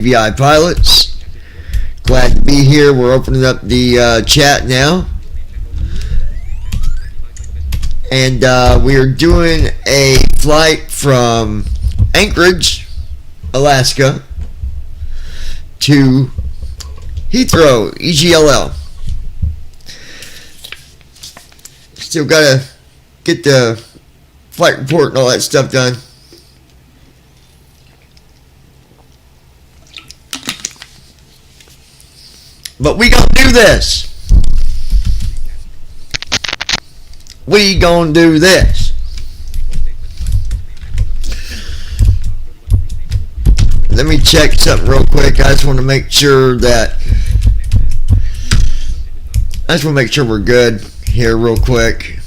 VI pilots. Glad to be here. We're opening up the chat now. And we are doing a flight from Anchorage, Alaska to Heethro, EGLL. Still gotta get the flight report and all that stuff done. But we gonna do this. We gonna do this. Let me check something real quick. I just want to make sure we're good here real quick.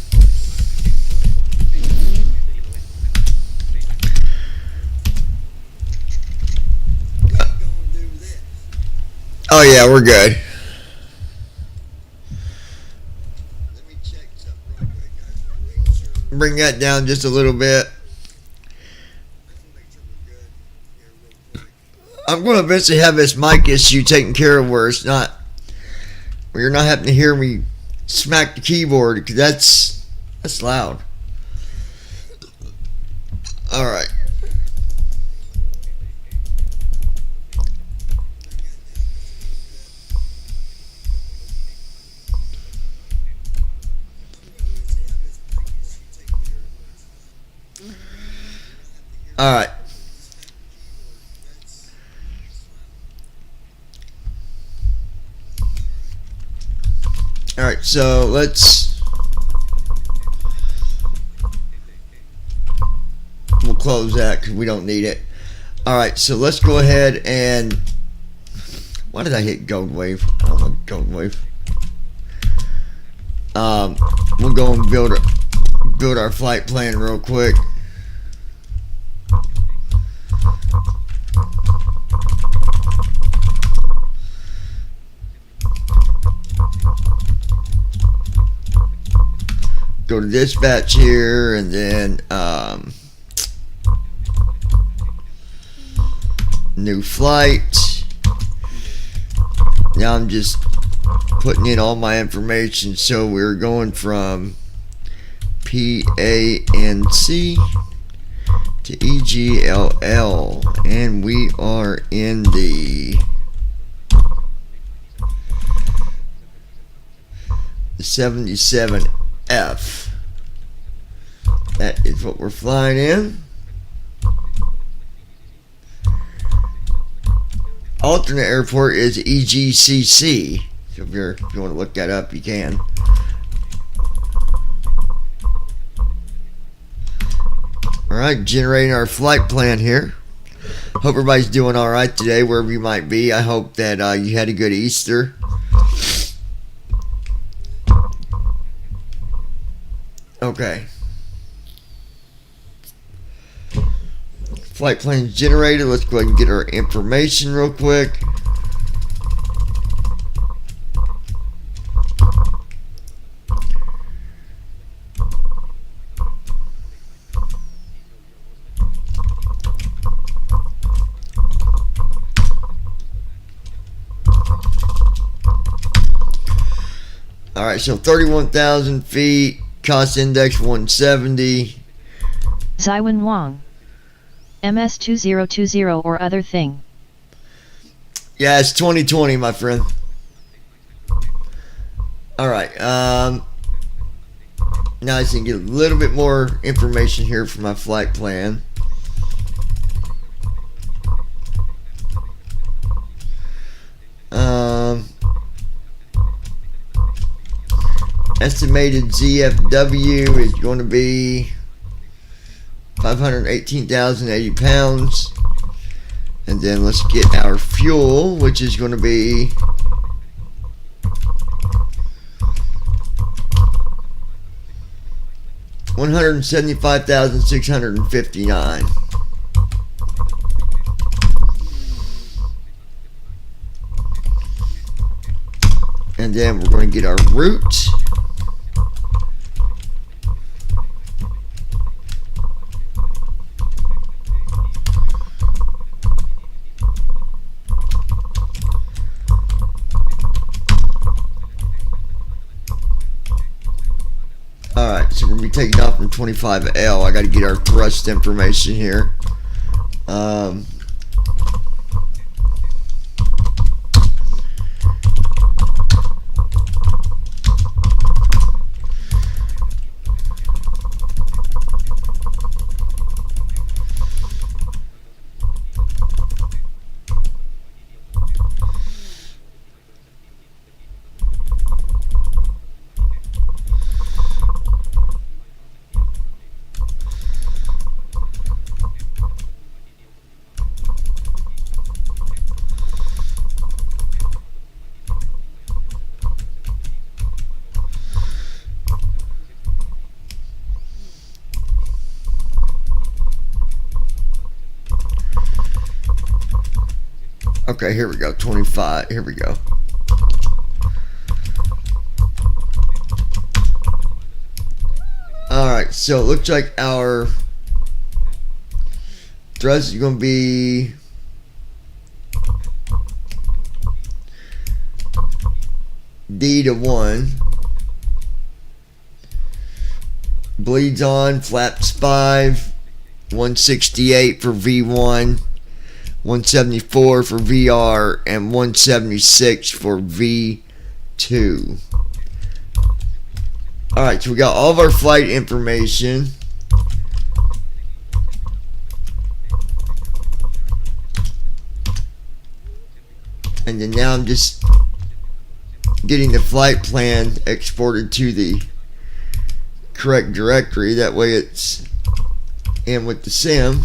Oh yeah, we're good. Bring that down just a little bit. I'm going to eventually have this mic issue taken care of where you're not having to hear me smack the keyboard, because that's loud. All right. All right. All right, so we'll close that because we don't need it. All right, so let's go ahead and, why did I hit gold wave? Oh, my gold wave. We'll go and build our flight plan real quick. Go to dispatch here, and then new flight. Now I'm just putting in all my information. So we're going from PANC to EGLL, and we are in the 77F. That is what we're flying in. Alternate airport is EGCC. So if you want to look that up, you can. Alright, generating our flight plan here. Hope everybody's doing alright today, wherever you might be. I hope that you had a good Easter. Okay. Flight plan's generated. Let's go ahead and get our information real quick. Alright, so 31,000 feet. Cost index 170. Zaiwen Wang. MS2020 or other thing. Yeah, it's 2020, my friend. Alright, now I can get a little bit more information here for my flight plan. Estimated ZFW is going to be 518,080 pounds. And then let's get our fuel, which is going to be $175,659. And then we're going to get our route. we're gonna be taking off from 25L. I got to get our thrust information here. Okay, here we go. 25. Here we go. Alright, so it looks like our thrust is going to be D to 1. Bleeds on, flaps 5, 168 for V1. 174 for VR and 176 for V2. Alright, so we got all of our flight information. And then now I'm just getting the flight plan exported to the correct directory. That way it's in with the sim.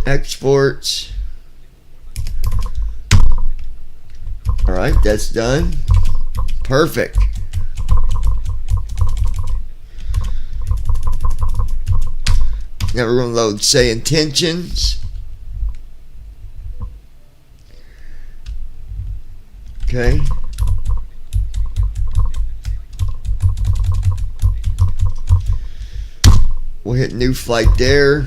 Exports. Alright, that's done. Perfect. Now we're going to load say intentions. Okay. We'll hit new flight there.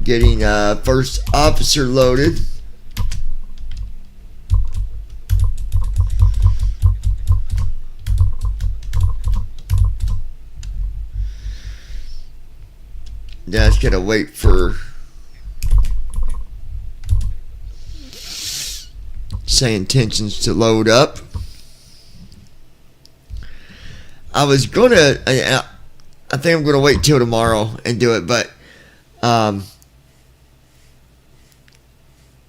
Getting first officer loaded. Now it's gotta wait for say intentions to load up. I was gonna, I think I'm gonna wait till tomorrow and do it, but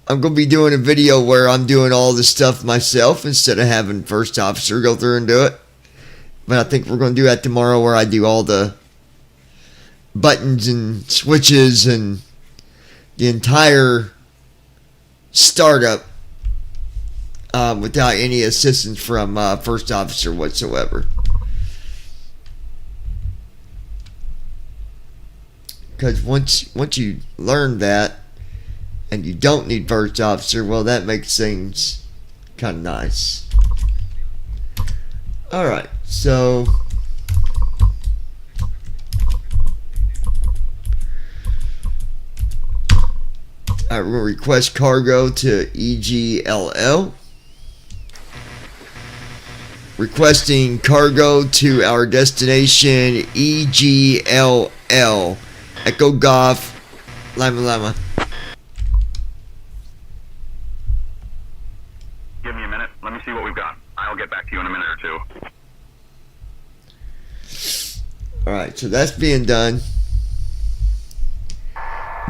I'm going to be doing a video where I'm doing all this stuff myself instead of having first officer go through and do it. But I think we're going to do that tomorrow, where I do all the buttons and switches and the entire startup without any assistance from first officer whatsoever. Because once you learn that, and you don't need first officer, well, that makes things kind of nice. Alright, so we're going to request cargo to EGLL. Requesting cargo to our destination EGLL. Echo Golf Lima Lima. Give me a minute. Let me see what we've got. I'll get back to you in a minute or two. Alright, so that's being done.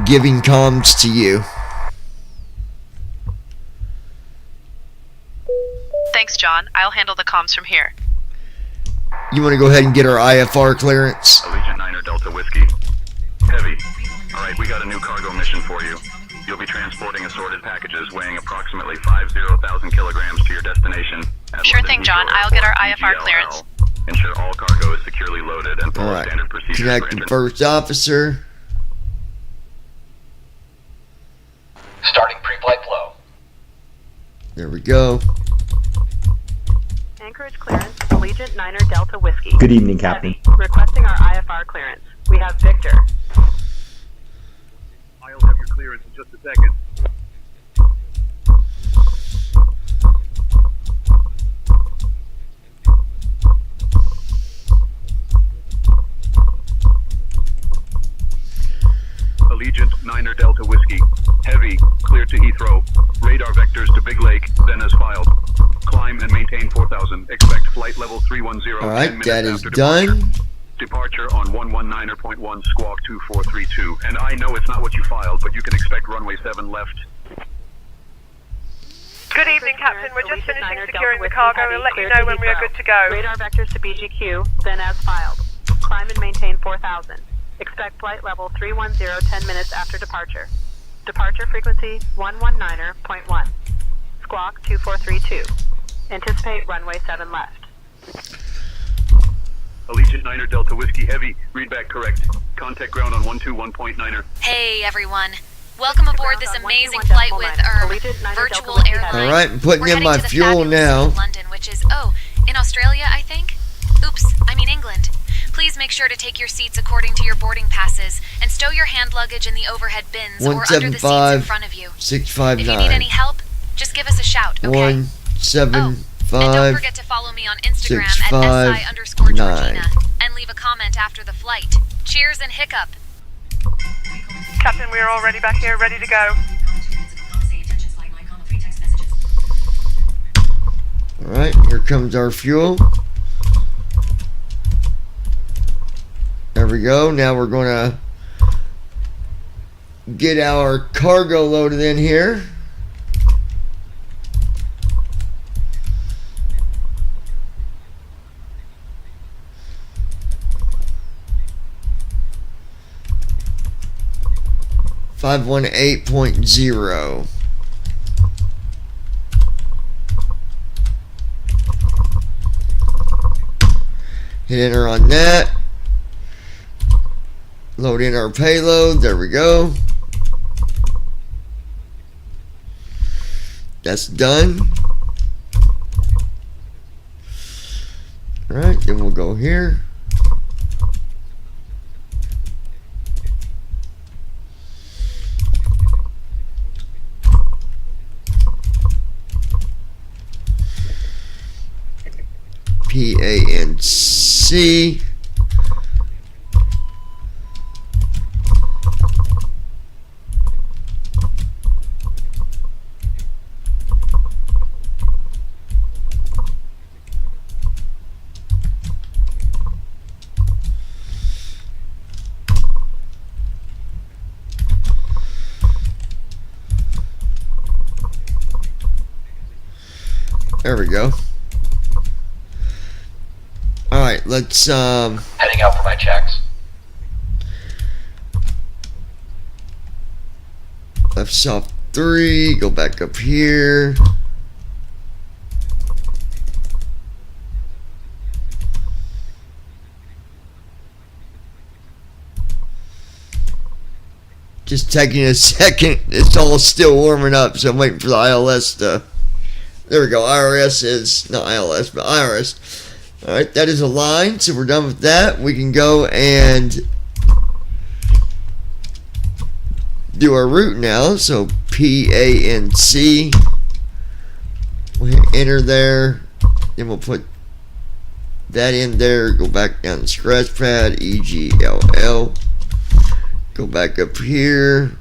Giving comms to you. Thanks, John. I'll handle the comms from here. You want to go ahead and get our IFR clearance? Allegiant 9 Delta Whiskey. Heavy. Alright, we got a new cargo mission for you. You'll be transporting assorted packages weighing approximately 50,000 kilograms to your destination. Sure thing, John. I'll get our IFR clearance. Ensure all cargo is securely loaded and follow Alright, standard procedures. connect to first officer. Starting pre-flight flow. There we go. Anchorage clearance, Allegiant 9er Delta Whiskey. Good evening, Captain. Requesting our IFR clearance. We have Victor. I'll have your clearance in just a second. Allegiant 9er Delta Whiskey. Heavy, cleared to Heathrow. Radar vectors to Big Lake, then as filed. Climb and maintain 4,000. Expect flight level 310. Alright, 10 minutes that is after departure. done. Departure on 119.1 squawk 2432. And I know it's not what you filed, but you can expect runway 7 left. Good evening, Captain. We're just finishing securing the cargo. We'll let you know when we are good to go. Radar vectors to BGQ, then as filed. Climb and maintain 4,000. Expect flight level 310 10 minutes after departure. Departure frequency 119.1. Squawk 2432. Anticipate runway 7 left. Allegiant 9er Delta Whiskey Heavy. Read back correct. Contact ground on 121.9er. Hey everyone. Welcome aboard this amazing flight with virtual airline. Alright, I'm putting in my fuel now. London, which is in Australia, I think. Oops, I mean England. Please make sure to take your seats according to your boarding passes and stow your hand luggage in the overhead bins or under the seats in front of you. 175 If you need any help, just give us a shout, okay? 175 and don't forget to follow me on Instagram at 659. SI_Georgina and leave a comment after the flight. Cheers and hiccup. Captain, we are all ready back here, ready to go. Alright, here comes our fuel. There we go. Now we're going to get our cargo loaded in here. .0. Hit enter on that. Load in our payload. There we go. That's done. Alright, then we'll go here. PANC. There we go. Alright, let's Heading out for my checks. left soft 3, go back up here. Just taking a second. It's all still warming up, so I'm waiting for the ILS to. There we go. IRS is not ILS, but IRS. Alright, that is aligned, so we're done with that. We can go and do our route now. So PANC. We'll hit enter there. Then we'll put that in there. Go back down the scratch pad. EGLL. Go back up here.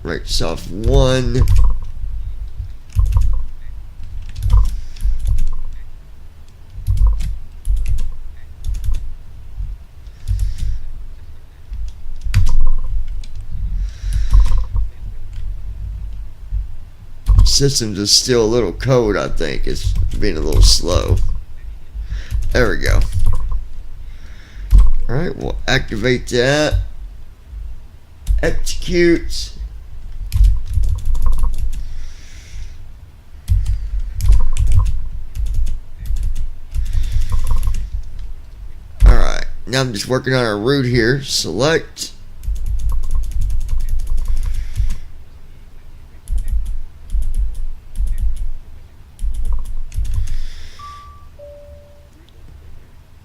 Right soft 1. Systems is still a little cold, I think. It's being a little slow. There we go. Alright, we'll activate that. Execute. Alright, now I'm just working on our route here. Select.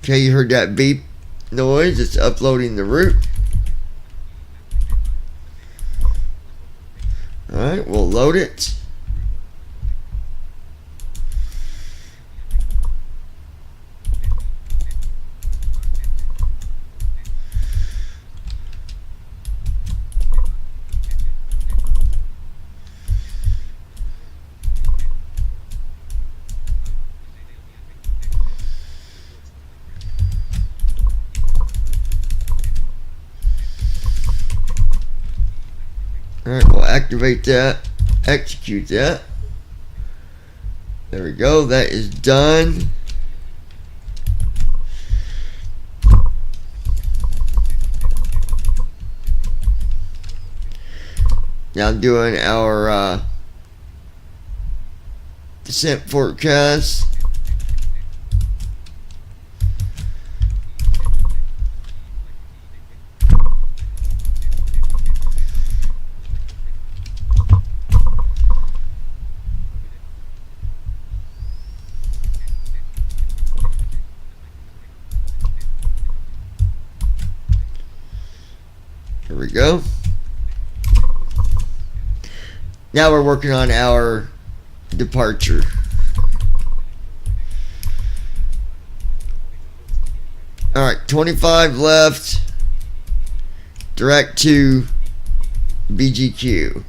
Okay, you heard that beep noise. It's uploading the route. Alright, we'll load it. Alright, we'll activate that. Execute that. There we go. That is done. Now I'm doing our descent forecast. Here we go. Now we're working on our departure. Alright, 25 left. Direct to BGQ.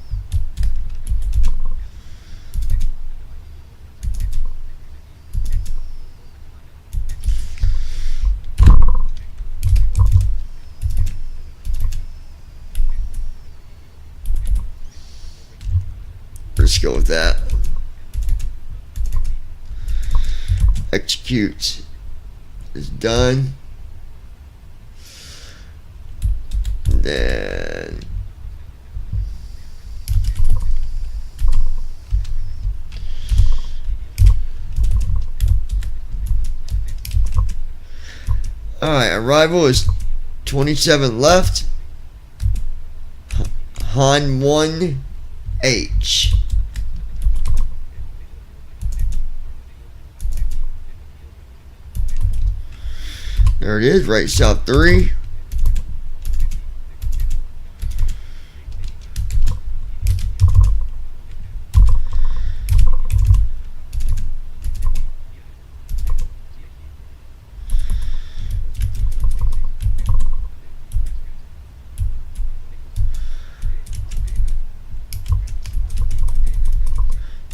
Let's go with that. Execute is done. Then alright, arrival is 27 left. Han 1H. There it is, right south 3.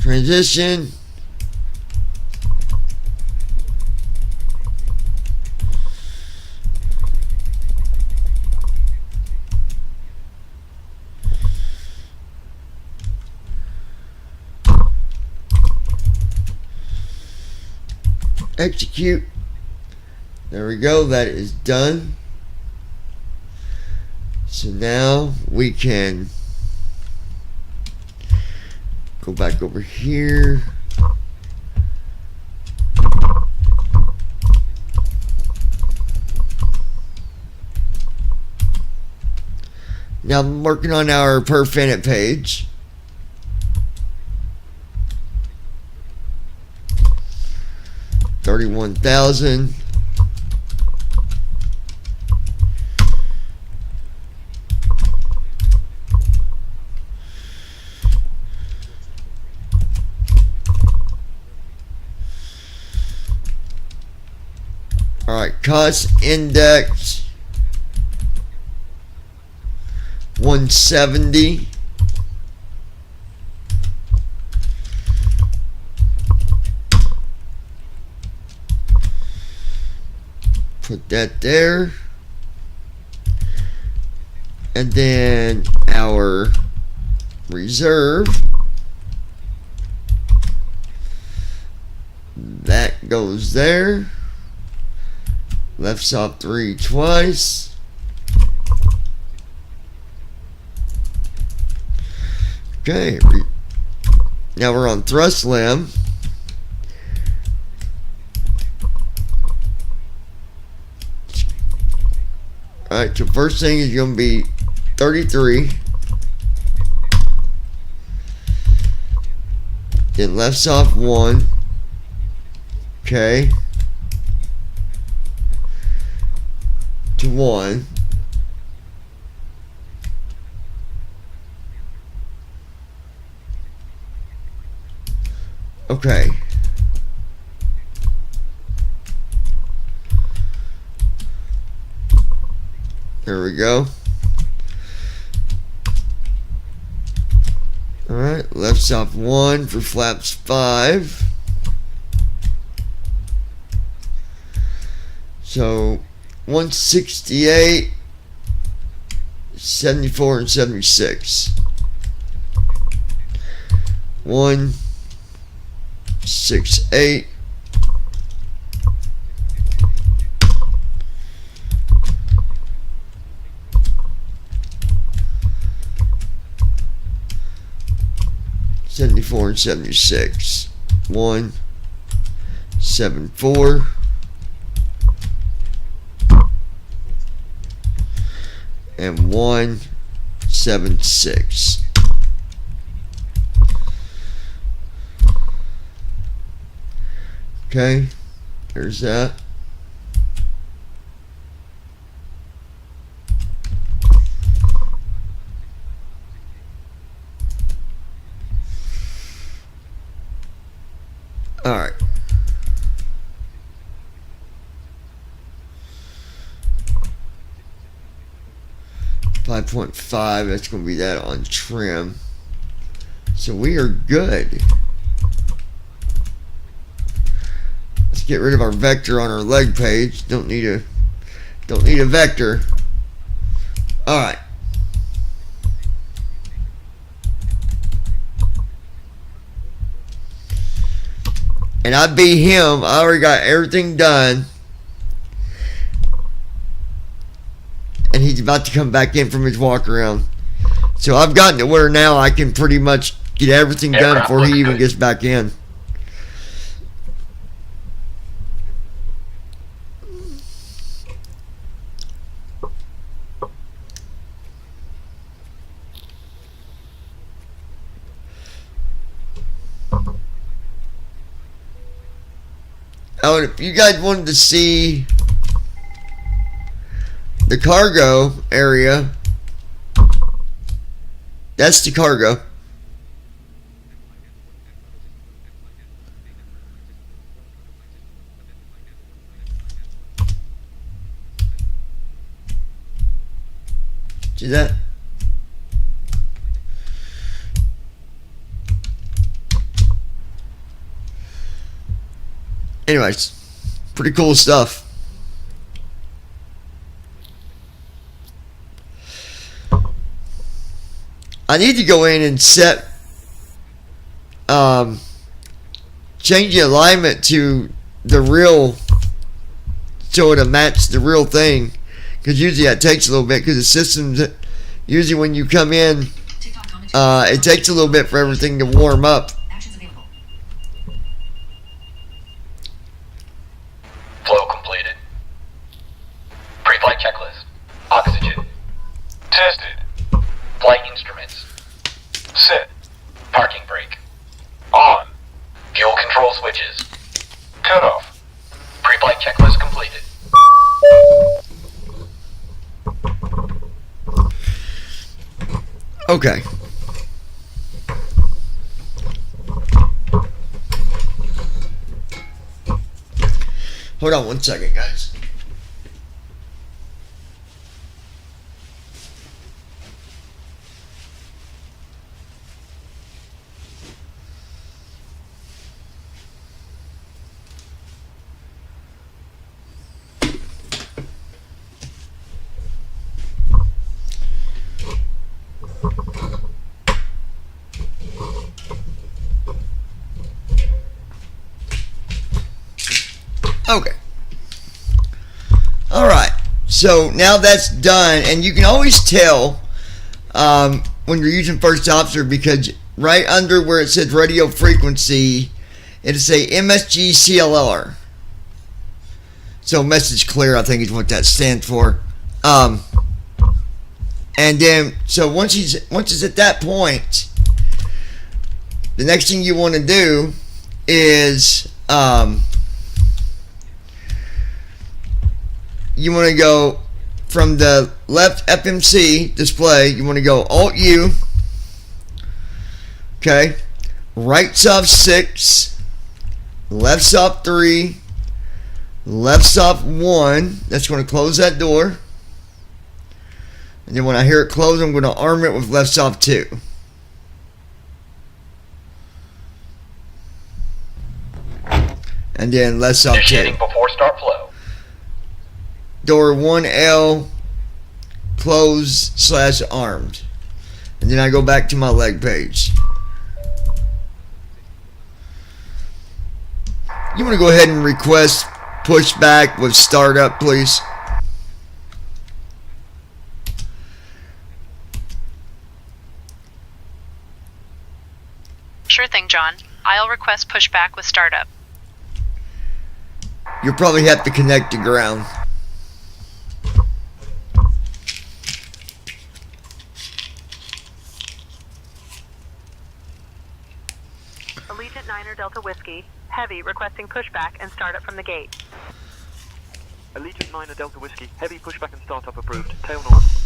Transition. Execute. There we go. That is done. So now we can go back over here. Now I'm working on our per minute page. $31,000. Alright, cost index 170. Put that there. And then our reserve, that goes there. Left stop 3 twice. Okay. Now we're on thrust limb. Alright, so first thing is going to be 33. Then left stop 1. Okay. To 1. Okay. There we go. Alright, left stop 1 for flaps 5. So 168, 74, and 76. 168. $74 and $76. 174. And 176. Okay, there's that. All right. $5.5, that's going to be that on trim. So we are good. Let's get rid of our vector on our leg page. Don't need a vector. All right. And I beat him. I already got everything done. And he's about to come back in from his walk around. So I've gotten to where now I can pretty much get everything done before he even gets back in. Oh, and if you guys wanted to see the cargo area, that's the cargo. See that? Anyways, pretty cool stuff. I need to go in and set, change the alignment to the real, so it'll match the real thing. Because usually that takes a little bit, because the systems, usually when you come in, it takes a little bit for everything to warm up. Flow completed. Pre-flight checklist. Oxygen. Tested. Flight instruments. Set. Parking brake. On. Fuel control switches. Cut off. Pre-flight checklist completed. Okay. Hold on 1 second, guys. Okay. Alright. So now that's done. And you can always tell when you're using first officer, because right under where it says radio frequency, it'll say MSG CLR. So message clear, I think is what that stands for. And then, so once it's at that point, the next thing you want to do is you want to go from the left FMC display, you want to go Alt-U, okay, right soft 6, left soft 3, left soft 1, that's going to close that door, and then when I hear it close, I'm going to arm it with left soft 2. And then left soft 2. Initiating before start flow. Door 1L, closed / armed. And then I go back to my leg page. You want to go ahead and request pushback with startup, please? Sure thing, John. I'll request pushback with startup. You'll probably have to connect to ground. Allegiant 9er Delta Whiskey, Heavy requesting pushback and startup from the gate. Allegiant 9er Delta Whiskey, Heavy pushback and startup approved. Tail north.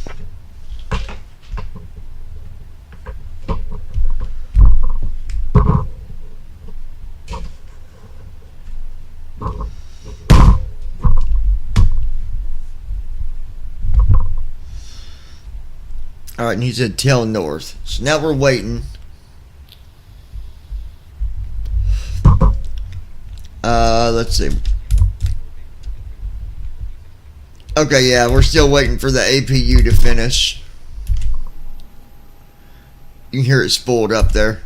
Alright, and he said tail north. So now we're waiting. Let's see. Okay, yeah, we're still waiting for the APU to finish. You can hear it spooled up there.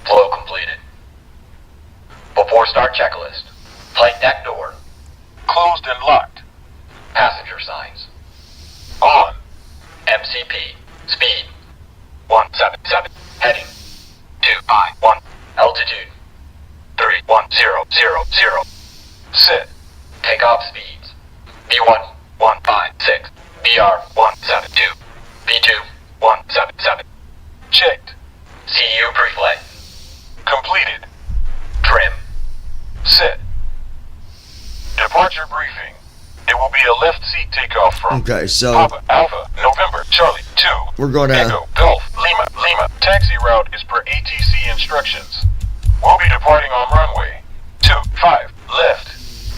Flow completed. Before start checklist. Flight deck door. Closed and locked. Passenger signs. On. MCP. Speed. 177. Heading. 251. Altitude. 31000. Sit. Takeoff speeds. B1 156. BR 172. B2 177. Checked. CU pre-flight. Completed. Trim. Sit. Departure briefing. It will be a left seat takeoff from Okay, so Papa Alpha November Charlie 2. we're gonna Echo Golf Lima Lima. Taxi route is per ATC instructions. We'll be departing on runway 25 left.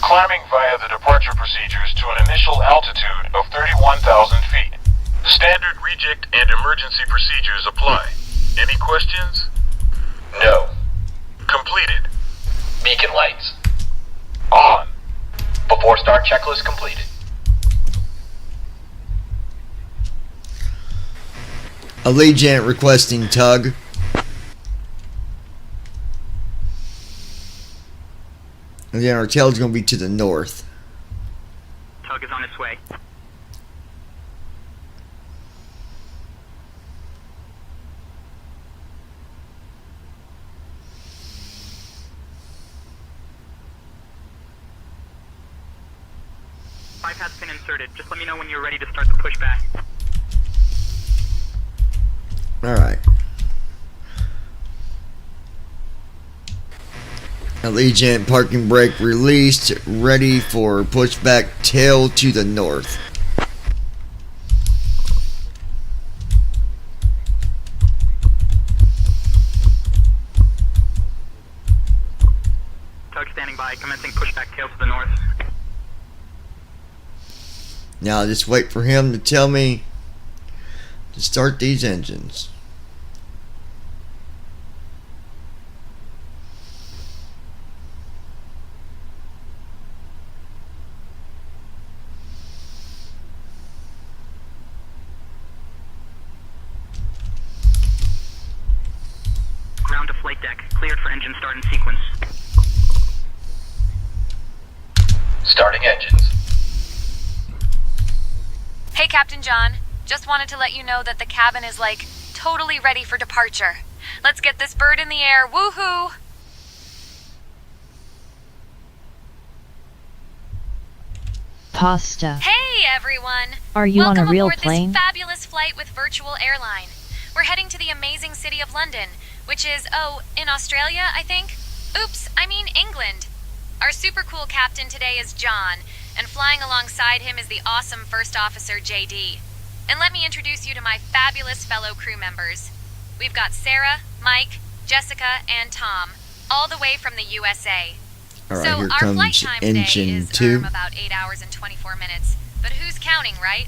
Climbing via the departure procedures to an initial altitude of 31,000 feet. Standard reject and emergency procedures apply. Any questions? No. Completed. Beacon lights. On. Before start checklist completed. Allegiant requesting tug. And then our tail's gonna be to the north. Tug is on its way. Pipe has been inserted. Just let me know when you're ready to start the pushback. Alright. Allegiant parking brake released, ready for pushback, tail to the north. Tug standing by, commencing pushback tail to the north. Now just wait for him to tell me to start these engines. Ground to flight deck, cleared for engine start in sequence. Starting engines. Hey, Captain John. Just wanted to let you know that the cabin is, like, totally ready for departure. Let's get this bird in the air. Woohoo! Pasta. Hey, everyone! Are you on a Welcome real aboard plane? this fabulous flight with Virtual Airline. We're heading to the amazing city of London, which is, in Australia, I think? Oops, I mean England. Our super cool captain today is John, and flying alongside him is the awesome First Officer JD. And let me introduce you to my fabulous fellow crew members. We've got Sarah, Mike, Jessica, and Tom, all the way from the USA. Alright, So here our flight comes time today engine is 2. about 8 hours and 24 minutes. But who's counting, right?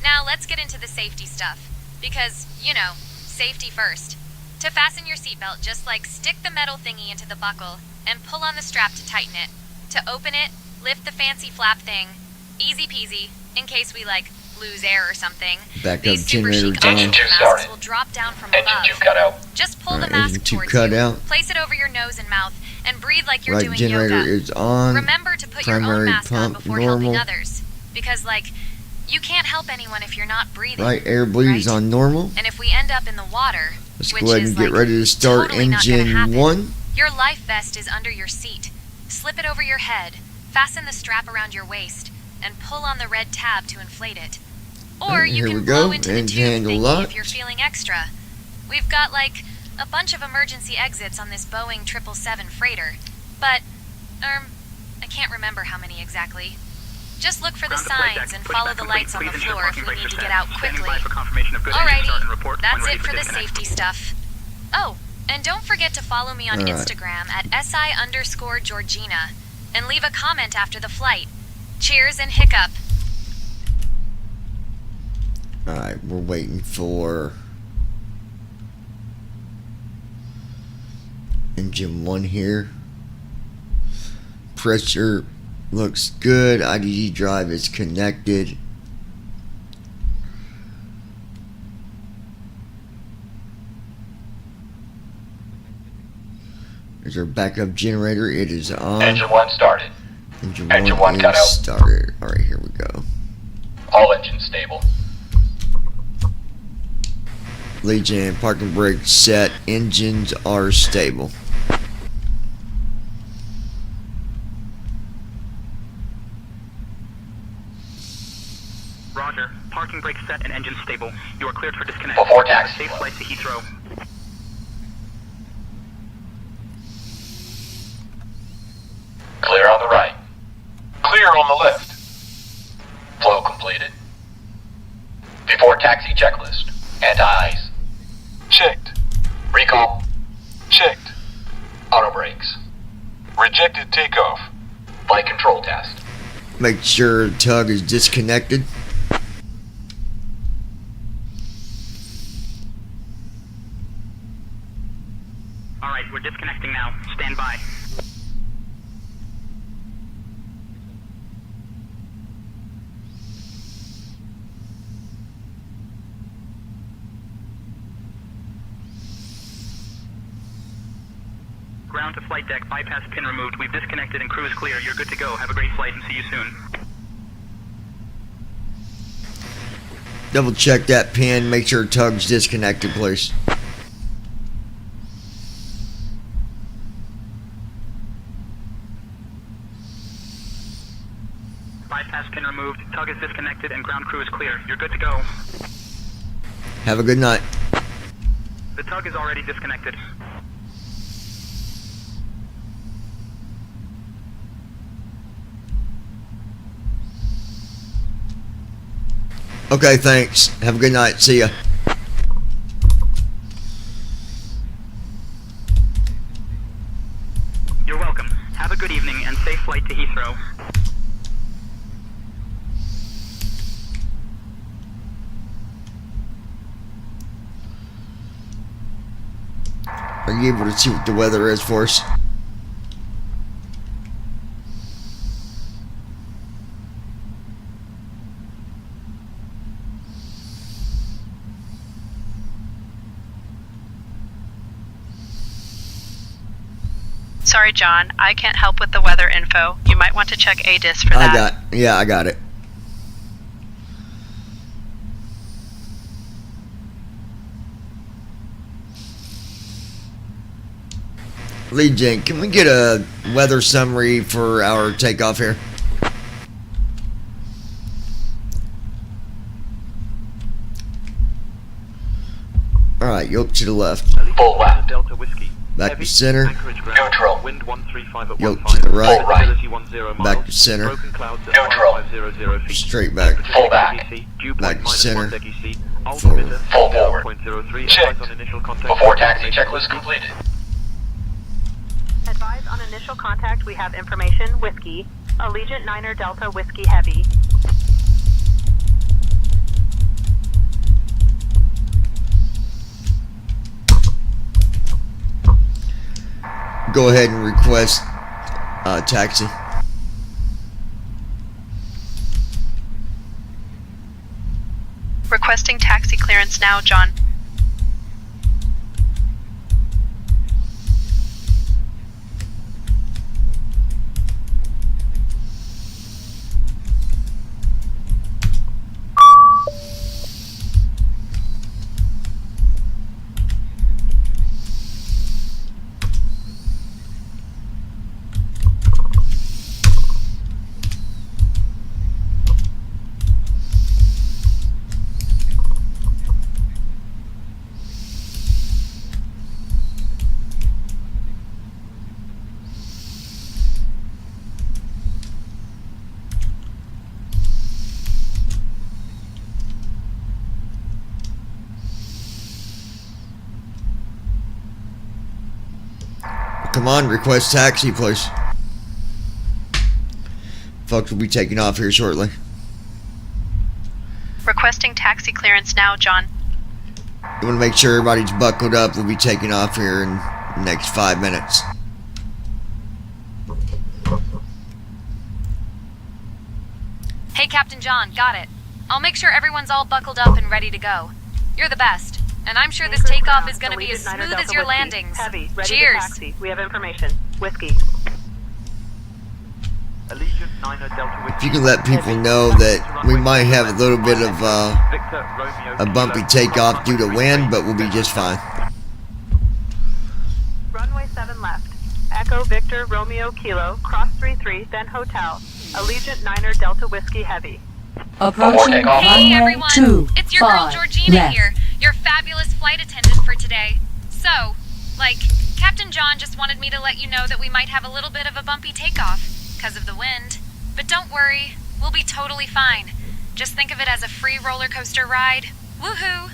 Now let's get into the safety stuff. Because, you know, safety first. To fasten your seatbelt, just stick the metal thingy into the buckle and pull on the strap to tighten it. To open it, lift the fancy flap thing. Easy peasy, in case we lose air or something. Backup These super generator chic down. oxygen Engine two masks started. will drop down from Engine above. 2 cut out. Just pull Alright, the mask engine 2 towards cut you. out. Place it over your nose and mouth and breathe like you're Right doing generator yoga. is on. Remember to put your own Primary mask on pump before normal. helping others. Because, you can't help anyone if you're not breathing. Right air bleed is right? on normal. And if we end up in the water, Let's which go ahead is, and get ready to start totally not gonna engine happen, 1. your life vest is under your seat. Slip it over your head, fasten the strap around your waist, and pull on the red tab to inflate it. Or Alright, you here can we go. blow into the Engine tube handle thingy locked. if you're feeling extra. We've got, a bunch of emergency exits on this Boeing 777 freighter. But, I can't remember how many exactly. Just look for the signs and follow the lights on the floor if we need to get out quickly. Alrighty, that's it for the safety stuff. Oh, and don't forget to follow me on Alright. Instagram at SI_Georgina and leave a comment after the flight. Cheers and hiccup. Alright, we're waiting for engine 1 here. Pressure looks good. IDD drive is connected. There's our backup generator. It is on. Engine 1 started. Engine Engine 1 1 cut is out. started. Alright, here we go. All engines stable. Legion parking brake set. Engines are stable. Roger. Parking brake set and engine stable. You are cleared for disconnect. Before taxi. Safe flight to Heathrow. Clear on the right. Clear on the left. Flow completed. Before taxi checklist. Anti-ice. Checked. Recall. Checked. Auto brakes. Rejected takeoff. Flight control test. Make sure tug is disconnected. Alright, we're disconnecting now. Stand by. Ground to flight deck. Bypass pin removed. We've disconnected and crew is clear. You're good to go. Have a great flight and see you soon. Double check that pin. Make sure tug's disconnected, please. Bypass pin removed. Tug is disconnected and ground crew is clear. You're good to go. Have a good night. The tug is already disconnected. Okay, thanks. Have a good night. See ya. You're welcome. Have a good evening and safe flight to Heathrow. Are you able to see what the weather is for us? Sorry, John, I can't help with the weather info. You might want to check ADIS for that. I got it. Legion, can we get a weather summary for our takeoff here? Alright, yoke to the left. Full left. Delta Whiskey. Back Heavy, to center. anchorage ground, Neutral. Wind 135 at Yoke 15. to the right. Full right. Visibility 10 miles. Back to center. Broken clouds at Neutral. 500 feet. Straight back. Full back. EC, dew Back point to minus center. 1 deg EC. Forward. Altimeter Full forward. 0.03. Checked. Advise on initial contact. Before taxi checklist completed. Advise on initial contact, we have information, Whiskey, Allegiant Niner Delta Whiskey Heavy. Go ahead and request taxi. Requesting taxi clearance now, John. Come on, request taxi, please. Folks will be taking off here shortly. Requesting taxi clearance now, John. You want to make sure everybody's buckled up. We'll be taking off here in the next 5 minutes. Hey, Captain John, got it. I'll make sure everyone's all buckled up and ready to go. You're the best. And I'm sure this takeoff is going to be as smooth as your landings. Heavy, ready Cheers. to taxi. We have information. Whiskey. Allegiant Niner Delta Whiskey. If you can let people know that we might have a little bit of Victor, Romeo, a bumpy Kilo, takeoff due to wind, but we'll be just fine. Runway 7 left. Echo Victor Romeo Kilo, cross 33, then hotel. Allegiant Niner Delta Whiskey Heavy. Approaching Hey runway everyone, 2, it's your girl 5, Georgina left. here, your fabulous flight attendant for today. So, Captain John just wanted me to let you know that we might have a little bit of a bumpy takeoff, because of the wind. But don't worry, we'll be totally fine. Just think of it as a free roller coaster ride. Woohoo!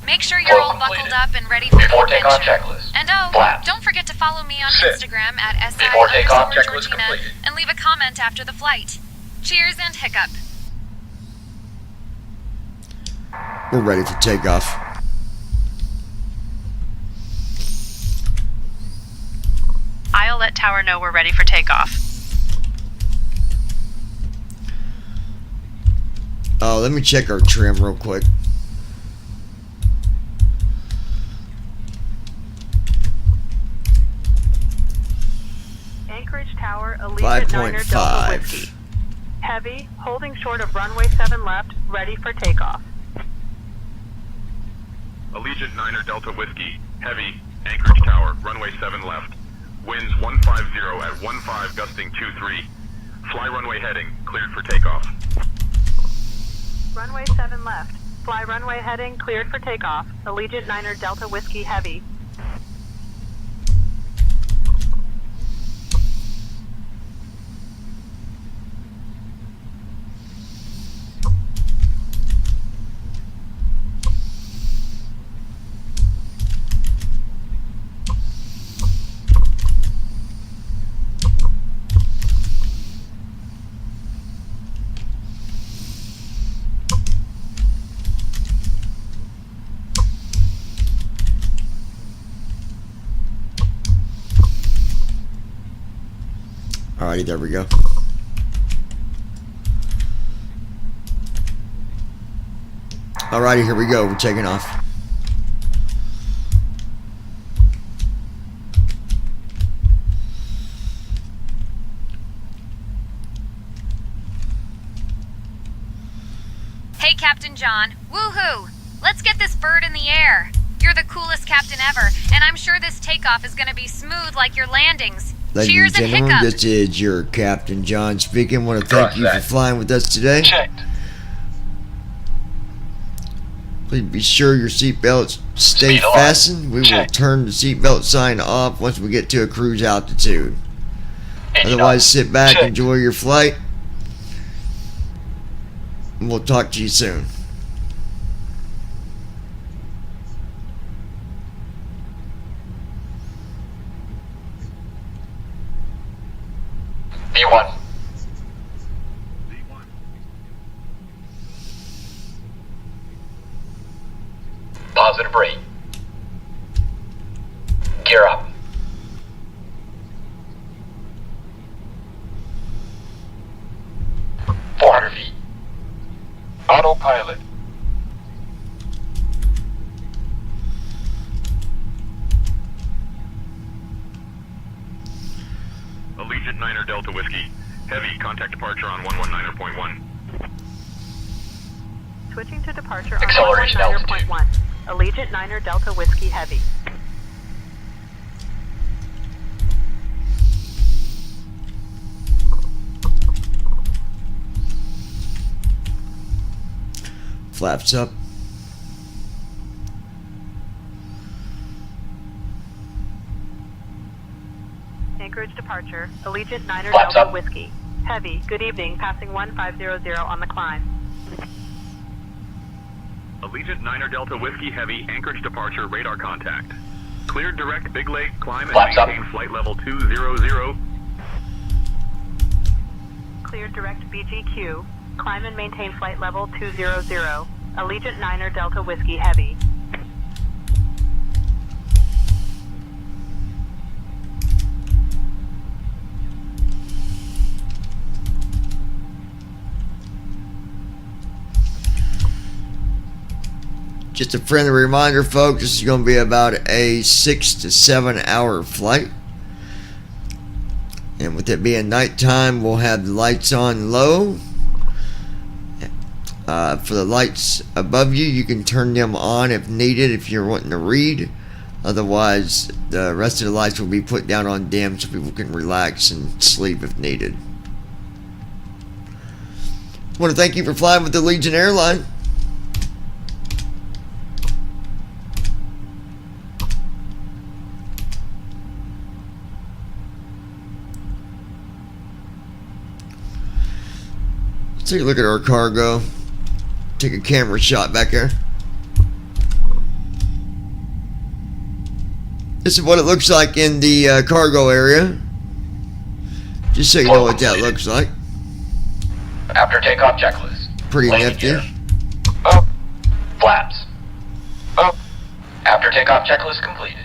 Make sure you're all buckled up and ready for the Before takeoff adventure. checklist. And Flaps. don't forget to follow me on Sit. Instagram at Before takeoff checklist SI_Georgina completed. and leave a comment after the flight. Cheers and hiccup. We're ready for takeoff. I'll let Tower know we're ready for takeoff. Oh, let me check our trim real quick. Anchorage Tower, Allegiant Niner Delta 5.5. Whiskey. Heavy, holding short of runway 7 left, ready for takeoff. Allegiant Niner Delta Whiskey, heavy, Anchorage Tower, runway 7 left. Winds 150 at 15, gusting 23. Fly runway heading, cleared for takeoff. Runway 7 left. Fly runway heading, cleared for takeoff. Allegiant Niner Delta Whiskey Heavy. Alrighty, there we go. Alrighty, here we go. We're taking off. Hey, Captain John. Woohoo! Let's get this bird in the air. You're the coolest captain ever, and I'm sure this takeoff is going to be smooth like your landings. Ladies Cheers and and gentlemen, hiccup. this is your Captain John speaking. Want to thank Roger you for that. flying with us today. Checked. Please be sure your seatbelts stay Speed alarm. fastened. We will Check. turn the seatbelt sign off once we get to a cruise altitude. Engine Otherwise, off. sit back, Check. enjoy your flight, and we'll talk to you soon. V1. Positive rate. Gear up. feet. Autopilot. Allegiant 9er Delta Whiskey. Heavy, contact departure on 119.1. Switching to departure on Acceleration 119.1. Allegiant 9er Delta Whiskey Heavy. Flaps up. Anchorage departure. Allegiant 9er Flaps Delta up. Whiskey. Heavy. Good evening. Passing 1500 on the climb. Allegiant 9er Delta Whiskey Heavy, Anchorage departure, radar contact. Cleared direct Big Lake, climb and Flaps up. maintain flight level 200. Cleared direct BGQ. Climb and maintain flight level 200. Allegiant 9er Delta Whiskey Heavy. Just a friendly reminder, folks, this is going to be about a 6 to 7 hour flight. And with it being nighttime, we'll have the lights on low. For the lights above you, you can turn them on if needed if you're wanting to read. Otherwise, the rest of the lights will be put down on dim so people can relax and sleep if needed. I want to thank you for flying with the Legion Airline. Let's take a look at our cargo. Take a camera shot back there. This is what it looks like in the cargo area. Just so you know what that looks like. After takeoff checklist. Pretty Landing nifty. gear. Up. Flaps. Up. After takeoff checklist completed.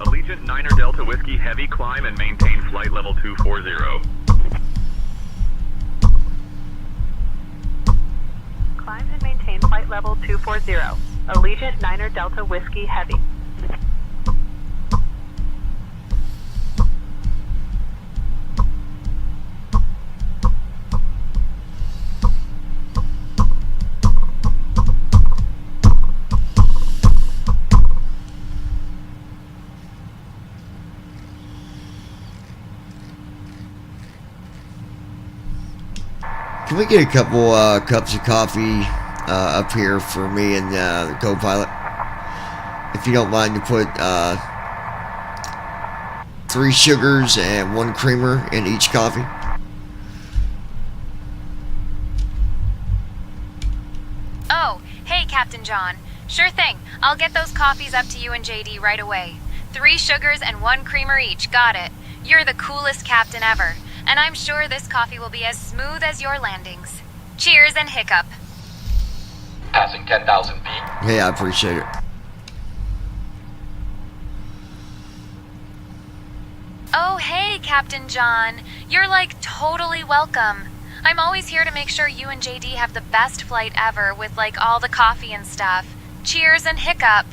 Allegiant 9er Delta Whiskey Heavy, climb and maintain flight level 240. Climb and maintain flight level 240. Allegiant 9er Delta Whiskey Heavy. Can we get a couple cups of coffee up here for me and the co-pilot? If you don't mind to put 3 sugars and 1 creamer in each coffee. Oh, hey, Captain John. Sure thing. I'll get those coffees up to you and JD right away. 3 sugars and 1 creamer each. Got it. You're the coolest captain ever. And I'm sure this coffee will be as smooth as your landings. Cheers and hiccup. Passing 10,000 feet. Hey, I appreciate it. Oh, hey, Captain John. You're like totally welcome. I'm always here to make sure you and JD have the best flight ever with like all the coffee and stuff. Cheers and hiccup.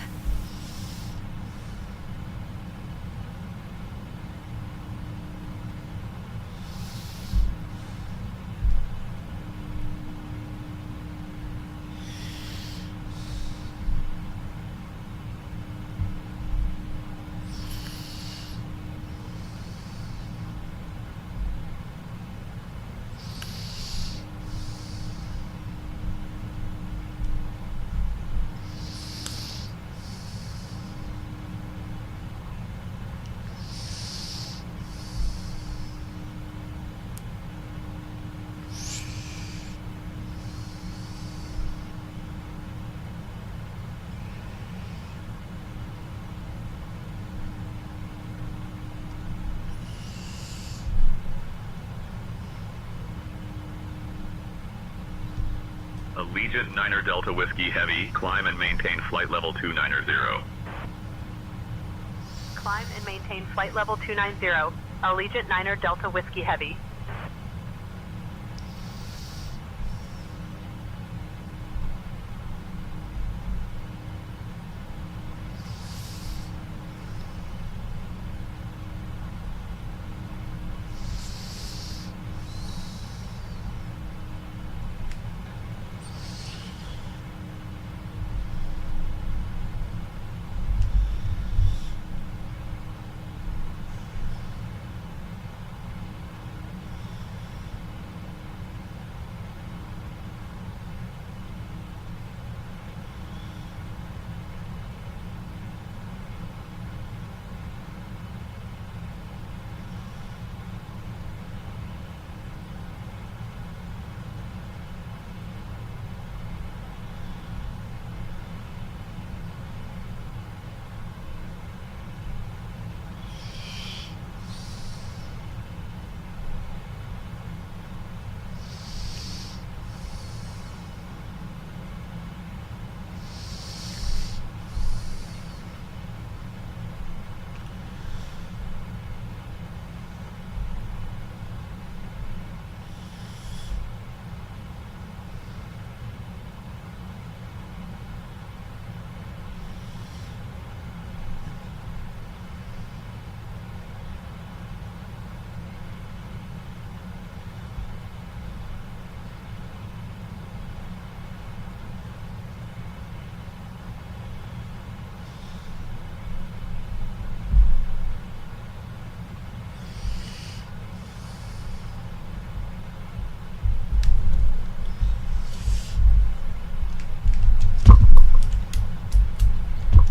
Allegiant 9er Delta Whiskey Heavy, climb and maintain flight level 290. Climb and maintain flight level 290. Allegiant 9er Delta Whiskey Heavy.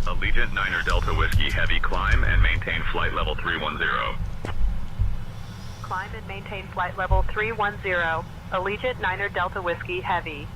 Allegiant 9er Delta Whiskey Heavy, climb and maintain flight level 310. Climb and maintain flight level 310. Allegiant 9er Delta Whiskey Heavy.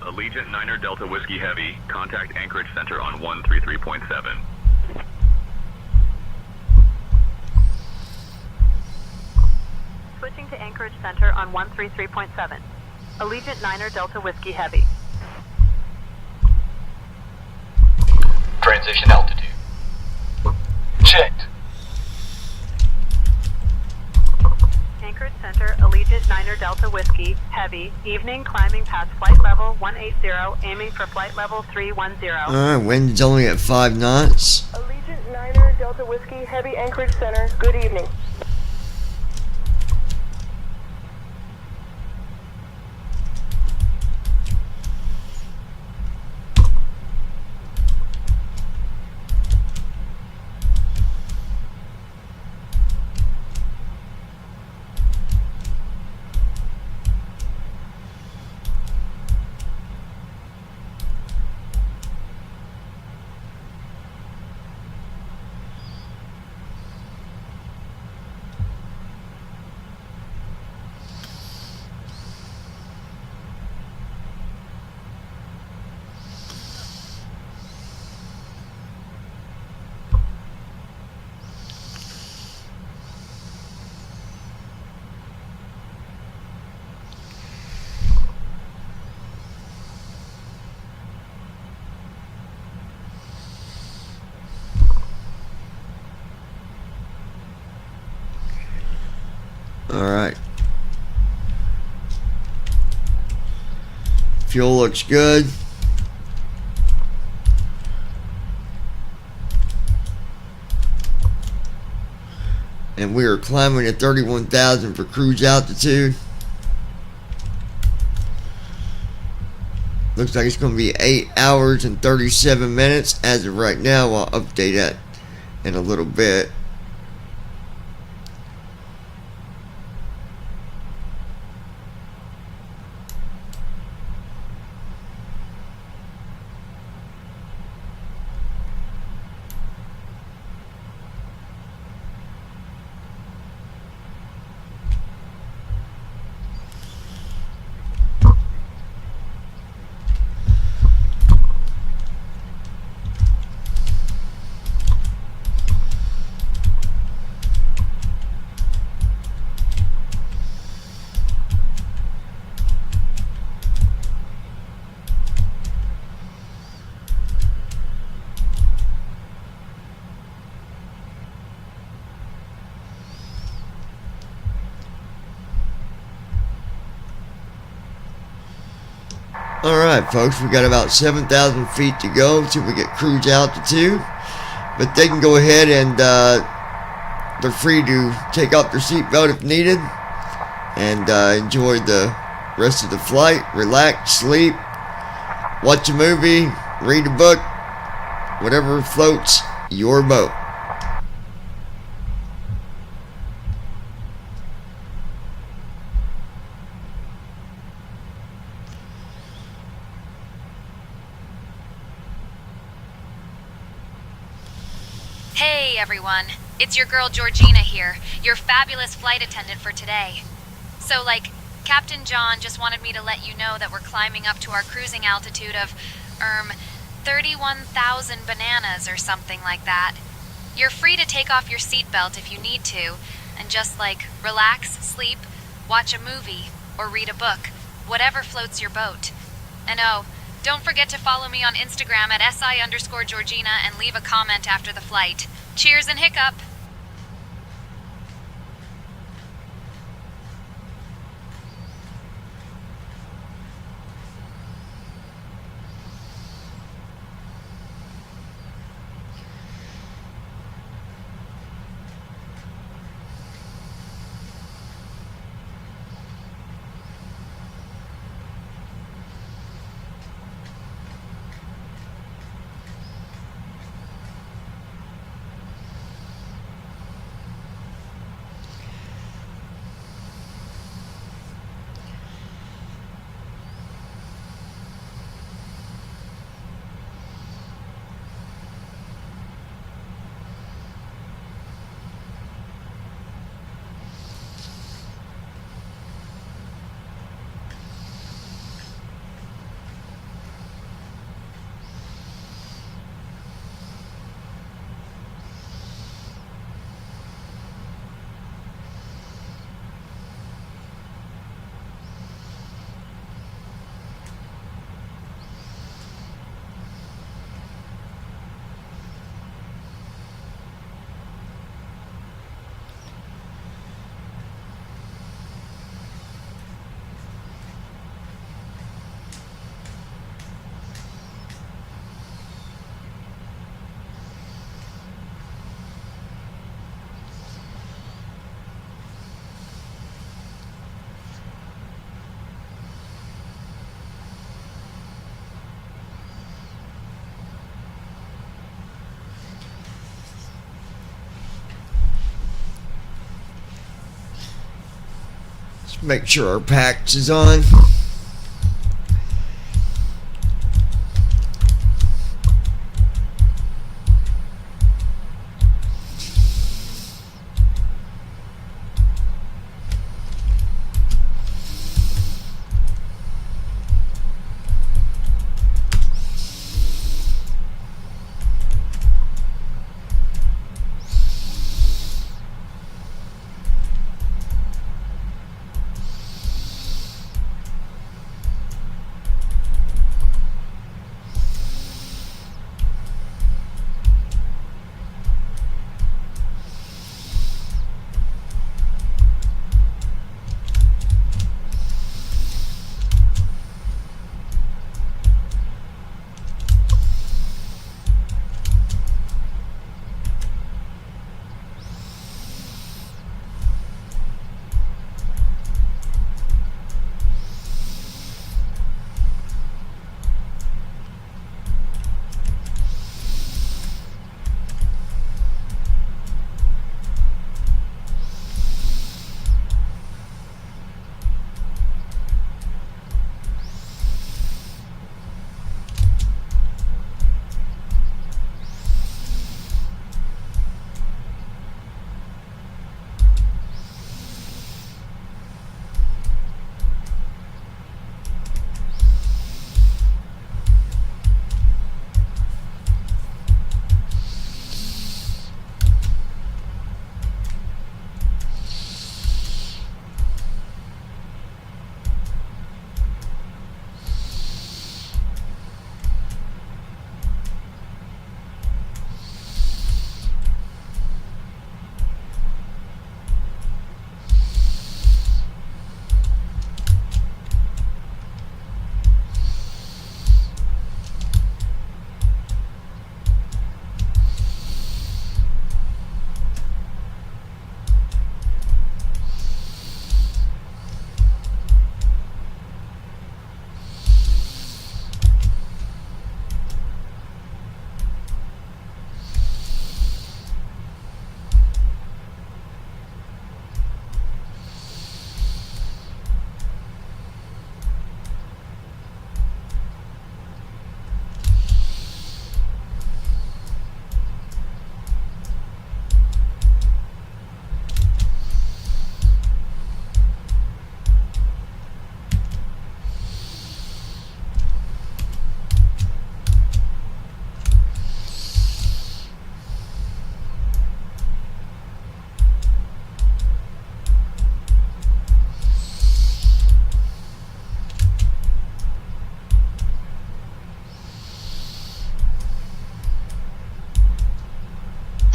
Allegiant 9er Delta Whiskey Heavy, contact Anchorage Center on 133.7. Switching to Anchorage Center on 133.7. Allegiant 9er Delta Whiskey Heavy. Transition altitude. Checked. Anchorage Center, Allegiant 9er Delta Whiskey Heavy. Evening climbing past flight level 180, aiming for flight level 310. Alright, wind's only at 5 knots. Allegiant 9er Delta Whiskey Heavy, Anchorage Center. Good evening. Alright. Fuel looks good. And we are climbing at 31,000 for cruise altitude. Looks like it's going to be 8 hours and 37 minutes as of right now. I'll update that in a little bit. Alright, folks, we got about 7,000 feet to go till we get cruise altitude. But they can go ahead and they're free to take off their seatbelt if needed and enjoy the rest of the flight. Relax, sleep, watch a movie, read a book, whatever floats your boat. Hey everyone, it's your girl Georgina here, your fabulous flight attendant for today. So Captain John just wanted me to let you know that we're climbing up to our cruising altitude of, 31,000 bananas or something like that. You're free to take off your seatbelt if you need to, and just relax, sleep, watch a movie, or read a book, whatever floats your boat. And oh, don't forget to follow me on Instagram at @SI_Georgina and leave a comment after the flight. Cheers and hiccup! Make sure our PAX is on.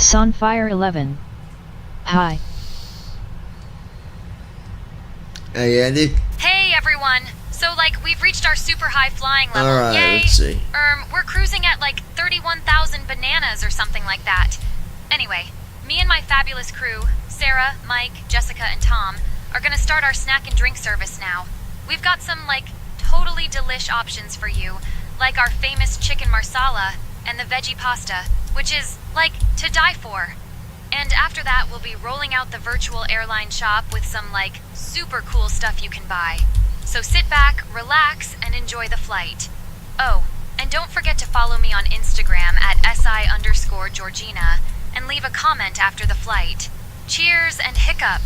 Sunfire 11. Hi. Hey, Andy. Hey everyone! So we've reached our super high flying level. Alright, Yay! let's see. We're cruising at 31,000 bananas or something like that. Anyway, me and my fabulous crew, Sarah, Mike, Jessica, and Tom, are gonna start our snack and drink service now. We've got some totally delish options for you, like our famous chicken marsala and the veggie pasta, which is to die for. And after that, we'll be rolling out the virtual airline shop with some super cool stuff you can buy. So sit back, relax, and enjoy the flight. Oh, and don't forget to follow me on Instagram at @SI_Georgina and leave a comment after the flight. Cheers and hiccup.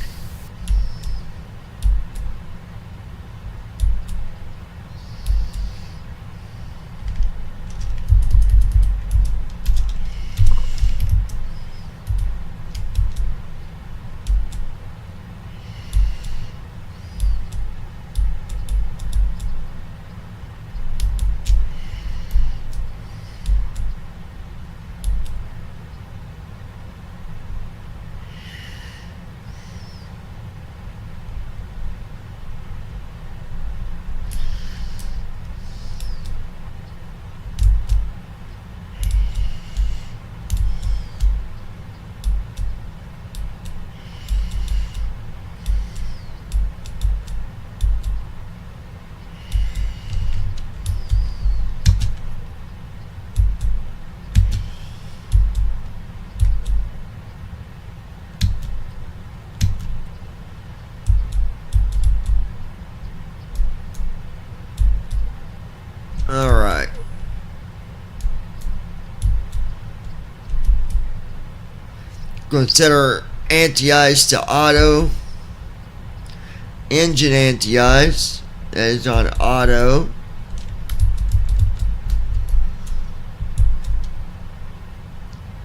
Alright. Going to set our anti-ice to auto. Engine anti-ice. That is on auto.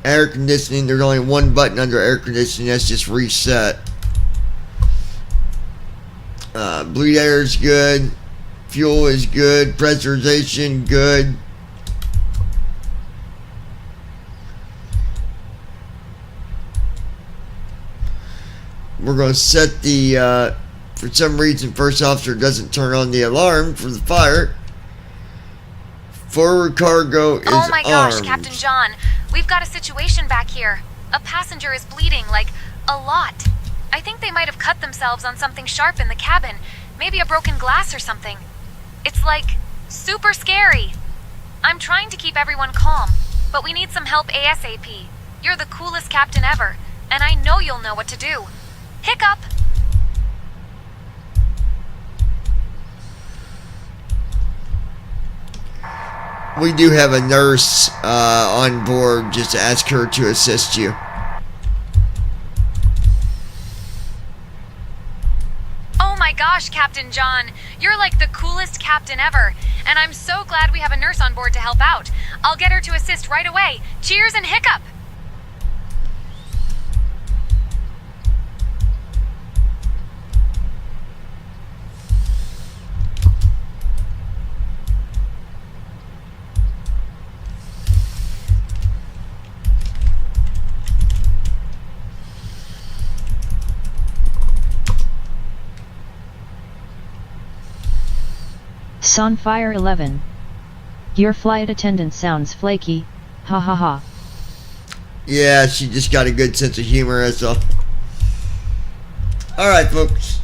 Air conditioning. There's only one button under air conditioning. That's just reset. Bleed air is good. Fuel is good. Pressurization good. We're going to set the, for some reason, first officer doesn't turn on the alarm for the fire. Forward cargo is Oh my gosh, armed. Captain John. We've got a situation back here. A passenger is bleeding, a lot. I think they might have cut themselves on something sharp in the cabin. Maybe a broken glass or something. It's super scary. I'm trying to keep everyone calm, but we need some help ASAP. You're the coolest captain ever, and I know you'll know what to do. Hiccup! We do have a nurse on board. Just ask her to assist you. Oh my gosh, Captain John. You're the coolest captain ever, and I'm so glad we have a nurse on board to help out. I'll get her to assist right away. Cheers and hiccup! Sunfire 11. Your flight attendant sounds flaky, ha ha ha. Yeah, she just got a good sense of humor, that's all. Alright, folks.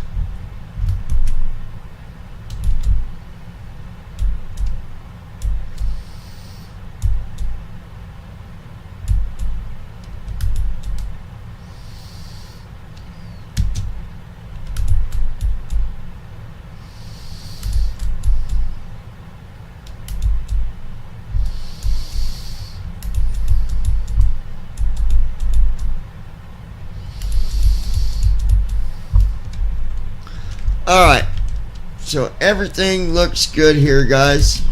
Alright, so everything looks good here, guys.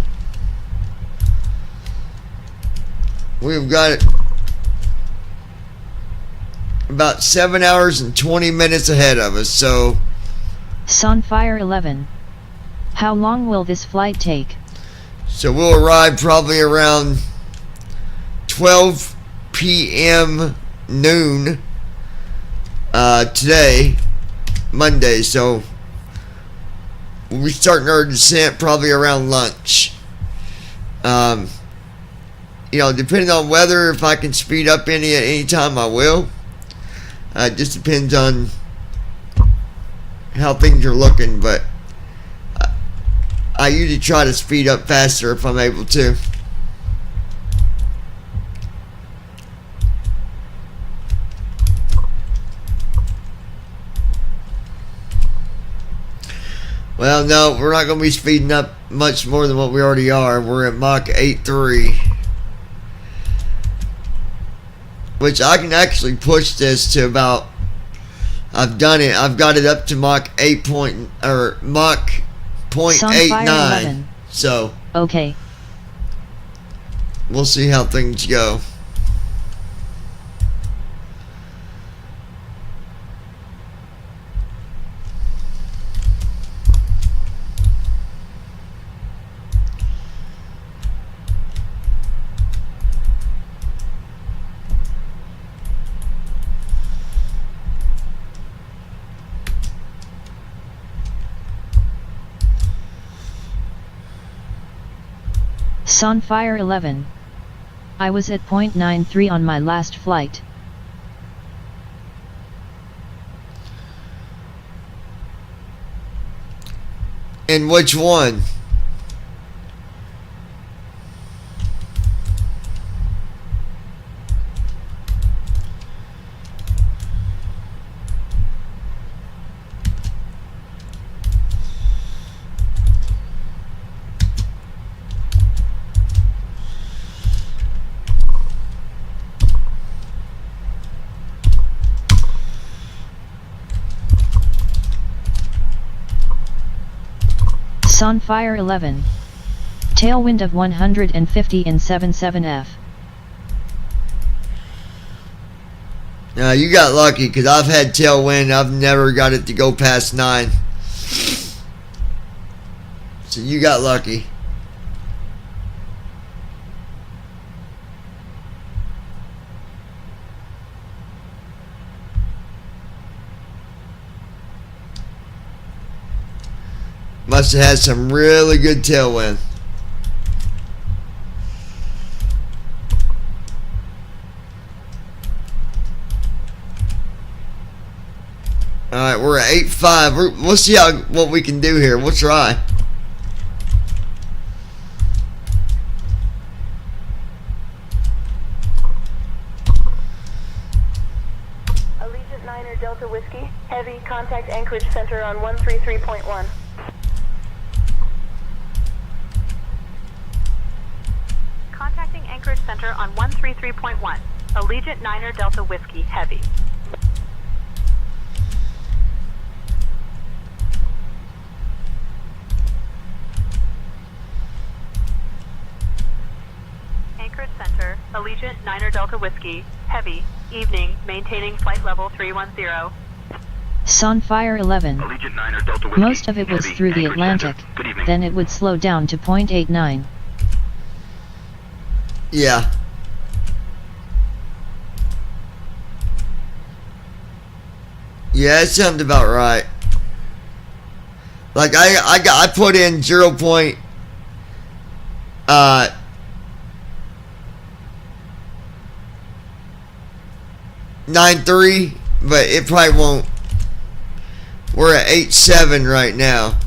We've got it about 7 hours and 20 minutes ahead of us, so... Sunfire 11. How long will this flight take? So we'll arrive probably around 12 p.m. noon today, Monday. So we'll be starting our descent probably around lunch. You know, depending on weather, if I can speed up any at any time, I will. It just depends on how things are looking, but I usually try to speed up faster if I'm able to. Well, no, we're not going to be speeding up much more than what we already are. We're at Mach 8.3. Which I can actually push this to about, I've done it, I've got it up to Mach 0.89. So, okay. We'll see how things go. Sunfire 11. I was at 0.93 on my last flight. And which one? Sunfire 11. Tailwind of 150 in 77F. Now you got lucky because I've had tailwind. I've never got it to go past 9. So you got lucky. Must have had some really good tailwind. Alright, we're at 8.5. We'll see what we can do here. We'll try. Allegiant 9 or Delta Whiskey. Heavy, contact Anchorage Center on 133.1. Contacting Anchorage Center on 133.1. Allegiant 9 Delta Whiskey, heavy. Anchorage Center, Allegiant 9 Delta Whiskey, heavy, evening, maintaining flight level 310. Sunfire 11. Allegiant 9 or Delta Whiskey. Most of it was Heavy, through the Anchorage Atlantic, Center. Good evening. then it would slow down to 0.89. Yeah. Yeah, it sounds about right. Like I put in 0.93, but it probably won't. We're at 8.7 right now.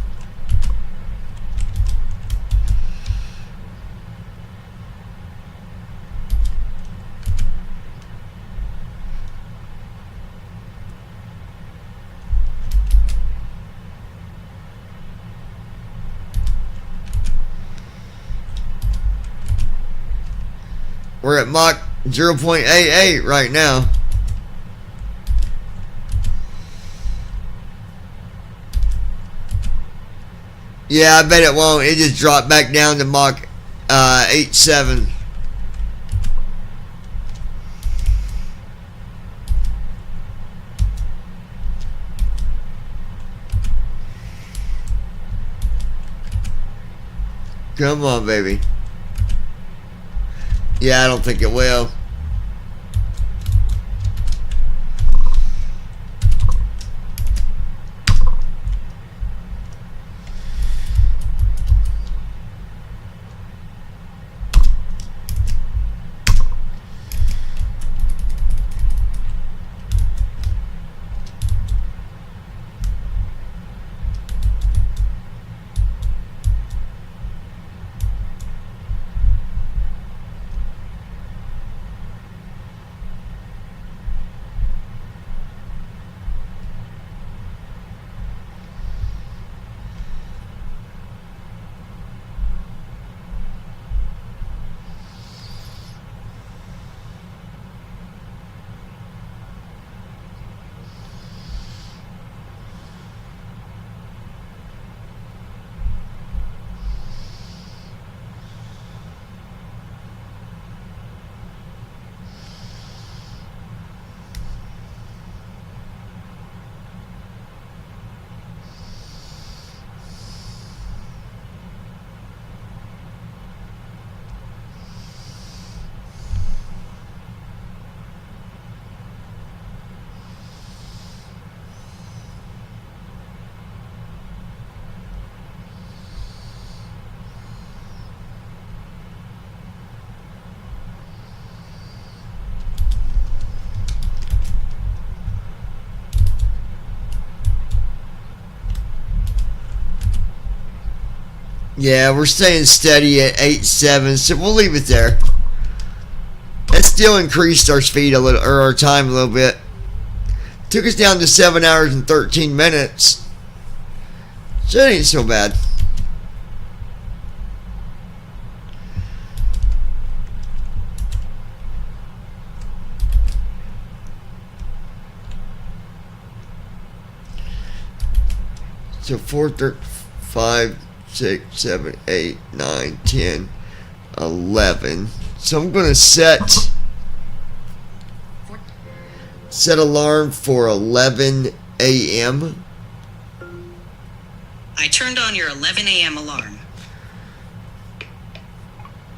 We're at Mach 0.88 right now. Yeah, I bet it won't. It just dropped back down to Mach 8.7. Come on, baby. Yeah, I don't think it will. Yeah, we're staying steady at 8.7, so we'll leave it there. That still increased our speed a little, or our time a little bit. Took us down to 7 hours and 13 minutes. So it ain't so bad. So 4, 5, 6, 7, 8, 9, 10, 11. So I'm going to set alarm for 11 a.m. I turned on your 11 a.m. alarm.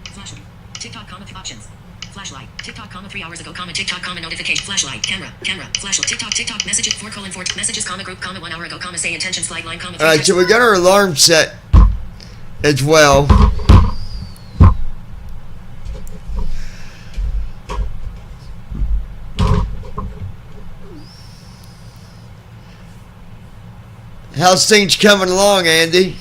Flashlight. TikTok, options. Flashlight. TikTok, 3 hours ago, TikTok, notification. Flashlight. Camera. Flashlight. TikTok, messages, 4:4. Messages, group, 1 hour ago, say intention, slide line, Alright, so we got our alarm set as well. How's things coming along, Andy?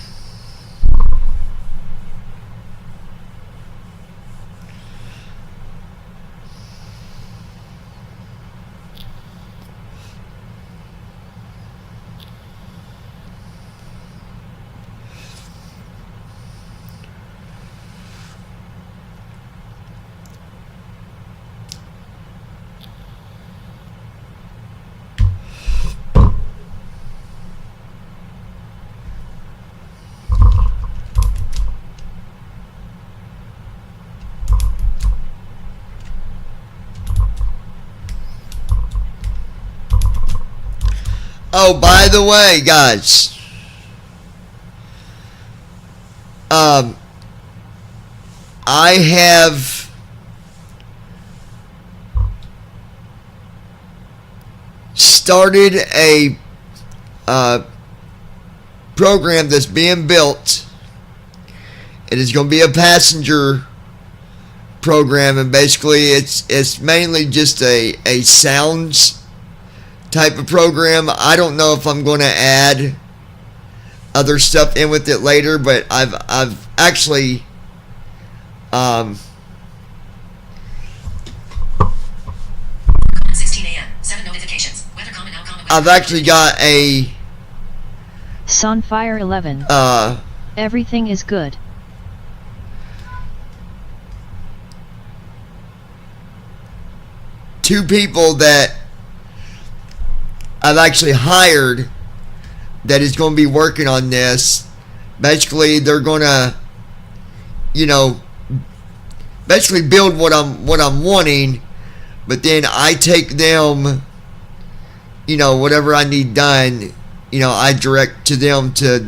Oh, by the way, guys, I have started a program that's being built. It is going to be a passenger program, and basically it's mainly just a sounds type of program. I don't know if I'm going to add other stuff in with it later, but I've actually 16 a.m. 7 notifications. Weather comment now comment. I've actually got a Sunfire 11. Everything is good. Two people that I've actually hired that is going to be working on this. Basically, they're going to, basically build what I'm wanting, but then I take them, whatever I need done, I direct to them to,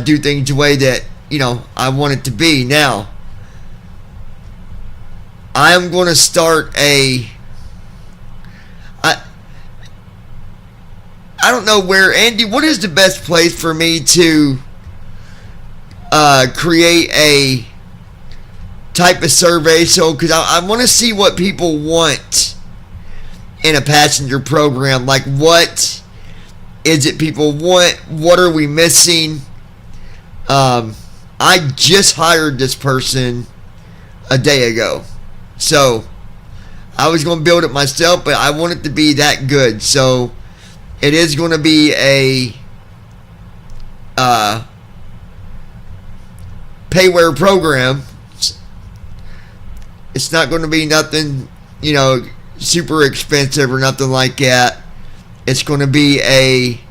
do things the way that, I want it to be. Now, I'm going to start I don't know where, Andy, what is the best place for me to create a type of survey? So, because I want to see what people want in a passenger program. Like, what is it people want? What are we missing? I just hired this person a day ago. So, I was going to build it myself, but I want it to be that good. So, it is going to be a payware program. It's not going to be nothing, super expensive or nothing like that. It's going to be a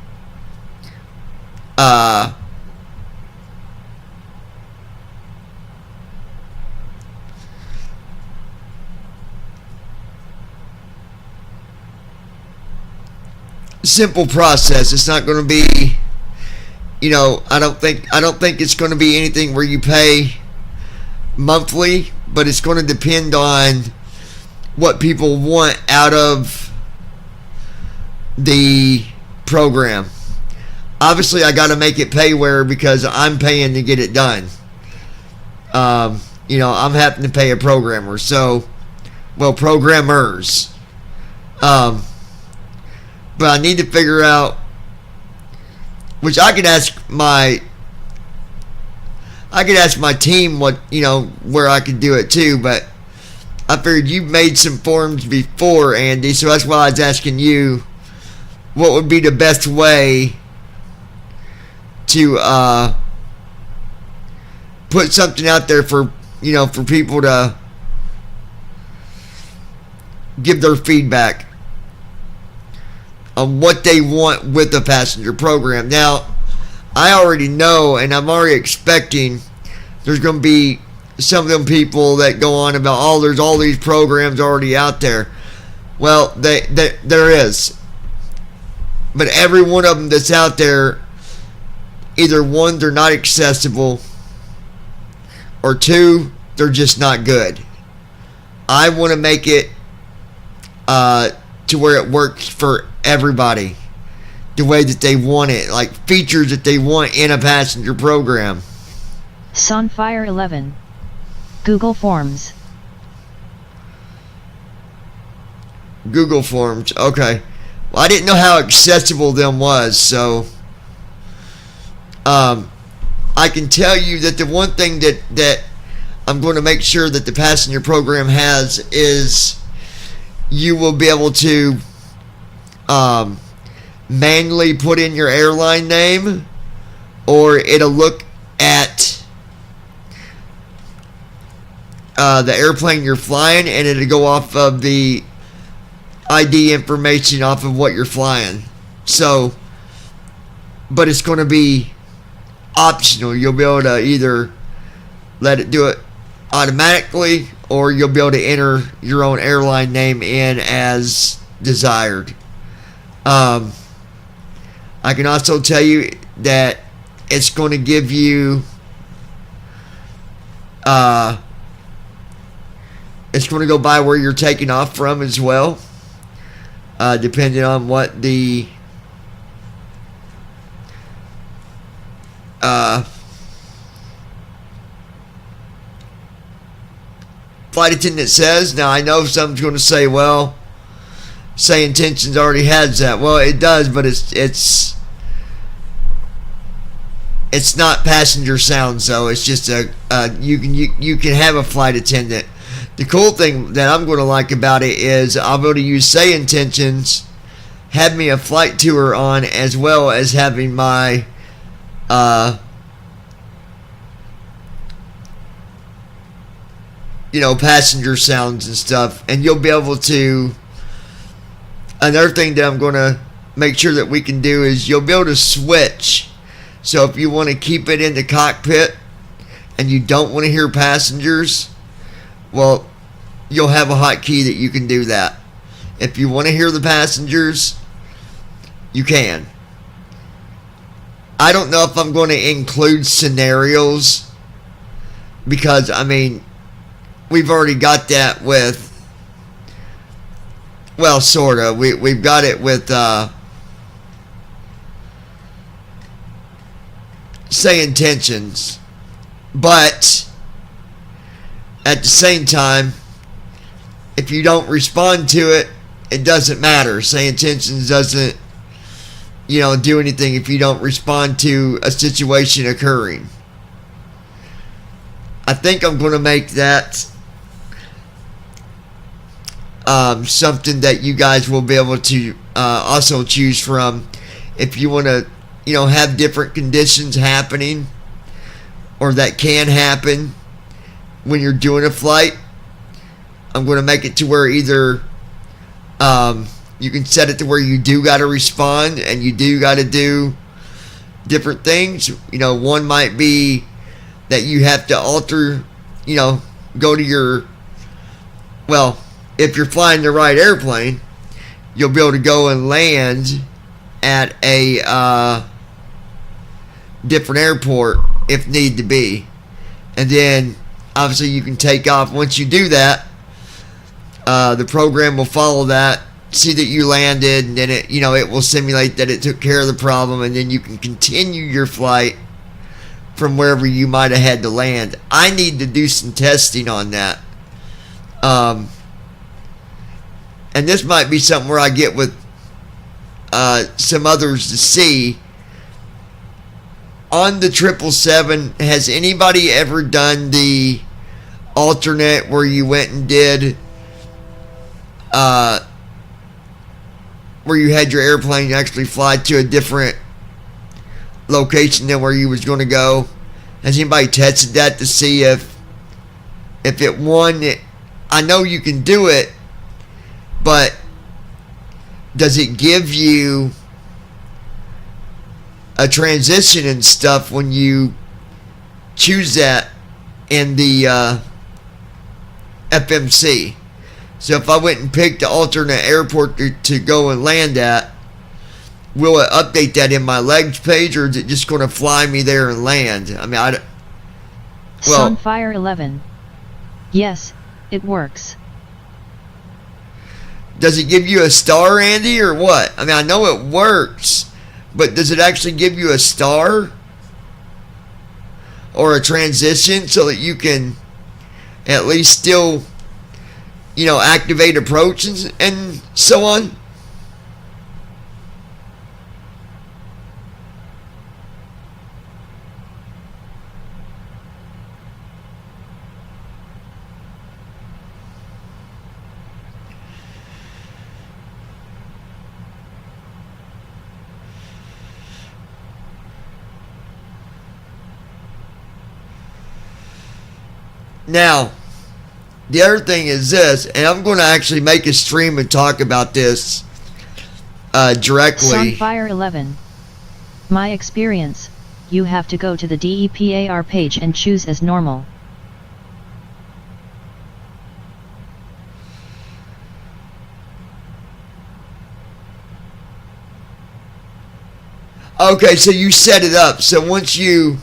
simple process. It's not going to be, I don't think it's going to be anything where you pay monthly, but it's going to depend on what people want out of the program. Obviously, I got to make it payware because I'm paying to get it done. I'm having to pay a programmer, programmers. But I need to figure out which I could ask my team what, where I could do it too, but I figured you've made some forms before, Andy, so that's why I was asking you what would be the best way to put something out there for people to give their feedback on what they want with the passenger program. Now, I already know, and I'm already expecting there's going to be some of them people that go on about, there's all these programs already out there. Well, there is. But every one of them that's out there, either one, they're not accessible, or two, they're just not good. I want to make it to where it works for everybody the way that they want it, like features that they want in a passenger program. Sunfire 11. Google Forms. Google Forms, okay. Well, I didn't know how accessible them was, so I can tell you that the one thing that I'm going to make sure that the passenger program has is you will be able to manually put in your airline name, or it'll look at the airplane you're flying, and it'll go off of the ID information off of what you're flying. So, but it's going to be optional. You'll be able to either let it do it automatically, or you'll be able to enter your own airline name in as desired. I can also tell you that it's going to give you it's going to go by where you're taking off from as well, depending on what the flight attendant says. Now, I know someone's going to say, well, Say Intentions already has that. Well, it does, but it's not passenger sounds, though. It's just you can have a flight attendant. The cool thing that I'm going to like about it is I'll be able to use Say Intentions, have me a flight tour on, as well as having my passenger sounds and stuff, and you'll be able to. Another thing that I'm going to make sure that we can do is you'll be able to switch. So if you want to keep it in the cockpit and you don't want to hear passengers, well, you'll have a hotkey that you can do that. If you want to hear the passengers, you can. I don't know if I'm going to include scenarios, because, we've already got that with, well, sort of. We've got it with Say Intentions, but at the same time, if you don't respond to it, it doesn't matter. Say Intentions doesn't, do anything if you don't respond to a situation occurring. I think I'm going to make that something that you guys will be able to also choose from if you want to, have different conditions happening, or that can happen when you're doing a flight. I'm going to make it to where either you can set it to where you do got to respond and you do got to do different things. One might be that you have to alter, go to your, well, if you're flying the right airplane, you'll be able to go and land at a different airport if need to be. And then, obviously, you can take off. Once you do that, the program will follow that, see that you landed, and then it will simulate that it took care of the problem, and then you can continue your flight from wherever you might have had to land. I need to do some testing on that. And this might be something where I get with some others to see on the 777, has anybody ever done the alternate where you went and did where you had your airplane actually fly to a different location than where you was going to go? Has anybody tested that to see if it won? I know you can do it, but does it give you a transition and stuff when you choose that in the FMC? So if I went and picked the alternate airport to go and land at, will it update that in my legs page, or is it just going to fly me there and land? I mean, Sunfire 11. Yes, it works. Does it give you a star, Andy, or what? I mean, I know it works, but does it actually give you a star or a transition so that you can at least still, activate approach and so on? Now, the other thing is this, and I'm going to actually make a stream and talk about this directly. Sunfire 11. My experience, you have to go to the DEPAR page and choose as normal. Okay, so you set it up. So once you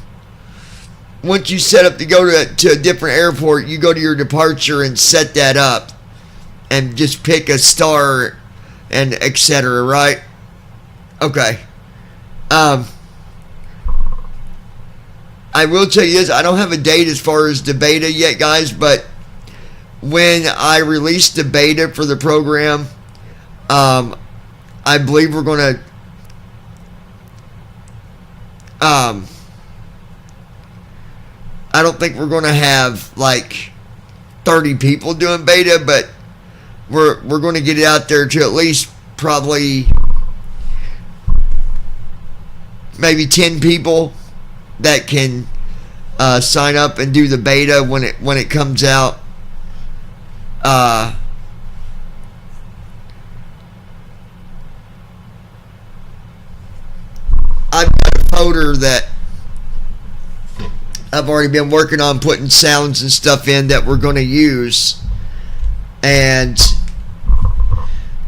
set up to go to a different airport, you go to your departure and set that up and just pick a star and etc., right? Okay. I will tell you this, I don't have a date as far as the beta yet, guys, but when I release the beta for the program, I believe we're going to I don't think we're going to have like 30 people doing beta, but we're going to get it out there to at least probably maybe 10 people that can sign up and do the beta when it comes out. I've got a folder that I've already been working on putting sounds and stuff in that we're going to use. And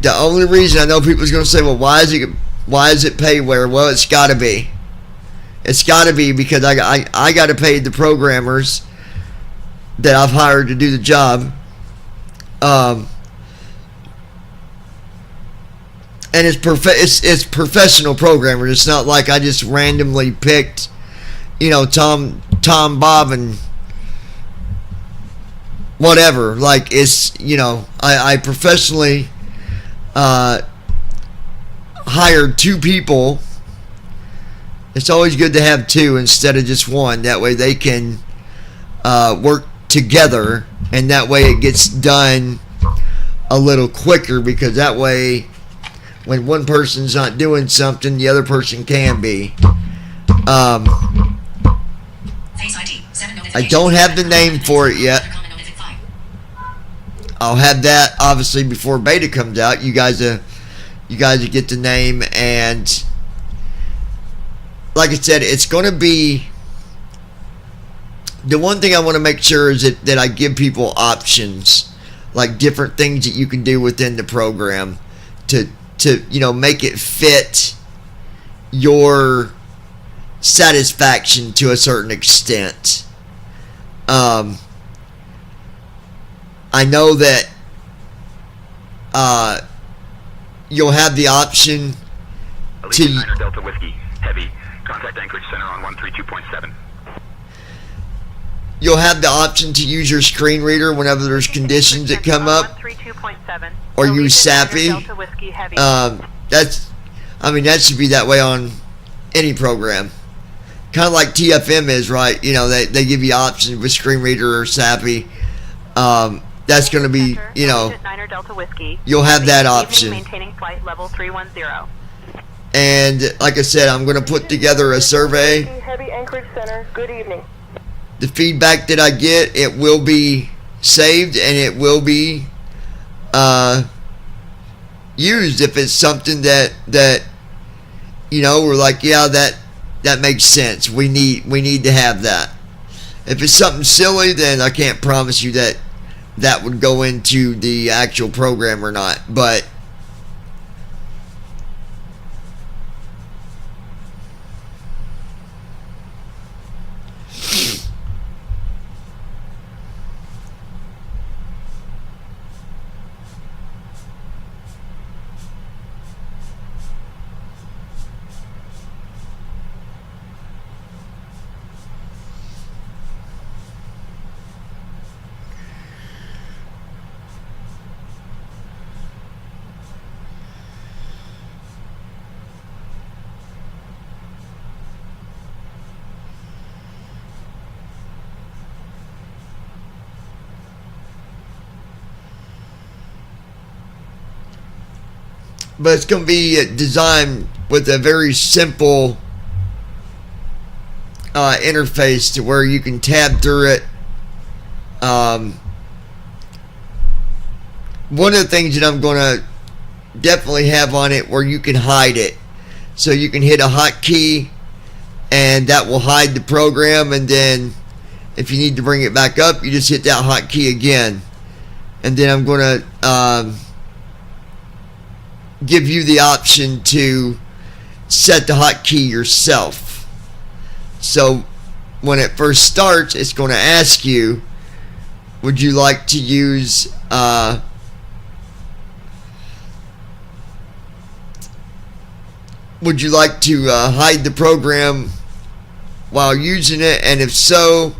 the only reason I know people's going to say, well, why is it payware? Well, it's got to be. It's got to be because I got to pay the programmers that I've hired to do the job. And it's professional programmers. It's not like I just randomly picked, Tom, Bob, and whatever. Like, it's, I professionally hired 2 people. It's always good to have 2 instead of just 1. That way they can work together, and that way it gets done a little quicker, because that way when one person's not doing something, the other person can be. I don't have the name for it yet. I'll have that obviously before beta comes out. You guys get the name, and like I said, it's going to be the one thing I want to make sure is that I give people options, like different things that you can do within the program to make it fit your satisfaction to a certain extent. I know that you'll have the option to Delta Whiskey Heavy. Contact Anchorage Center on 132.7. You'll have the option to use your screen reader whenever there's conditions that come up, or use Sappy. That should be that way on any program. kind of like TFM is, right? You know, they give you options with Screen Reader or Sappy. That's going to be, you know, you'll have that option. Maintaining flight level 310. And like I said, I'm going to put together a survey. Heavy Anchorage Center, good evening. The feedback that I get, it will be saved and it will be used if it's something that you know, we're like, yeah, that makes sense. We need to have that. If it's something silly, then I can't promise you that would go into the actual program or not. But it's going to be designed with a very simple interface to where you can tab through it. One of the things that I'm going to definitely have on it where you can hide it. So you can hit a hotkey and that will hide the program, and then if you need to bring it back up, you just hit that hotkey again. And then I'm going to give you the option to set the hotkey yourself. So when it first starts, it's going to ask you, would you like to use would you like to hide the program while using it, and if so,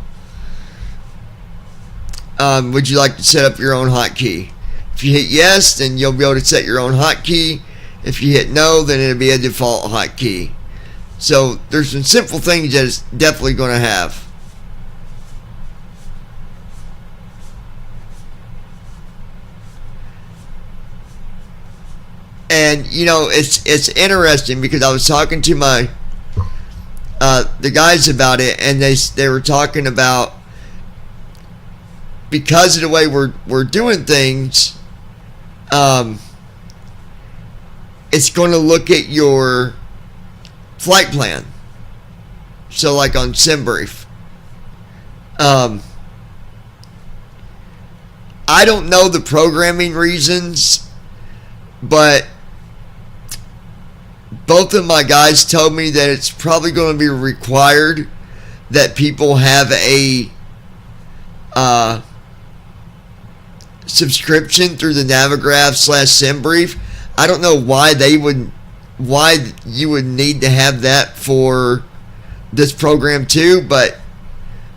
would you like to set up your own hotkey? If you hit yes, then you'll be able to set your own hotkey. If you hit no, then it'll be a default hotkey. So there's some simple things that it's definitely going to have. And you know, it's interesting because I was talking to my the guys about it, and they were talking about, because of the way we're doing things, it's going to look at your flight plan. So like on SimBrief, I don't know the programming reasons, but both of my guys told me that it's probably going to be required that people have a subscription through the Navigraph / SimBrief. I don't know why you would need to have that for this program too, but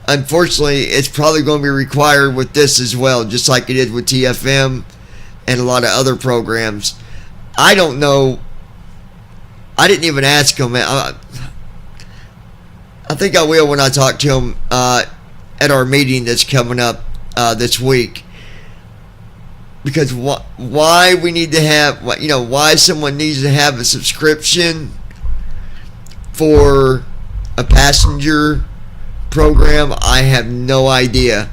unfortunately it's probably going to be required with this as well, just like it is with TFM and a lot of other programs. I don't know. I didn't even ask him. I think I will when I talk to him at our meeting that's coming up this week. Because why we need to have, you know, why someone needs to have a subscription for a passenger program, I have no idea.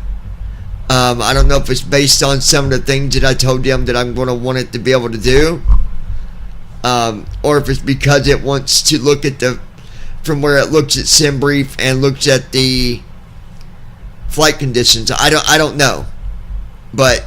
I don't know if it's based on some of the things that I told them that I'm going to want it to be able to do, or if it's because it wants to look at from where it looks at SimBrief and looks at the flight conditions. I don't know, but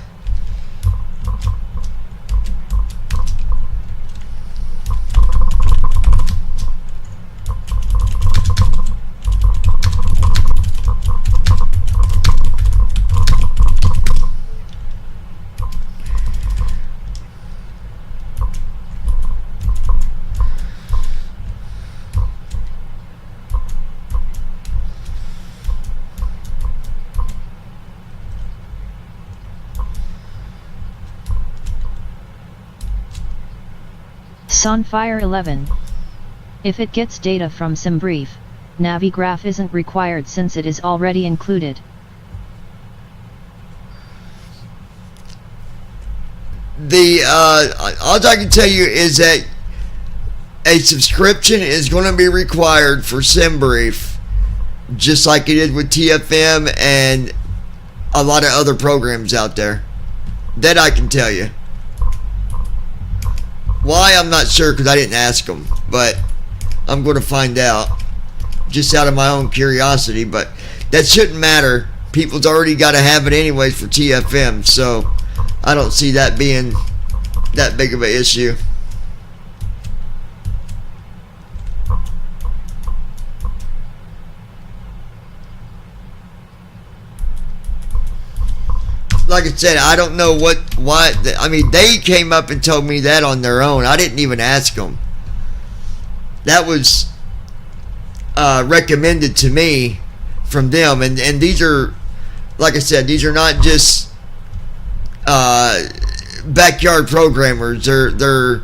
Sunfire 11. If it gets data from SimBrief, Navigraph isn't required since it is already included. All I can tell you is that a subscription is going to be required for SimBrief, just like it is with TFM and a lot of other programs out there. That I can tell you. Why, I'm not sure, because I didn't ask them, but I'm going to find out just out of my own curiosity. But that shouldn't matter. People's already got to have it anyways for TFM, so I don't see that being that big of an issue. Like I said, I don't know why. I mean, they came up and told me that on their own. I didn't even ask them. That was recommended to me from them, and these are, like I said, these are not just backyard programmers. They're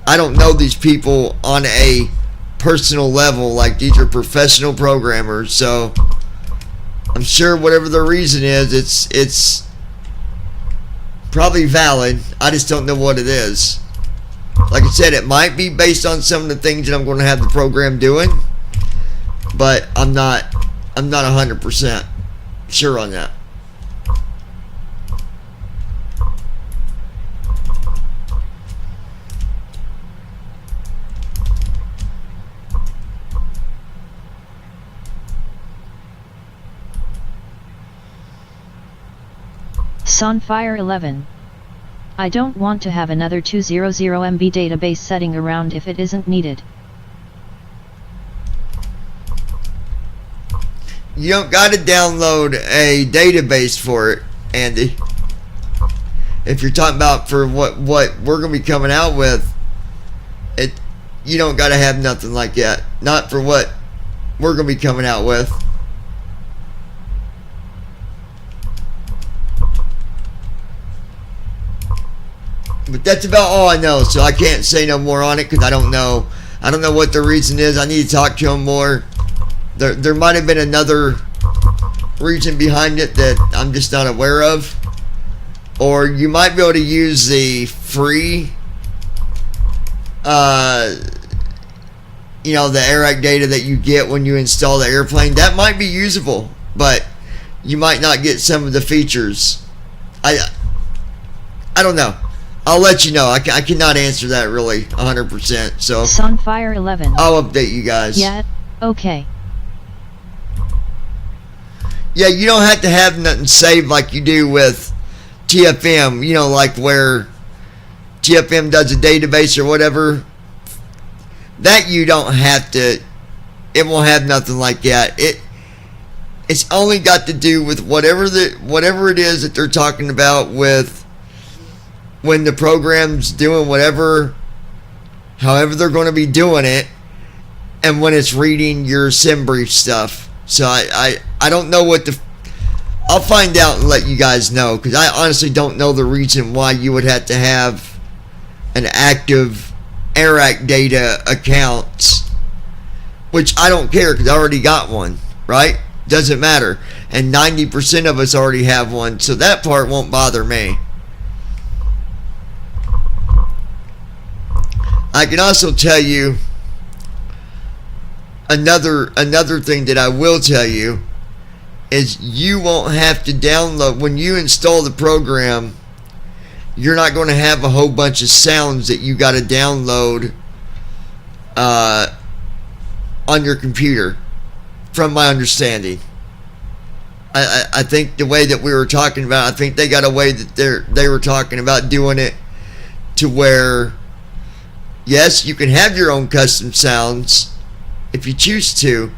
I don't know these people on a personal level. Like, these are professional programmers, so I'm sure whatever the reason is, it's probably valid. I just don't know what it is. Like I said, it might be based on some of the things that I'm going to have the program doing, but I'm not 100% sure on that. Sunfire 11. I don't want to have another 200 MB database setting around if it isn't needed. You don't got to download a database for it, Andy. If you're talking about for what we're going to be coming out with, you don't got to have nothing like that. Not for what we're going to be coming out with. But that's about all I know, so I can't say no more on it because I don't know. I don't know what the reason is. I need to talk to them more. There might have been another reason behind it that I'm just not aware of. Or you might be able to use the free, the AirAct data that you get when you install the airplane. That might be usable, but you might not get some of the features. I don't know. I'll let you know. I cannot answer that really 100%. So Sunfire 11. I'll update you guys. Yeah. Okay. Yeah, you don't have to have nothing saved like you do with TFM. You know, like where TFM does a database or whatever. That you don't have to. It won't have nothing like that. It's only got to do with whatever it is that they're talking about with. When the program's doing however they're going to be doing it, and when it's reading your SimBrief stuff. So I don't know I'll find out and let you guys know, because I honestly don't know the reason why you would have to have an active AirAct data account, which I don't care because I already got one, right? Doesn't matter. And 90% of us already have one, so that part won't bother me. I can also tell you another thing that I will tell you is you won't have to download when you install the program. You're not going to have a whole bunch of sounds that you got to download on your computer, from my understanding. I think the way that we were talking about, I think they got a way that they were talking about doing it to where, yes, you can have your own custom sounds if you choose to,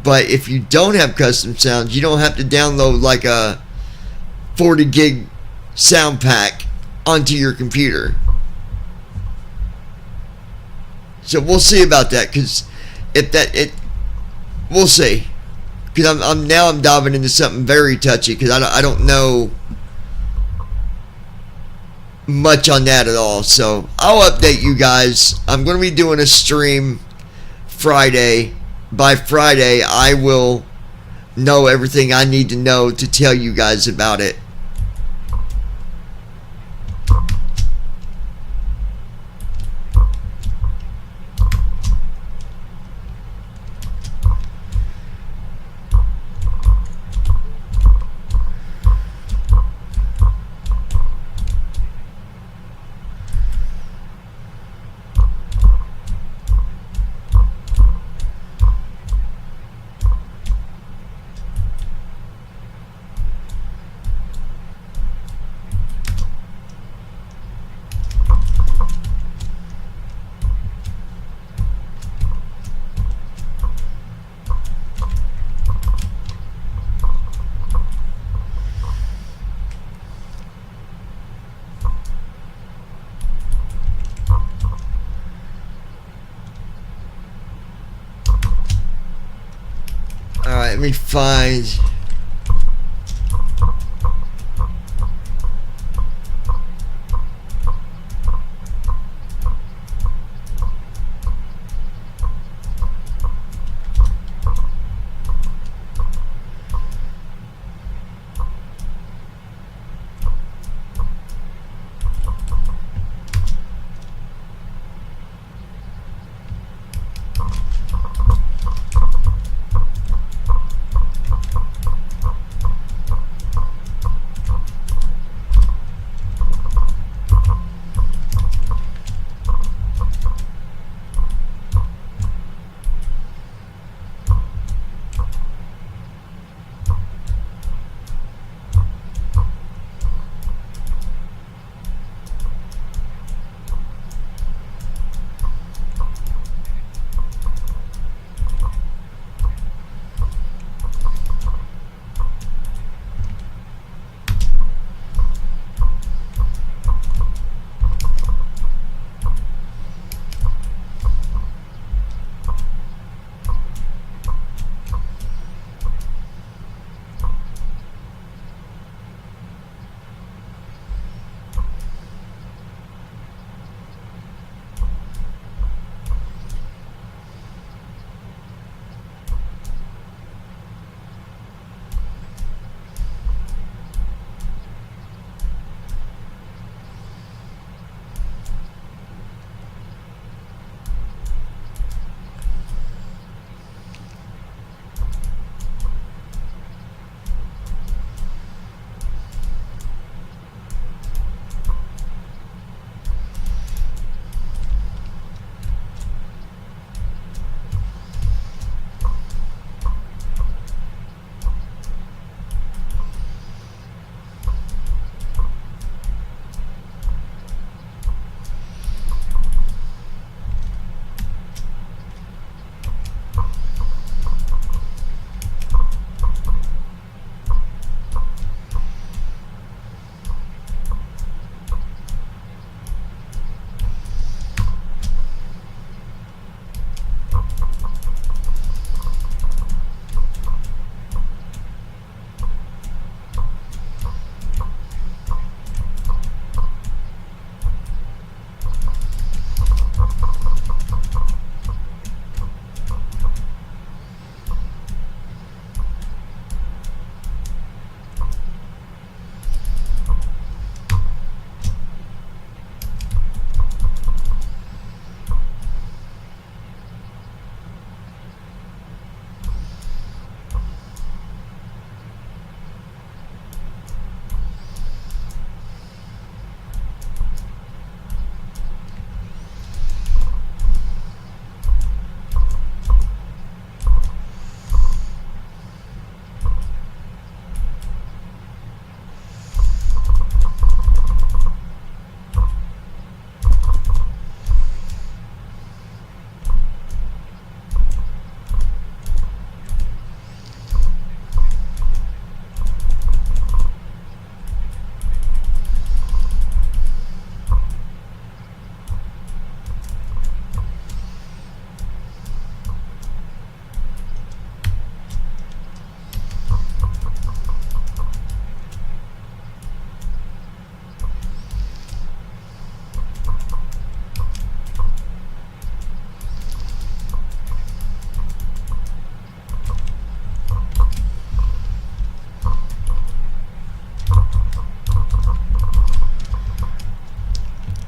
but if you don't have custom sounds, you don't have to download like a 40 gig sound pack onto your computer. So we'll see about that, because we'll see, because I'm diving into something very touchy, because I don't know much on that at all. So I'll update you guys. I'm going to be doing a stream Friday by Friday, I will know everything I need to know to tell you guys about it. Alright, let me find...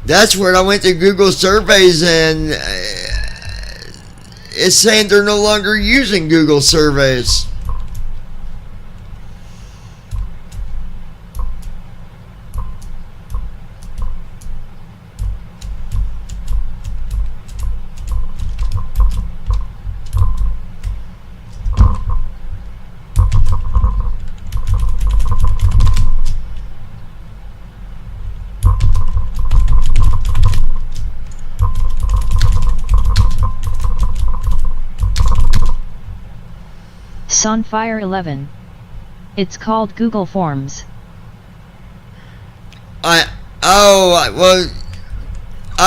That's where I went to Google surveys, and it's saying they're no longer using Google surveys. Sunfire 11. It's called Google Forms. I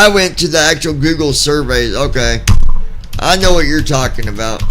went to the actual Google surveys. Okay, I know what you're talking about.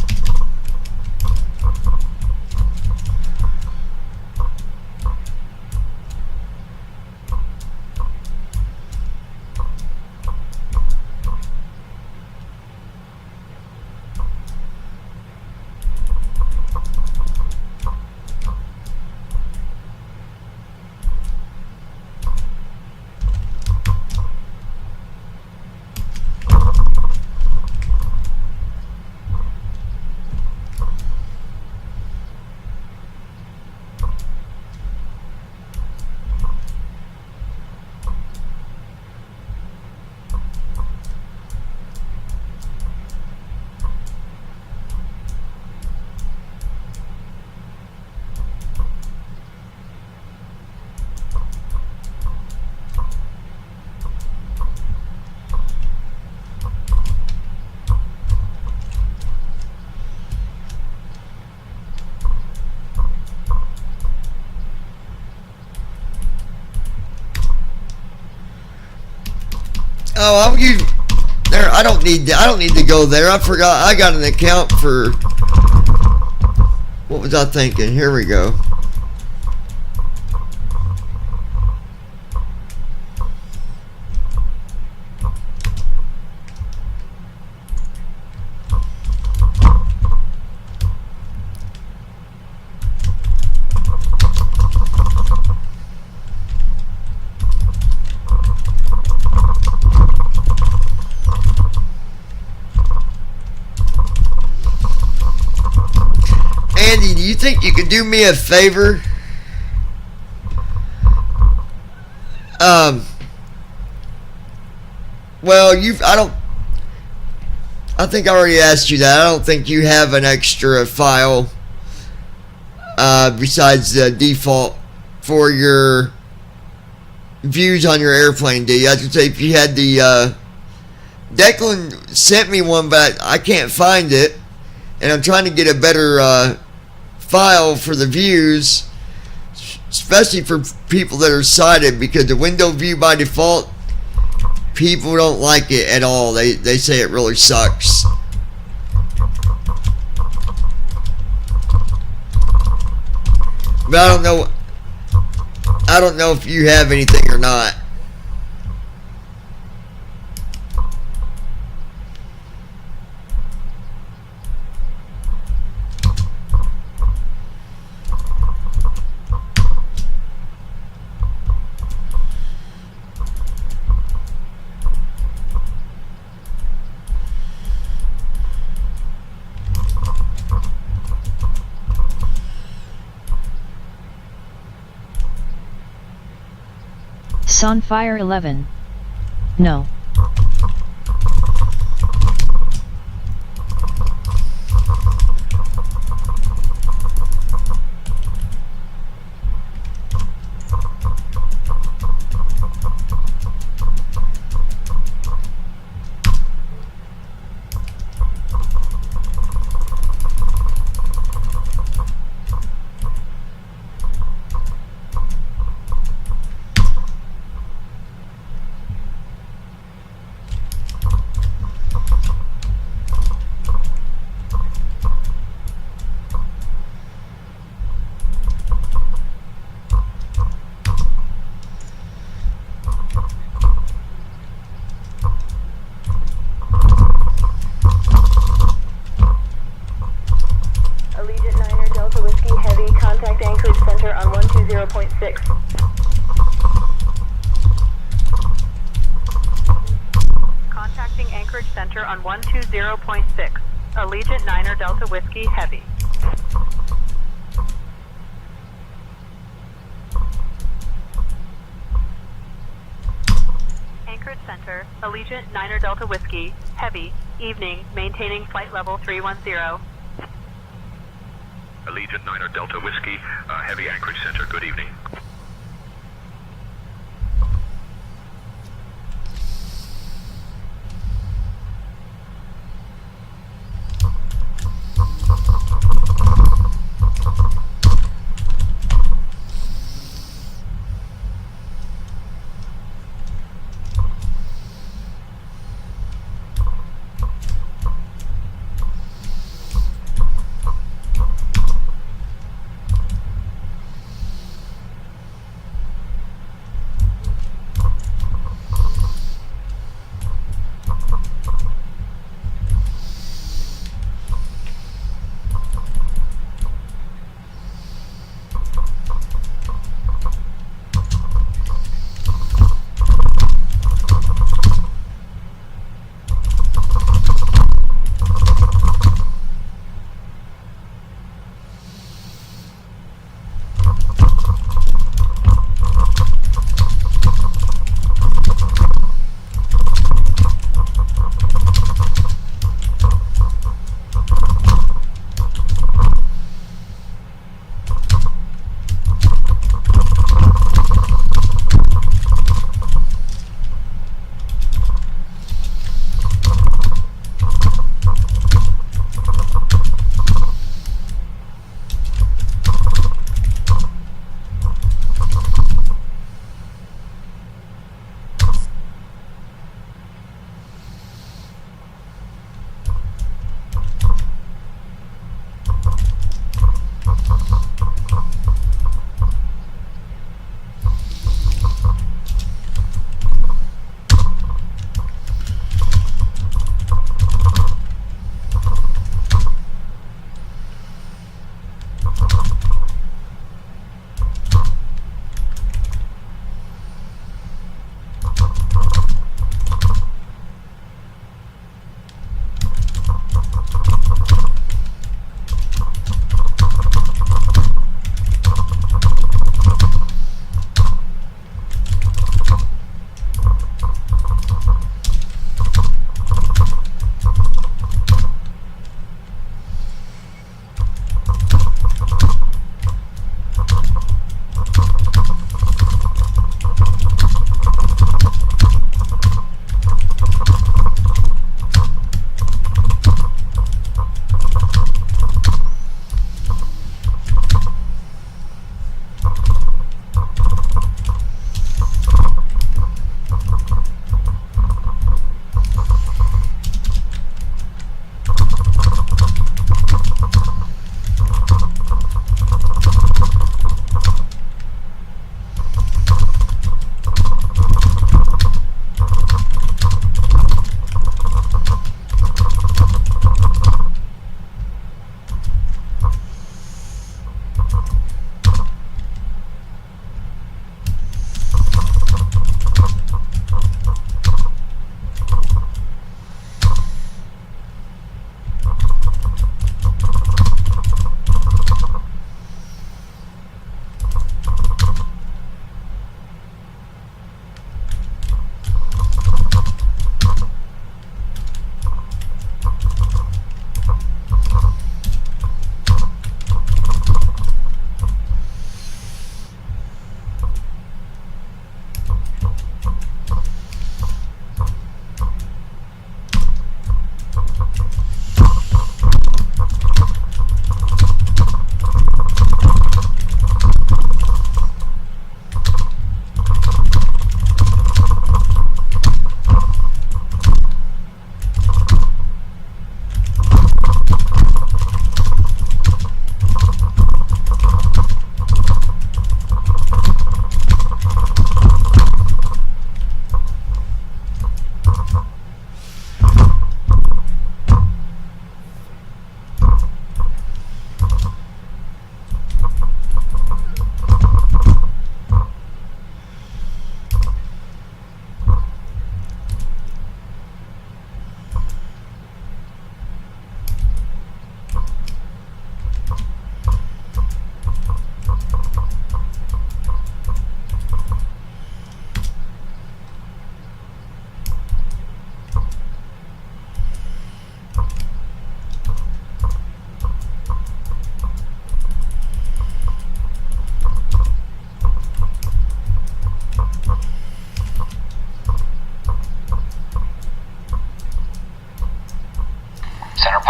Oh, I'm using there. I don't need to go there. I forgot. I got an account for. What was I thinking? Here we go. Andy, do you think you could do me a favor? Well, I think I already asked you that. I don't think you have an extra file besides the default for your views on your airplane, do you? I should say if you had the Declan sent me one, but I can't find it, and I'm trying to get a better file for the views, especially for people that are sighted, because the window view by default, people don't like it at all. They say it really sucks. But I don't know if you have anything or not. Sunfire 11. No. Contact Anchorage Center on 120.6. Center on 120.6. Allegiant Niner Delta Whiskey Heavy. Anchorage Center, Allegiant Niner Delta Whiskey Heavy. Evening, maintaining flight level 310. Allegiant Niner Delta Whiskey, Heavy Anchorage Center. Good evening.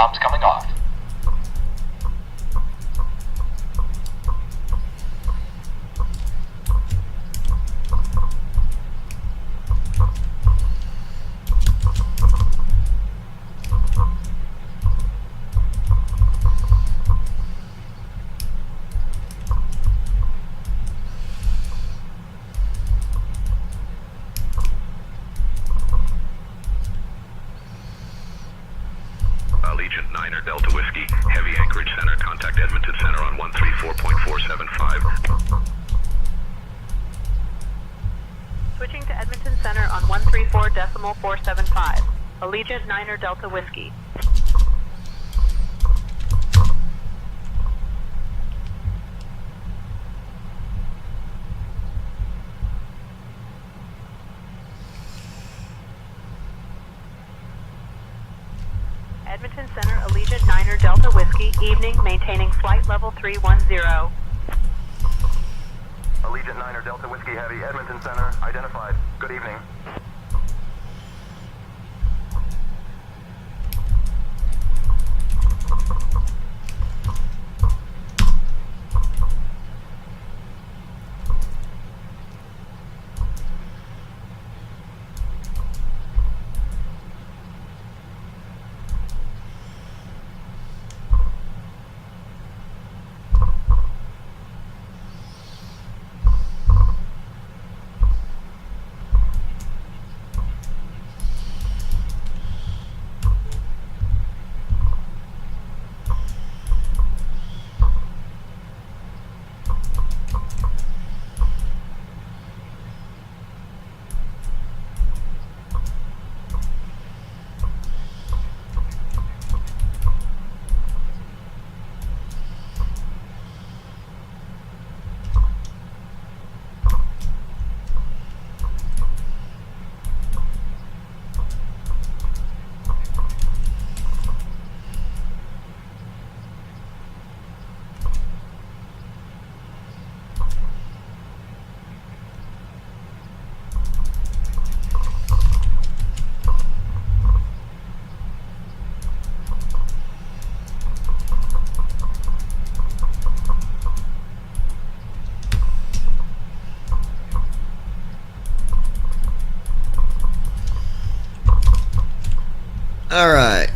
Comms coming off. Allegiant 9er Delta Whiskey, heavy Anchorage Center, contact Edmonton Center on 134.475. Switching to Edmonton Center on 134.475. Allegiant 9er Delta Whiskey. Edmonton Center, Allegiant 9er Delta Whiskey, evening, maintaining flight level 310. Allegiant 9er Delta Whiskey Heavy, Edmonton Center, identified. Good evening. All right.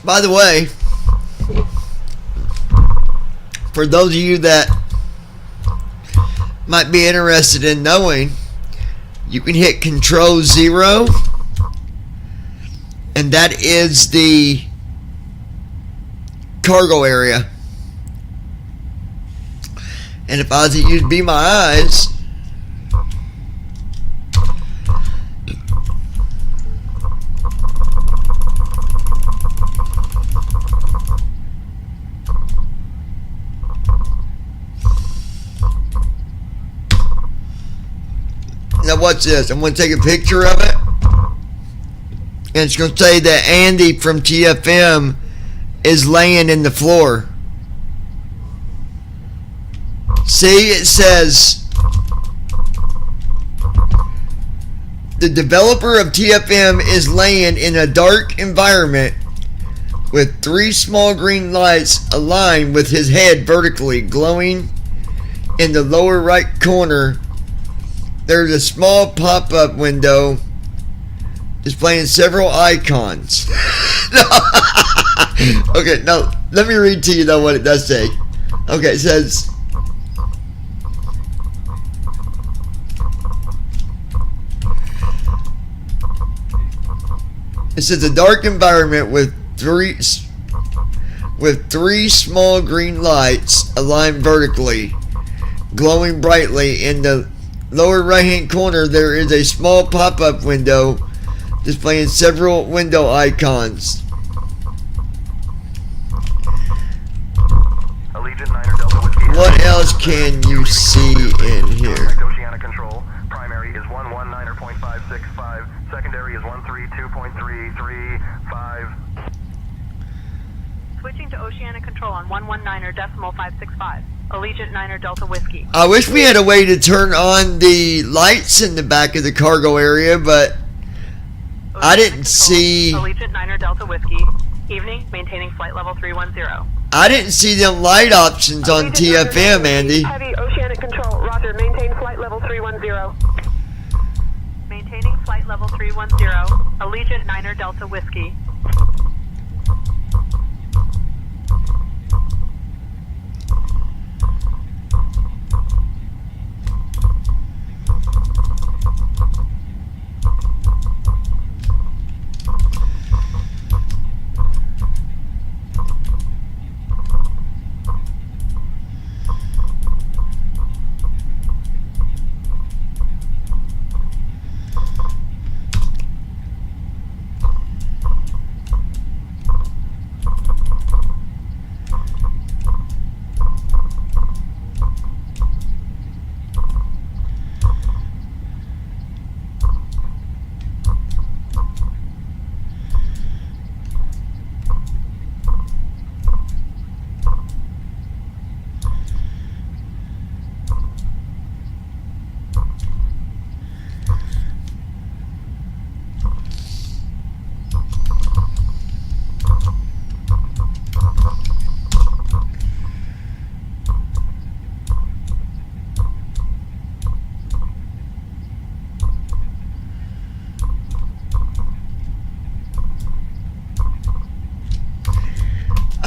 By the way, for those of you that might be interested in knowing, you can hit Control 0, and that is the cargo area. And if I was to use Be My Eyes, now watch this. I'm going to take a picture of it, and it's going to say that Andy from TFM is laying in the floor. See, it says the developer of TFM is laying in a dark environment with 3 small green lights aligned with his head vertically glowing. In the lower right corner, there's a small pop-up window displaying several icons. Okay, now let me read to you though what it does say. Okay, it says, a dark environment with three small green lights aligned vertically, glowing brightly. In the lower right hand corner there is a small pop-up window displaying several window icons. What else can you see in here? Oceana Control. Primary is 119.565. Secondary is 132.335. Switching to Oceana Control on 119.565. Allegiant 9er Delta Whiskey. I wish we had a way to turn on the lights in the back of the cargo area, but I didn't see. Allegiant 9er Delta Whiskey. Evening, maintaining flight level 310. I didn't see them light options on TFM, Andy. Heavy Oceanic Control, roger, maintain flight level 310. Maintaining flight level 310. Allegiant 9er Delta Whiskey.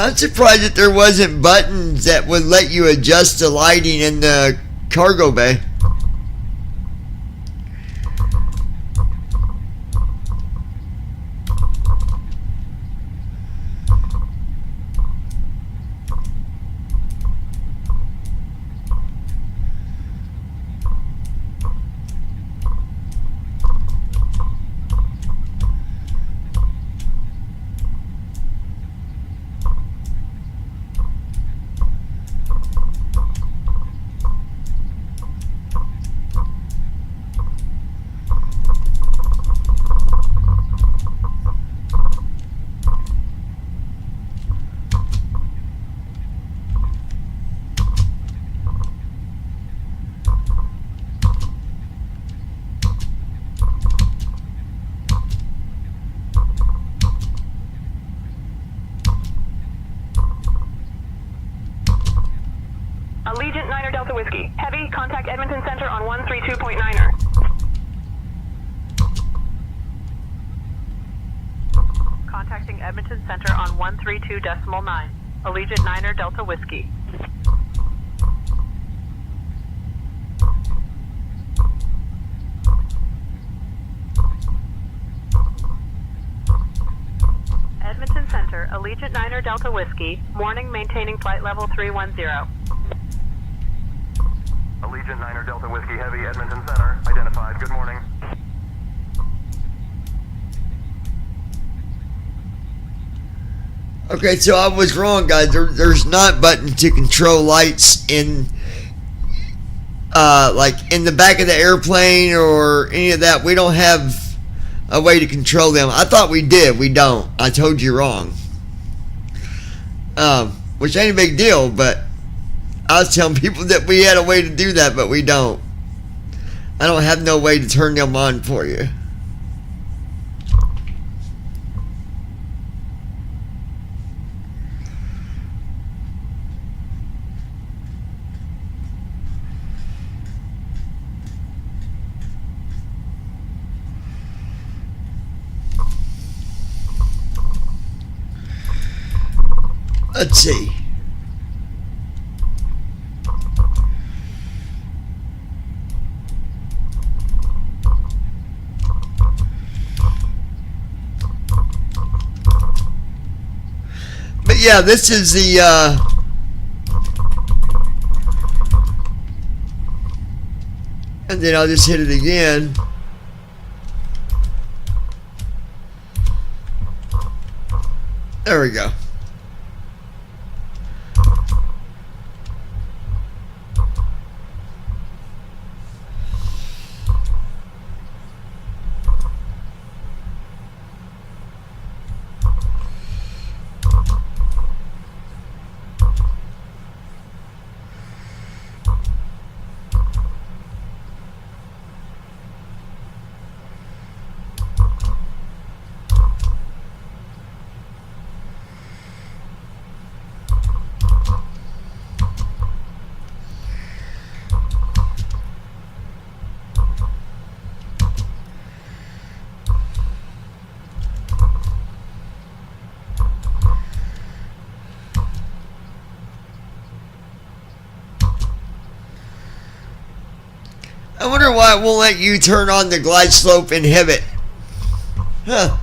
I'm surprised that there wasn't buttons that would let you adjust the lighting in the cargo bay. Edmonton Center on 132.9. Allegiant Niner Delta Whiskey. Edmonton Center, Allegiant Niner Delta Whiskey, morning maintaining flight level 310. Allegiant Niner Delta Whiskey Heavy, Edmonton Center, identified. Good morning. Okay, so I was wrong, guys. There's not button to control lights in, like in the back of the airplane or any of that. We don't have a way to control them. I thought we did. We don't. I told you wrong. Which ain't a big deal, but I was telling people that we had a way to do that, but we don't. I don't have no way to turn them on for you. Let's see. But yeah, this is the and then I'll just hit it again. There we go. I wonder why it won't let you turn on the glide slope inhibit. Huh.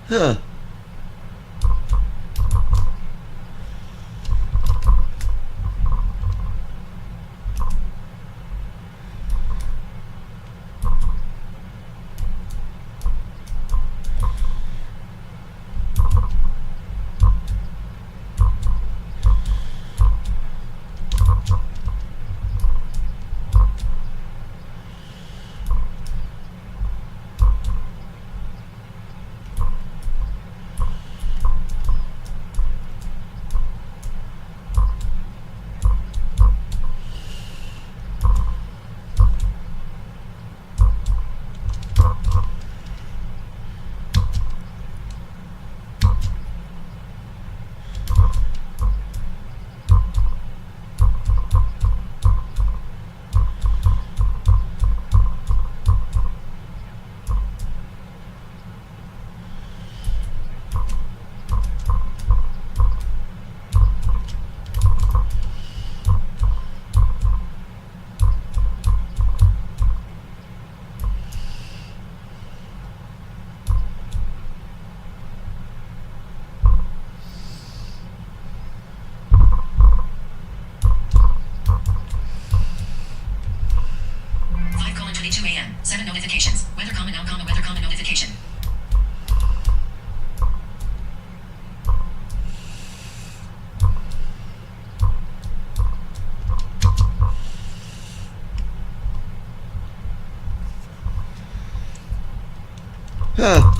Huh. 7:42 a.m. 7 notifications. Weather common now, weather common notification. Huh.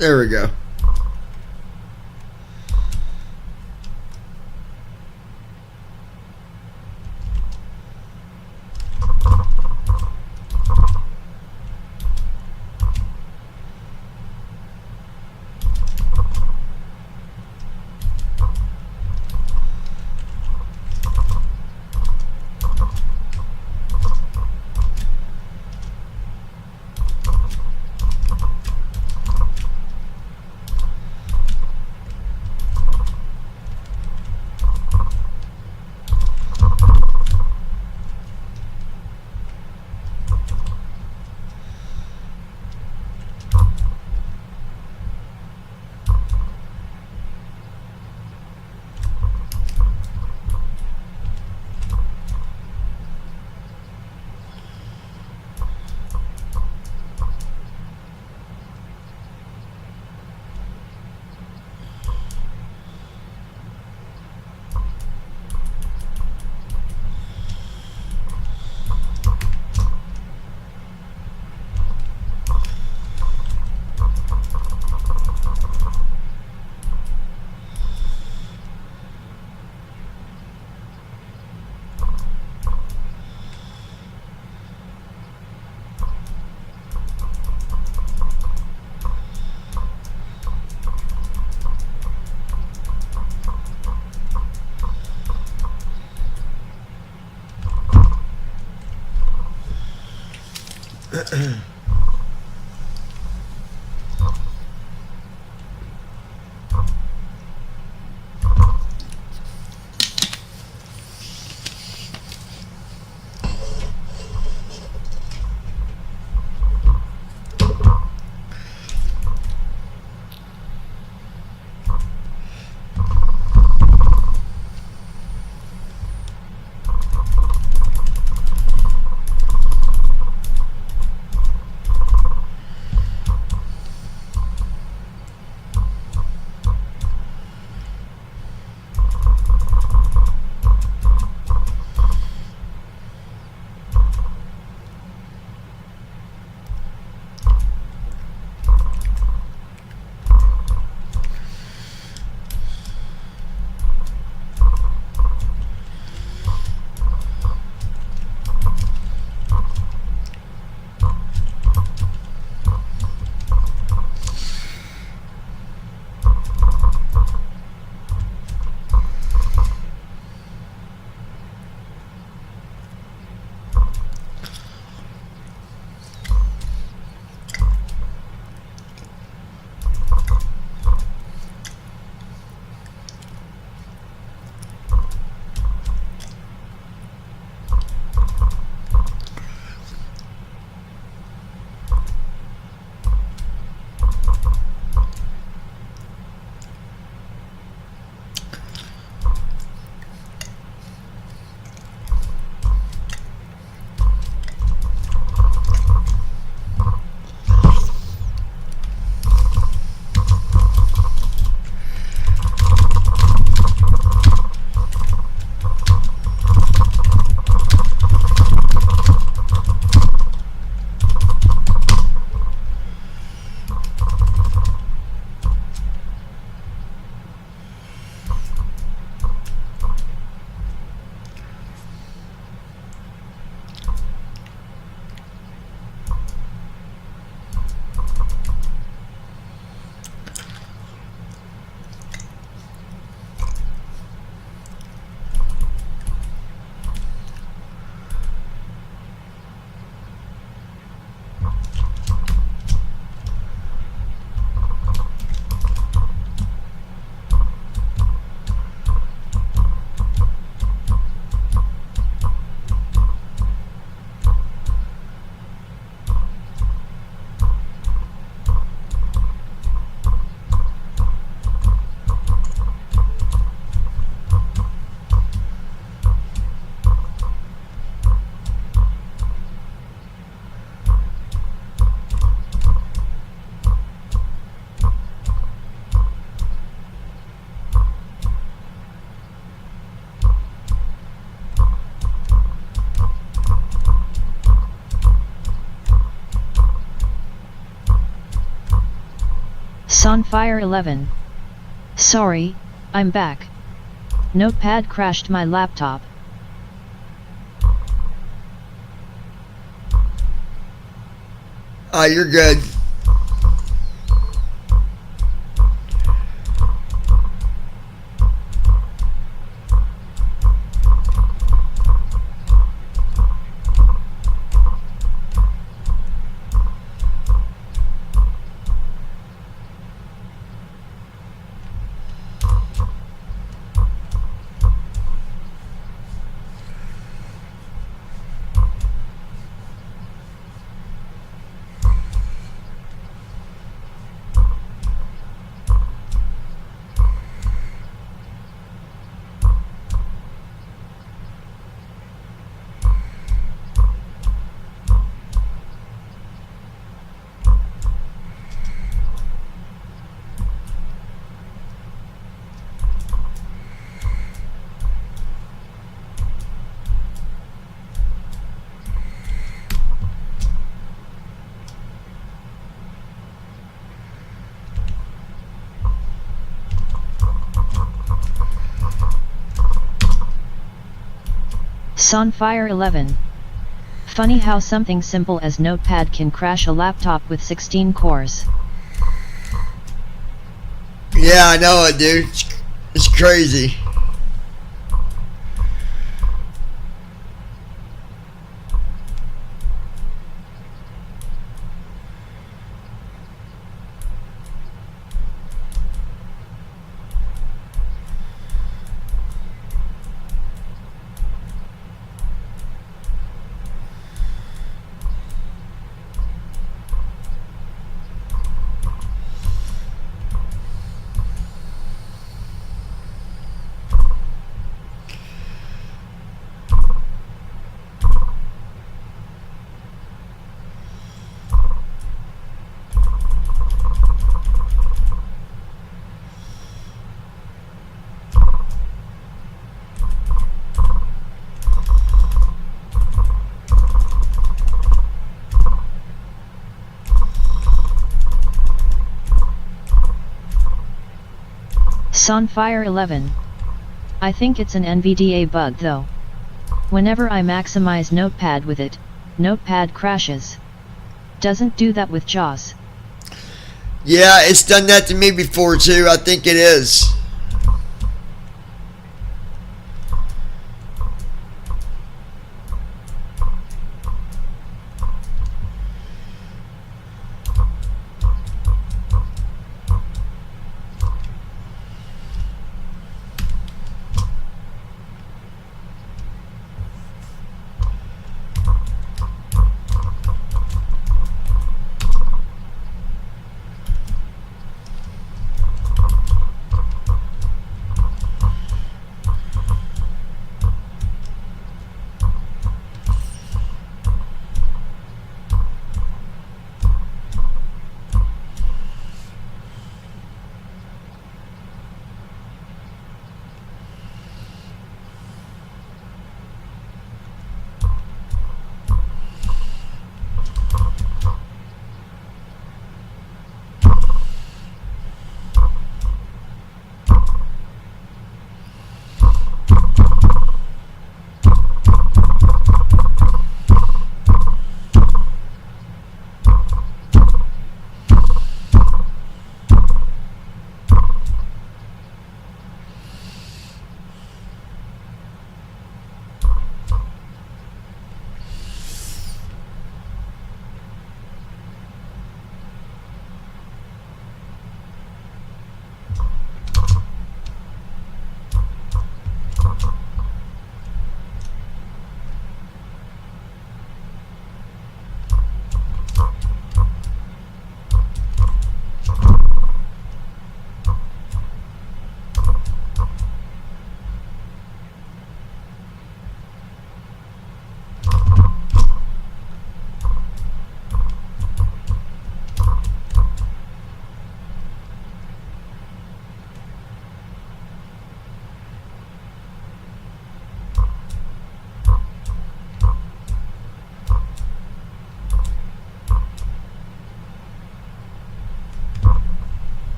There we go. Sunfire 11. Sorry, I'm back. Notepad crashed my laptop. You're good. Sunfire 11. Funny how something simple as Notepad can crash a laptop with 16 cores. Yeah, I know it, dude. It's crazy. Sunfire 11. I think it's an NVDA bug though. Whenever I maximize Notepad with it, Notepad crashes. Doesn't do that with JAWS. Yeah, it's done that to me before too. I think it is.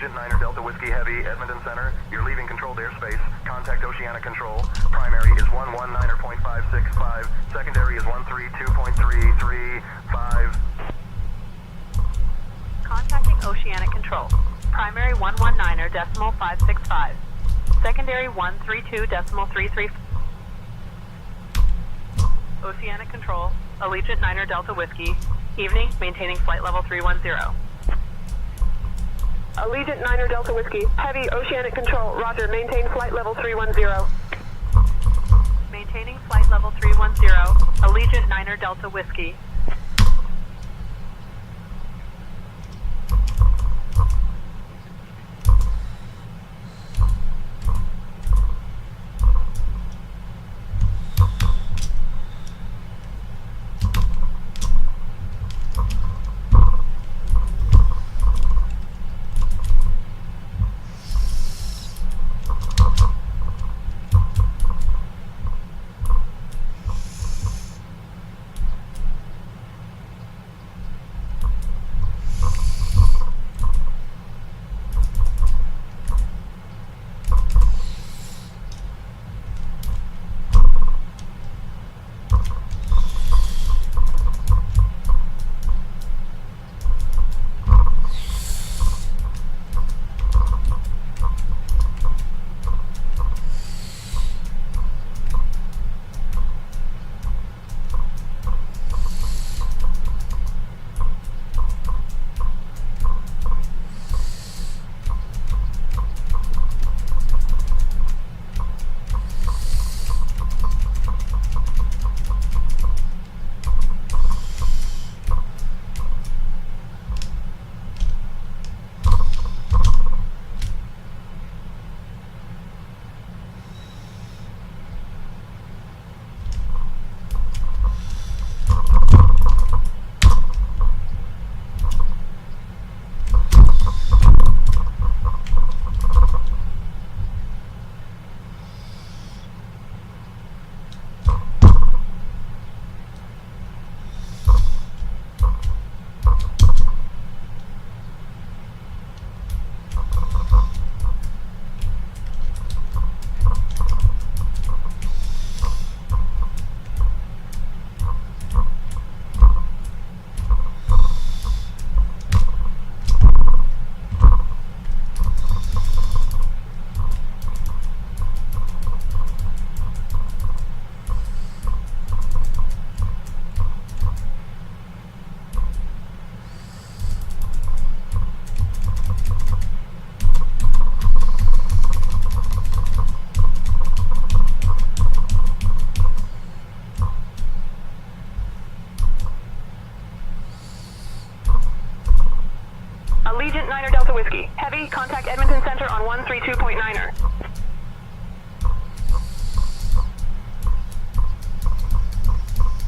Allegiant 9 Delta Whiskey Heavy, Edmonton Center. You're leaving controlled airspace. Contact Oceanic Control. Primary is 119.565. Secondary is 132.335. Contacting Oceanic Control. Primary 119.565. Secondary 132.335. Oceanic Control, Allegiant 9 Delta Whiskey. Evening, maintaining flight level 310. Allegiant 9 Delta Whiskey. Heavy, Oceanic Control. Roger, maintain flight level 310. Maintaining flight level 310. Allegiant 9 Delta Whiskey. Allegiant 9 Delta Whiskey. Heavy, contact Edmonton Center on 132.9er.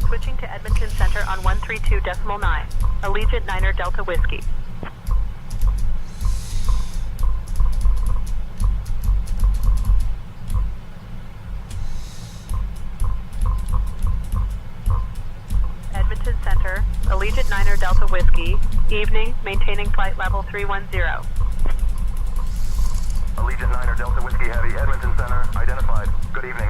Switching to Edmonton Center on 132.9. Allegiant 9 Delta Whiskey. Edmonton Center, Allegiant 9 Delta Whiskey. Evening, maintaining flight level 310. Allegiant 9 Delta Whiskey Heavy, Edmonton Center. Identified. Good evening.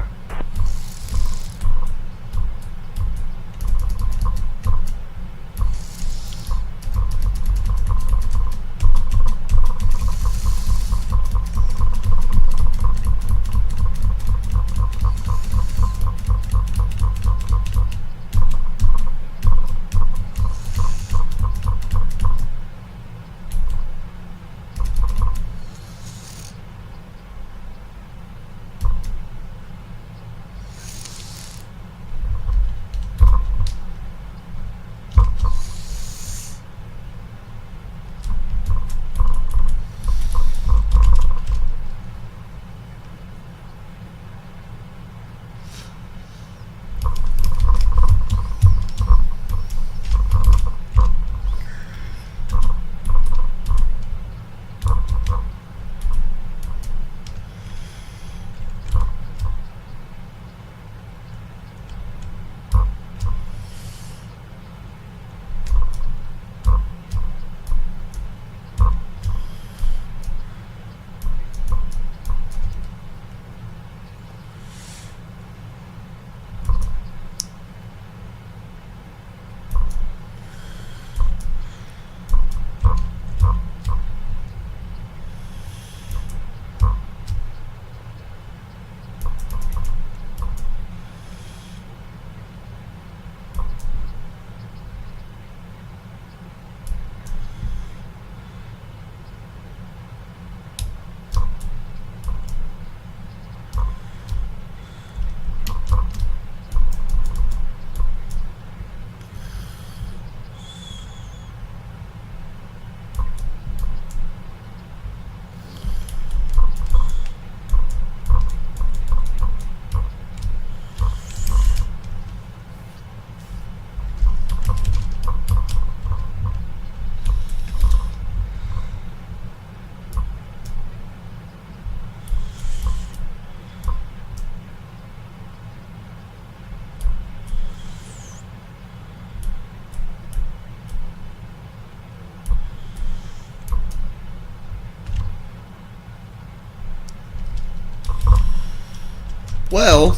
Well,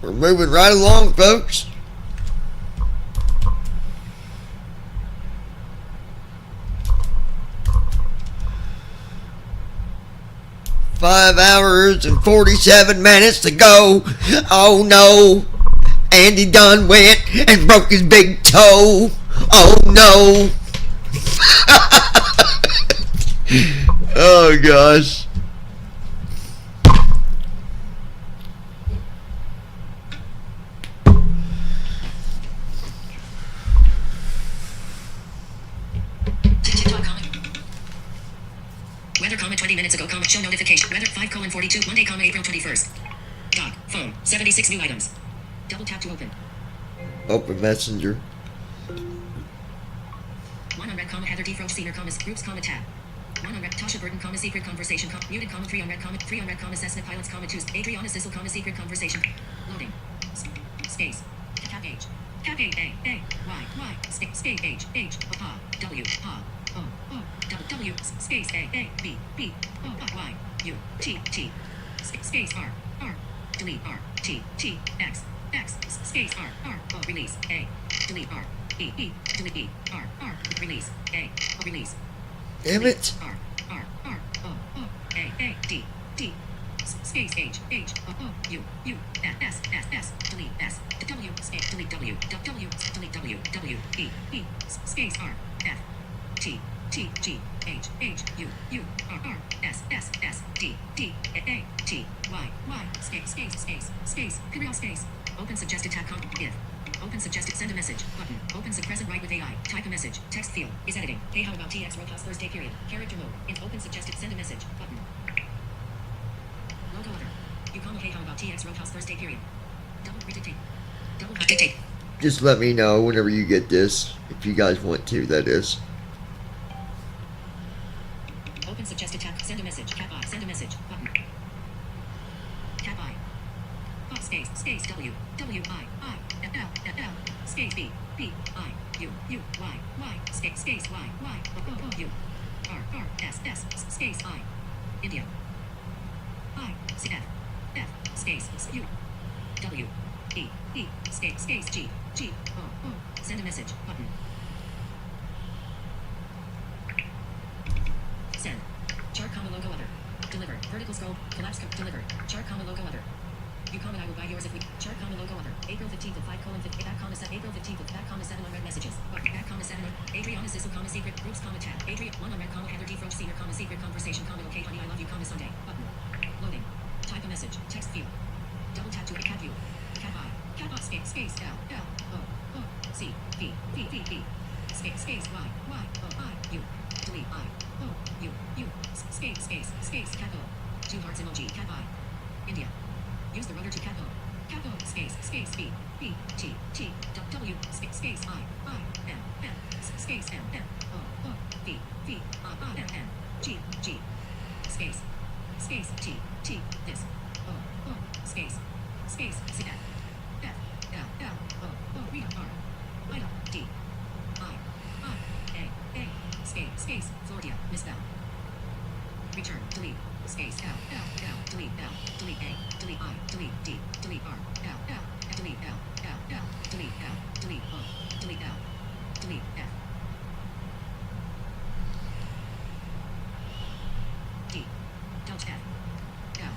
we're moving right along, folks. Five hours and 47 minutes to go. Oh no, Andy done went and broke his big toe. Oh no. Oh gosh. Weather, 20 minutes ago, show notification. Weather, 5:42, Monday, April 21st. Doc, phone, 76 new items. Double tap to open. Open Messenger. 1 on red, Heather Heethro, senior, groups, tab. 1 on red, Tasha Burton, secret conversation, muted, 3 on red, 3 on red, Cessna pilots, 2, Adriana Sissel, secret conversation. Loading. Space. Tab H. Tab A, Y, space H, W, O, W, space A, B, O, Y, U, T, space R, delete R, T, X, space R, O, release, A, delete R, E, delete E, R, release, A, release. Damn it. R, O, A, D, space H, O, U, S, delete S, W, space, delete W, delete W, E, space R, F, T, G, H, U, R, S, D, A, T, Y, space, period, space. Open suggested tab, if. Open suggested, send a message, button. Open present right with AI, type a message, text field, is editing. Hey, how about TX Roadhouse Thursday period, character mode, if open suggested, send a message, button. Logo other. You comment, hey, how about TX Roadhouse Thursday period. Double dictate. Just let me know whenever you get this, if you guys want to, that is. Open suggested tab, send a message, tab I, send a message, button. Tab I. Space W, I, L, space B, I, U, Y, space Y, O, U, R, S, space I, India, I, C, F, space U, W, E, space G, O, send a message, button. Send. Chart, logo other. Deliver. Vertical scroll. Collapse. Deliver. Chart, logo other. You comment, I will buy yours if we. Chart, logo other. April 15th at 5:50. Back, 7. April 15th at back, 7 on red messages. Back, 7. Adriana Sissel, secret groups, tab. 1 on red, Heather Heethro, senior, secret conversation, okay, honey, I love you, Sunday. Button. Loading. Type a message. Text field. Double tap to cat view. Cat I. Space L, O, C, V, space Y, O, I, U. Delete I, O, U, space, cat O. 2 hearts emoji, cat I. India. Use the rudder to cat O, space, B, T, W, space I, M, space M, O, V, N, G, space, T, this, O, space, C, F, L, O, read R, I, D, I, A, space, Florida, misspell. Return, delete, space, L, delete A, delete I, delete D, delete R, L, delete L, delete O, delete L, delete F. D, Delta F, L,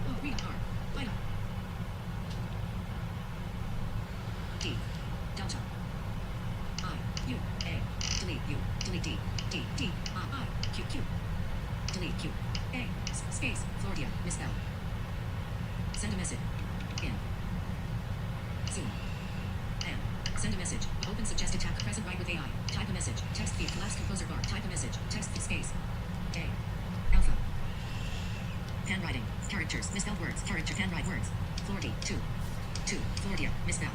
O, read R, I, D, Delta, I, U, A, delete U, delete D, I, Q, delete Q, A, space, Florida, misspell. Send a message. In. Zoom. M. Send a message. Open suggested tab, present right with AI. Type a message. Text field, collapse composer bar. Type a message. Text space. A. Alpha. Handwriting. Characters. Misspelled words. Character. Handwrite words. Florida. 2. Florida. Misspell.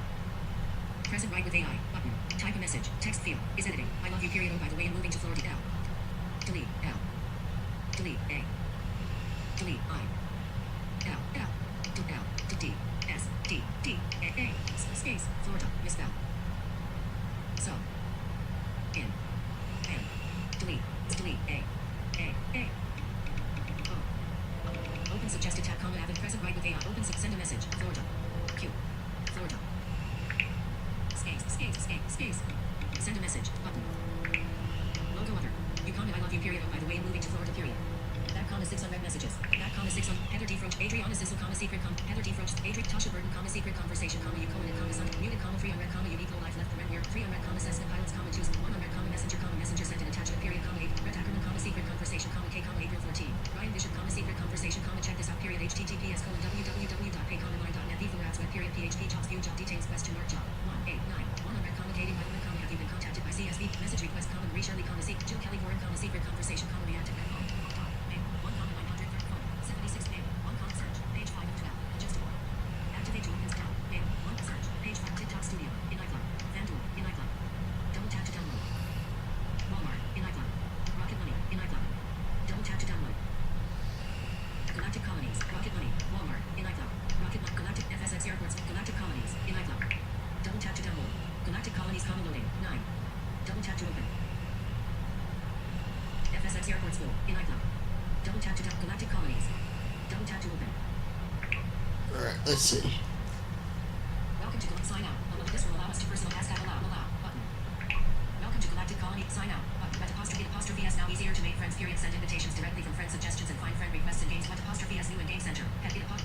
Present right with AI. Button. Type a message. Text field. Is editing. I love you period. Oh, by the way, I'm moving to Florida. L. Delete. L. Delete. A. Delete. I. L. D. S. D. A. Space. Florida. Misspell. So. In. M. Delete. Sissel, secret, Heather D. Frost, Adrian, Tasha Burton, secret conversation, you, sun, muted, free unread, unique, low life, left, weird, free unread, assessment, pilots, choose, one unread, messenger, sent an attachment, period, 8, red Ackerman, secret conversation, K, April 14, Ryan Bishop, secret conversation, check this out, period, https, www.paycommandline.net, Heethro ads, web, period, php, jobs, view, job details, question mark, job, 1, 8, 9, 1 unread, Katie, have you been contacted by CSV, message request, Shirley, Jill Kelly, Warren, secret conversation, reactive, mail, 1, 900, phone, 76, mail, 1, search, page 5 of 12, adjustable, activate to install, mail, 1, search, page 5, TikTok studio, in iCloud, FanDuel, in iCloud, double tap to download, Walmart, in iCloud, Rocket Money, in iCloud, double tap to download, Galactic Colonies, Rocket Money, Walmart, in iCloud, Galactic FSX Airports, Galactic Colonies, in iCloud, double tap to download, Galactic Colonies, loading, 9, double tap to open, FSX Airport School, in iCloud, double tap to Galactic Colonies, double tap to open. Alright, let's see. Welcome to sign out. This will allow us to personal ask allow button. Welcome to Galactic Colony, sign out button. Apostrophe S now easier to make friends, period. Send invitations directly from friend suggestions and find friend requests in games. Apostrophe S new in game center.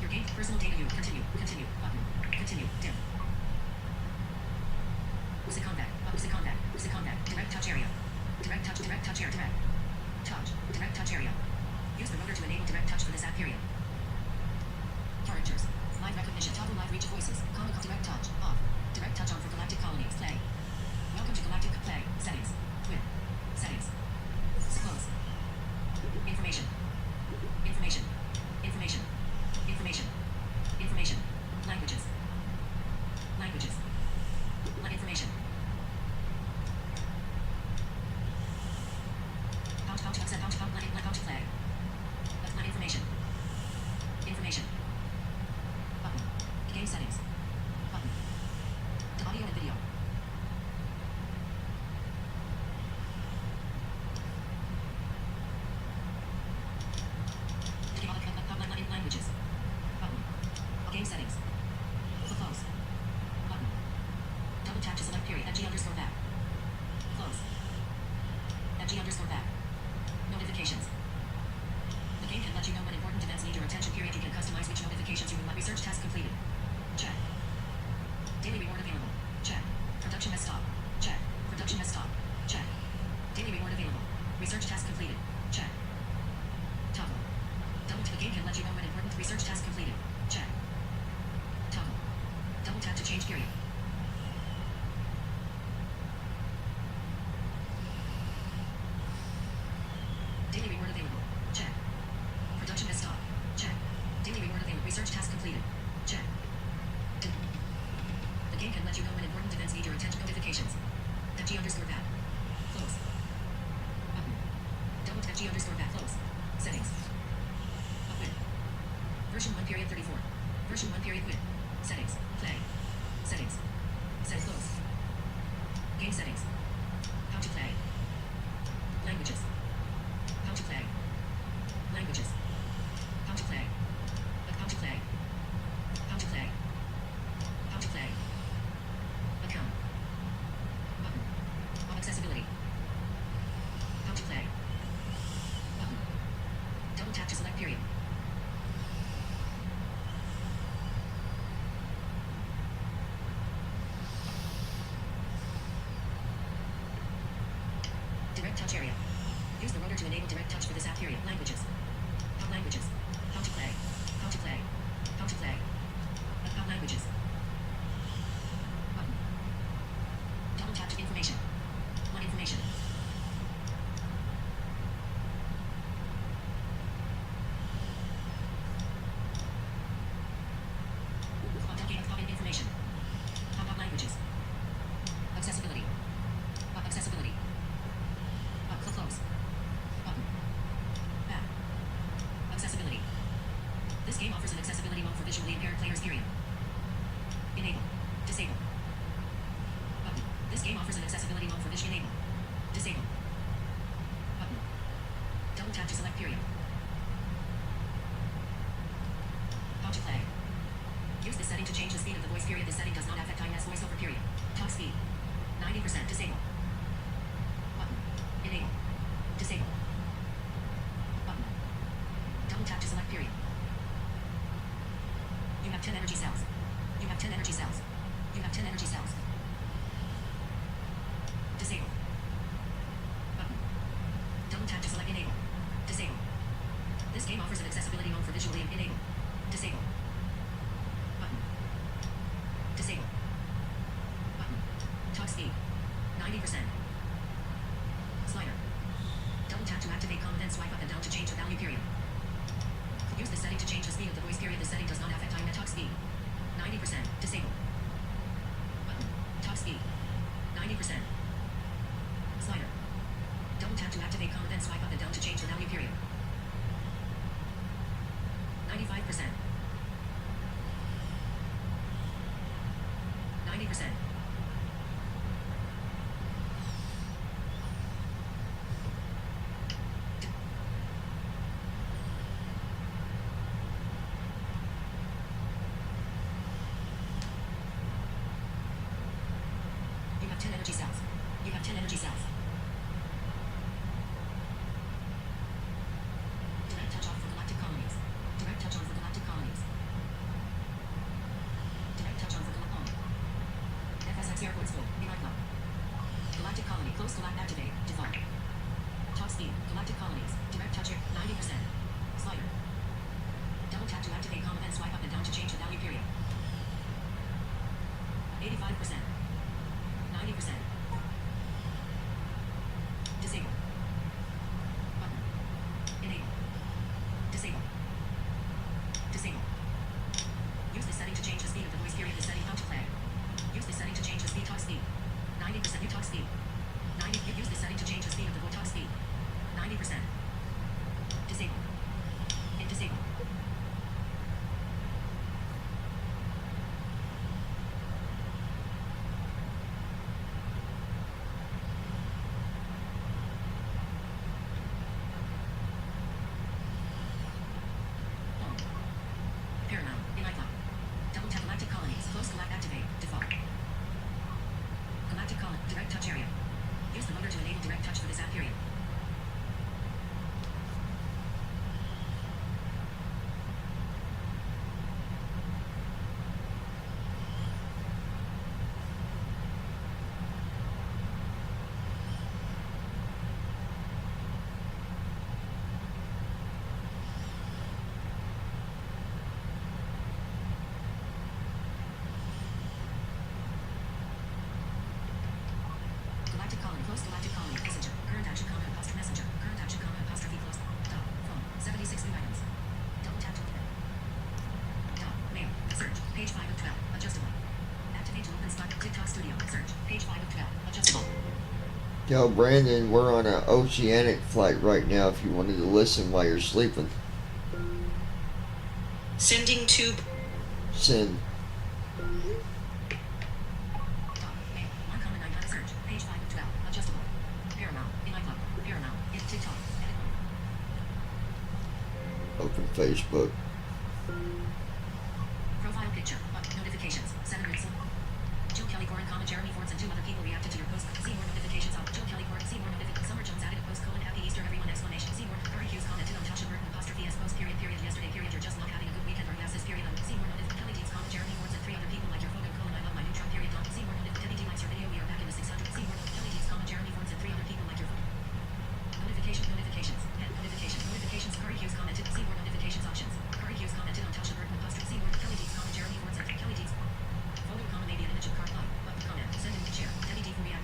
Your game, personal data you. Continue button. Continue, dim. Music contact, direct touch area. Direct touch area, direct touch area. Use the rotor to enable direct touch for this app, period. Characters, live recognition, toggle live reach of voices, direct touch, off. Direct touch on for Galactic Colonies, play. Welcome to Galactic play, settings, quit, settings, close. Information, languages, information. How to play. Information. Button. Game settings. Button. Audio and video. Languages. Button. Game settings. Close. Button. Double tap to select period. @G_back. Close. @G_back. Notifications. The game can let you know when important events need your attention, period. You can customize which notifications you would like. Research task completed. Check. Daily reward available. Check. Production has stopped. Check. Production has stopped. Check. Daily reward available. Research task completed. Check. Toggle. The game can let you know when important research task completed. Check. Toggle. Double tap to change period. Daily reward available. Check. Production has stopped. Check. Daily reward available. Research task completed. Check. The game can let you know when important events need your attention. Notifications. G_back. Close. Button. Double tap G_back. Close. Settings. Quit. Version 1 period 34. Version 1 period quit. Settings. Play. Settings. Set close. Game settings. How to play. Languages. How to play. Languages. How to play. How to play. How to play. How to play. Account. Button. Accessibility. How to play. Button. Double tap to select period. Direct touch area. Use the rotor to enable direct touch for this app, period. Languages. Languages. How to play. How to play. How to play. Languages. Button. Double tap to information. Information. Information. Languages. Accessibility. Accessibility. Close. Button. Back. Accessibility. This game offers an accessibility mode for visually impaired players, period. Enable. Disable. Button. This game offers an accessibility mode for visually enable. Disable. Button. Double tap to select period. How to play. Use this setting to change the speed of the voice, period. This setting does not affect INS voiceover, period. Talk speed. 90% disable. Button. Enable. Disable. Button. Double tap to select period. Game offers an accessibility mode for visually enable. Disable. Button. Disable. Button. Talk speed. 90%. Slider. Double tap to activate comma, then swipe up and down to change the value period. Use this setting to change the speed of the voice period. This setting does not affect time at talk speed. 90%. Disable. Button. Talk speed. 90%. Slider. Double tap to activate comma, then swipe up and down to change the value period. 95%. 90%. You have 10 energy cells. You have 10 energy cells. Direct touch off for galactic colonies. Direct touch on for galactic colonies. Direct touch on for galactic. FSX airport school. Be club. Galactic colony. Close galactic activate. Default. Top speed. Galactic colonies. Direct touch air. 90%. Slider. Double tap to activate comma, then swipe up and down to change the value period. 85%. 90%. Disable. Button. Enable. Disable. Disable. Use this setting to change the speed of the voice period. This setting how to flag. Use this setting to change the speed talk speed. 90% you talk speed. 90 you use this setting to change the speed of the voice talk speed. 90%. Disable. And disable. Paramount. In icon. Double tap galactic colonies. Close galactic activate. Default. Galactic colony. Direct touch area. Use the motor to enable direct touch for this app period. Galactic colony. Close galactic colony. Messenger. Current action comment apostrophe messenger. Current action comment apostrophe close. Dot. Phone. 76 new items. Double tap to open. Dot. Mail. Search. Page 5 of 12. Adjustable. Activate to open spot. TikTok studio. Search. Page 5 of 12. Adjustable. Yo, Brandon, we're on an oceanic flight right now if you wanted to listen while you're sleeping. Sending tube. Send. Dot. Mail. 1 comment 9 search. Page 5 of 12. Adjustable. Paramount. In iCloud. Paramount. In TikTok. Edit mode. Open Facebook. Profile picture. Notifications. 7 minutes. Jill Kelly Corin, Jeremy Fords, and 2 other people reacted to your post. See more notifications on Jill Kelly Corin. See more notifications. Summer Jones added a post. Happy Easter, everyone! Exclamation. See more. Curry Hughes commented on Tasha Burton apostrophe s post period yesterday period. You're just not having a good weekend or yes this period. See more notifications. Kelly Deeds comment Jeremy Fords and 3 other people like your photo. I love my new truck period. See more notifications. Debbie D likes your video. We are back in the 600. See more. Kelly Deeds comment Jeremy Fords and 3 other people like your photo. Notifications. Curry Hughes commented. See more notifications options. Curry Hughes commented on Tasha Burton apostrophe. See more. Kelly Deeds comment Jeremy Fords and Kelly Deeds. Photo comment may be an image of card line. Comment. Send in share. Debbie D for react.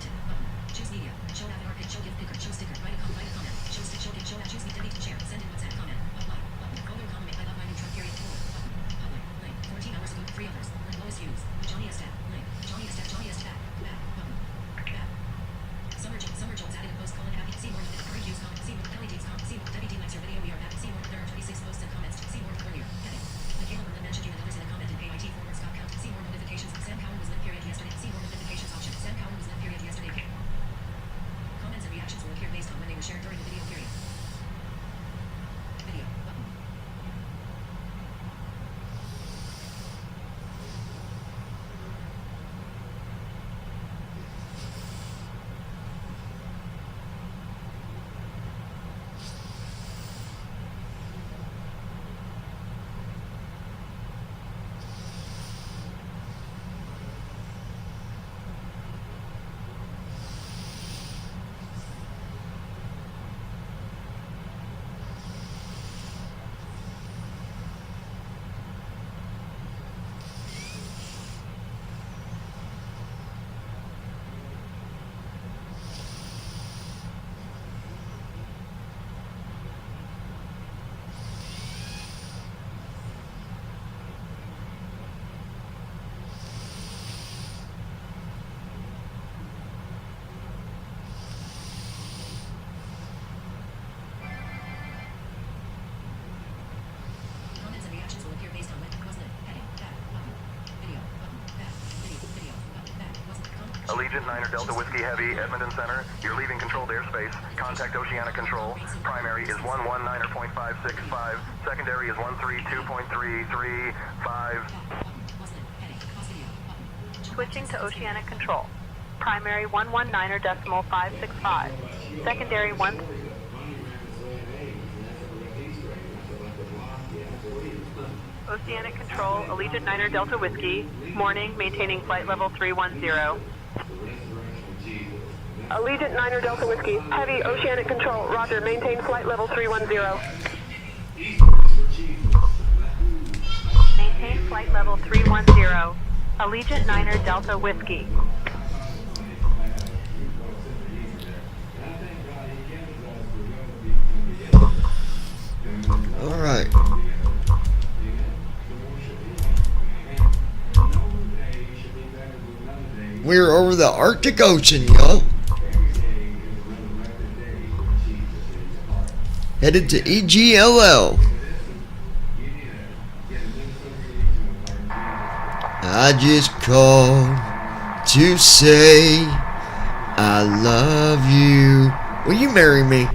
Allegiant 9 Delta Whiskey Heavy, Edmonton Center. You're leaving controlled airspace. Contact Oceanic Control. Primary is 119.565. Secondary is 132.335. Switching to Oceanic Control. Primary 119.565. Secondary 1... Oceanic Control, Allegiant 9 Delta Whiskey. Morning, maintaining flight level 310. Allegiant 9 Delta Whiskey. Heavy Oceanic Control. Roger. Maintain flight level 310. Maintain flight level 310. Allegiant 9 Delta Whiskey. All right. We're over the Arctic Ocean, y'all. Headed to EGLL. I just called to say I love you. Will you marry me?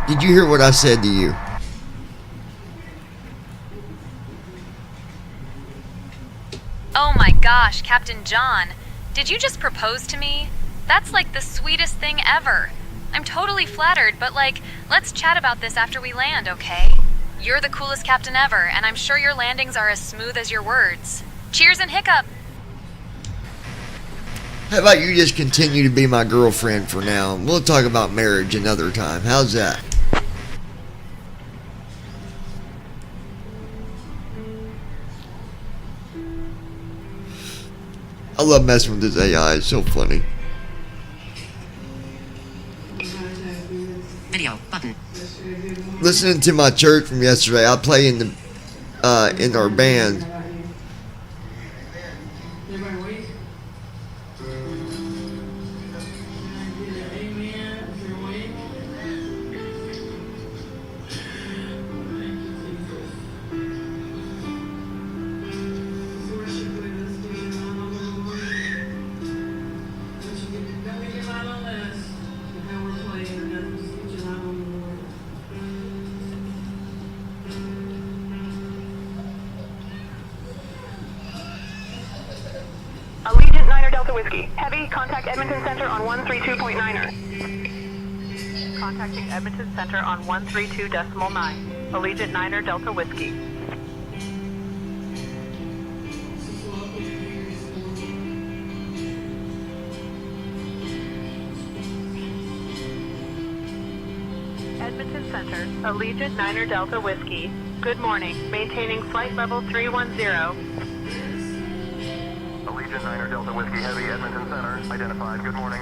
Did you hear what I said to you? Oh my gosh, Captain John. Did you just propose to me? That's like the sweetest thing ever. I'm totally flattered, but let's chat about this after we land, okay? You're the coolest captain ever, and I'm sure your landings are as smooth as your words. Cheers and hiccup! How about you just continue to be my girlfriend for now? We'll talk about marriage another time. How's that? I love messing with this AI. It's so funny. Video button. Listening to my church from yesterday, I play in our band. Allegiant 9 Delta Whiskey. Heavy, contact Edmonton Center on 132.9er. Contacting Edmonton Center on 132.9. Allegiant 9 Delta Whiskey. Edmonton Center, Allegiant 9 Delta Whiskey. Good morning. Maintaining flight level 310. Allegiant 9 Delta Whiskey Heavy, Edmonton Center. Identified. Good morning.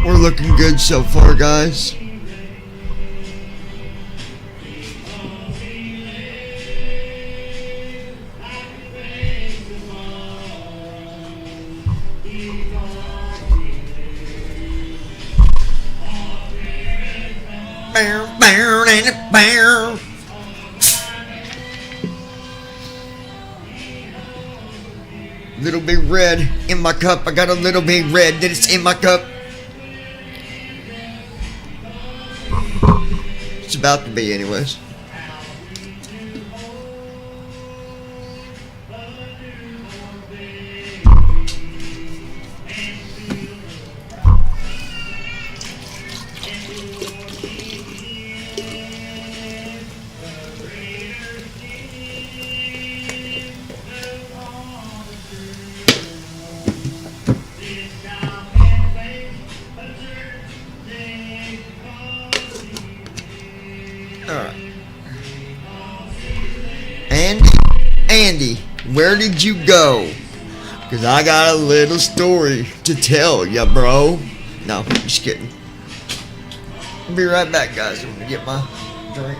We're looking good so far, guys. Little big red in my cup. I got a little big red that it's in my cup. It's about to be, anyways. Alright. Andy, where did you go? Because I got a little story to tell ya, bro. No, just kidding. I'll be right back, guys. I'm going to get my drink.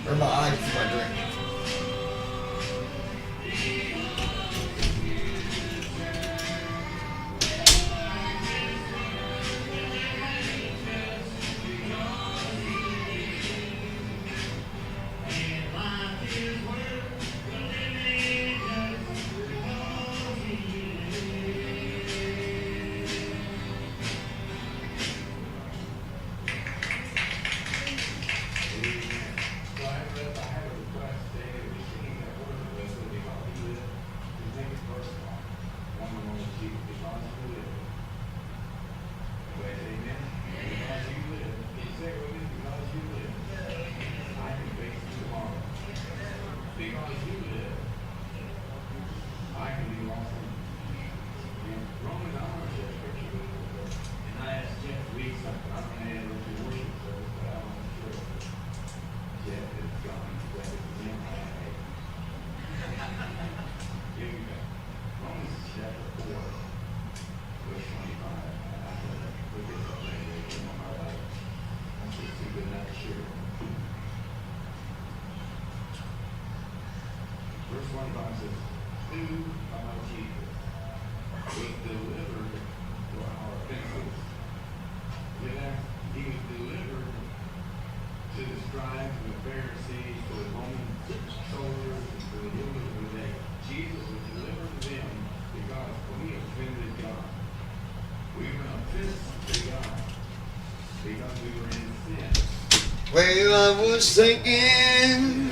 Or my ice for my drink. Verse 25 says, who by Jesus was delivered for our offenses. Yet he was delivered to the scribes and the Pharisees, to the Roman soldiers, and to the rulers of the day. Jesus was delivered to them because we offended God. We were an offense to God because we were in sin. Well, I was thinking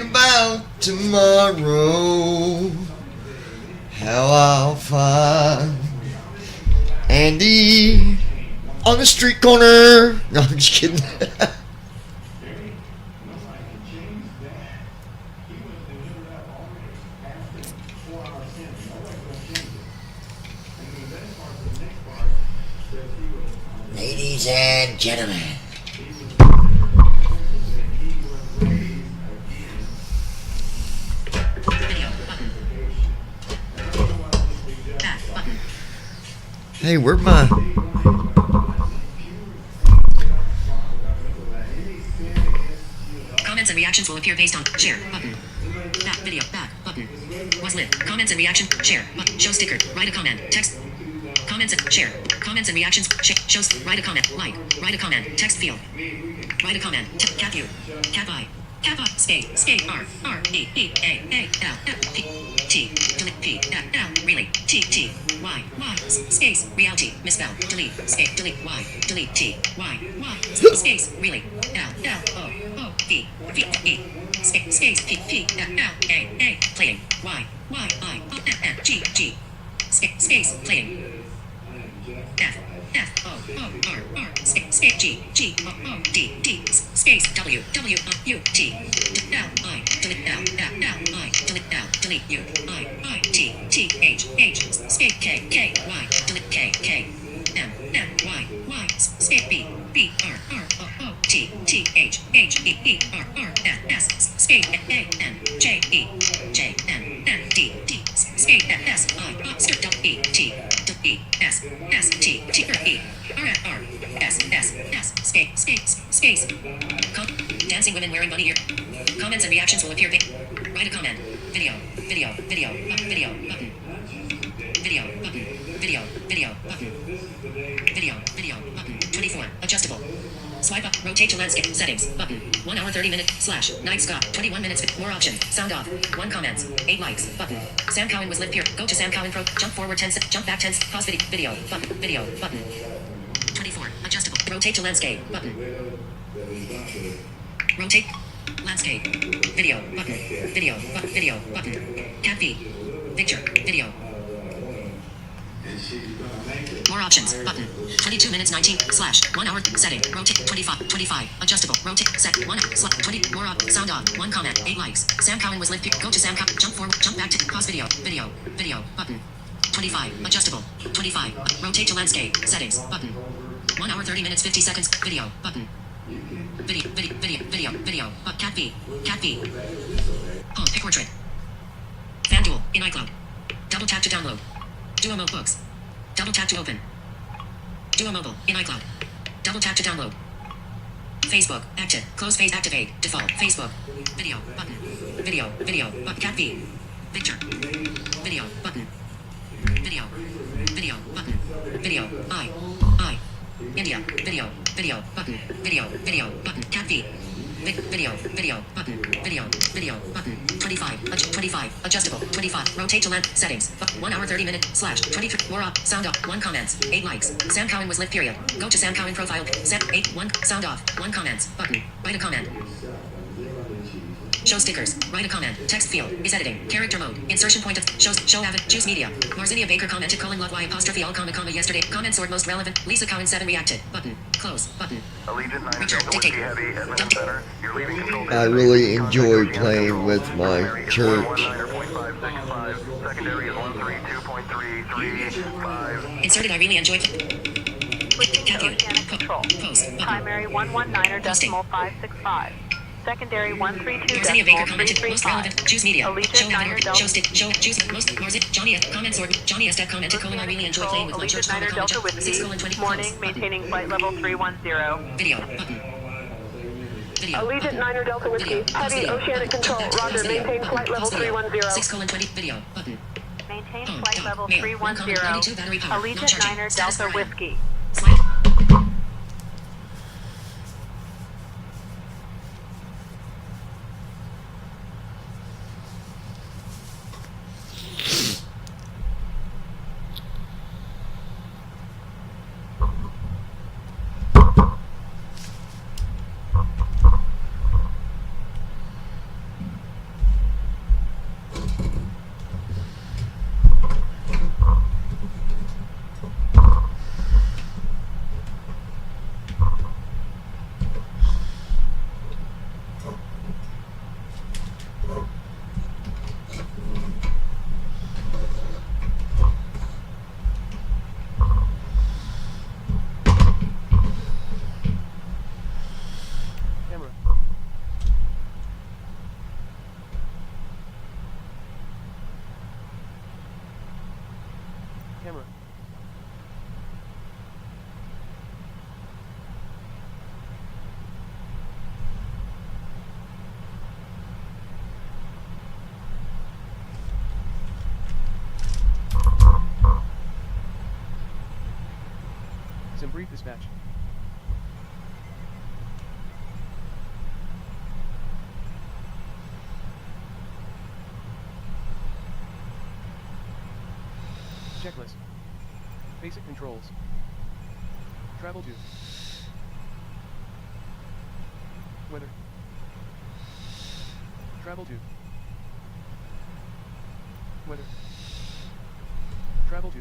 about tomorrow, how I'll find Andy on the street corner. No, I'm just kidding. Ladies and gentlemen. Hey, where'd my... Comments and reactions will appear based on share button. Back video back button. Was lit. Comments and reaction share button. Show sticker. Write a comment. Text. Comment. Comments and share. Comments and reactions. Shows. Write a comment. Like. Write a comment. Text field. Write a comment. Cat view. Cat eye. Cat eye. Space. R. E. A. L. P. T. Delete. P. L. Really. T. Y. Space. Reality. Misspell. Delete. Space. Delete. Y. Delete. T. Y. Space. Really. L. O. V. E. Space. P. L. A. Playing. Y. I. N. G. Space. Playing. F. O. R. Space. G. O. D. Space. W. U. T. L. I. Delete L. I. Delete L. Delete U. I. T. H. Space. K. Y. Delete K. M. Y. Space. B. R. O. T. H. E. R. S. Space. A. N. J. N. D. Space. S. I. Strip W. E. T. E. S. T. E. R. S. Space. Dancing women wearing bunny ear. Comments and reactions will appear. Write a comment. Video. Button. Video. Button. 24. Adjustable. Swipe up. Rotate to landscape. Settings. Button. 1 hour 30 minutes. / Night Scott. 21 minutes. More options. Sound off. 1 comments. 8 likes. Button. Sam Cowan was live here. Go to Sam Cowan Pro. Jump forward 10. Jump back 10. Pause video. Button. 24. Adjustable. Rotate to landscape. Button. Rotate. Landscape. Video. Button. Video. Button. Cat feed. Picture. Video. More options. Button. 22 minutes 19 / 1 hour. Setting. Rotate. 25. Adjustable. Rotate. Set. 1. 20. More up. Sound off. 1 comment. 8 likes. Sam Cowan was live. Go to Sam Cowan. Jump forward. Jump back to pause video. Video. Button. 25. Adjustable. 25. Rotate to landscape. Settings. Button. 1 hour 30 minutes 50 seconds. Video. Button. Video. Cat feed. Home. Pick portrait. FanDuel. In iCloud. Double tap to download. Duo Mode Books. Double tap to open. Duo Mobile. In iCloud. Double tap to download. Facebook. Active. Close face activate. Default. Facebook. Video. Button. Video. Cat feed. Picture. Video. Button. Video. Button. Video. I. India. Video. Button. Video. Button. Cat feed. Video. Button. Video. Button. 25. Adjustable. 25. Rotate to land. Settings. 1 hour 30 minutes / 23. More up. Sound off. 1 comments. 8 likes. Sam Cowan was live. Period. Go to Sam Cowan profile. Set 8. 1. Sound off. 1 comments. Button. Write a comment. Show stickers. Write a comment. Text field. Is editing. Character mode. Insertion point of. Show avid. Choose media. Marzinia Baker commented : love y apostrophe all comma yesterday. Comment sort most relevant. Lisa Cowan 7 reacted. Button. Close. Button. Allegiant 9 Delta Whiskey Heavy, Edmonton Center. You're leaving control. I really enjoy playing with my church. Secondary is 132.335. Inserted. I really enjoy. Switching to oceanic control. Post. Primary 119.565. Secondary Marzinia Baker commented: most 132.335. relevant. Choose media. Allegiant Show Niner avid. Delta. Show stick. Choose most. Johnny S. Comments or Johnny S. commented: I really enjoy playing with my church. Allegiant Niner Delta Whiskey. 6:20. Morning, maintaining flight level 310. Video. Button. Video. Allegiant Niner Delta Whiskey. Heavy oceanic control. Roger. Maintain flight level 310. 6:20. Video. Button. Maintain Home. flight Dot. level Mail. 310. 92 battery power. Not Allegiant charging. Niner Status Delta bar M. Whiskey. Slide. Some brief dispatch. Checklist. Basic controls. Travel to. Weather. Travel to. Weather. Travel to.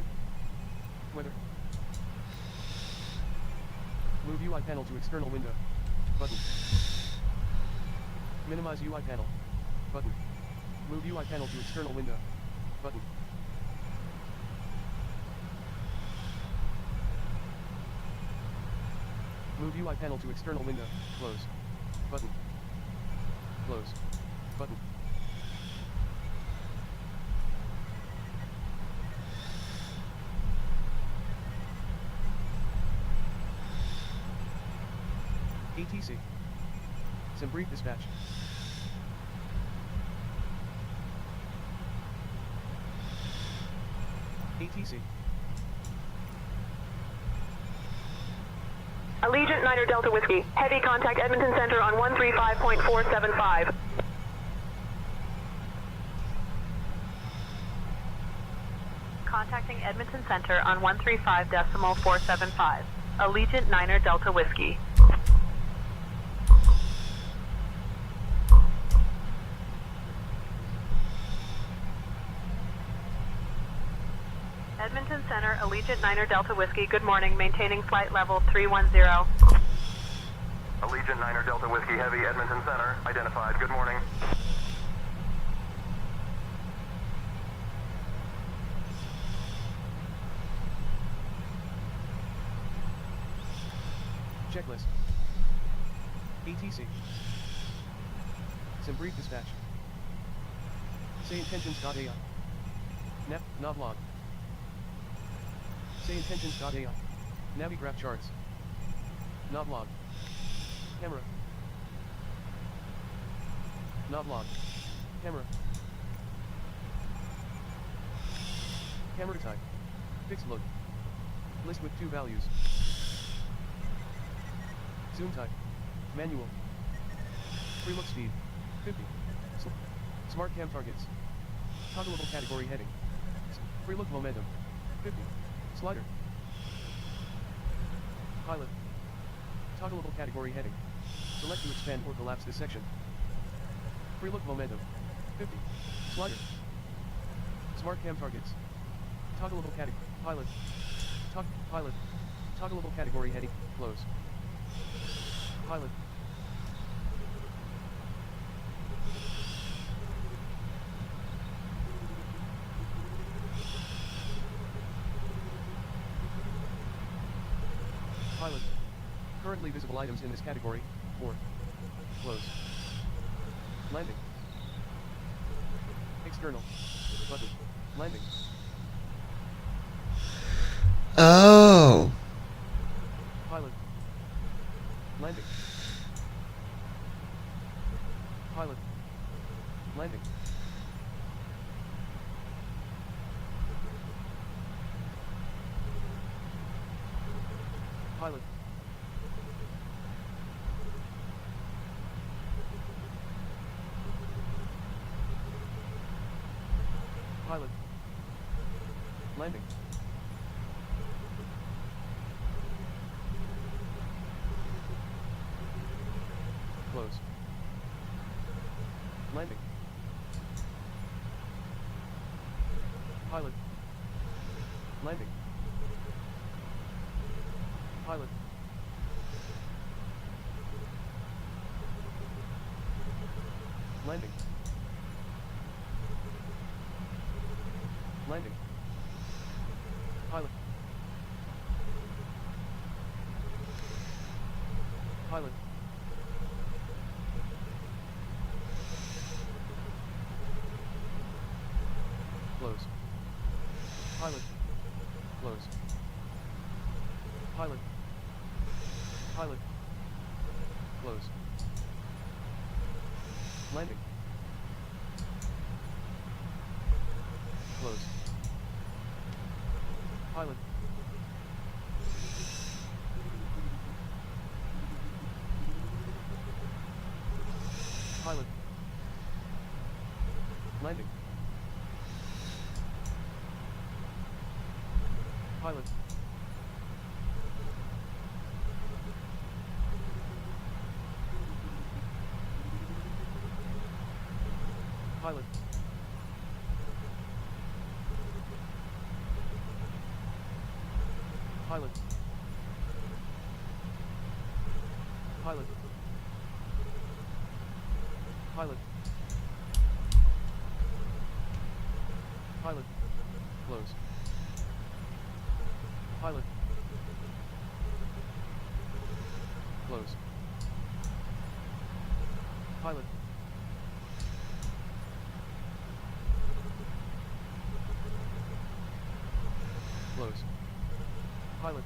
Weather. Move UI panel to external window. Button. Minimize UI panel. Button. Move UI panel to external window. Button. Move UI panel to external window. Close. Button. Close. Button. ATC. Some brief dispatch. ATC. Allegiant Niner Delta Whiskey. Heavy contact Edmonton Center on 135.475. Contacting Edmonton Center on 135.475. Allegiant Niner Delta Whiskey. Edmonton Center, Allegiant Niner Delta Whiskey. Good morning. Maintaining flight level 310. Allegiant Niner Delta Whiskey Heavy, Edmonton Center. Identified. Good morning. Checklist. ATC. Some brief dispatch. Say intentions.ai. Nav log. Say intentions.ai. Navigraph charts. Nav log. Camera. Nav log. Camera. Camera type. Fixed look. List with 2 values. Zoom type. Manual. Free look speed. 50. Smart cam targets. Toggleable category heading. Free look momentum. 50. Slider. Pilot. Toggleable category heading. Select to expand or collapse this section. Free look momentum. 50. Slider. Smart cam targets. Toggleable category. Pilot. Pilot. Toggleable category heading. Close. Pilot. Pilot. Currently visible items in this category. 4. Close. Landing. External. Button. Landing. Oh. Pilot. Landing. Pilot. Landing. Pilot. Pilot. Landing. Close. Landing. Pilot. Landing. Pilot. Landing. Landing. Pilot. Pilot. Close. Pilot. Close. Pilot. Pilot. Close. Landing. Close. Pilot. Landing. Pilot. Pilot. Pilot. Pilot. Pilot. Pilot. Close. Pilot. Close. Pilot. Close. Pilot.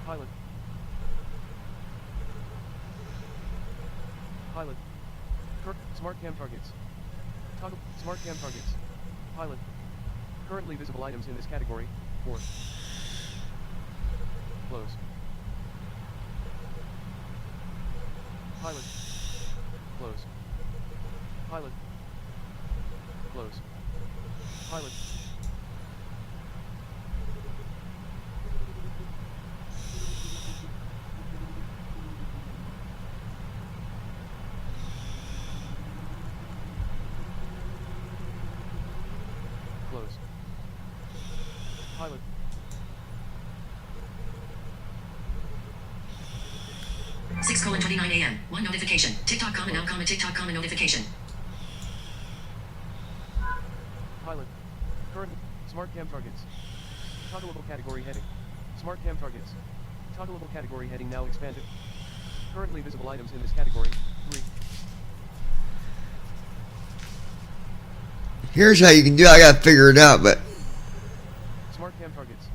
Pilot. Pilot. Smart cam targets. Toggle. Smart cam targets. Pilot. Currently visible items in this category. 4. Close. Pilot. Close. Pilot. Close. Pilot. Close. Pilot. Six 29 a.m. One notification. TikTok comment now comment TikTok comment notification. Pilot. Current. Smart cam targets. Toggleable category heading. Smart cam targets. Toggleable category heading now expanded. Currently visible items in this category. 3. Here's how you can do it. I gotta figure it out, but Smart cam targets.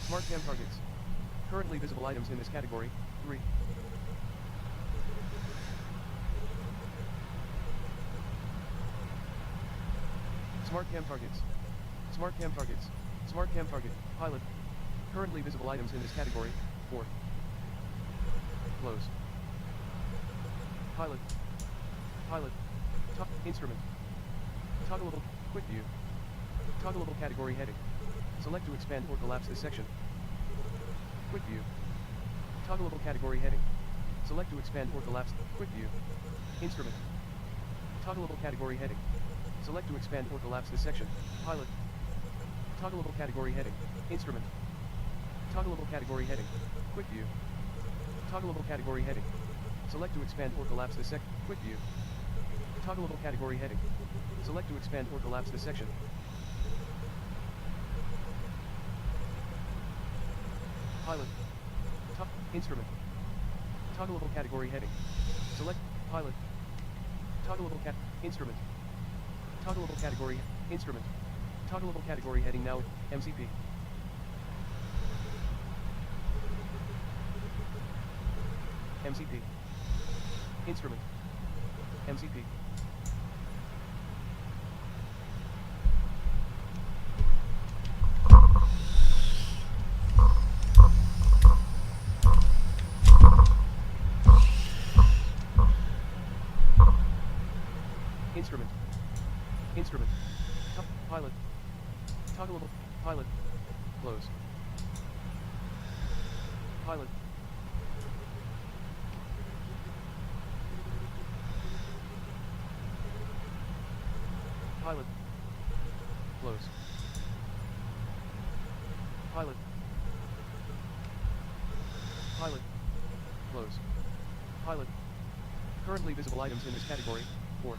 Smart cam targets. Currently visible items in this category. 3. Smart cam targets. Smart cam targets. Smart cam target. Pilot. Currently visible items in this category. 4. Close. Pilot. Pilot. Instrument. Toggleable. Quick view. Toggleable category heading. Select to expand or collapse this section. Quick view. Toggleable category heading. Select to expand or collapse. Quick view. Instrument. Toggleable category heading. Select to expand or collapse this section. Pilot. Toggleable category heading. Instrument. Toggleable category heading. Quick view. Toggleable category heading. Select to expand or collapse this section. Quick view. Toggleable category heading. Select to expand or collapse this section. Pilot. Instrument. Toggleable category heading. Select. Pilot. Toggleable instrument. Toggleable category. Instrument. Toggleable category heading now. MCP. MCP. Instrument. MCP. Instrument. Instrument. Pilot. Toggleable. Pilot. Close. Pilot. Pilot. Close. Pilot. Pilot. Close. Pilot. Currently visible items in this category. 4.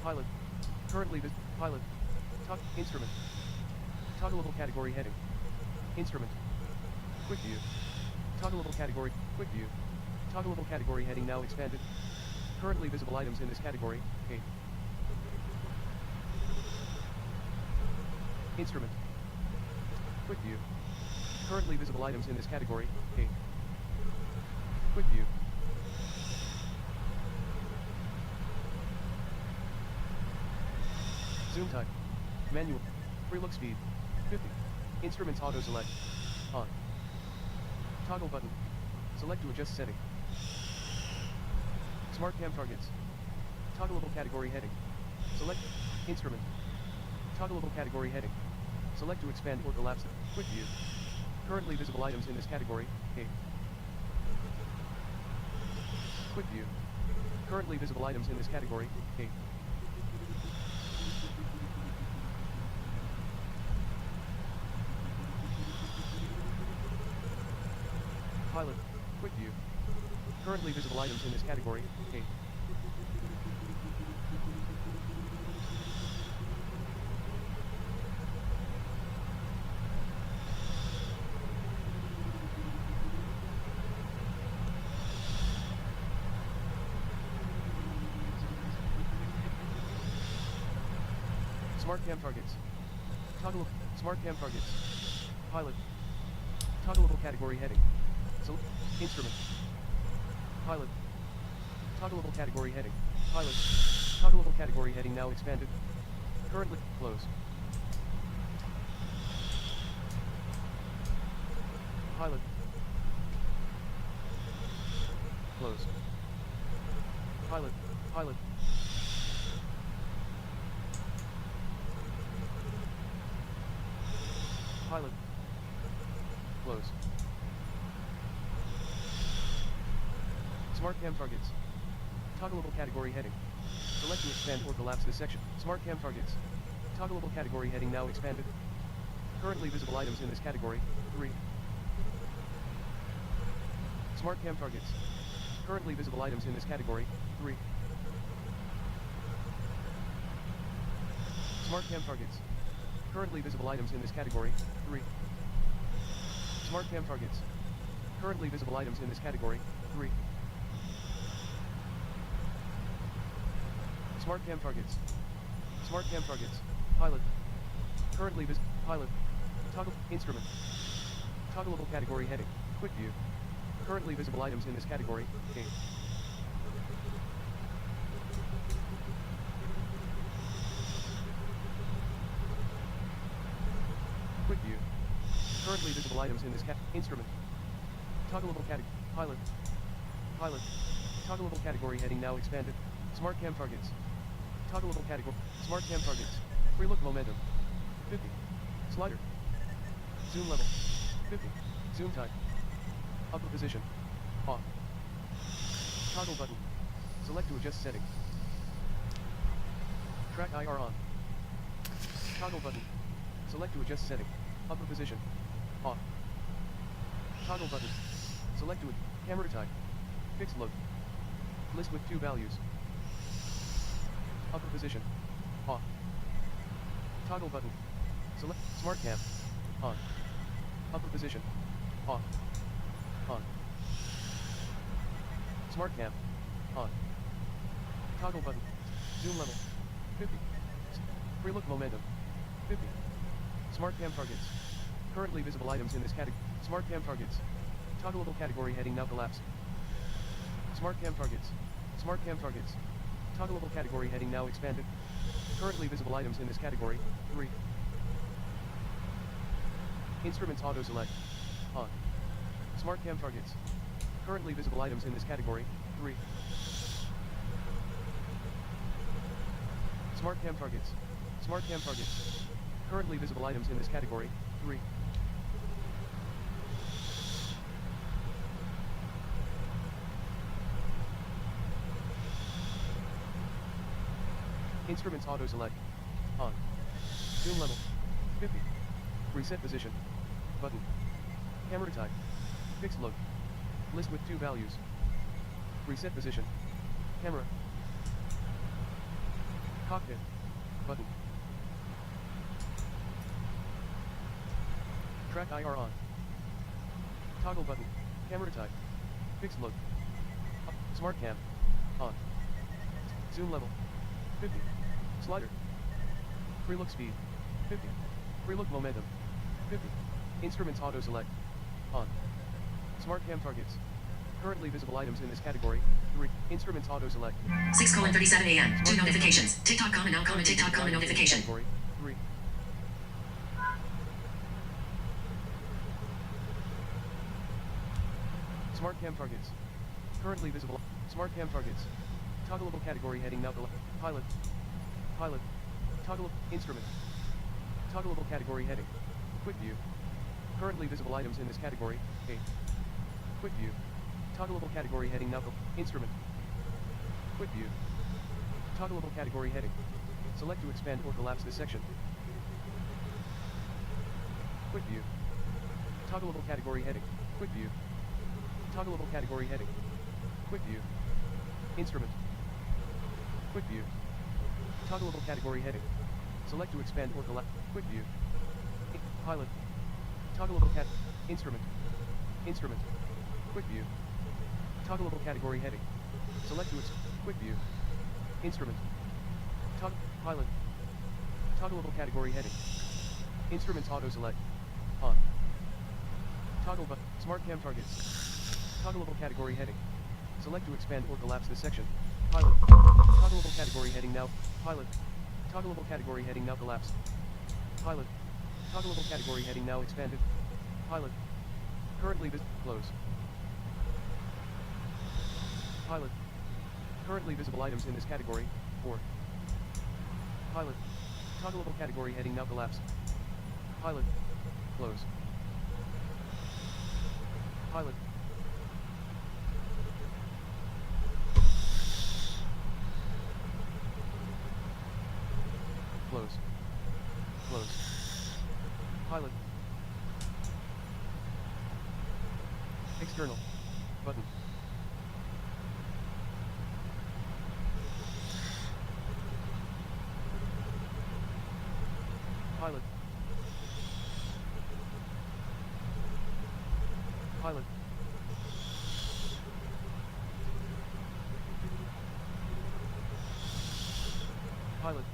Pilot. Currently pilot. Instrument. Toggleable category heading. Instrument. Quick view. Toggleable category. Quick view. Toggleable category heading now expanded. Currently visible items in this category. 8. Instrument. Quick view. Currently visible items in this category. 8. Quick view. Zoom type. Manual. Free look speed. 50. Instruments auto select. On. Toggle button. Select to adjust setting. Smart cam targets. Toggleable category heading. Select instrument. Toggleable category heading. Select to expand or collapse. Quick view. Currently visible items in this category. A. Quick view. Currently visible items in this category. A. Pilot. Quick view. Currently visible items in this category. A. Smart cam targets. Toggle. Smart cam targets. Pilot. Toggleable category heading. Instrument. Pilot. Toggleable category heading. Pilot. Toggleable category heading now expanded. Currently closed. Pilot. Closed. Pilot. Pilot. Pilot. Close. Smart cam targets. Toggleable category heading. Select to expand or collapse this section. Smart cam targets. Toggleable category heading now expanded. Currently visible items in this category. 3. Smart cam targets. Currently visible items in this category. 3. Smart cam targets. Currently visible items in this category. 3. Smart cam targets. Currently visible items in this category. 3. Smart cam targets. Smart cam targets. Pilot. Currently pilot. Toggle instrument. Toggleable category heading. Quick view. Currently visible items in this category. A. Quick view. Currently visible items in this instrument. Toggleable category. Pilot. Pilot. Toggleable category heading now expanded. Smart cam targets. Toggleable category. Smart cam targets. Free look momentum. 50. Slider. Zoom level. 50. Zoom time. Upper position. Off. Toggle button. Select to adjust setting. Track IR on. Toggle button. Select to adjust setting. Upper position. Off. Toggle button. Select to camera type. Fixed look. List with 2 values. Upper position. Off. Toggle button. Select smart cam. On. Upper position. Off. On. Smart cam. On. Toggle button. Zoom level. 50. Free look momentum. 50. Smart cam targets. Currently visible items in this category. Smart cam targets. Toggleable category heading now collapse. Smart cam targets. Smart cam targets. Toggleable category heading now expanded. Currently visible items in this category. 3. Instruments auto select. On. Smart cam targets. Currently visible items in this category. 3. Smart cam targets. Smart cam targets. Currently visible items in this category. 3. Instruments auto select. On. Zoom level. 50. Reset position. Button. Camera type. Fixed look. List with 2 values. Reset position. Camera. Cockpit. Button. Track IR on. Toggle button. Camera type. Fixed look. Up. Smart cam. On. Zoom level. 50. Slider. Free look speed. 50. Free look momentum. 50. Instruments auto select. On. Smart cam targets. Currently visible items in this category. 3. Instruments auto select. 6:37 a.m. 2 notifications. TikTok comment now comment TikTok comment notification. Category 3. Smart cam targets. Currently visible. Smart cam targets. Toggleable category heading now. Pilot. Pilot. Toggle. Instrument. Toggleable category heading. Quick view. Currently visible items in this category. A. Quick view. Toggleable category heading now. Instrument. Quick view. Toggleable category heading. Select to expand or collapse this section. Quick view. Toggleable category heading. Quick view. Toggleable category heading. Quick view. Instrument. Quick view. Toggleable category heading. Select to expand or collapse. Quick view. Pilot. Toggleable instrument. Instrument. Quick view. Toggleable category heading. Select to quick view. Instrument. Pilot. Toggleable category heading. Instruments auto select. On. Toggle button. Smart cam targets. Toggleable category heading. Select to expand or collapse this section. Pilot. Toggleable category heading now. Pilot. Toggleable category heading now collapsed. Pilot. Toggleable category heading now expanded. Pilot. Currently close. Pilot. Currently visible items in this category. 4. Pilot. Toggleable category heading now collapsed. Pilot. Close. Pilot. Close. Close. Pilot. External. Button. Pilot. Pilot. Pilot.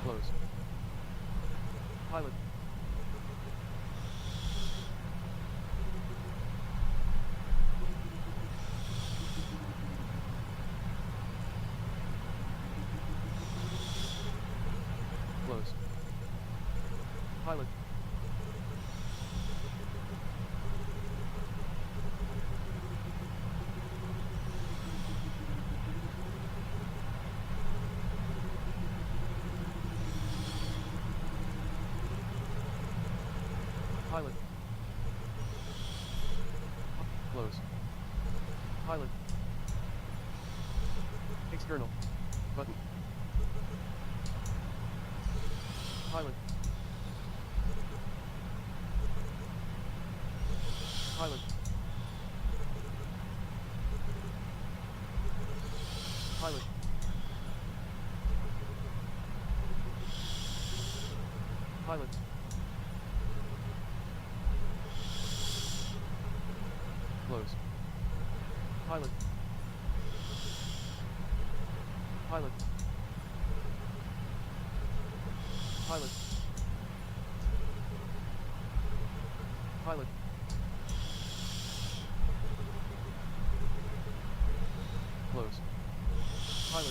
Close. Pilot. Close. Pilot. Pilot. Close. Pilot. External. Button. Pilot. Pilot. Pilot. Pilot. Close. Pilot. Pilot. Pilot. Pilot. Close. Pilot.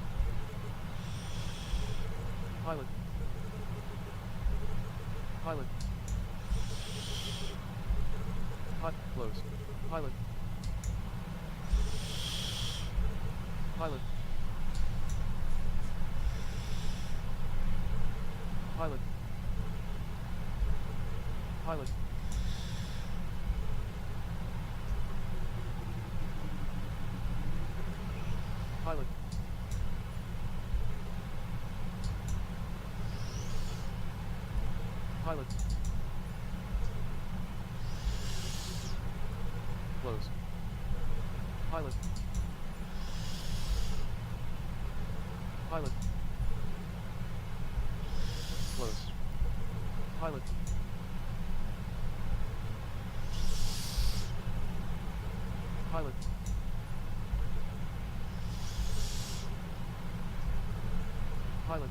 Pilot. Pilot. Pilot. Close. Pilot. Pilot. Pilot. Pilot. Pilot. Pilot. Close. Pilot. Pilot. Close. Pilot. Pilot. Pilot.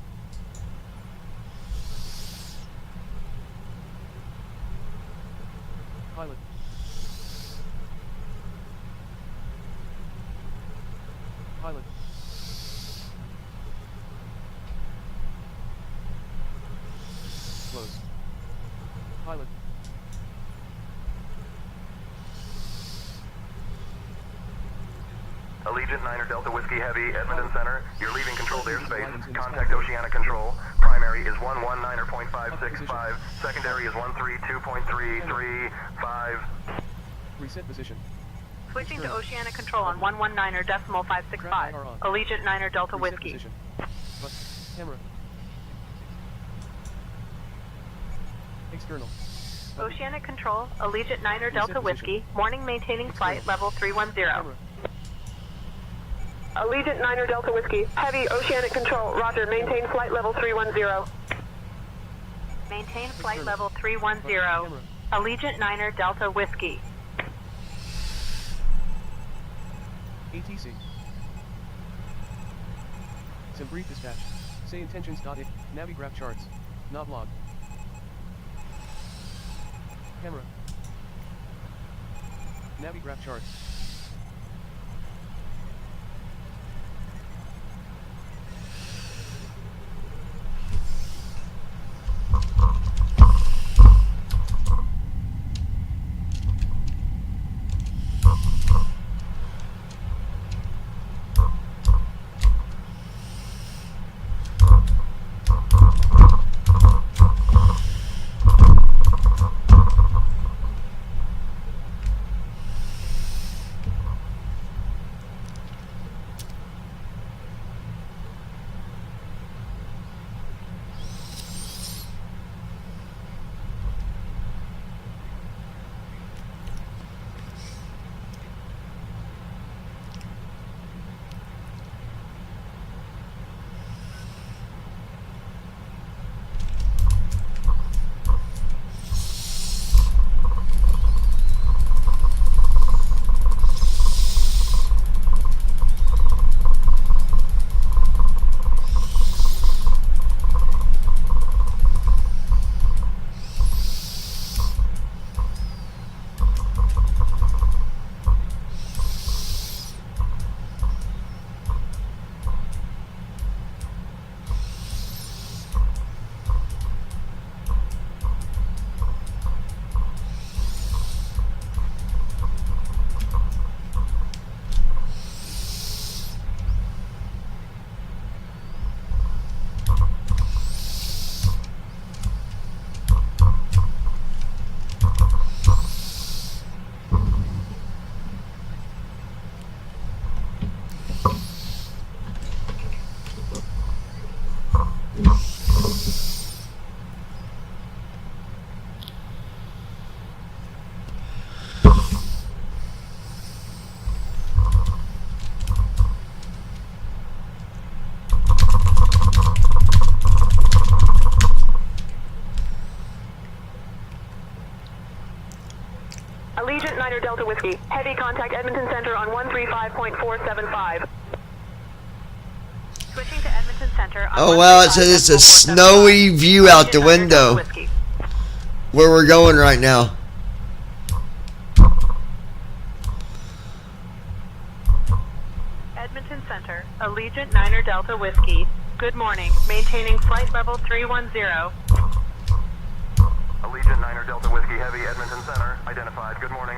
Allegiant 9 Delta Whiskey Heavy, Edmonton Center. You're leaving controlled airspace. Contact Oceanic Control. Primary is 119.565. Secondary is 132.335. Reset position. Switching to Oceanic Control on 119.565. Allegiant 9 Delta Reset Whiskey. position. Camera. External. Oceanic Control, Allegiant 9 Delta position. Whiskey. Morning maintaining flight level 310. Camera. Allegiant 9 Delta Whiskey. Heavy Oceanic Control. Roger. Maintain flight level 310. Maintain flight level 310. Allegiant 9 Delta Whiskey. ATC. Some brief dispatch. Say intentions. Navigraph charts. Nav log. Camera. Navigraph charts. Allegiant 9 Delta Whiskey. Heavy contact Edmonton Center on 135.475. Switching to Edmonton Center on Oh wow, it says it's a snowy view out the window where we're going right now. Edmonton Center, Allegiant 9 Delta Whiskey. Good morning. Maintaining flight level 310. Allegiant 9 Delta Whiskey Heavy, Edmonton Center. Identified. Good morning.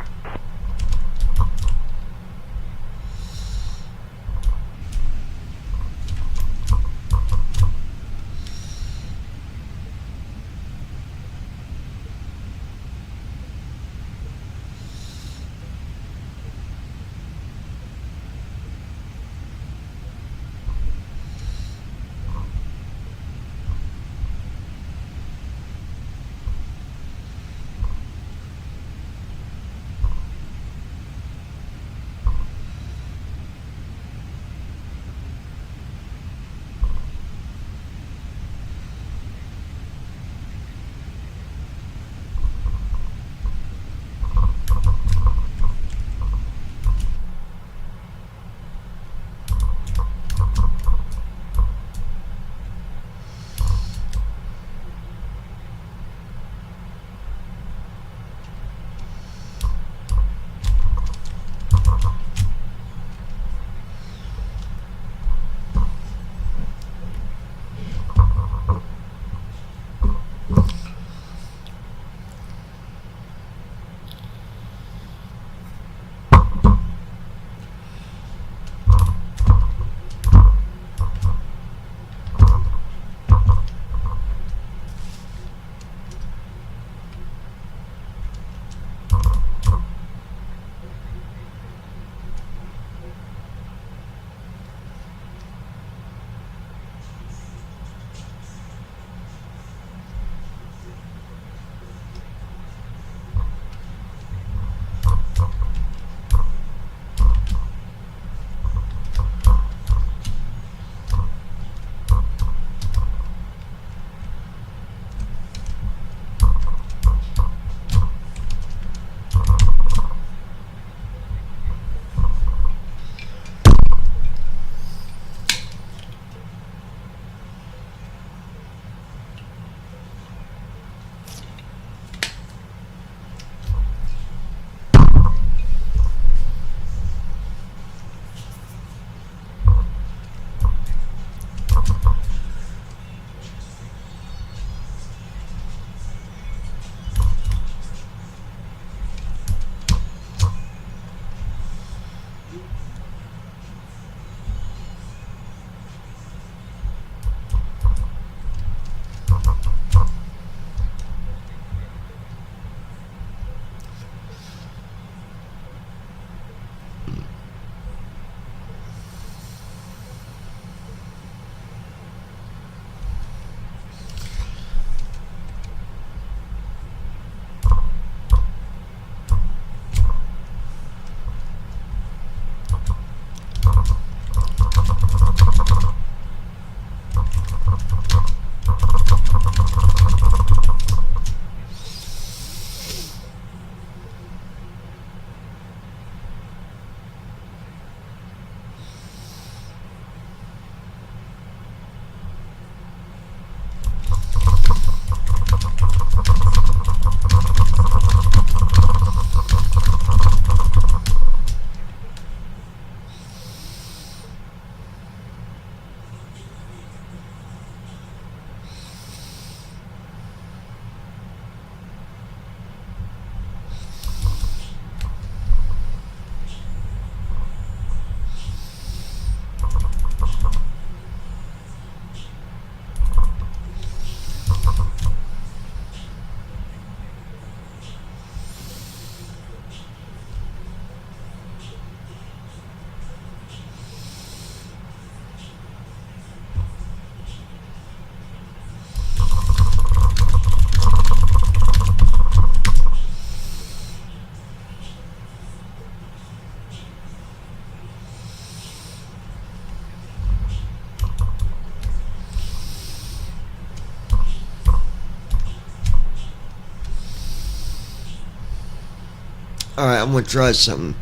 Alright, I'm gonna try something.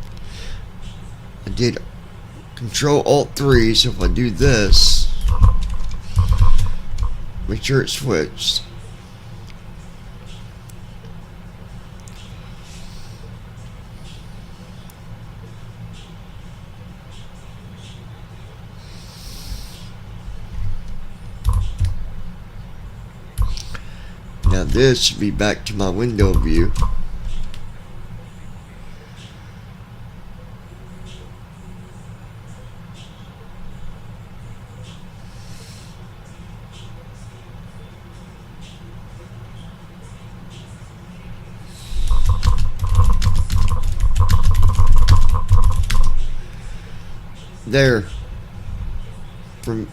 I did Control Alt 3, so if I do this, make sure it switched. Now this should be back to my window view. There. From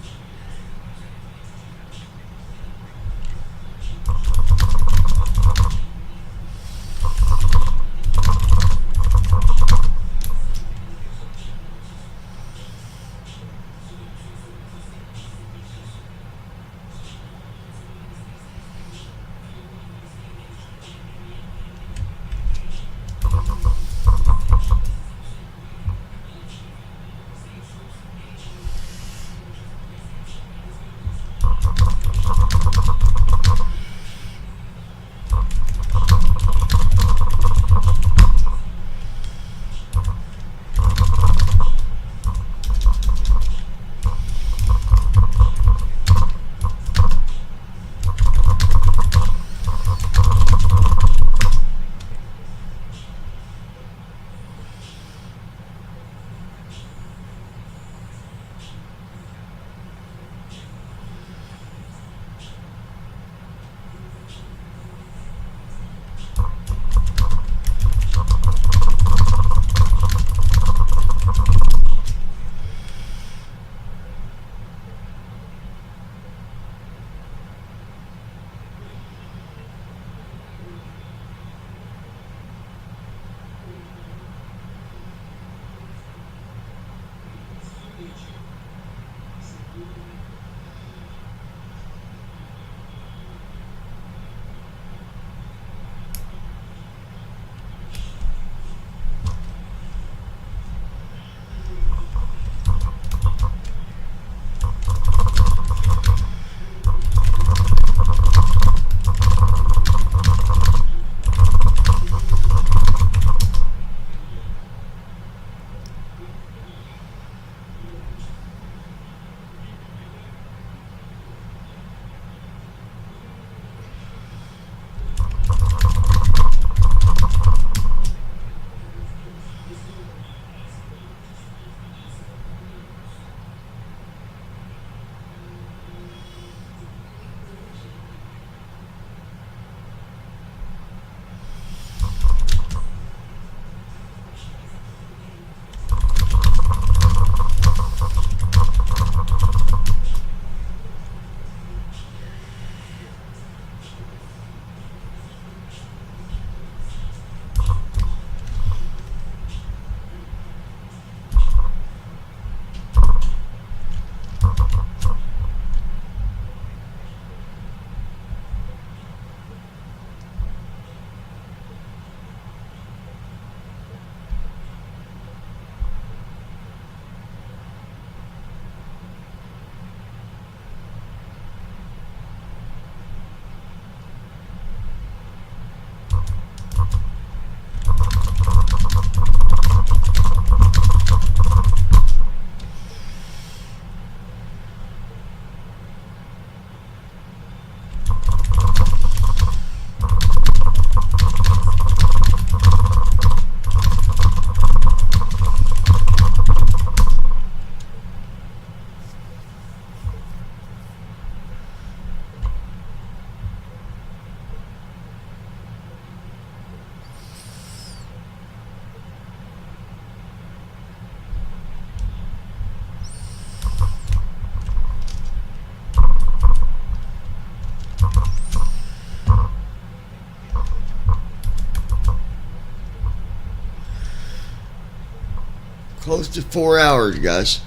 close to 4 hours, guys.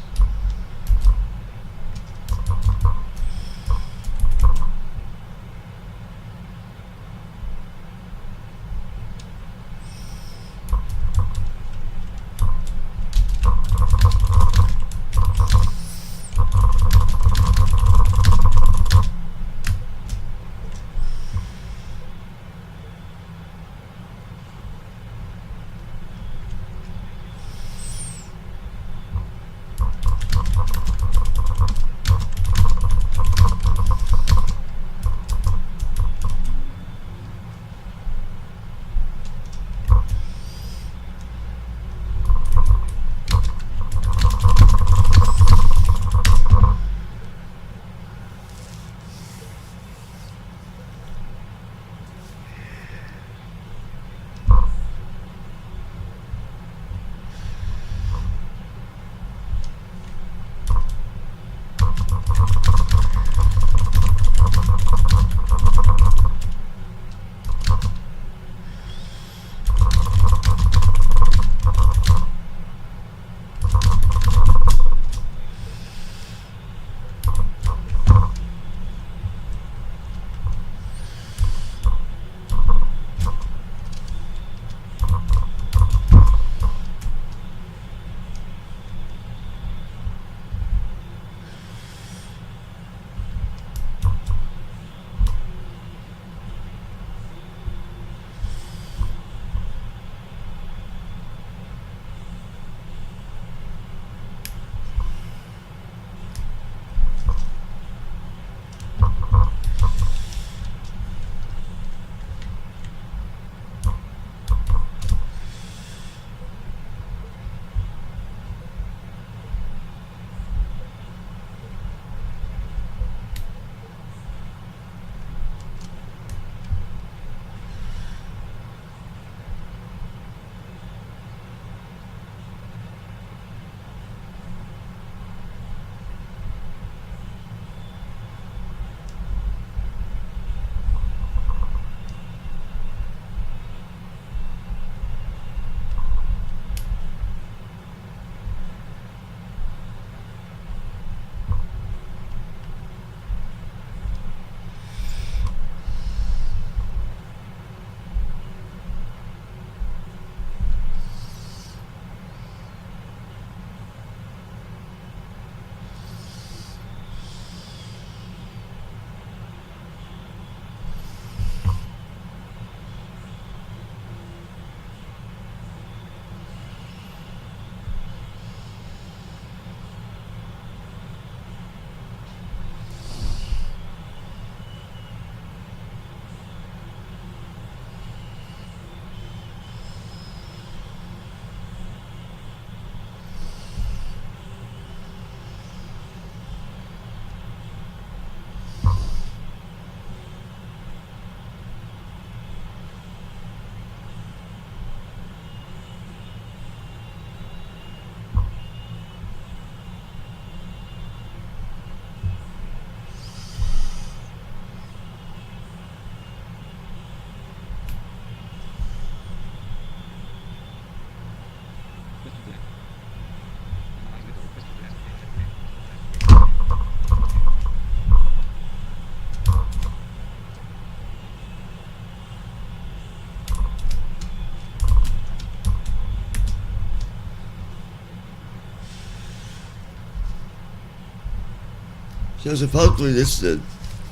So supposedly this is a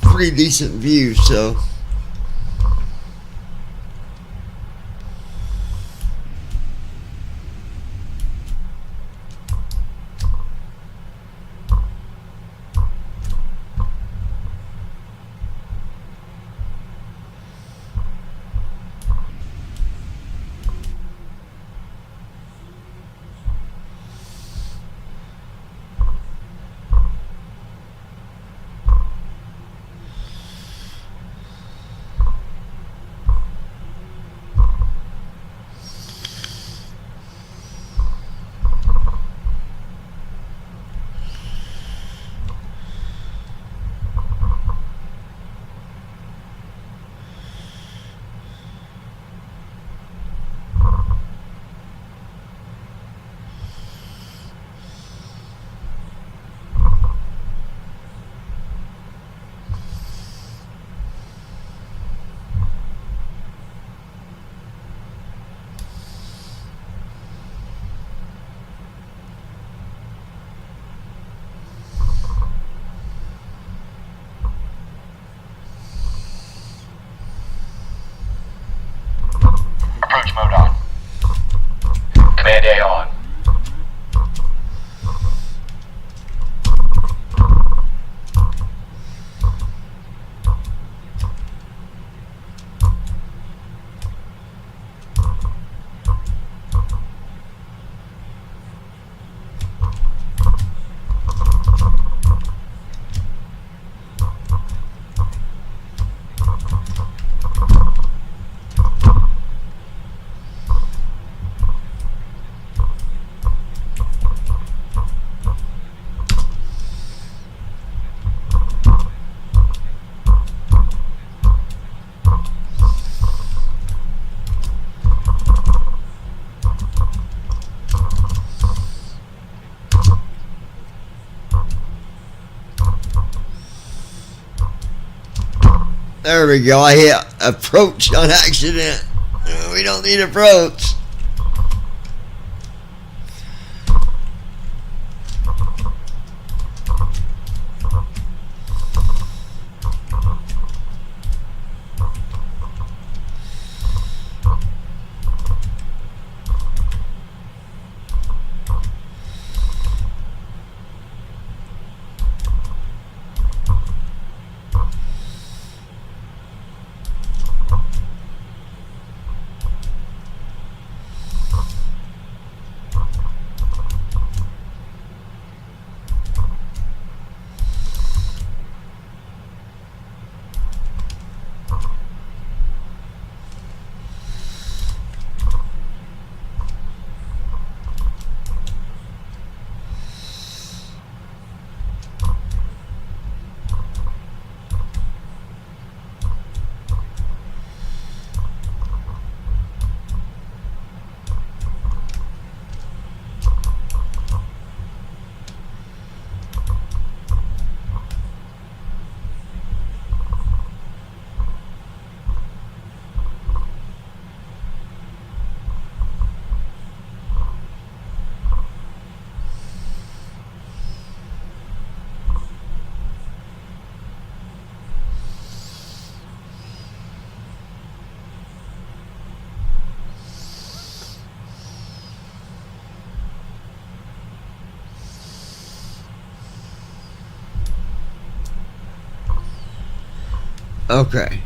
pretty decent view, so approach mode on. Command A on. There we go. I hit approach on accident. We don't need approach. Okay.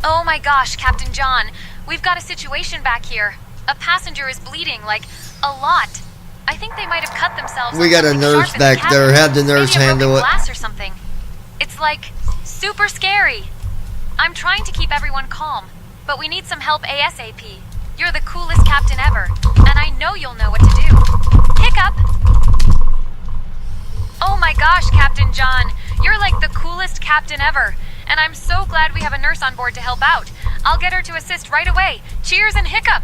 Oh my gosh, Captain John. We've got a situation back here. A passenger is bleeding, like, a lot. I think they might have cut themselves. We got a nurse back there. Have the nurse handle it. Glass or something. It's like super scary. I'm trying to keep everyone calm, but we need some help ASAP. You're the coolest captain ever, and I know you'll know what to do. Hiccup! Oh my gosh, Captain John. You're like the coolest captain ever, and I'm so glad we have a nurse on board to help out. I'll get her to assist right away. Cheers and Hiccup!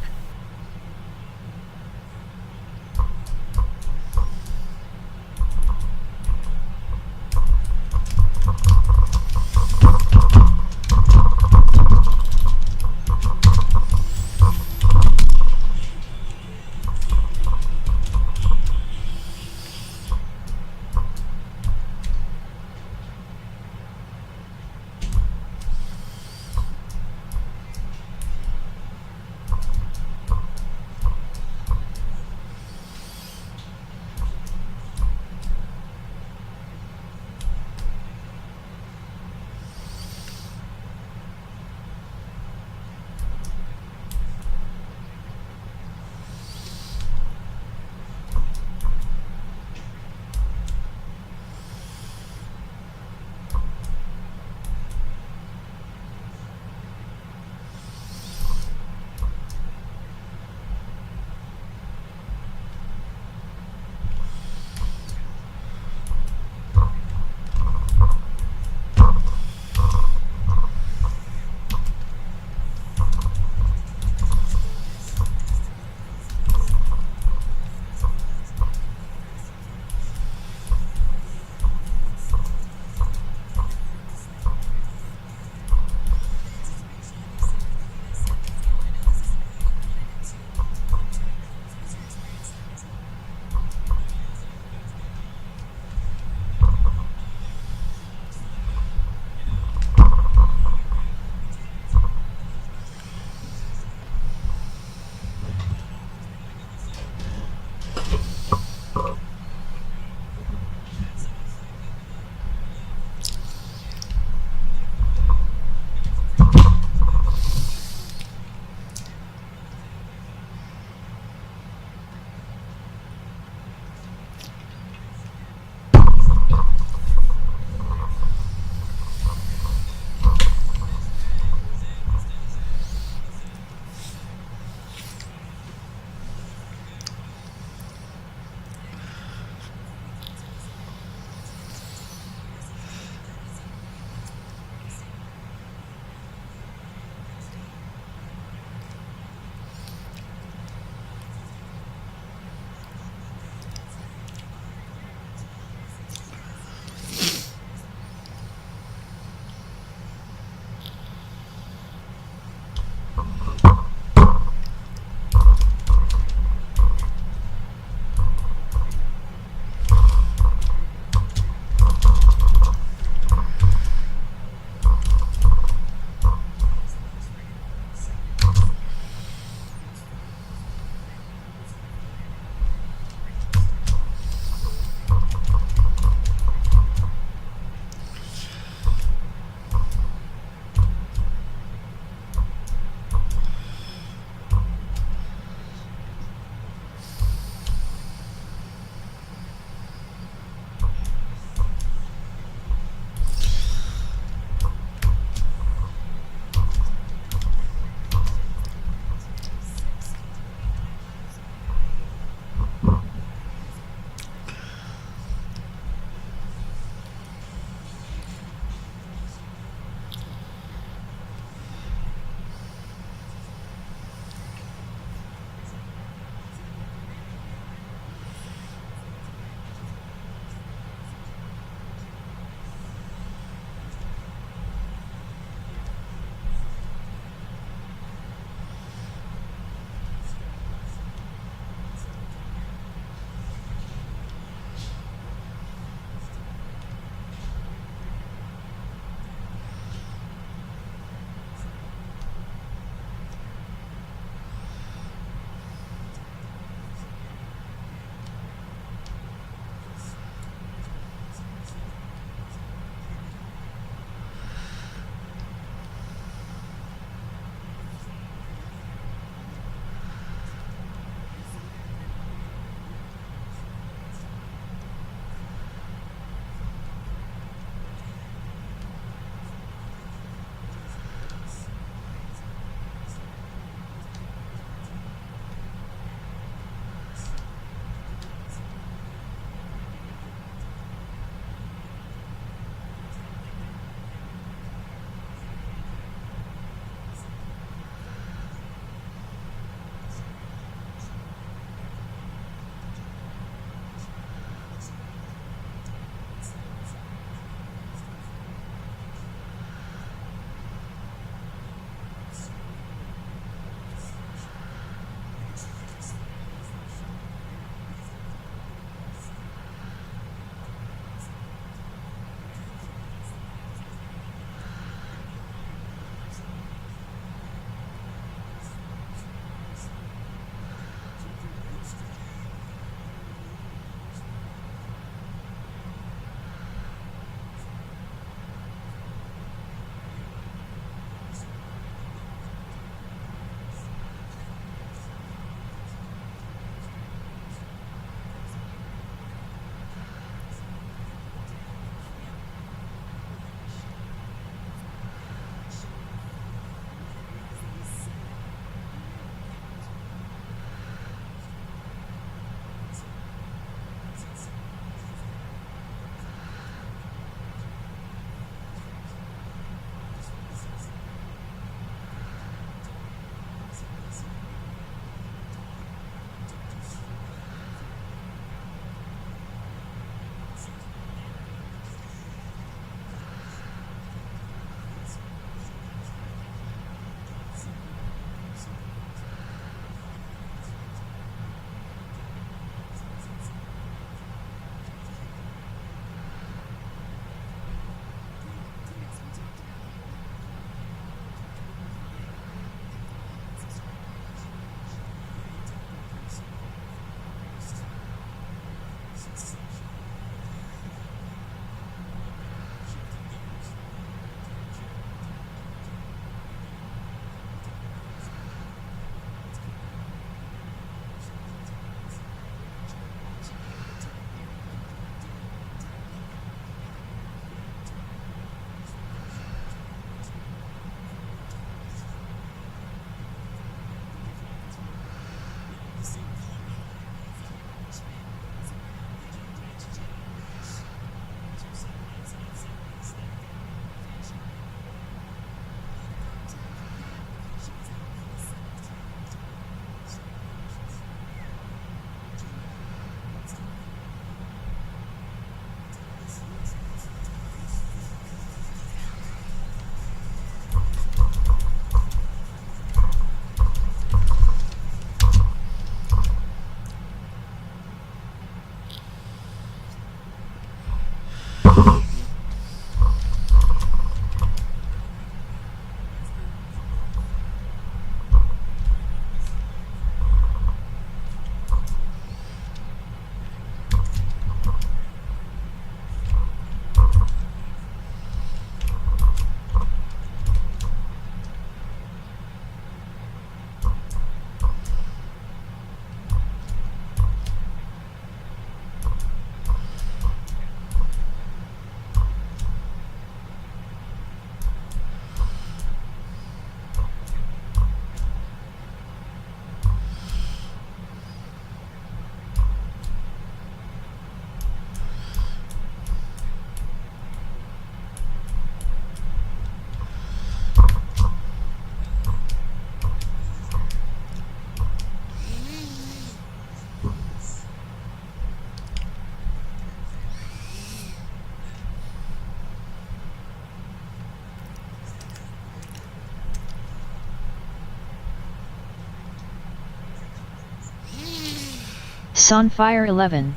It's on fire 11.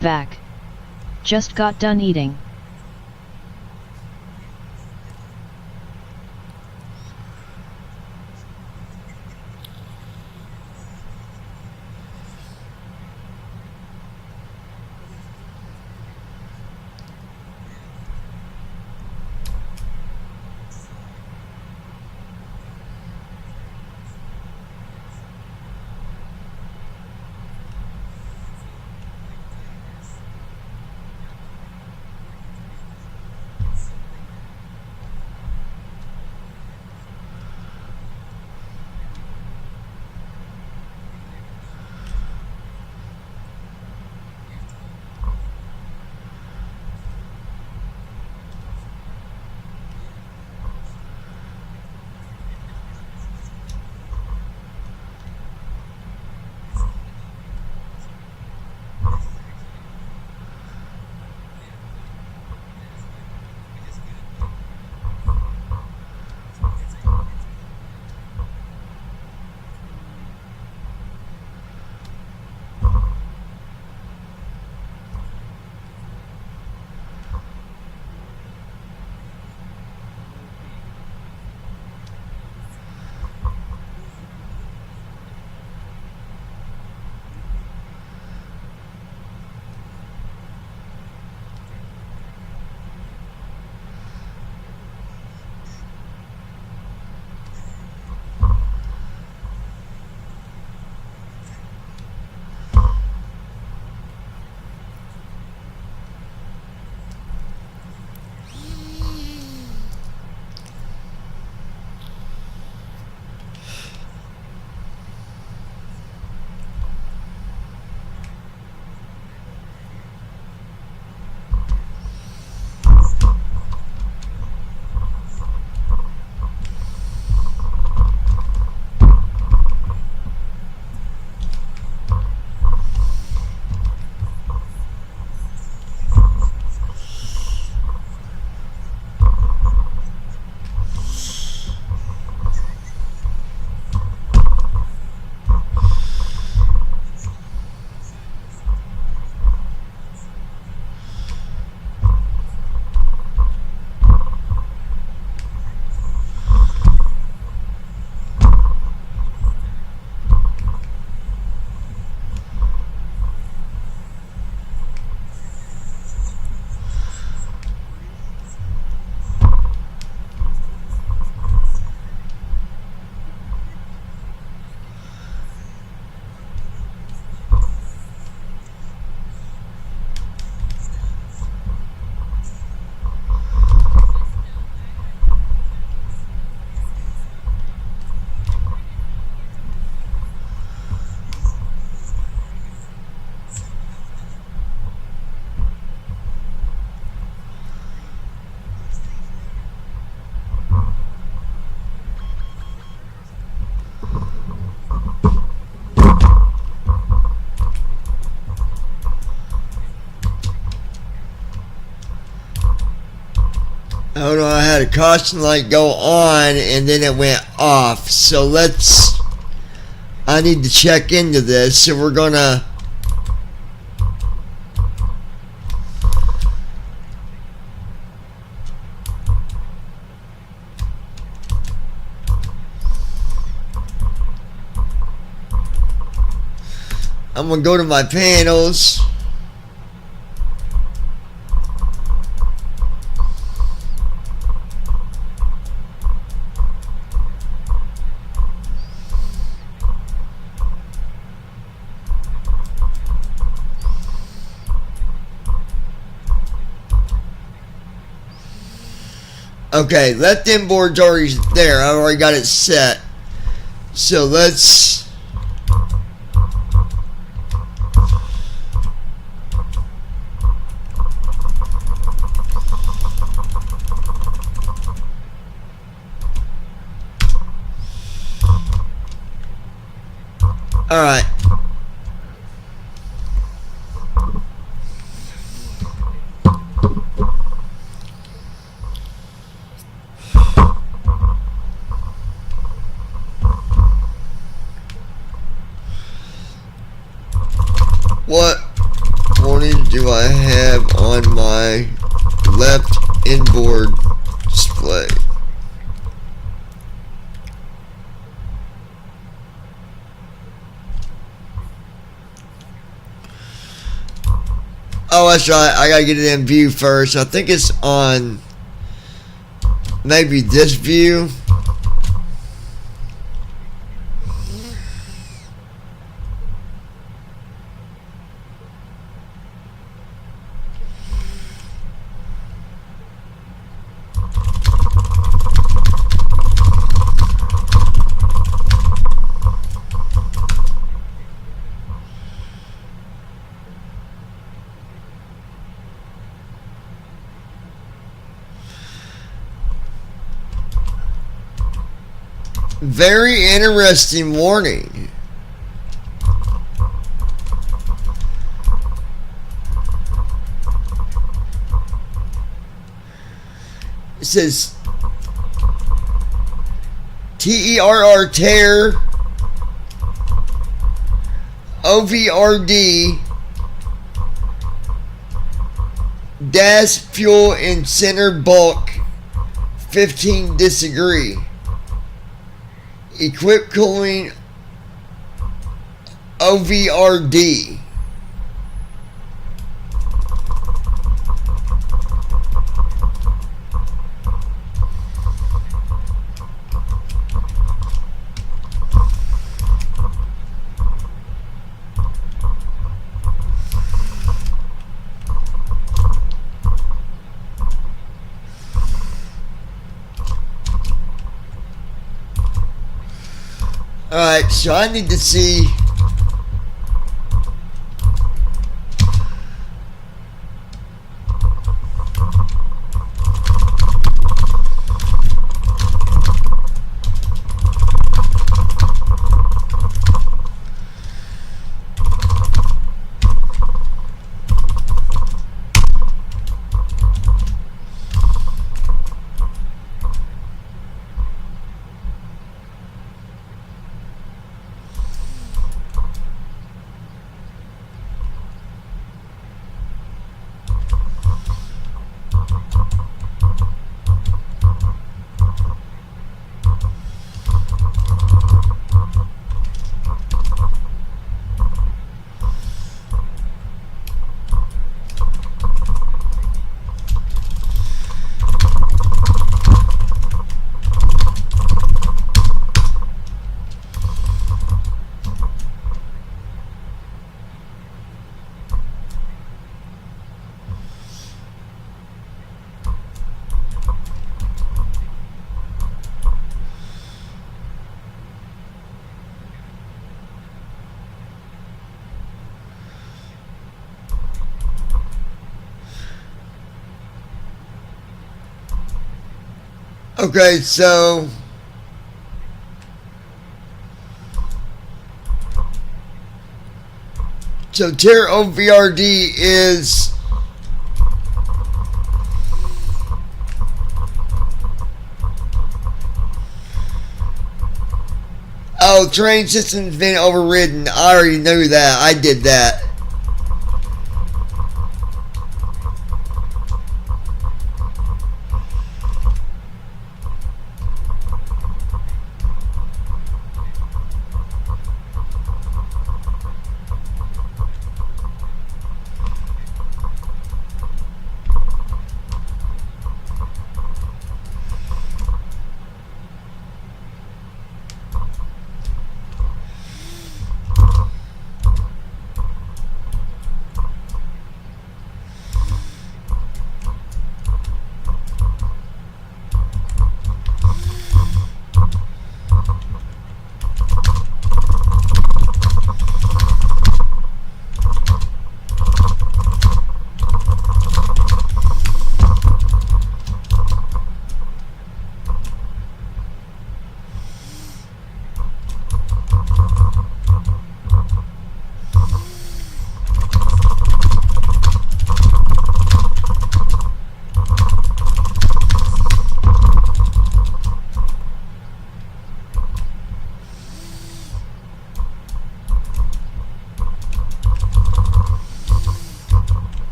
Back. Just got done eating. I don't know, I had a caution light go on and then it went off. So I need to check into this. So we're gonna I'm gonna go to my panels. Okay, left inboard's already there. I've already got it set. So let's all right. have on my left inboard display. Oh, that's right. I gotta get it in view first. I think it's on maybe this view. Very interesting warning. It says TERR tear OVRD dash fuel in center bulk 15 disagree. Equip cooling OVRD. Alright, so I need to see okay, so tier OVRD is train system's been overridden. I already knew that. I did that.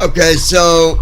Okay, so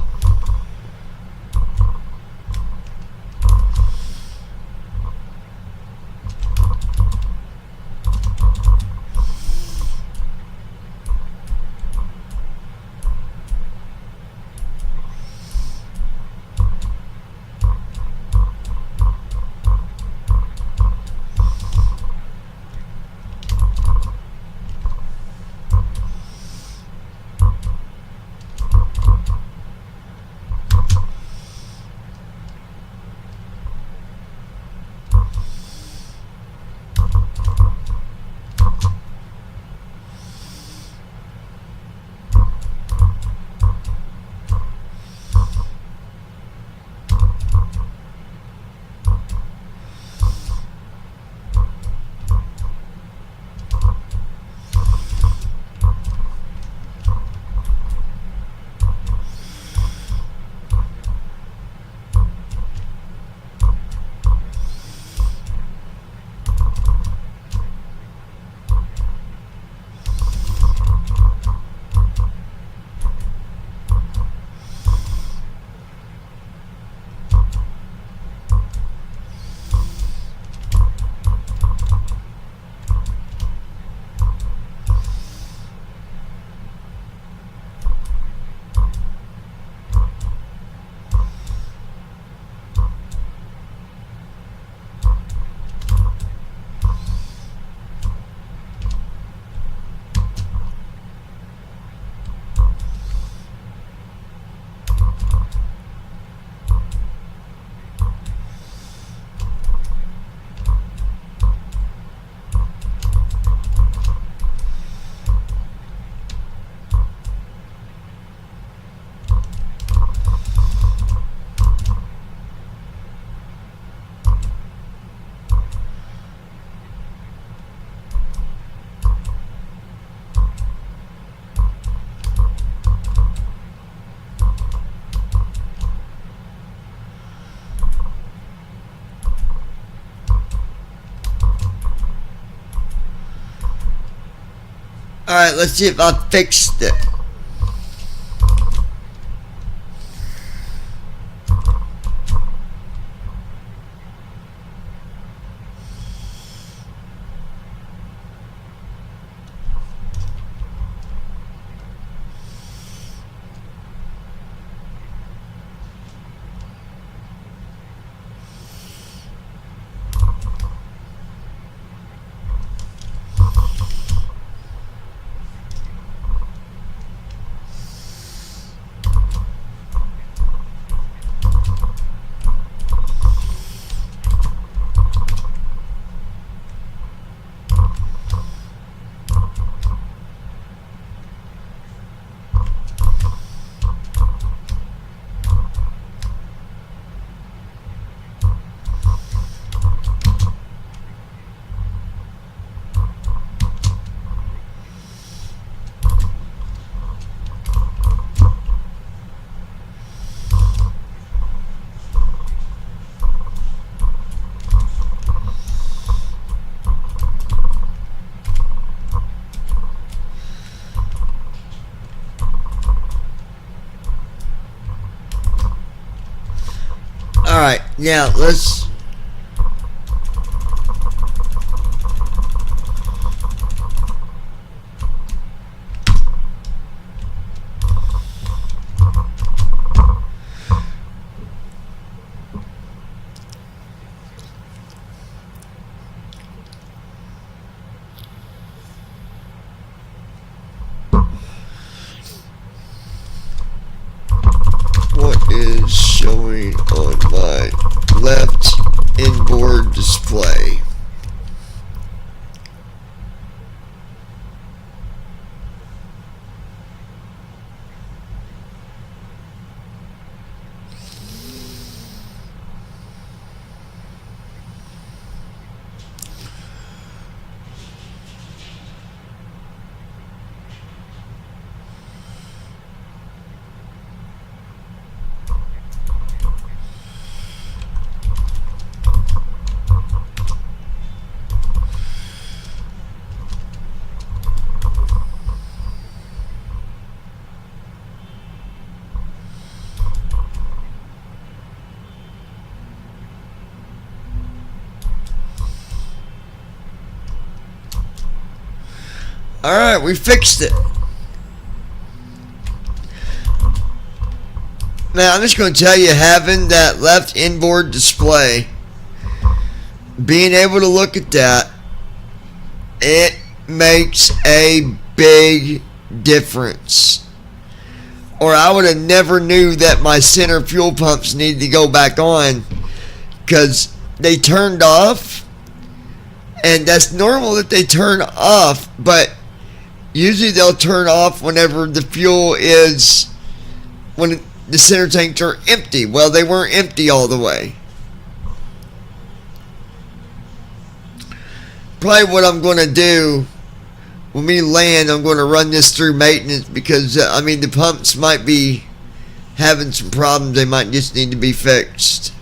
alright, let's see if I fixed it. Alright, now let's... What is showing on my left Alright, we fixed it. Now, I'm just going to tell you, having that left inboard display, being able to look at that, it makes a big difference. Or I would have never knew that my center fuel pumps needed to go back on, because they turned off, and that's normal that they turn off, but usually they'll turn off whenever the fuel is, when the center tanks are empty. Well, they weren't empty all the way. Probably what I'm going to do when we land, I'm going to run this through maintenance, because I mean, the pumps might be having some problems. They might just need to be fixed.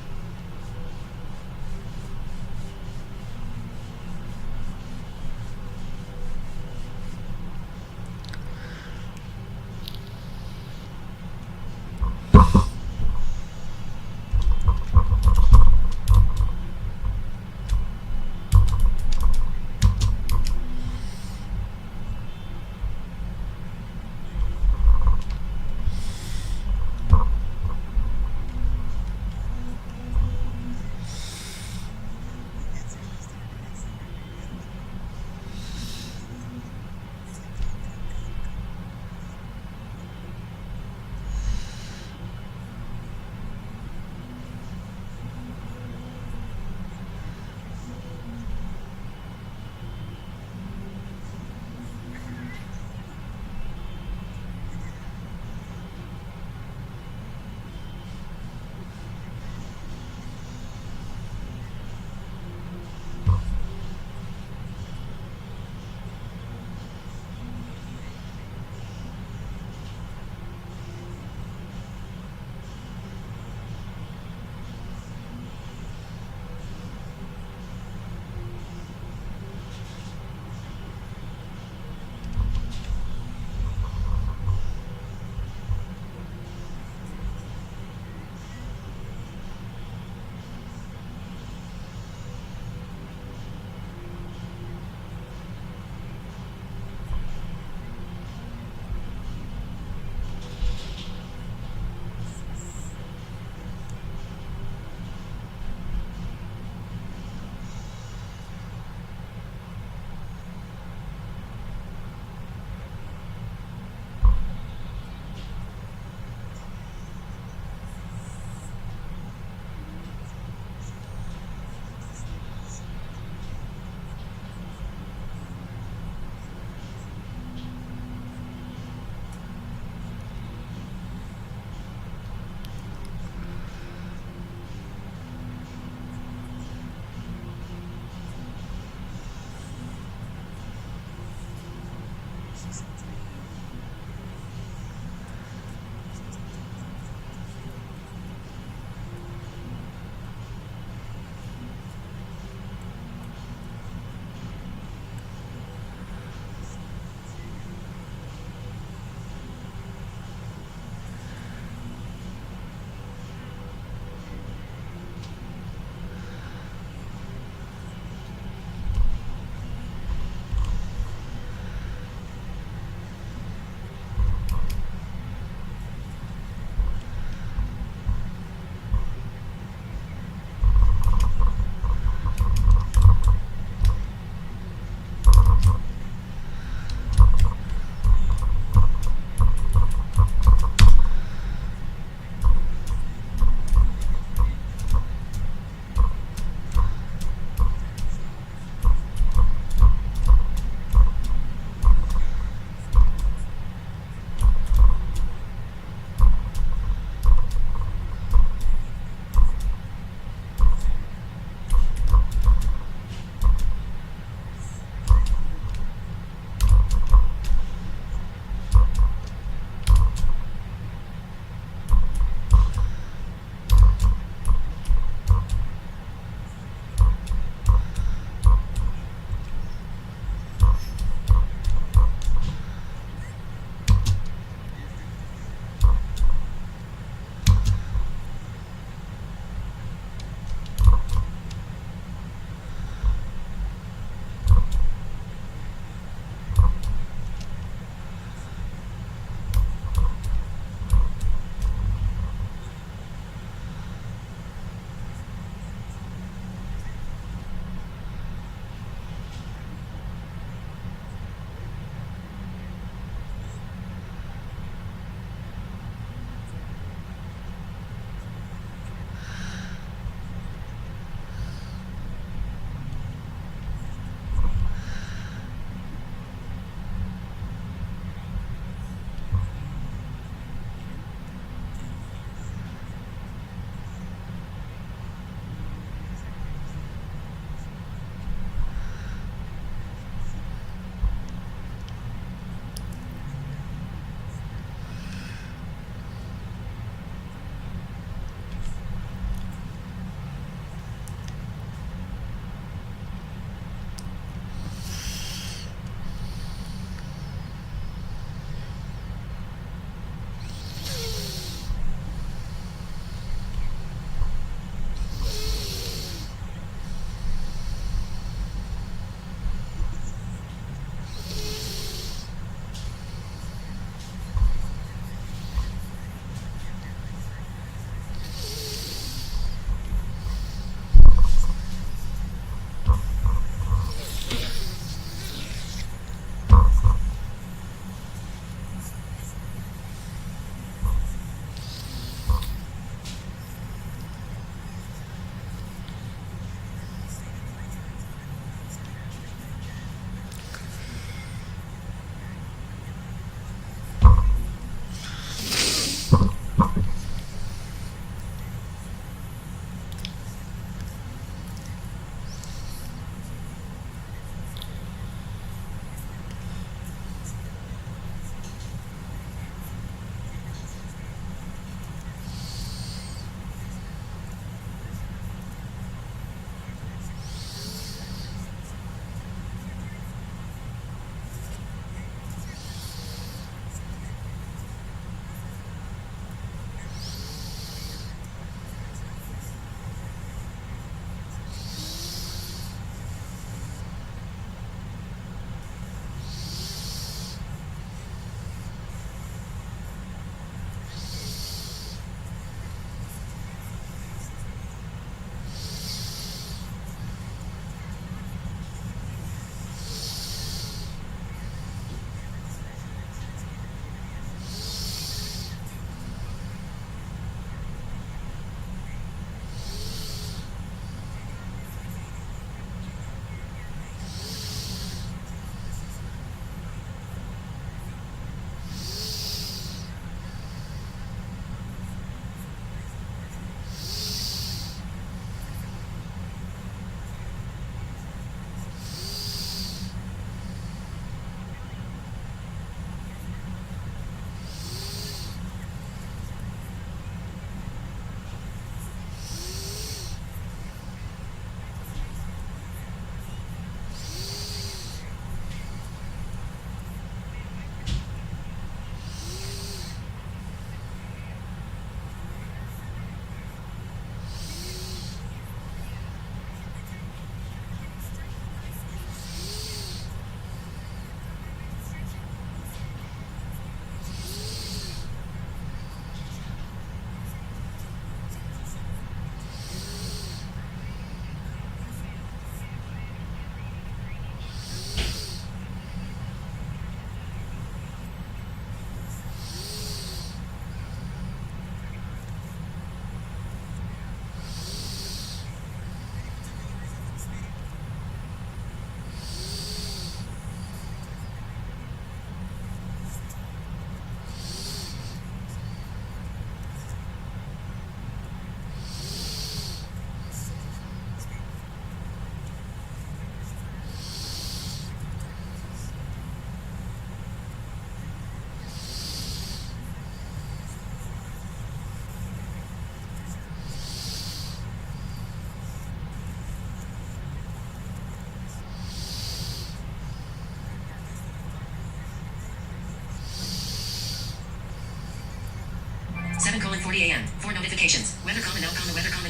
10:30 a.m. 4 notifications. Weather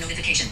notification.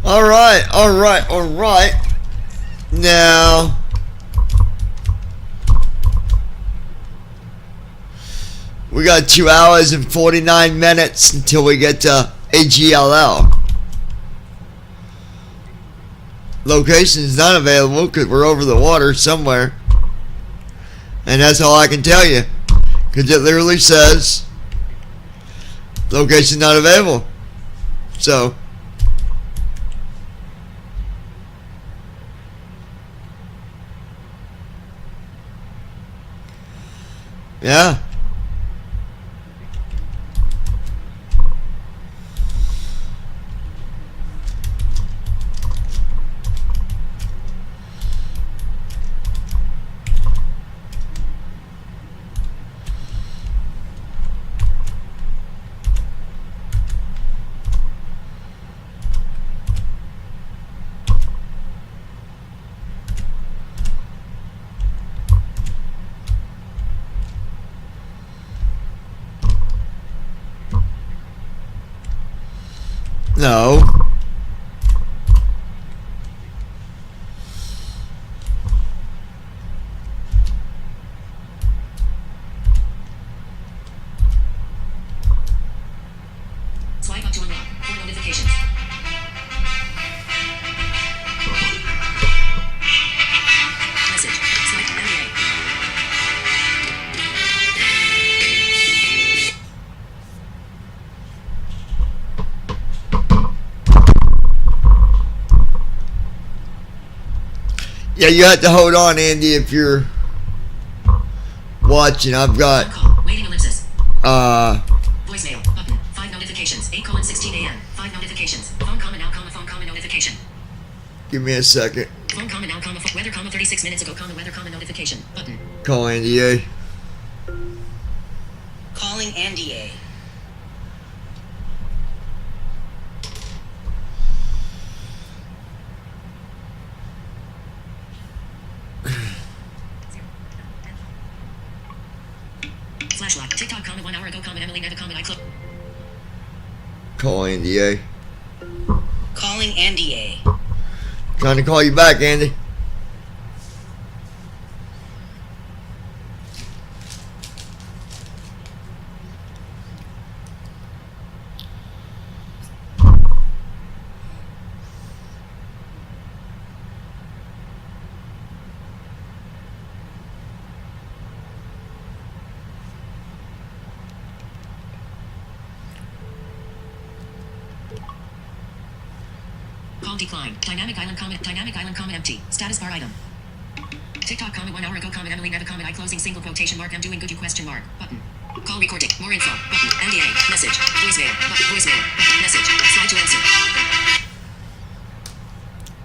All right. Now, we got 2 hours and 49 minutes until we get to AGLL. Location is not available because we're over the water somewhere. And that's all I can tell you. Because it literally says, location not available. So, yeah. No. Swipe up to unlock. 4 notifications. Message. Swipe NDA. Yeah, you have to hold on, Andy, if you're watching. I've got Waiting ellipsis. Voicemail button. 5 notifications. 8:16 a.m. 5 notifications. Phone comma now comma phone comma notification. Give me a second. Phone comma now comma weather comma 36 minutes ago comma weather comma notification button. Call Andy A. Calling Andy A. Flashlight. TikTok comma 1 hour ago comma Emily Netta comma I close. Call Andy A. Calling Andy A. Trying to call you back, Andy. Call declined. Dynamic island comment empty. Status bar item. TikTok comment 1 hour ago comment Emily Netta comment I closing single quotation mark I'm doing good you question mark button. Call recording. More info button. NDA message. Voicemail button. Voicemail button. Message. Slide to answer.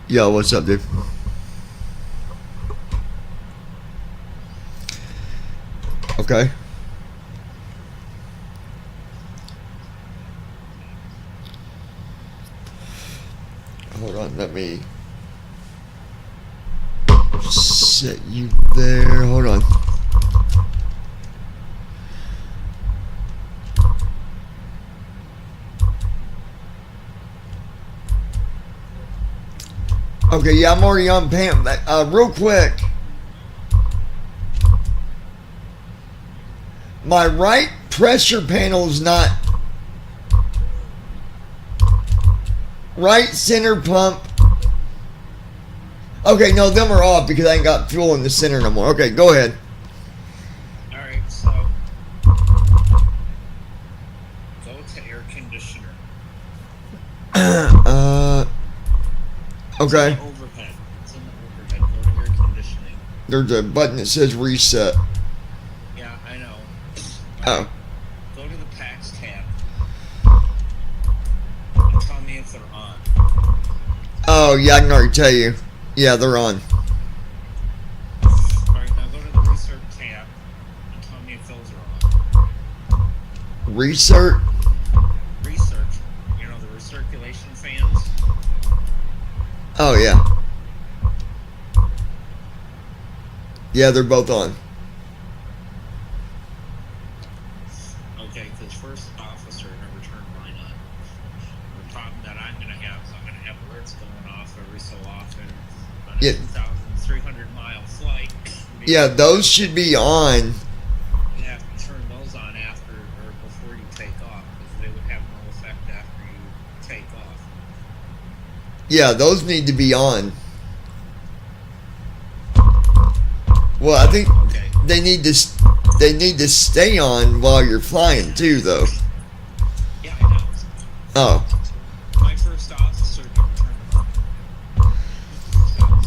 Yo, what's up, dude? Okay. Hold on, let me set you there. Hold on. Okay, yeah, I'm already on Pam. Real quick. My right pressure panel is not. Right center pump. Okay, no, them are off because I ain't got fuel in the center no more. Okay, go ahead. Alright, so go to air conditioner. Okay. It's in the overhead. It's in the overhead. Go to air conditioning. There's a button that says reset. Yeah, I know. Oh. Go to the packs tab. And tell me if they're on. Oh, yeah, I can already tell you. Yeah, they're on. Alright, now go to the research tab and tell me if those are on. Research? Research. You know, the recirculation fans? Oh, yeah. Yeah, they're both on. Okay, because first officer never turned mine on. The problem that I'm going to have is I'm going to have alerts going off every so often on a Yeah. 2,300-mile flight. Yeah, those should be on. You have to turn those on after or before you take off, because they would have no effect after you take off. Yeah, those need to be on. Well, I think Okay. they need to stay on while you're flying too, though. Yeah, I know. Oh, My first officer never turned them on.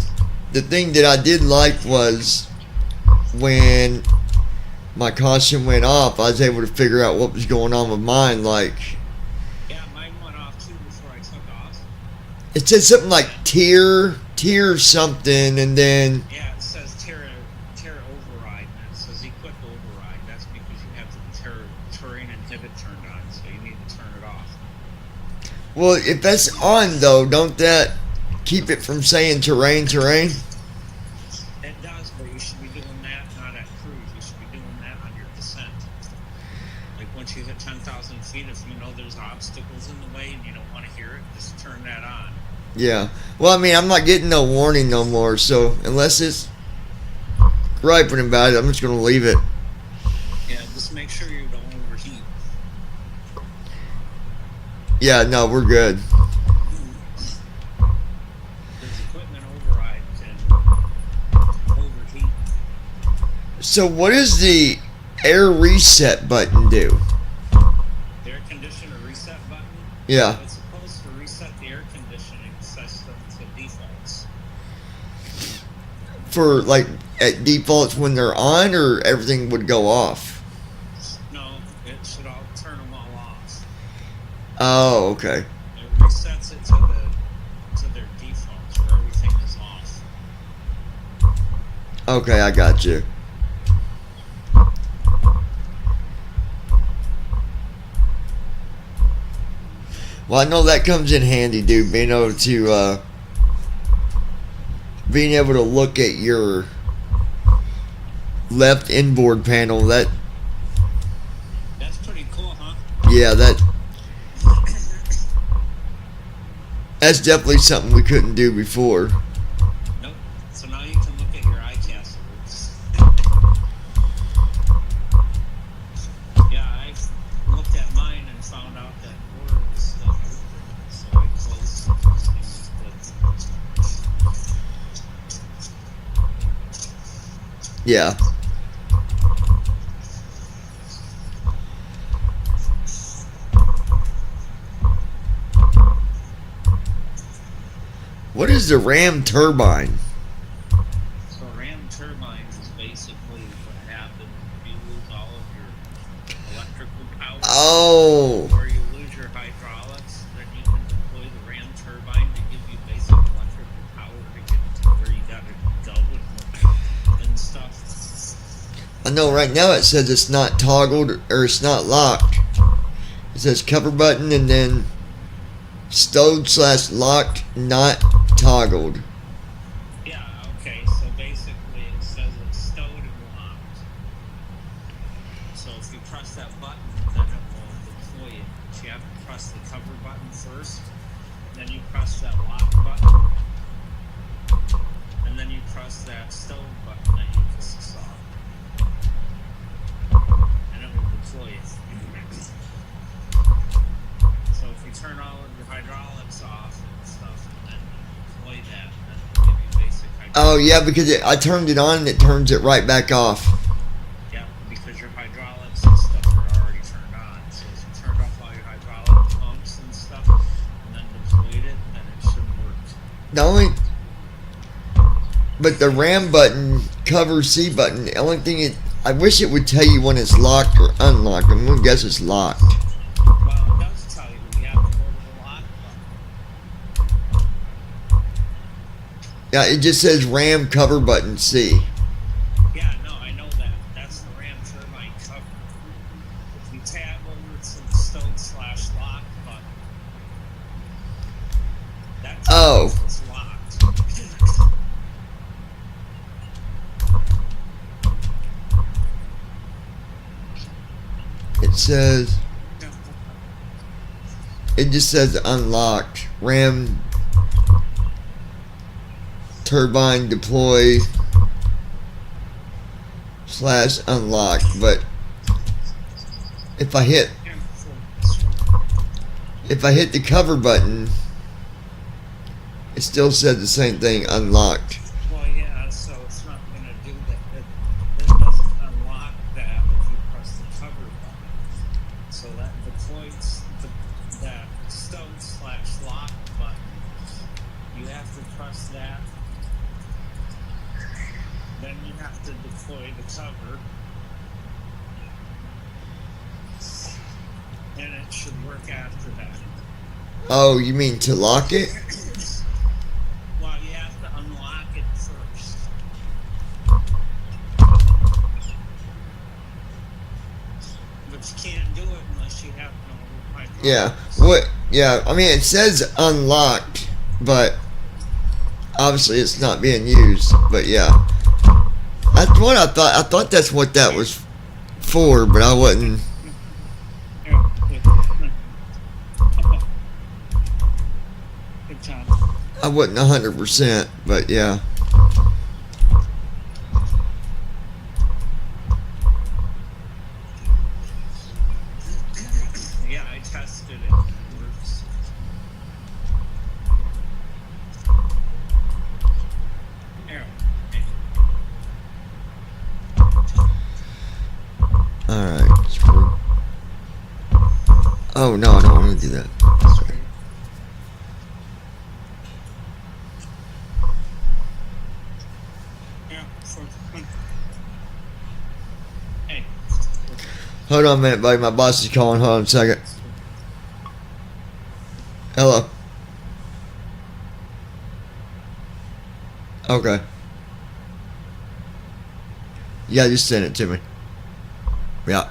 the thing that I did like was when my caution went off, I was able to figure out what was going on with mine. Like, Yeah, mine went off too before I took off. it said something like tier something, and then Yeah, it says Terra override, and it says equip override. That's because you have the terrain inhibit turned on, so you need to turn it off. well, if that's on though, don't that keep it from saying terrain? It does, but you should be doing that not at cruise. You should be doing that on your descent. Like once you hit 10,000 feet, if you know there's obstacles in the way and you don't want to hear it, just turn that on. Yeah. Well, I mean, I'm not getting no warning no more, so unless it's griping about it, I'm just gonna leave it. Yeah, just make sure you don't overheat. Yeah, no, we're good. Because equipment override can overheat. So what does the air reset button do? The air conditioner reset button? Yeah. It's supposed to reset the air conditioning system to defaults. For like at defaults when they're on, or everything would go off? No, it should all turn them all off. Oh, okay. It resets it to their defaults where everything is off. Okay, I got you. Well, I know that comes in handy, dude. Being able to look at your left inboard panel. That's pretty cool, huh? Yeah, that's definitely something we couldn't do before. Nope. So now you can look at your iCast alerts. Yeah, I looked at mine and found out that more of the stuff open, so I closed some things. Yeah. What is the ram turbine? So ram turbines is basically what happens if you lose all of your electrical power. Oh. Or you lose your hydraulics, then you can deploy the ram turbine to give you basic electrical power to get to where you gotta go and stuff. I know right now it says it's not toggled or it's not locked. It says cover button and then stowed/locked, not toggled. Yeah, okay, so basically it says it's stowed and locked. So if you press that button, then it will deploy it. So you have to press the cover button first, then you press that lock button, and then you press that stove button that you just saw. And it will deploy it. So if you turn all of your hydraulics off and stuff, and then deploy that, then it'll give you basic hydraulics. Oh yeah, because I turned it on and it turns it right back off. Yeah, because your hydraulics and stuff are already turned on. So if you turned off all your hydraulic pumps and stuff, and then deployed it, then it should work. The only, but the RAM button, cover C button, the only thing I wish it would tell you when it's locked or unlocked. I'm gonna guess it's locked. Well, it does tell you when you have to go to the lock button. Yeah, it just says RAM cover button C. Yeah, no, I know that. That's the RAM turbine cover. If you tab over to the stowed/lock button, that's it's locked. It just says unlocked. RAM turbine deploy /unlock, but if I hit the cover button, it still said the same thing, unlocked. Well, yeah, so it's not going to do that. It doesn't unlock that if you press the cover button. So that deploys that stowed/lock button. You have to press that. Then you have to deploy the cover. And it should work after that. Oh, you mean to lock it? Well, you have to unlock it first. But you can't do it unless you have no hydraulics. Yeah. What? Yeah. I mean, it says unlocked, but obviously it's not being used. But yeah, that's what I thought. I thought that's what that was for, but I wasn't. Good job. I wasn't 100%, but yeah. Yeah, I tested it. It works. There. Alright. Oh, no, I don't want to do that. Sorry. Yeah, hey. Hold on a minute, buddy. My boss is calling. Hold on a second. Hello. Okay. Yeah, just send it to me. Yeah.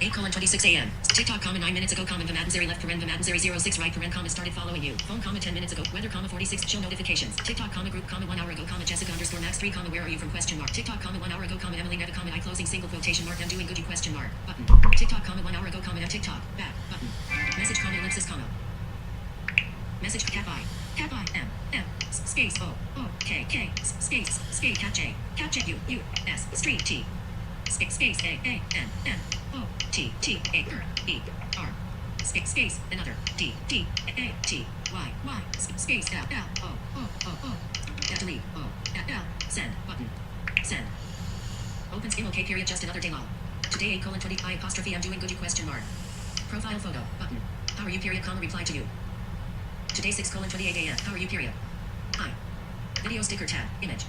8:26 a.m. TikTok, 9 minutes ago, Vamadanzari left, Vamadanzari 06 right, started following you. Phone, 10 minutes ago, weather, 46, show notifications. TikTok, group, 1 hour ago, Jessica _Max 3, where are you from, question mark. TikTok, 1 hour ago, Emily Netta, I closing single quotation mark, I'm doing good, you question mark. Button. TikTok, 1 hour ago, TikTok, back, button. Message, ellipsis, Message, cat I, M, space, O, K, space, cat J, U, S, street, T, space, A, N, O, T, A, E, R, space, another, D, A, T, Y, space, L, O, delete, O, L, send, button, send. Open skim, okay, period, just another day long. Today, 8:25 apostrophe, I'm doing good, you question mark. Profile photo, button. How are you, period, reply to you. Today, 6:28 a.m. How are you, period. Hi. Video sticker tab, image.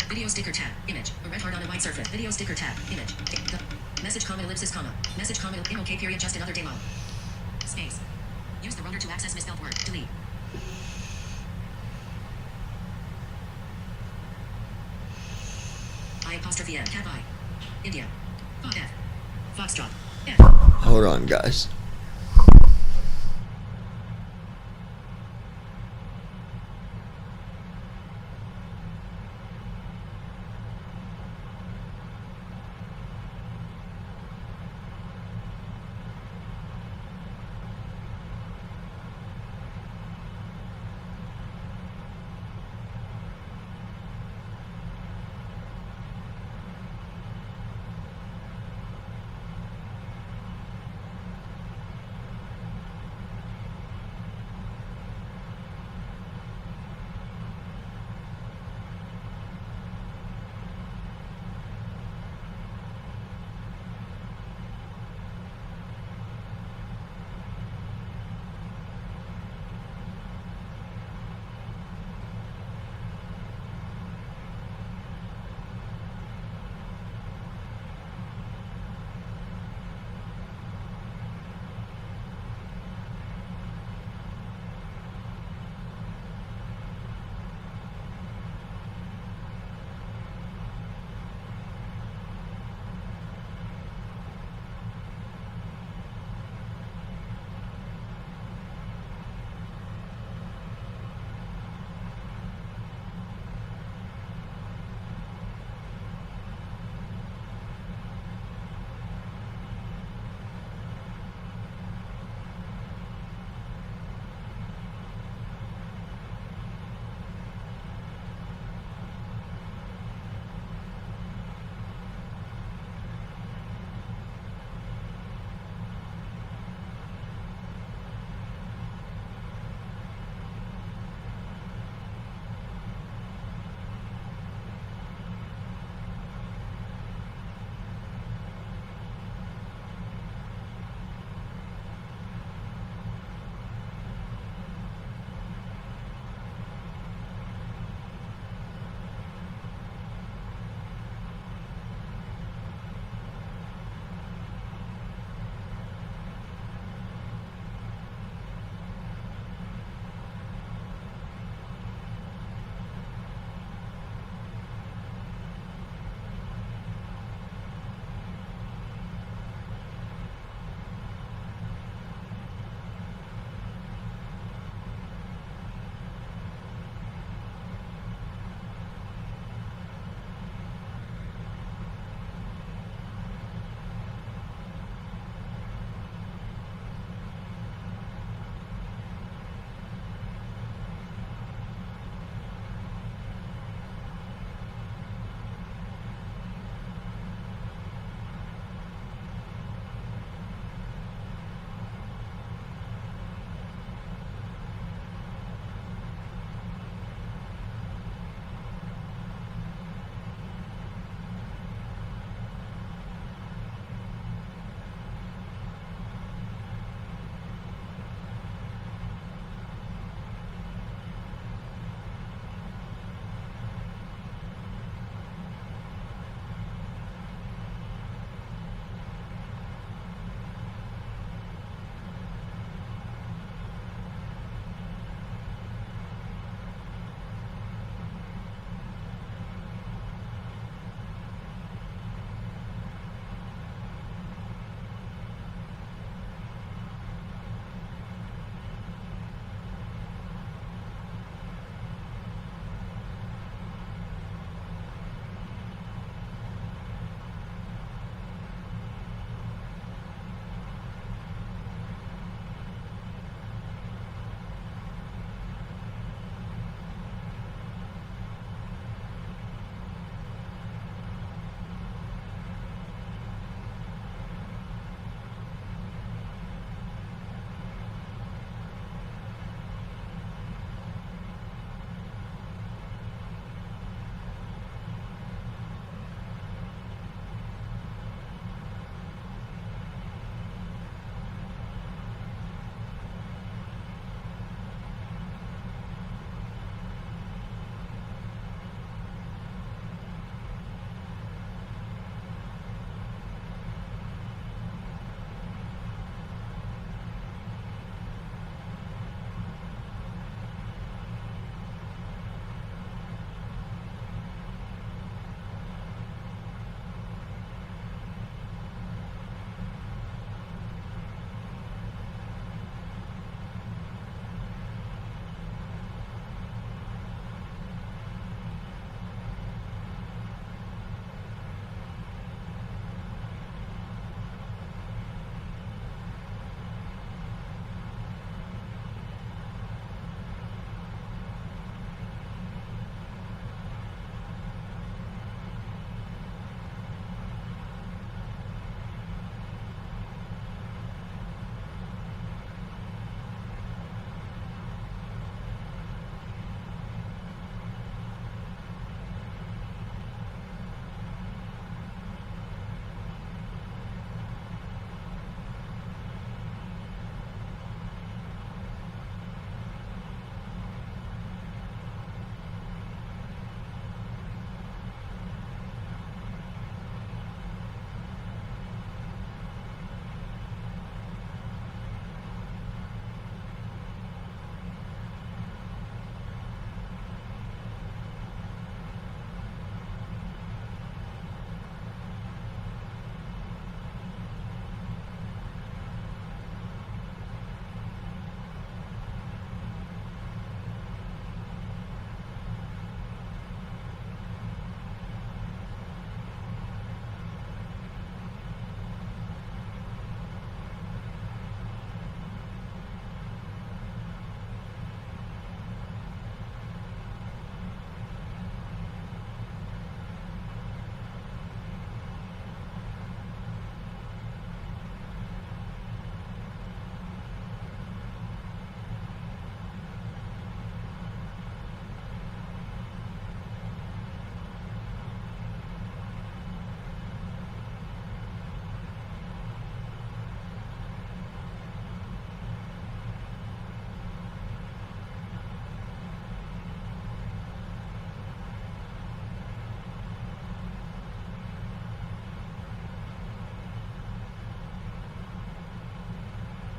Video sticker tab, image. A red heart on a white surface. Video sticker tab, image. Message, ellipsis, Message, okay, period, just another day long. Space. Use the rotor to access misspelled word. Delete. I apostrophe N, cat I. India. F. Foxtrot. F. Hold on, guys.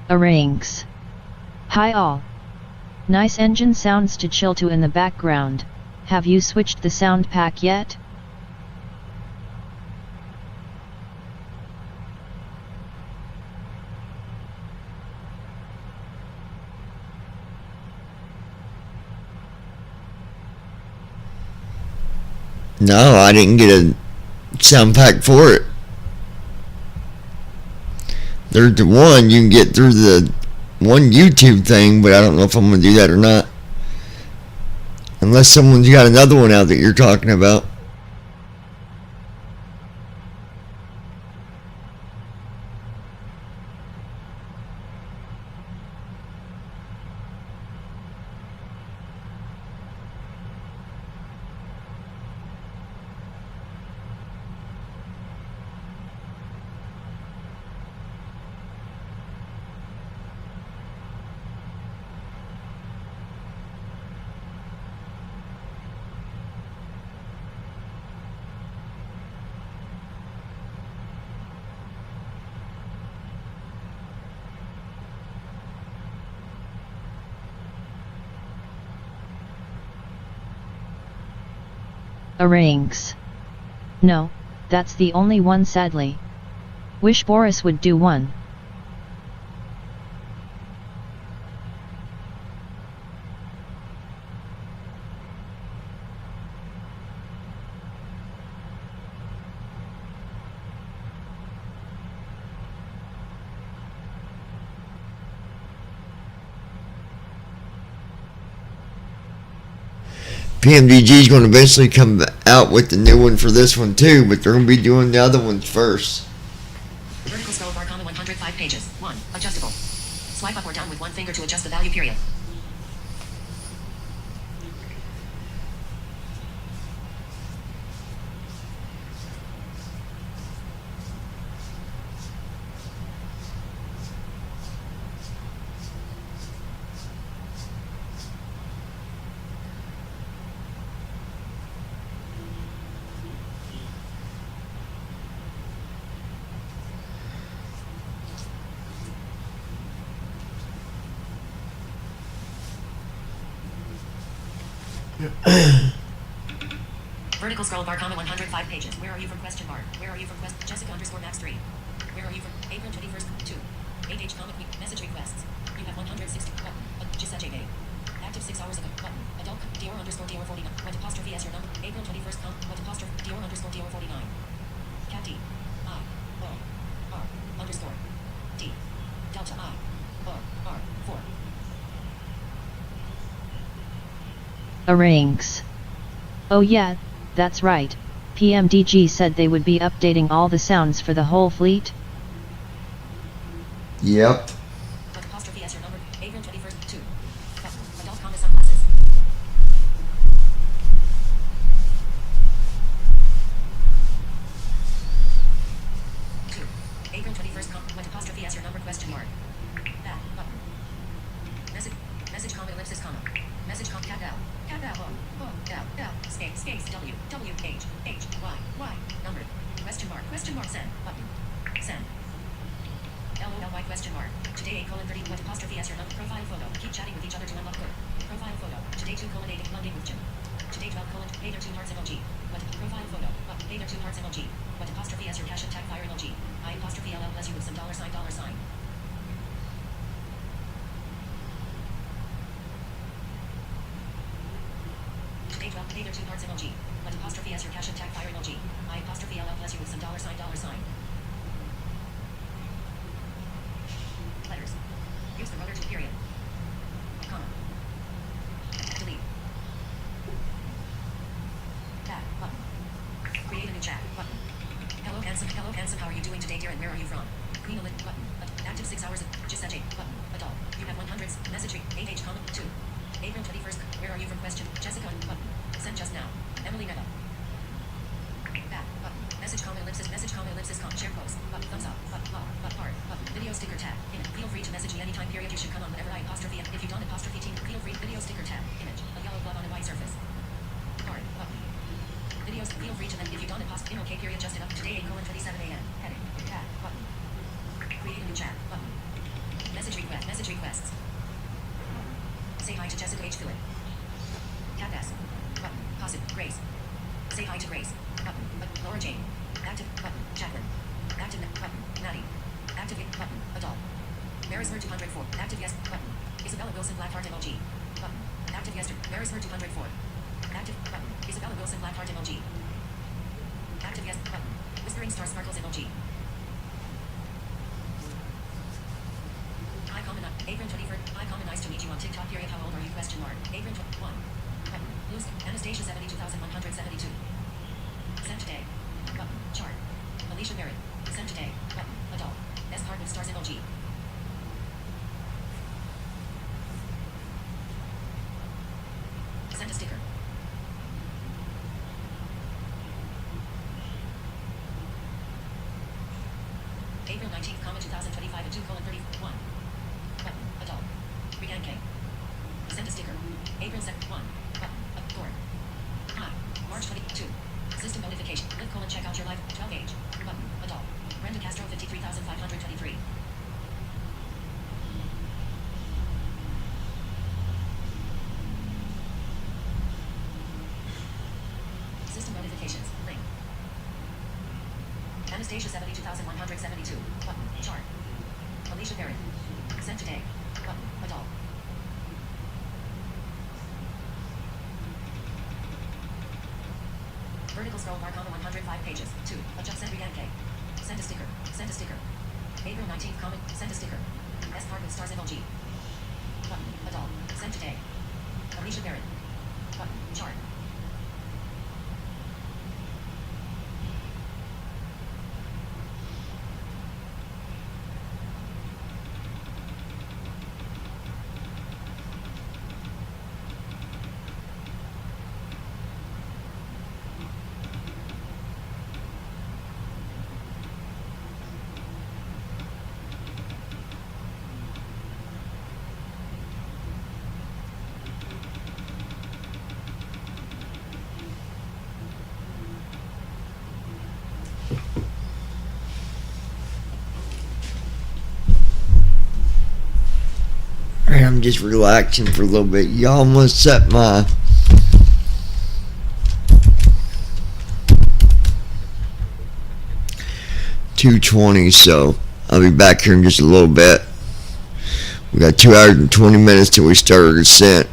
Arranks. Hi all. Nice engine sounds to chill to in the background. Have you switched the sound pack yet? No, I didn't get a sound pack for it. There's the one you can get through the one YouTube thing, but I don't know if I'm going to do that or not. Unless someone's got another one out that you're talking about. Arranks. No, that's the only one sadly. Wish Boris would do one. PMDG is going to eventually come out with the new one for this one too, but they're going to be doing the other ones first. Vertical scroll bar, 105 pages. 1. Adjustable. Swipe up or down with one finger to adjust the value period. Vertical scroll bar, 105 pages. Where are you from? Question mark. Where are you from? Jessica _ Max 3. Where are you from? April 21st. 2. 8H comic week. Message requests. You have 160. Button. Gisette J. Active 6 hours ago. Button. Adult. Dior _ Dior 49. What apostrophe as your number? April 21st. What apostrophe? Dior _ Dior 49. Cat D. I. O. R. _ D. Delta I. O. R. 4. Arranks. Oh yeah, that's right. PMDG said they would be updating all the sounds for the whole fleet. Yep. What apostrophe as your number? April 21st. 2. Button. Adult comma sunglasses. 2. April 21st. What apostrophe as your number? Question mark. That. Button. Message comma ellipsis comma. Message comma cat down. Cat down. Down. Space. W. H. Y. Number. Question mark. Send. Button. Send. LOLY question mark. Today 8:30. What apostrophe as your number? Profile photo. Keep chatting with each other to unlock code. Profile photo. Today 2:8. London with Jim. Today 12:. Hey there 2 hearts emoji. What profile photo? Hey there 2 hearts emoji. What apostrophe as your cash attack fire emoji? I apostrophe LL bless you with some $sign. Today 12. Hey there 2 hearts emoji. What apostrophe as your cash attack fire emoji? I apostrophe LL bless you with some $sign. Letters. Use the rudder to period. Comma. Delete. Back button. Create a new chat button. Hello handsome. How are you doing today, dear? And where are you from? Queen Elite button. Active 6 hours. Gisette J button. Adult. You have 100. Message. 8H comma 2. April 21st. Where are you from? Question. Jessica button. Send just now. Emily Netta. Back button. Message comma ellipsis comma. Share post. Button. Thumbs up. Button. Heart. Button. Video sticker tab. Image. Feel free to message me anytime. Period. You should come on whenever I apostrophe. If you don't apostrophe team, feel free. Video sticker tab. Image. A yellow glove on a white surface. Heart. Button. Videos. Feel free to if you don't apostrophe. Okay. Period. Just enough. Today 8:27 a.m. Heading. Back button. Create a new chat button. Message. do it. Cat S. Button. Posit. Grace. Say hi to Grace. Button. Laura Jane. Active. Button. Jacqueline. Active. Button. Maddie. Active. Button. Adult. Marismer 204. Active. Yes. Button. Isabella Wilson Blackheart MLG. Button. Active. Yesterday. Marismer 204. Active. Button. Isabella Wilson Blackheart MLG. Active. Yes. Button. Whispering Star Sparkles MLG. Hi, common. Apron 23rd. Hi, common. Nice to meet you on TikTok. Period. How old are you? Question mark. Apron 1. Button. Blues. Anastasia 72,172. Sent today. Button. Chart. Alicia Barrett. Sent today. Button. Adult. S. Card with stars MLG. Send a sticker. April 19th, 2025 at 2:31. Button. Adult. Regan K. Send a sticker. April 2nd. 1. Button. Door. Hi. March 22. System notification. Live : check out your life. 12 age. Button. Adult. Brenda Castro 53,523. System notifications. Link. Anastasia 72,172. Button. Chart. Alicia Barrett. Sent today. Button. Adult. Vertical scroll bar, 105 pages. 2. Adjust. Send Regan K. Send a sticker. Send a sticker. April 19th, comment. Send a sticker. S. Card with stars MLG. Button. Adult. Sent today. Alicia Barrett. Button. Chart. I'm just relaxing for a little bit. Y'all, I'm gonna set my .220, so I'll be back here in just a little bit. We got 2 hours and 20 minutes till we start our descent.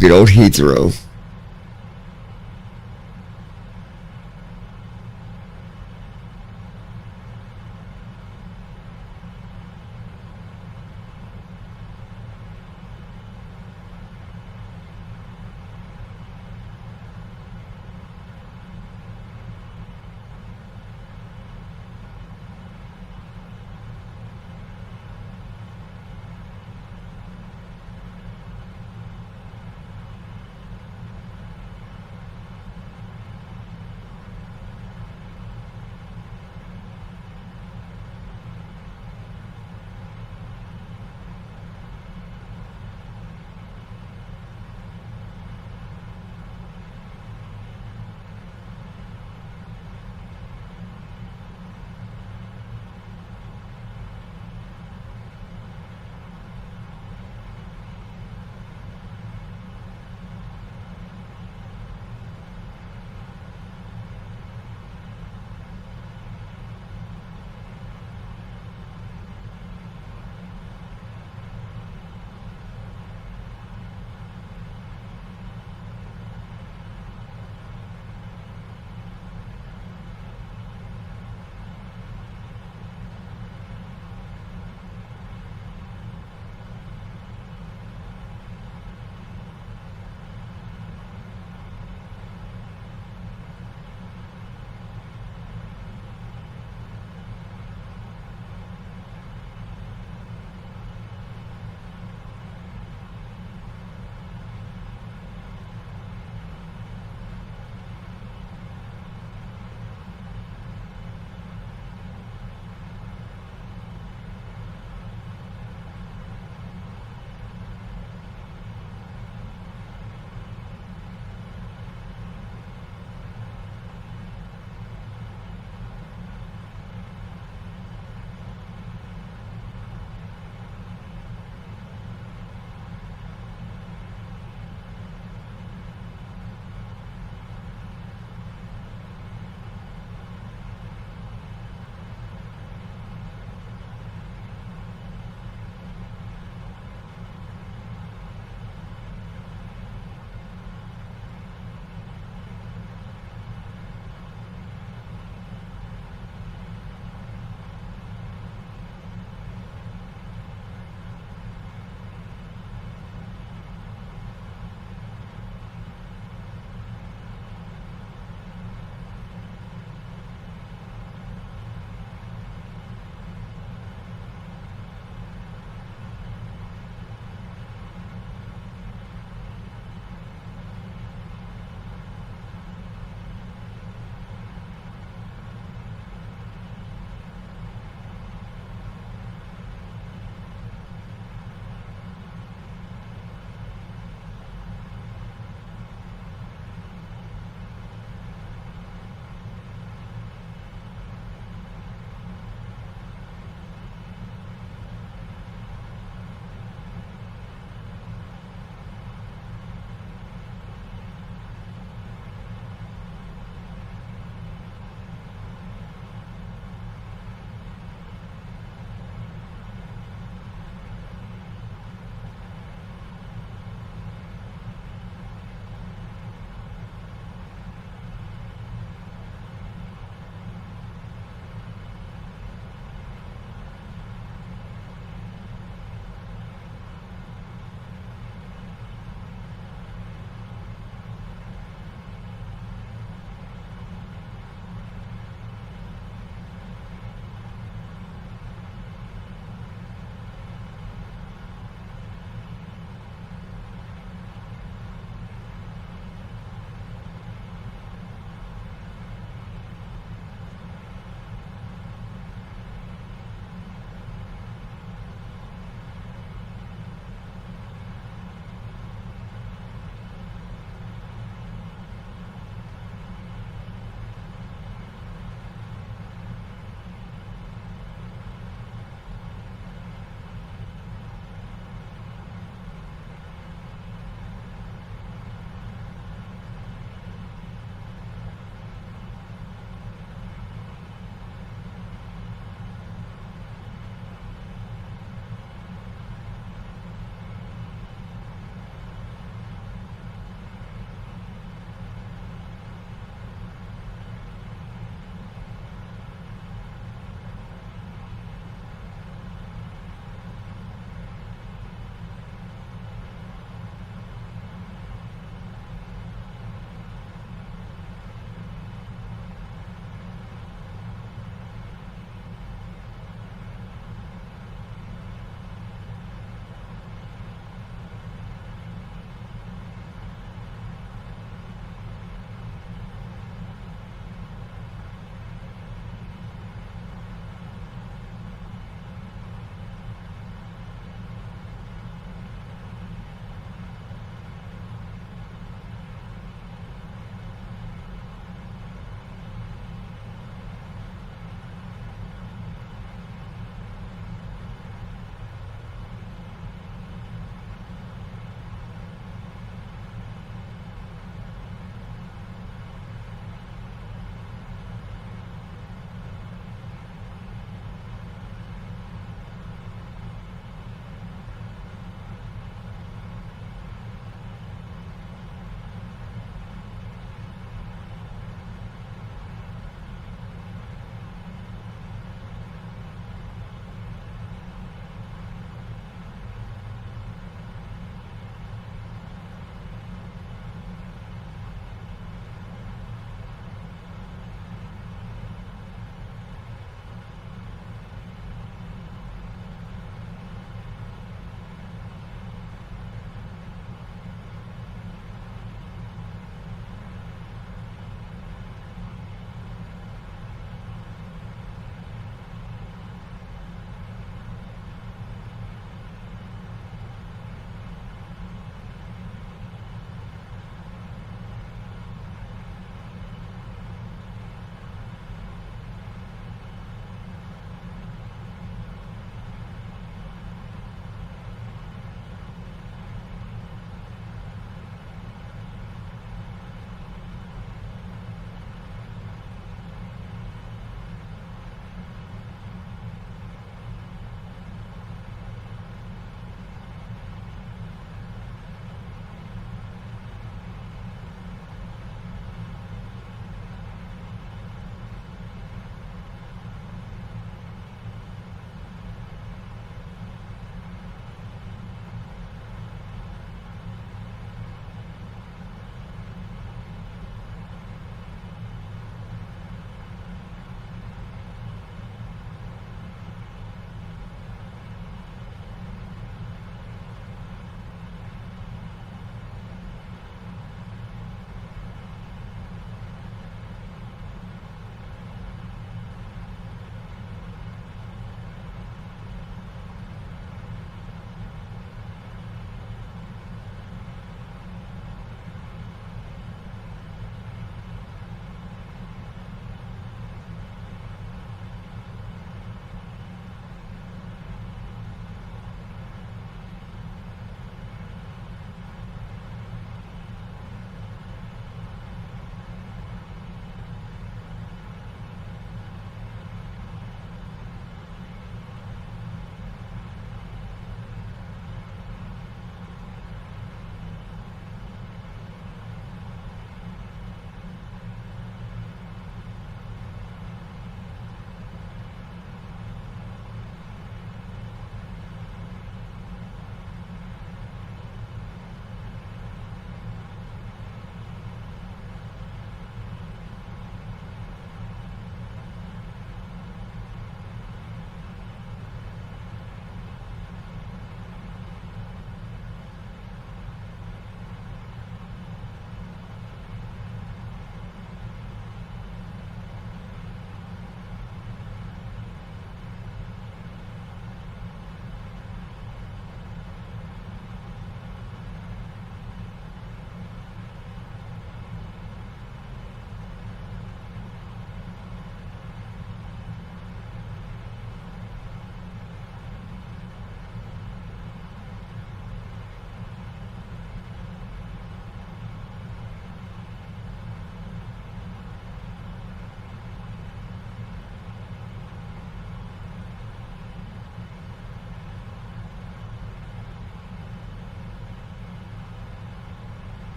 Good old Heethro.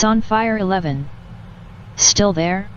on fire 11. Still there?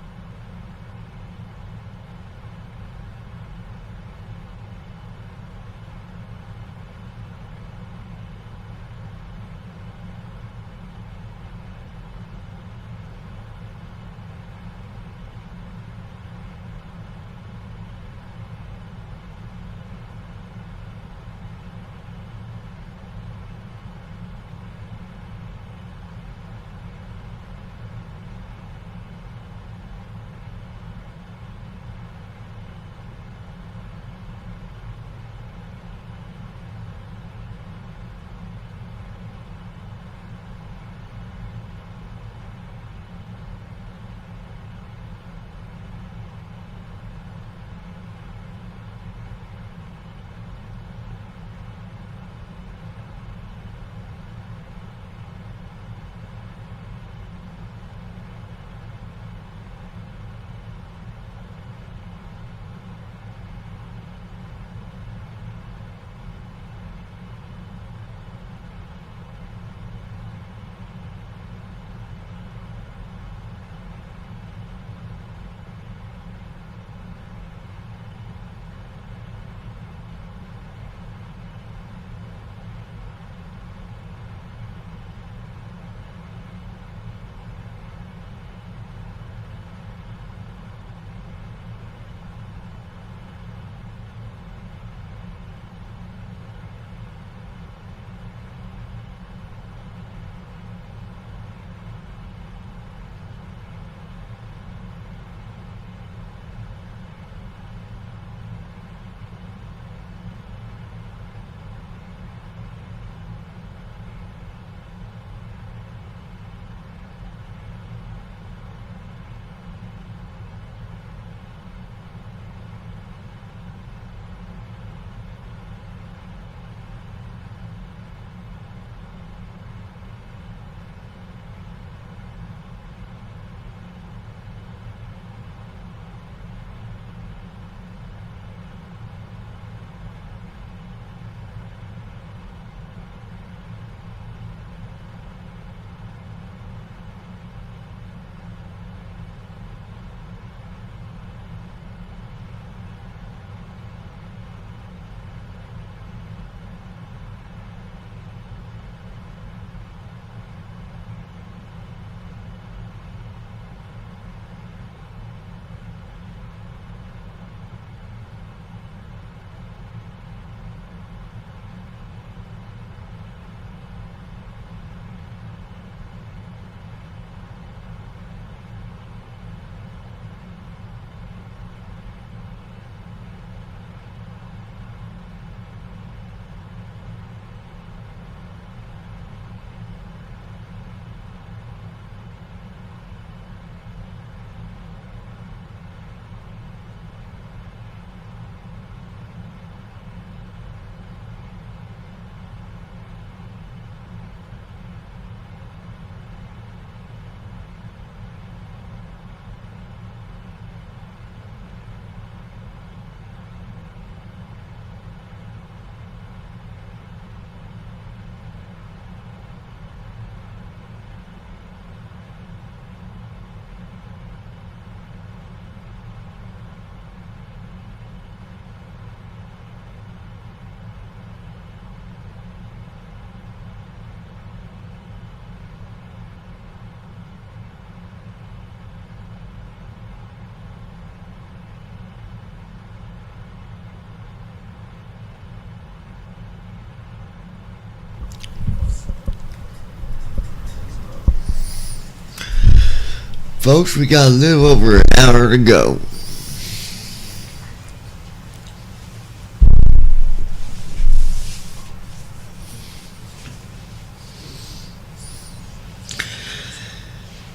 Folks, we got a little over an hour to go.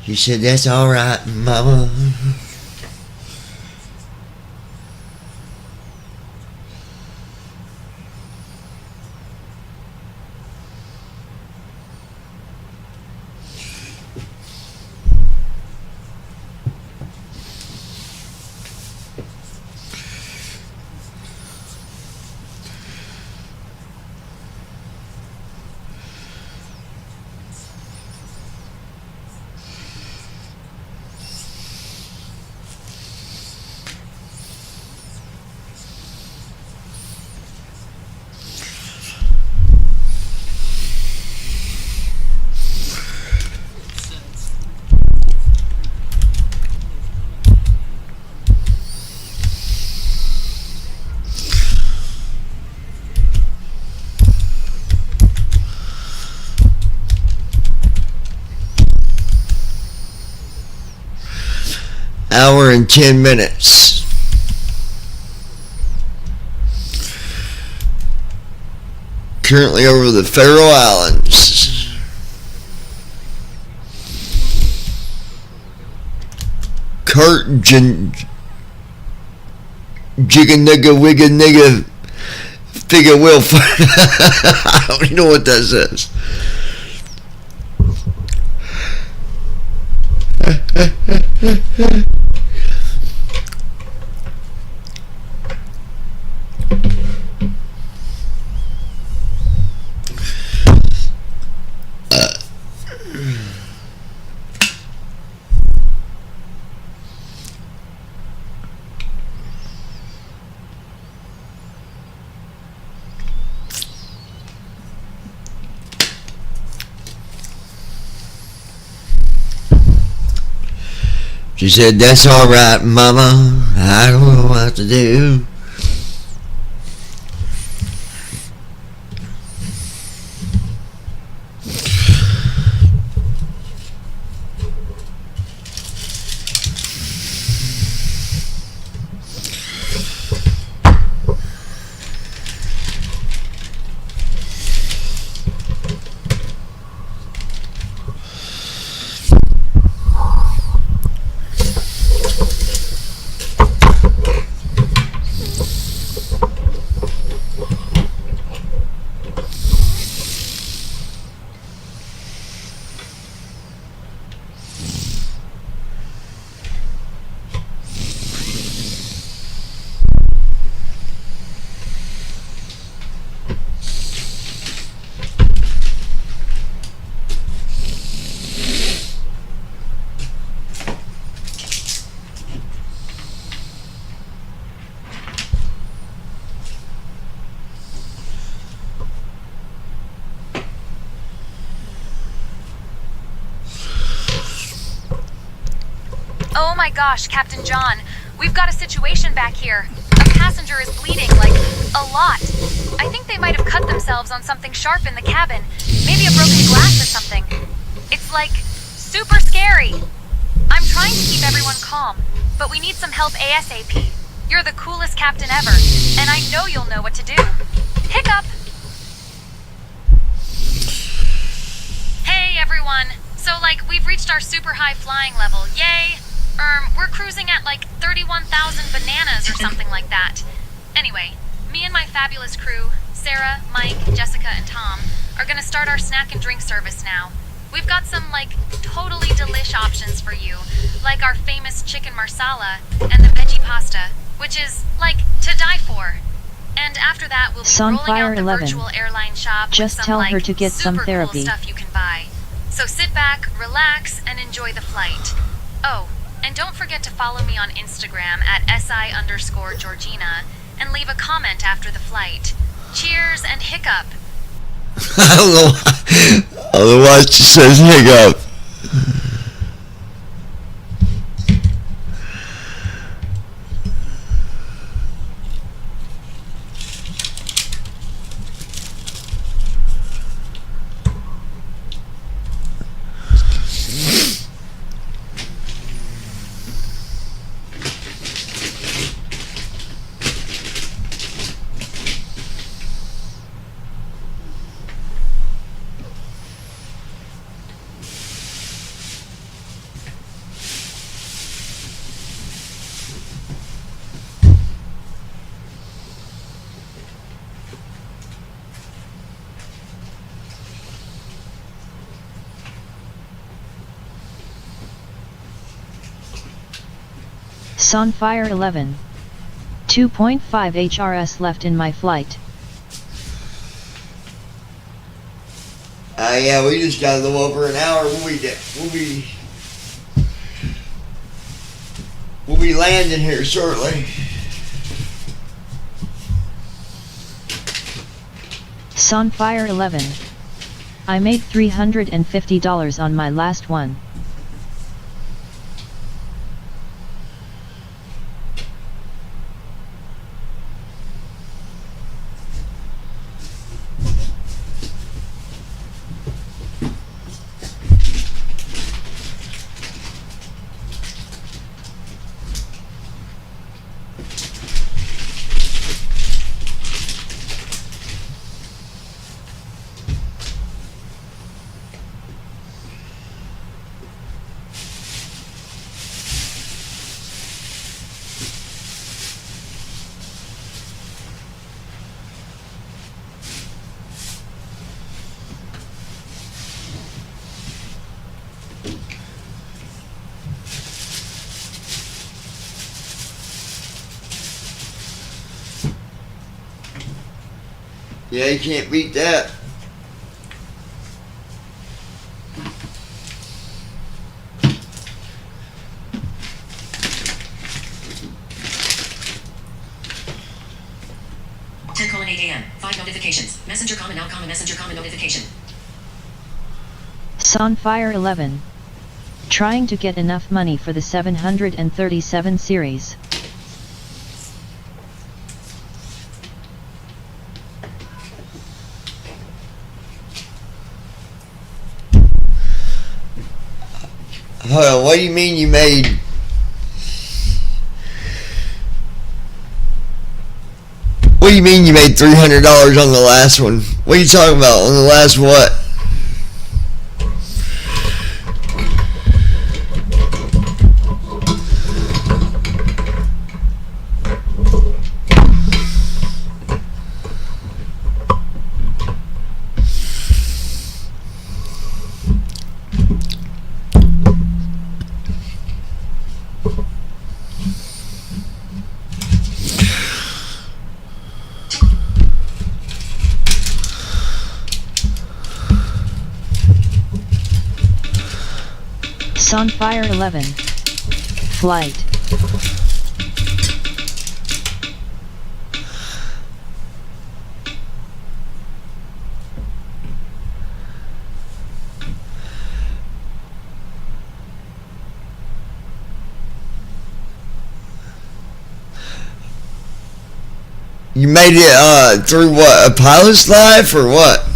He said, "That's all right, Mama." hour and 10 minutes. Currently over the Faroe Islands. Kurt Jigga Nigga Wigga Nigga Figga Will. I don't even know what that says. She said, "That's all right, Mama. I don't know what to do." Oh my gosh, Captain John. We've got a situation back here. A passenger is bleeding, like, a lot. I think they might have cut themselves on something sharp in the cabin. Maybe a broken glass or something. It's, like, super scary. I'm trying to keep everyone calm, but we need some help ASAP. You're the coolest captain ever, and I know you'll know what to do. Hiccup! Hey, everyone. So, like, we've reached our super high flying level. Yay! We're cruising at like 31,000 bananas or something like that. Anyway, me and my fabulous crew, Sarah, Mike, Jessica, and Tom, are gonna start our snack and drink service now. We've got some, like, totally delish options for you, like our famous chicken marsala and the veggie pasta, which is, like, to die for. And after that, we'll be rolling out the 11. virtual airline shop Just with some, tell like, her to get some super therapy. cool stuff you can buy. So sit back, relax, and enjoy the flight. Oh, and don't forget to follow me on Instagram at SI_Georgina and leave a comment after the flight. Cheers and hiccup. I don't know. Otherwise, she says hiccup. Sunfire 11. 2.5 HRS left in my flight. Yeah, we just got a little over an hour. We'll be landing here shortly. Sunfire 11. I made $350 on my last one. Yeah, you can't beat that. (10:08 a.m.) 5 notifications. Messenger common now common messenger common notification. Sunfire 11. Trying to get enough money for the 737 series. Hold on, what do you mean you made... What do you mean you made $300 on the last one? What are you talking about? On the last what? Sunfire 11. Flight. You made it through what? A pilot's life or what?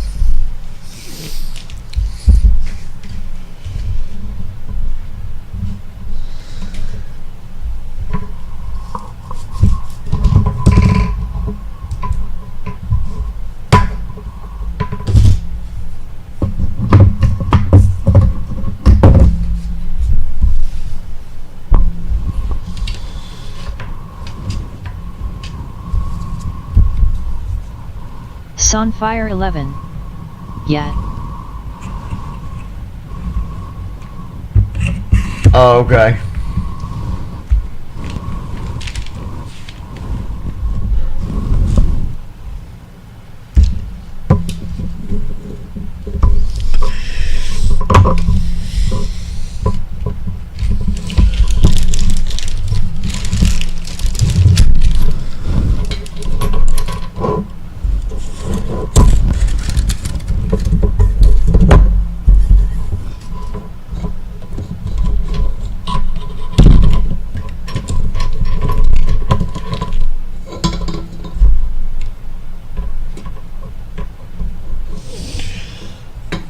Sunfire 11. Yeah. Oh, okay.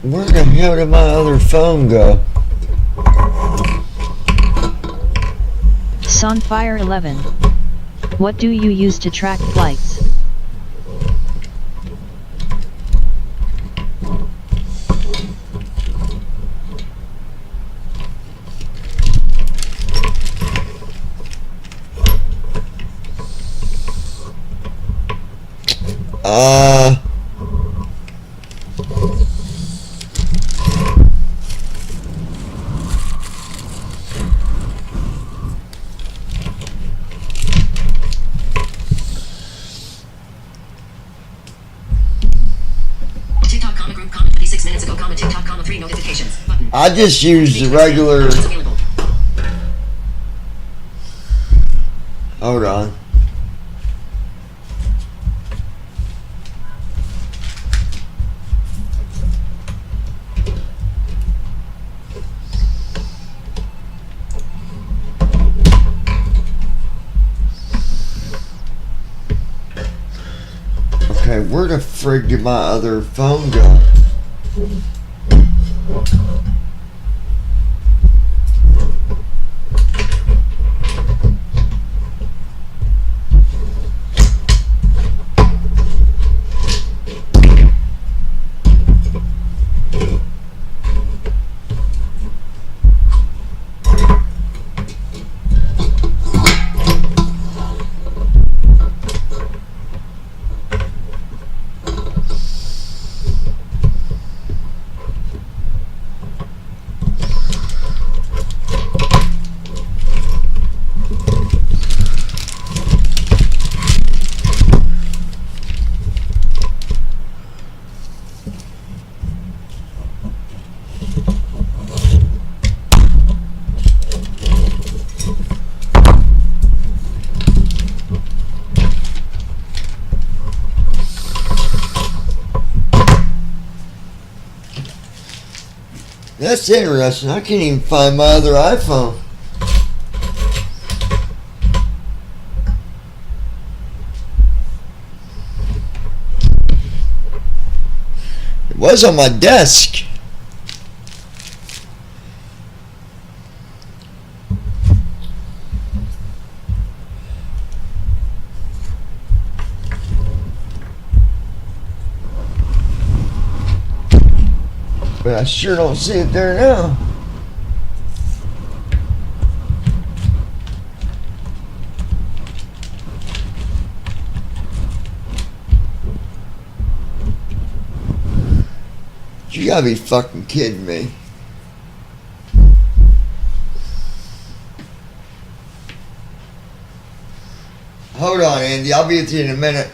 Where the hell did my other phone go? Sunfire 11. What do you use to track flights? I just used the regular. Hold on. Okay, where the frig did my other phone go? That's interesting. I can't even find my other iPhone. It was on my desk. But I sure don't see it there now. You gotta be fucking kidding me. Hold on, Andy. I'll be with you in a minute.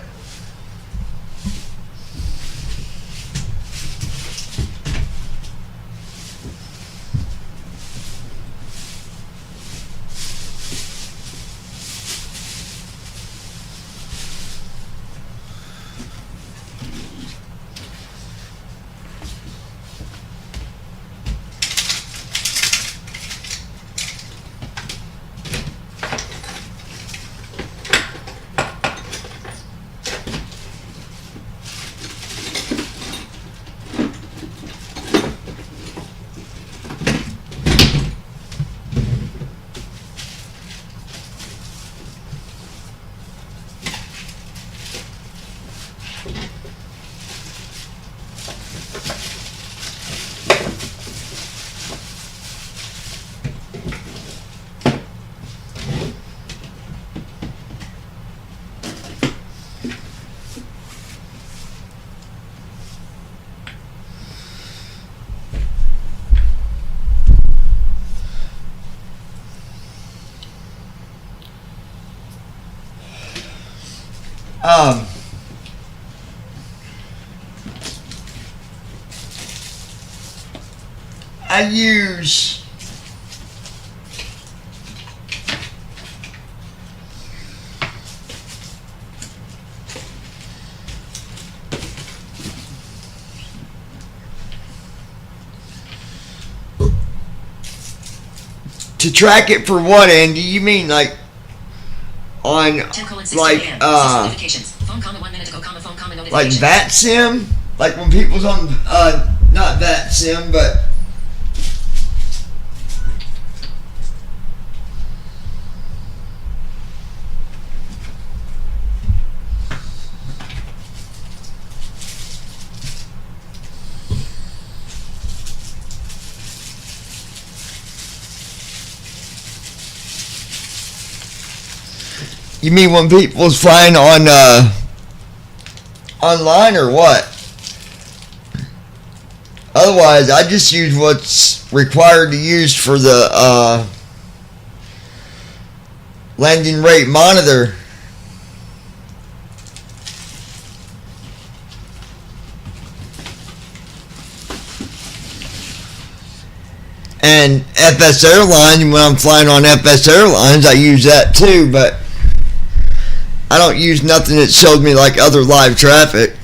I use to track it for what, Andy? You mean like on like like VATSIM? Like when people's on not VATSIM, but you mean when people's flying on online or what? Otherwise, I just use what's required to use for the landing rate monitor. And FS Airlines, when I'm flying on FS Airlines, I use that too, but I don't use nothing that shows me like other live traffic.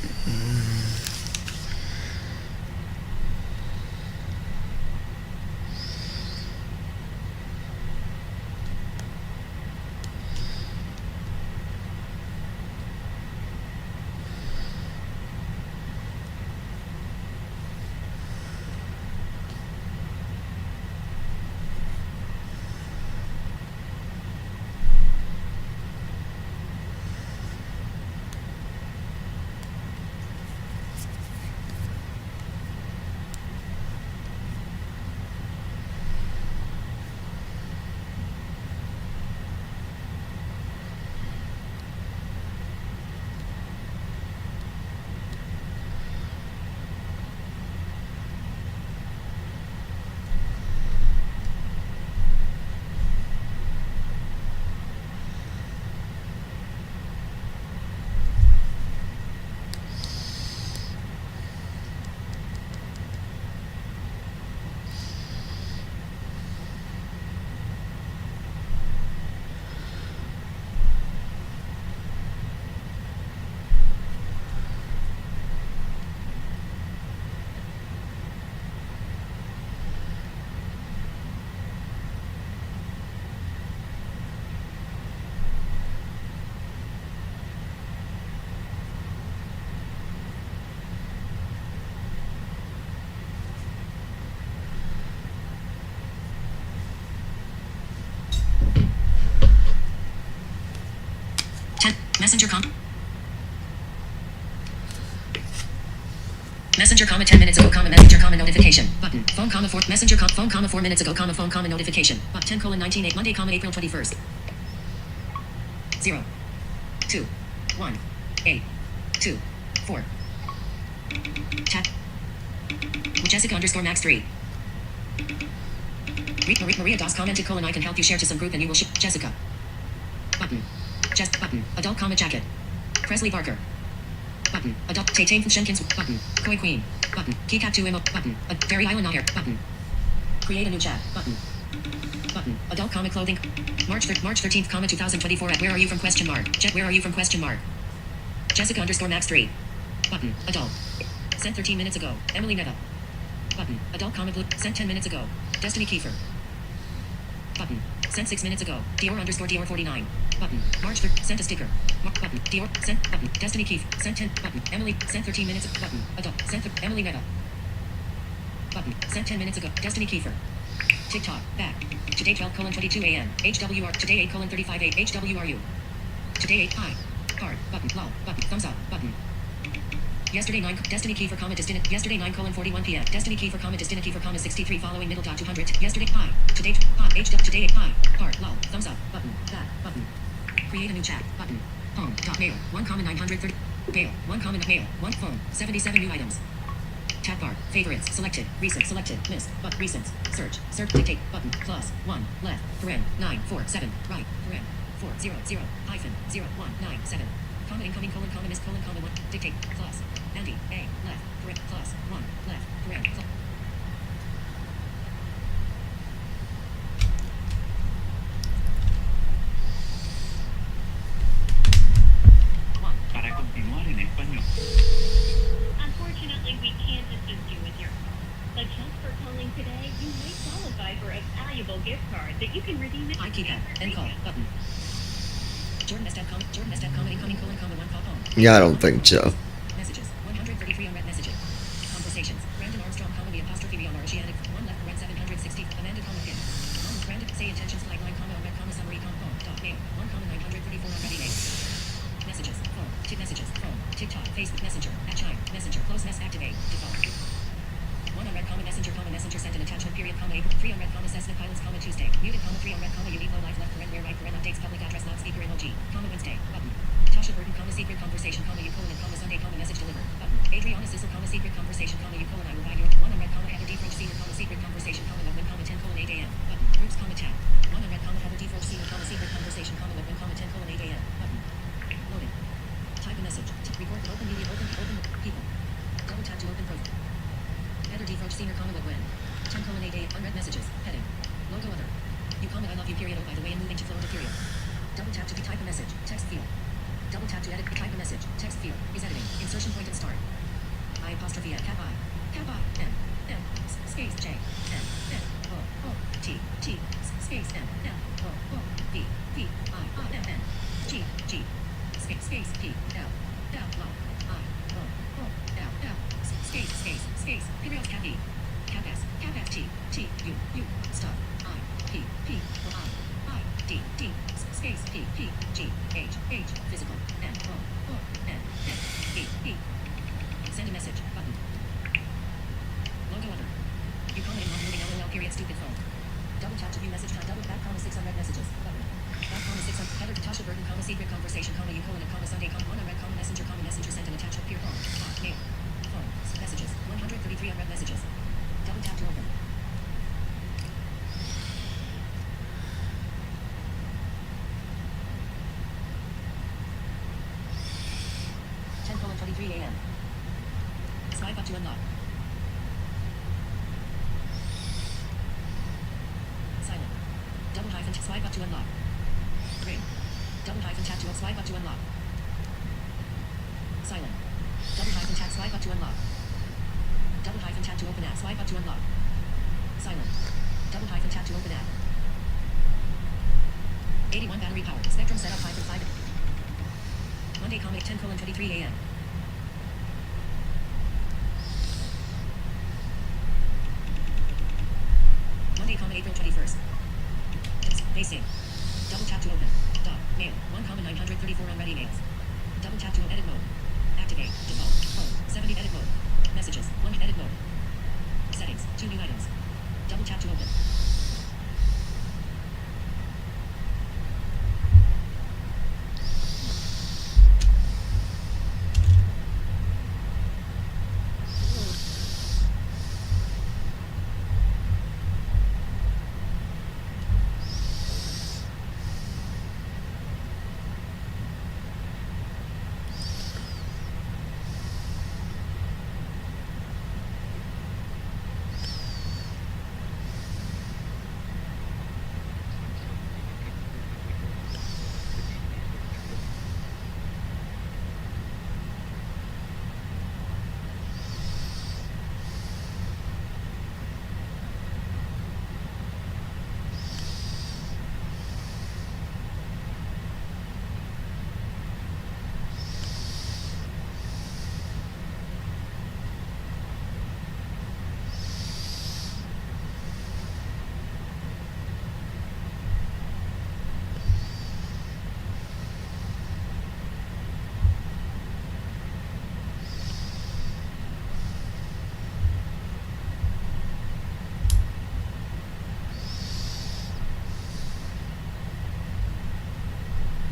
Messenger Messenger comma 10 minutes ago comma messenger comma notification button phone comma 4 messenger phone comma 4 minutes ago comma phone comma notification 10:19 8 Monday comma April 21st 0 2 1 8 2 4 chat Jessica underscore max 3 Maria Doss commented colon I can help you share to some group and you will Jessica button button adult comma jacket Presley Barker button adult Tay Shenkins button Koi Queen button Keycat 2 emo button Fairy Island not here button create a new chat button adult comic clothing March 13th comma 2024 at where are you from question mark where are you from question mark Jessica underscore max 3 button adult sent 13 minutes ago Emily Netta button adult comic blue sent 10 minutes ago Destiny Kiefer button sent 6 minutes ago Dior underscore Dior 49 button March 3rd sent a sticker button Dior sent button Destiny Kiefer sent 10 button Emily sent 13 minutes button adult sent Emily Netta button sent 10 minutes ago Destiny Kiefer TikTok back today 12:22 a.m. HWR today 8:35 a.m. HWRU today 8 high hard button lol button thumbs up button yesterday 9 Destiny Kiefer comma Destiny yesterday 9:41 p.m. Destiny Kiefer comma Destiny Kiefer comma 63 following middle dot 200 yesterday high today hot today 8 high hard lol thumbs up button back button create a new chat button home dot mail 1 comma 930 mail 1 comma mail 1 phone 77 new items tab bar favorites selected recent selected missed but recent search dictate button plus 1 left paren 947 right paren 400 hyphen 0197 comma incoming colon comma missed colon comma 1 dictate plus Andy a left paren plus 1 left paren Para continuar en español. Unfortunately, we can't assist you with your call. But just for calling today, you may qualify for a valuable gift card that you can redeem at I keypad end call button Jordan incoming colon comma 1 call home Yeah, I don't think so. messages 133 unread messages conversations Brandon Armstrong comma the apostrophe beyond oceanic 1 left paren 760 Amanda comma pin Brandon say intentions flag line comma unread comma summary comma home dot mail 1 comma 934 unread email messages phone messages phone TikTok Facebook Messenger at Chime Messenger close mess activate default 1 unread comma messenger sent an attachment period comma April 3 unread comma Cessna Pilots comma Tuesday muted comma 3 unread comma unique low life left paren where right paren updates public address loudspeaker emoji comma Wednesday button Tasha Burton comma secret conversation comma you colon and comma Sunday comma message delivered button Adriana Sissel comma secret conversation comma you colon I will buy your 1 unread comma Heather D French senior comma secret conversation comma Loveman comma 10 colon 8 a.m. button groups comma tab 1 unread comma Heather D French senior comma secret conversation comma Loveman comma 10 colon 8 a.m. button loading type a message record open media open people double tap to open profile Heather D French senior comma Loveman 10 colon 8 a.m. unread messages heading logo other you comment I love you period oh by the way and moving to flow to period double tap to type a message text field double tap to edit type a message text field is editing insertion point and start I apostrophe N cap I M space J N N O T space M N O B V I M N G space P L L I O L space period cap E cap S T U stop I P I D space P G H physical N O N E send a message button logo other you comment not moving LOL period stupid phone double tap to view message type double back comma 6 unread messages button back comma 6 Heather Tasha Burton comma secret conversation comma you colon and comma Sunday comma 1 unread comma messenger sent an attachment peer home mail phone messages 133 unread messages double tap to open 10:23 a.m. Swipe up to unlock. Silent. Double hyphen swipe up to unlock. Ring. Double hyphen tap to swipe up to unlock. Silent. Double hyphen tap swipe up to unlock. Double hyphen tap to open app swipe up to unlock. Silent. Double hyphen tap to open app. 81 battery power. Spectrum setup hyphen 5. Monday comic 10:23 a.m. Monday comic April 21st. Facing. Double tap to open. Dot. Mail. 1 comma 934 unread emails. Double tap to edit mode. Activate. Default. Home. 70 edit mode. Messages. 1 edit mode. Settings. 2 new items. Double tap to open.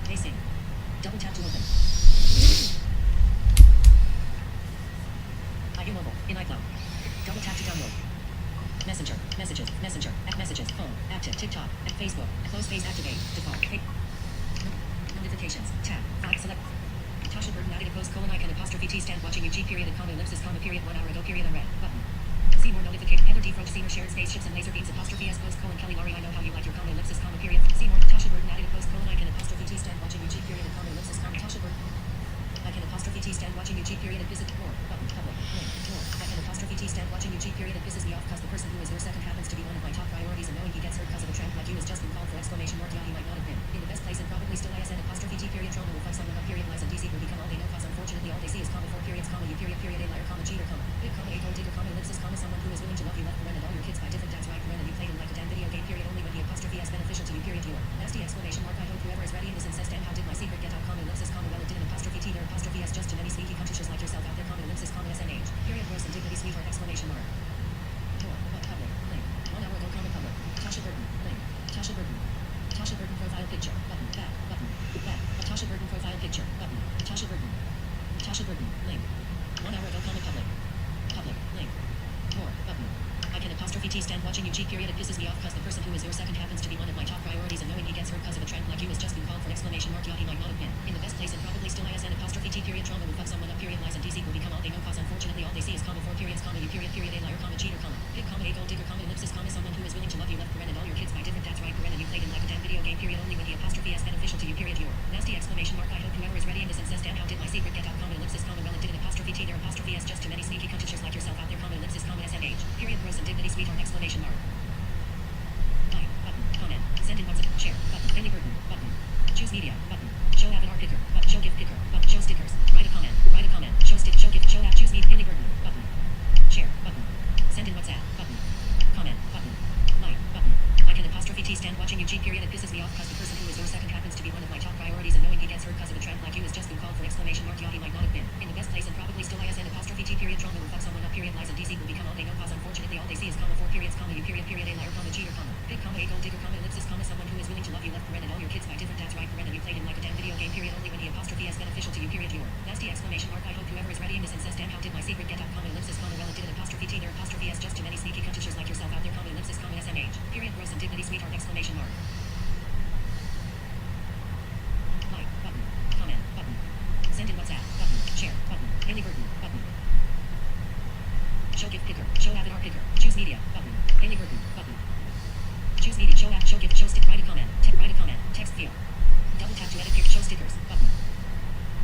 Pacing. Double tap to open. IU mobile. In iCloud. Double tap to download. Messenger. Messages. Messenger. App messages. Home. Active. TikTok. At Facebook. Close space activate. Default. Notifications. Tab. Select. Tasha Burton added a post colon icon apostrophe T stand watching UG period and comma ellipsis comma period 1 hour ago period unread. Button. See more notification. Heather D. Froge. Senior shared spaceships and laser beams apostrophe S post colon Kelly Laurie. I know how you like your comma ellipsis comma period. See more. Tasha Burton added a post colon icon apostrophe T stand watching UG period and comma ellipsis comma Tasha Burton. Icon apostrophe T stand watching UG period and visit more. Button. Public. Link. More. Icon apostrophe T stand watching UG period and pisses me off cause the person who is your second happens to be one of my top priorities and knowing he gets hurt cause of a tramp like you has just been called for exclamation mark. Yeah, he might not have been in the best place and probably still ISN apostrophe T period trauma will fuck someone up period lies and DC will become all they know cause unfortunately all they see is comma 4 periods comma you period period a liar comma cheater comma big comma a gold digger comma ellipsis comma someone who is willing to love you left paren and all your kids by different dads right paren and you played him like a damn video game period only when the apostrophe S beneficial to you period your nasty exclamation mark. I hope whoever is ready in this incest and how did my secret get out comma ellipsis comma well it did an apostrophe T there apostrophe S just too many sneaky cuntishers like yourself out there comma ellipsis comma SNH period gross and dignity sweetheart exclamation mark. More. Public. Link. 1 hour ago comma public. Tasha Burton. Link. Tasha Burton. Tasha Burton profile picture. Button. Back. Button. Back. Tasha Burton profile picture. Button. Tasha Burton. Tasha Burton. Link. 1 hour ago comma public. Public. Link. More. Button. I can apostrophe T stand watching UG period. It pisses me off cause the person who is your second happens to be one of my top priorities and knowing he gets hurt cause of a tramp like you has just been called for exclamation mark. Yeah, he might not have been in the best place and probably still ISN apostrophe T period trauma will fuck someone up period lies and DC will become all they know cause unfortunately all they see is comma 4 periods comma you period period a liar comma cheater comma big comma a gold digger comma ellipsis comma someone who is willing to love you left paren and all your kids by different dads right paren and you played him like a damn video game period only when the apostrophe S beneficial to you period your nasty exclamation mark. I hope whoever is ready in this incest and how did my secret get out comma ellipsis comma well it did an apostrophe T there apostrophe S just too many sneaky cuntishers like yourself out there comma ellipsis comma SNH period gross and dignity sweetheart exclamation mark. Like button comment send in WhatsApp share button Haley Burton button choose media button show avatar picker button show gift picker button show stickers write a comment show stick show gift show app choose me Haley Burton button share button send in WhatsApp button comment button like button I can apostrophe T stand watching UG period. It pisses me off cause the person who is your second happens to be one of my top priorities and knowing he gets hurt cause of a tramp like you has just been called for exclamation mark. Yeah, he might not have been in the best place and probably still ISN apostrophe T period trauma will fuck someone up period lies and DC will become all they know cause unfortunately all they see is comma 4 periods comma you period period a liar comma cheater comma big comma a gold digger comma ellipsis comma someone who is willing to love you left paren and all your kids by different dads right paren and you played him like a damn video game period only when the apostrophe S beneficial to you period your nasty exclamation mark. I hope whoever is ready in this incest and how did my secret get out comma ellipsis comma well it did an apostrophe T there apostrophe S just too many sneaky cuntishers like yourself out there comma ellipsis comma SMH period gross and dignity sweetheart exclamation mark. Like button comment button send in WhatsApp button share button Haley Burton button show gift picker show avatar picker choose media button Haley Burton button choose media show app show gift show stick write a comment text field double tap to edit pick show stickers button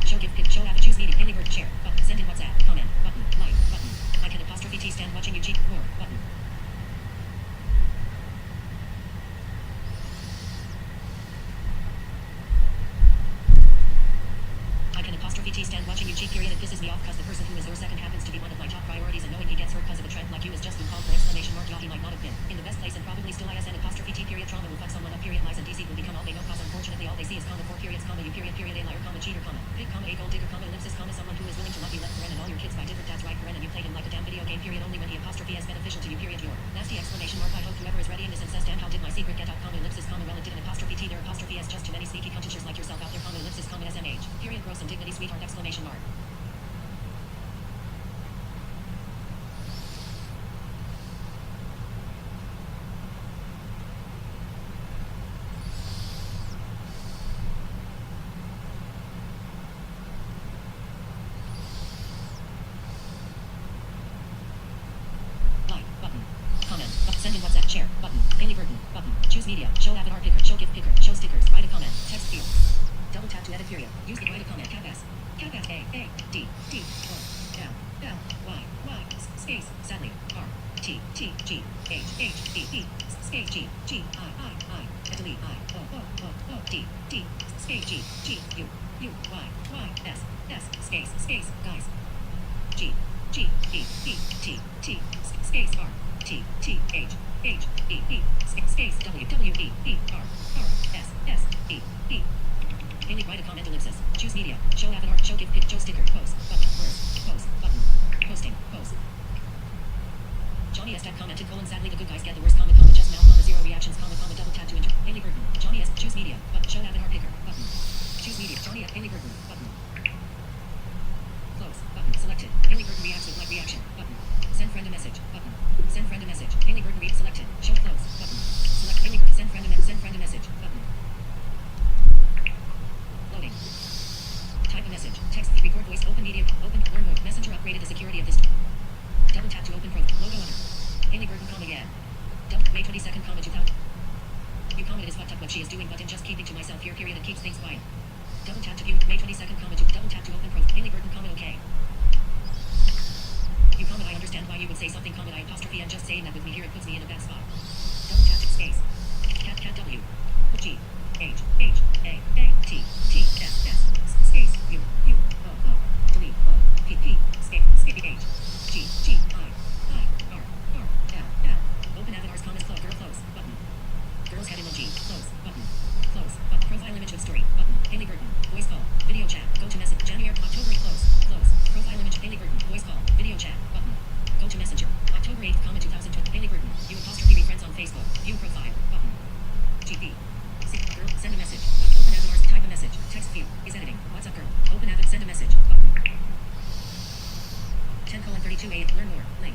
show gift pick show app choose media Haley Burton share button send in WhatsApp comment button like button I can apostrophe T stand watching UG more button I can apostrophe T stand watching UG period. It pisses me off cause the person who is your second happens to be one of my top priorities and knowing he gets hurt cause of a tramp like you has just been called for exclamation mark. Yeah, he might not have been in the best place and probably still ISN apostrophe T period trauma will fuck someone up period lies and DC will become all they know cause unfortunately all they see is comma 4 periods comma you period period a liar comma cheater comma pig comma a gold digger comma ellipsis comma someone who is willing to love you left paren and all your kids by different dads right paren and you played him like a damn video game period only when he apostrophe is beneficial to you period your nasty exclamation mark I hope whoever is ready in this and says damn how did my secret get out comma ellipsis comma well it did an apostrophe t there apostrophe s just too many sneaky cuntishers like yourself out there comma ellipsis comma smh period gross indignity sweetheart exclamation mark. Send in WhatsApp, share, button, Haley Burton, button, choose media, show avatar picker, show gift picker, show stickers, write a comment, text field. Double tap to edit period. Use the write a comment, cap S, A, D, O, L, Y, space, sadly, R, T, G, H, D, space, G, I, delete, O, D, space, G, U, Y, S, space, guys, G, E, T, space, R, T, H, E, space, W, E, R, S, E. Haley, write a comment, ellipsis. Choose media. Show avatar, show gift pic, show sticker, post, button, words, post, button, posting, post. Johnny S. commented, sadly the good guys get the worst comment, just now, 0 reactions, double tap to enter. Haley Burton, Johnny S. Choose media, button, show avatar picker, button. Choose media, Johnny S. Haley Burton, button. Close, button, selected. Haley Burton reacts with like reaction, button. Send friend a message, button. Send friend a message. Haley Burton read selected. Show close, button. Select Haley Burton, send friend a message, button. Loading. Type a message. Text, record voice, open media, open, learn more. Messenger upgraded the security of this. Double tap to open pro. Logo under. Haley Burton, yeah. May 22nd, 2000. You comment it is fucked up what she is doing, but in just keeping to myself here, period, it keeps things quiet. Double tap to view, May 22nd, double tap to open pro. Haley Burton, okay. You comment, I understand why you would say something, comment, I apostrophe, and just saying that with me here, it puts me in a bad spot. Double tap to space. Cat W. G. H. A. T. S. Space. U. O. Delete. O. P. Space. H. G. I. R. L. Open avatars, comments, close, girl, close, button. Girls head emoji, close, button. Close, button. Profile image of story, button. Haley Burton, voice call, video chat, go to message, January, October, close. Profile image, Haley Burton, voice call, video chat, button. Go to messenger, October 8th, 2020, Haley Burton, you apostrophe friends on Facebook, view profile, button. GP. Girl, send a message, open avatars, type a message, text field, is editing, what's up girl, open avat, send a message, button. 10:32 learn more, link.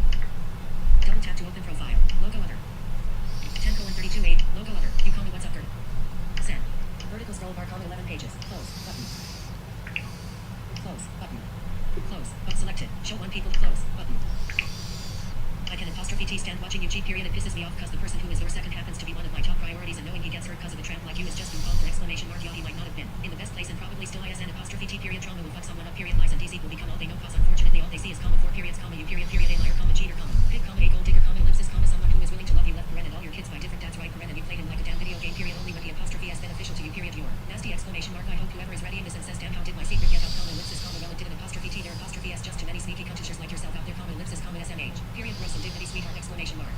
Double tap to open profile, logo other. 10:32 logo other, you comment what's up girl. Send. Vertical scroll bar, 11 pages, close, button. Close, button. Close, but selected, show one people, close, button. I can apostrophe T stand watching you cheat, period, it pisses me off cause the person who is your second happens to be one of my top priorities and knowing he gets hurt cause of a tramp like you is just been called for exclamation mark, yeah he might not have been in the best place and probably still ISN apostrophe T period trauma will fuck someone up, period, lies and DC will become all they know cause unfortunately all they see is comma 4 periods comma you period a liar comma cheater comma pig comma a gold digger comma ellipsis comma someone who is willing to love you left paren and all your kids by different dads right paren and you played him like a damn video game, period, only when the apostrophe is beneficial to you, period, your nasty exclamation mark, I hope whoever is ready in this and says damn how did my secret get out comma ellipsis comma well it did an apostrophe T there apostrophe S just too many sneaky cuntishers like yourself out there comma ellipsis comma SMH period gross indignity sweetheart exclamation mark.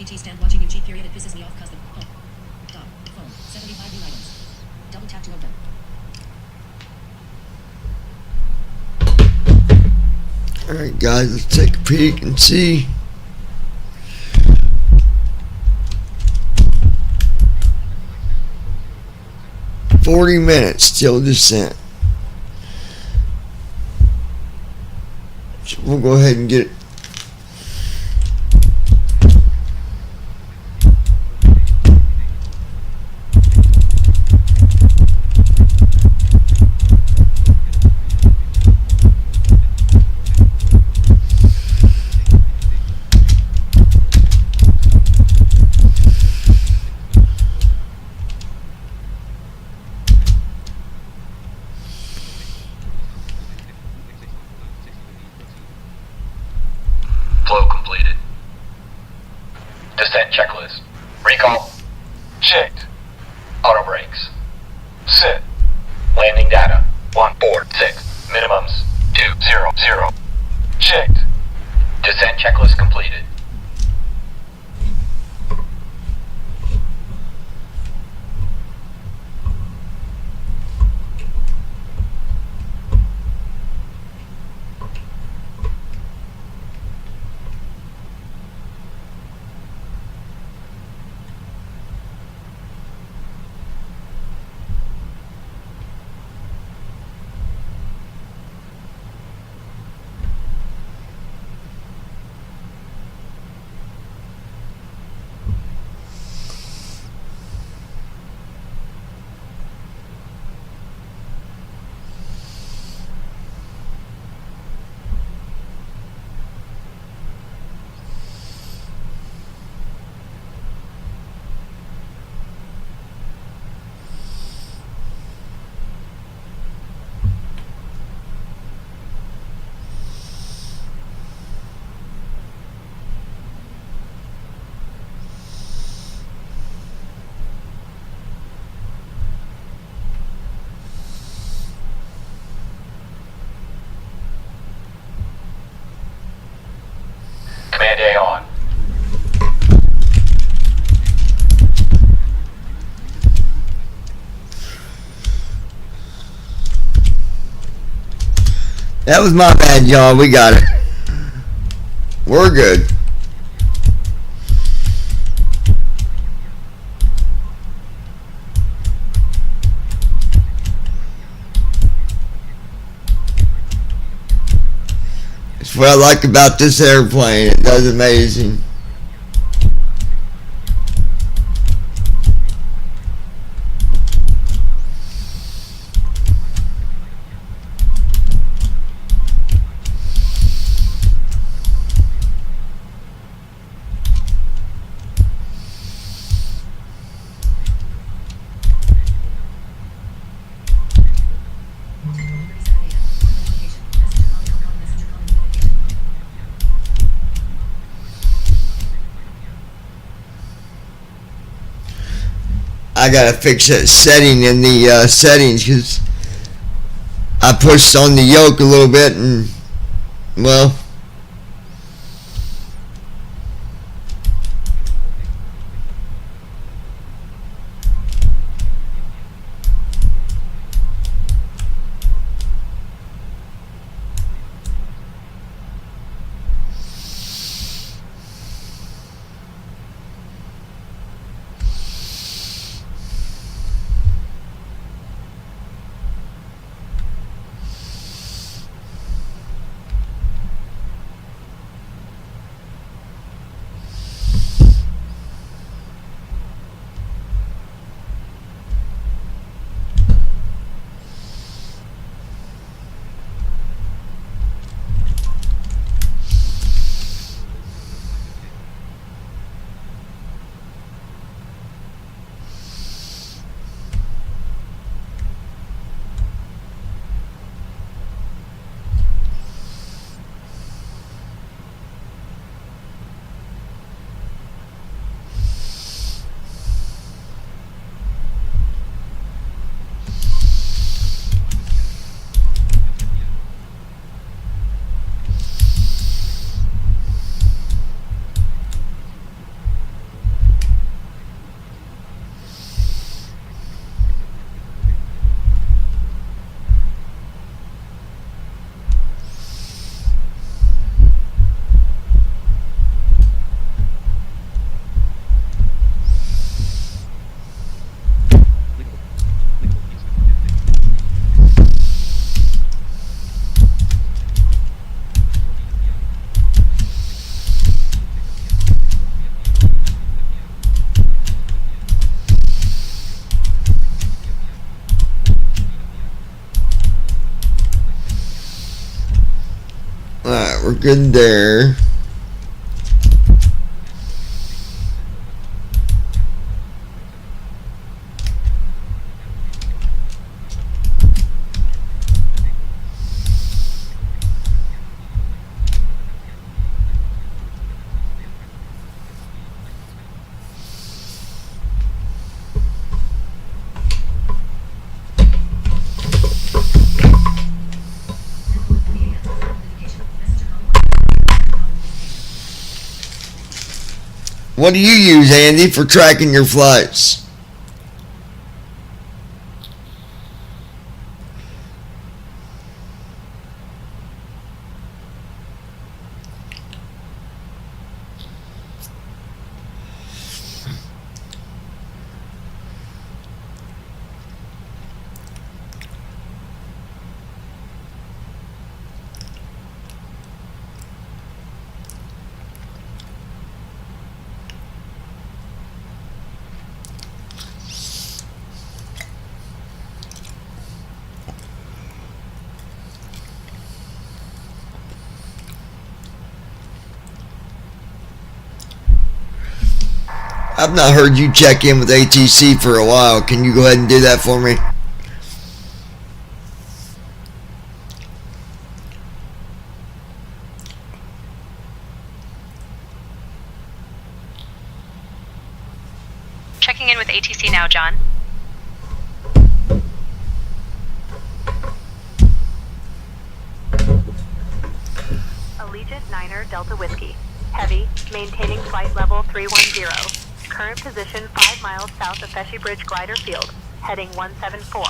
T stand watching you cheat, period, it pisses me off cause the phone 75 new items. Double tap to open. Alright guys, let's take a peek and see. $40 till descent. So we'll go ahead and get it. Flow completed. Descent checklist. Recall. Checked. Auto brakes. Set. Landing data. 146. Minimums. 200. Checked. Descent checklist completed. Command A on. That was my bad, y'all. We got it. We're good. That's what I like about this airplane. It does amazing. I gotta fix that setting in the settings because I pushed on the yoke a little bit and, well, we're good there. What do you use, Andy, for tracking your flights? I've not heard you check in with ATC for a while. Can you go ahead and do that for me? Checking in with ATC now, John. Allegiant 9er Delta Whiskey. Heavy, maintaining flight level 310. Current position 5 miles south of Feshy Bridge Glider Field, heading 174.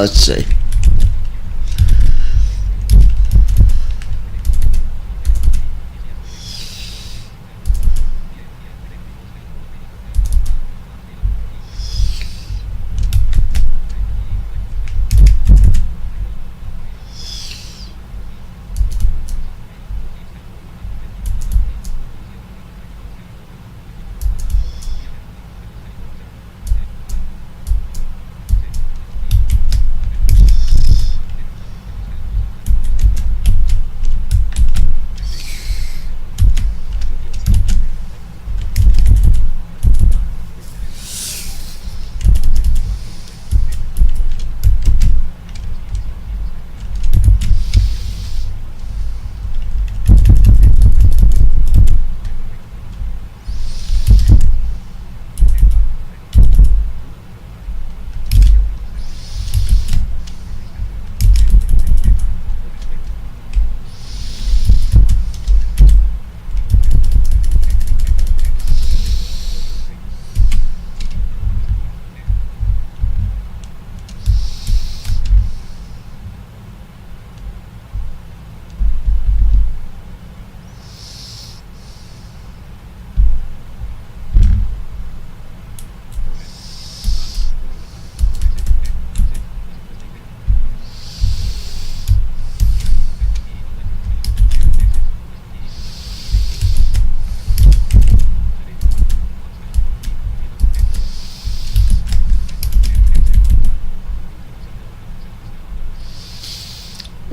Let's see.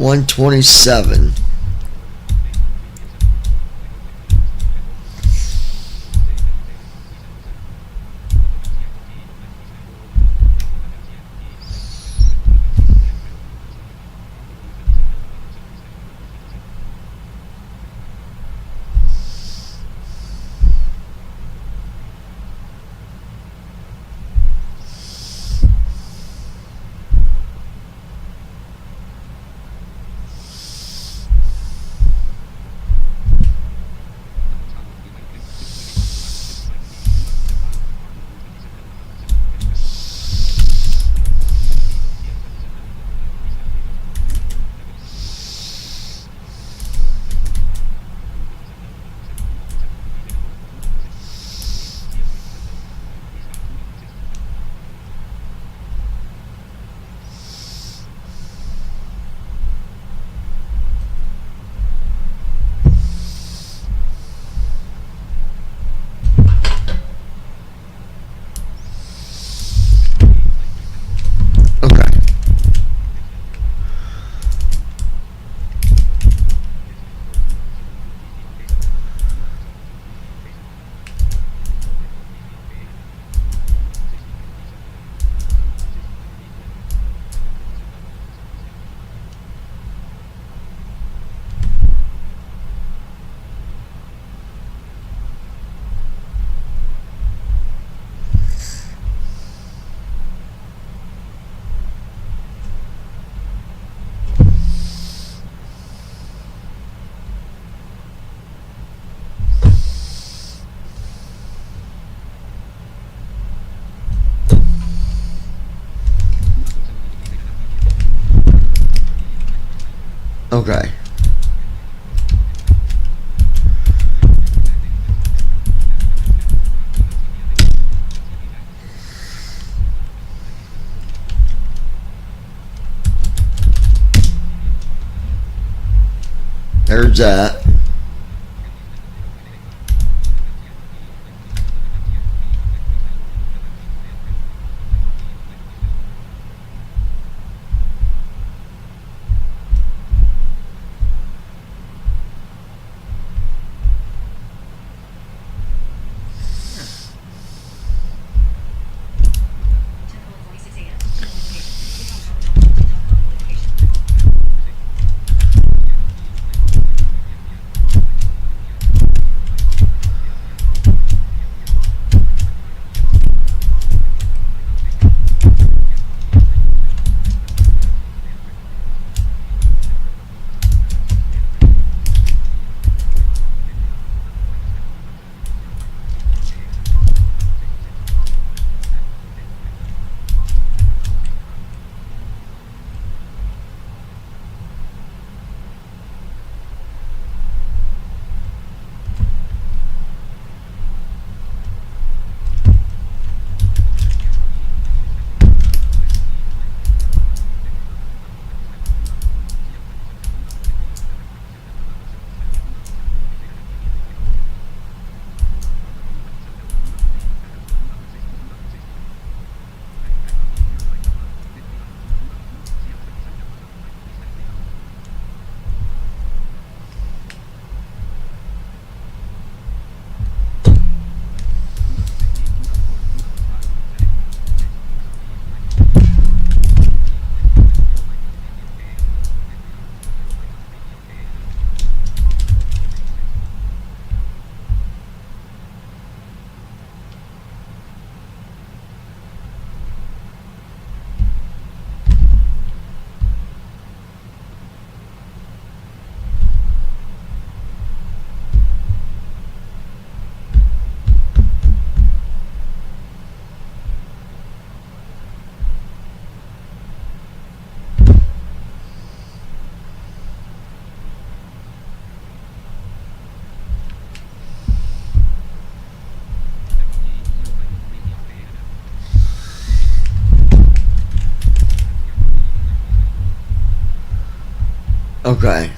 $127. Okay. There's that. Okay.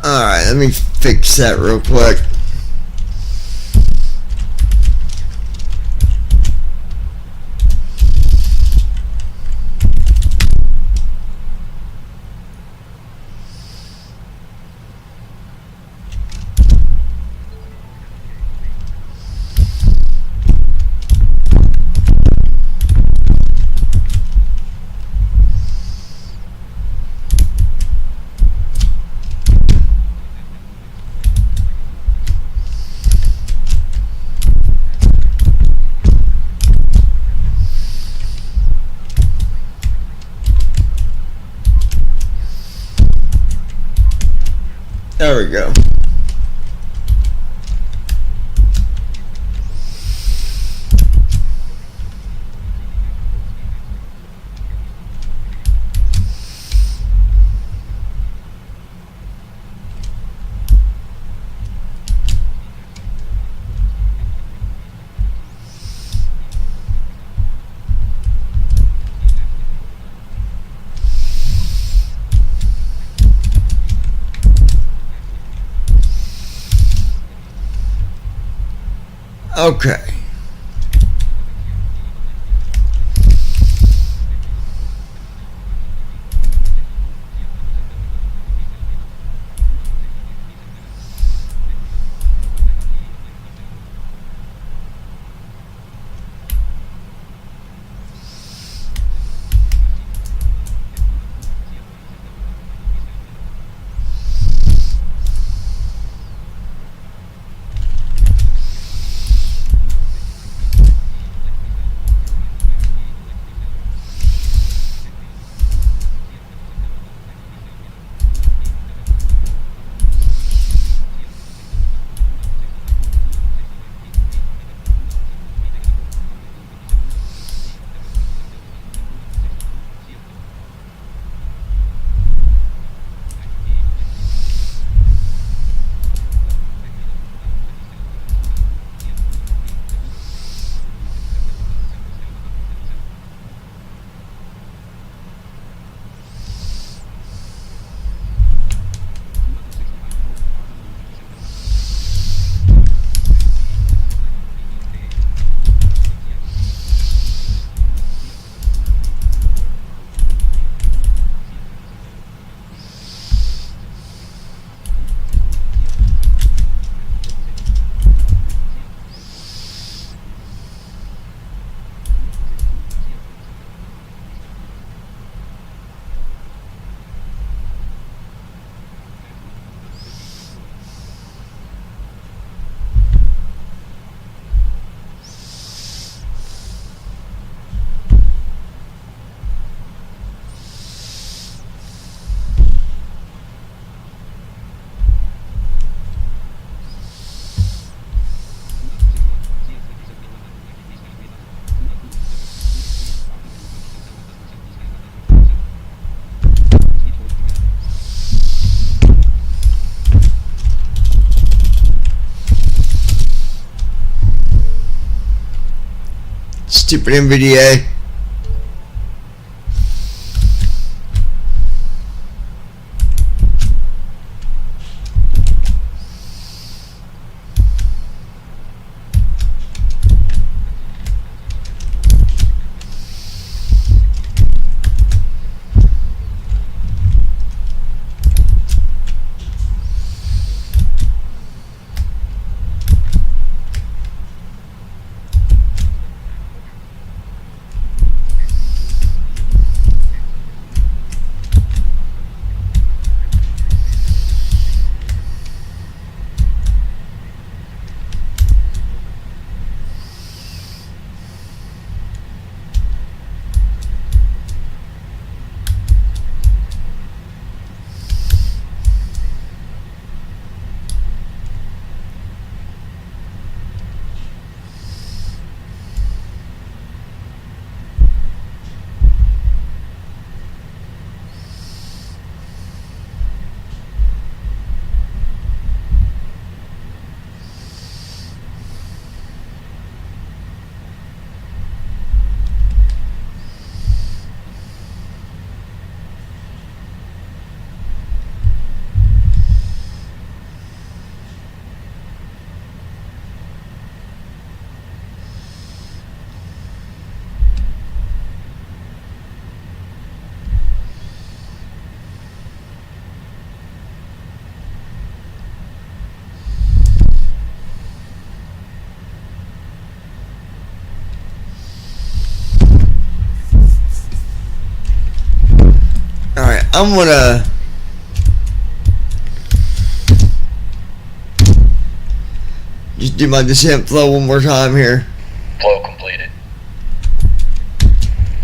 Alright, let me fix that real quick. There we go. Okay. Stupid NVDA. Alright, I'm gonna just do my descent flow one more time here. Flow completed.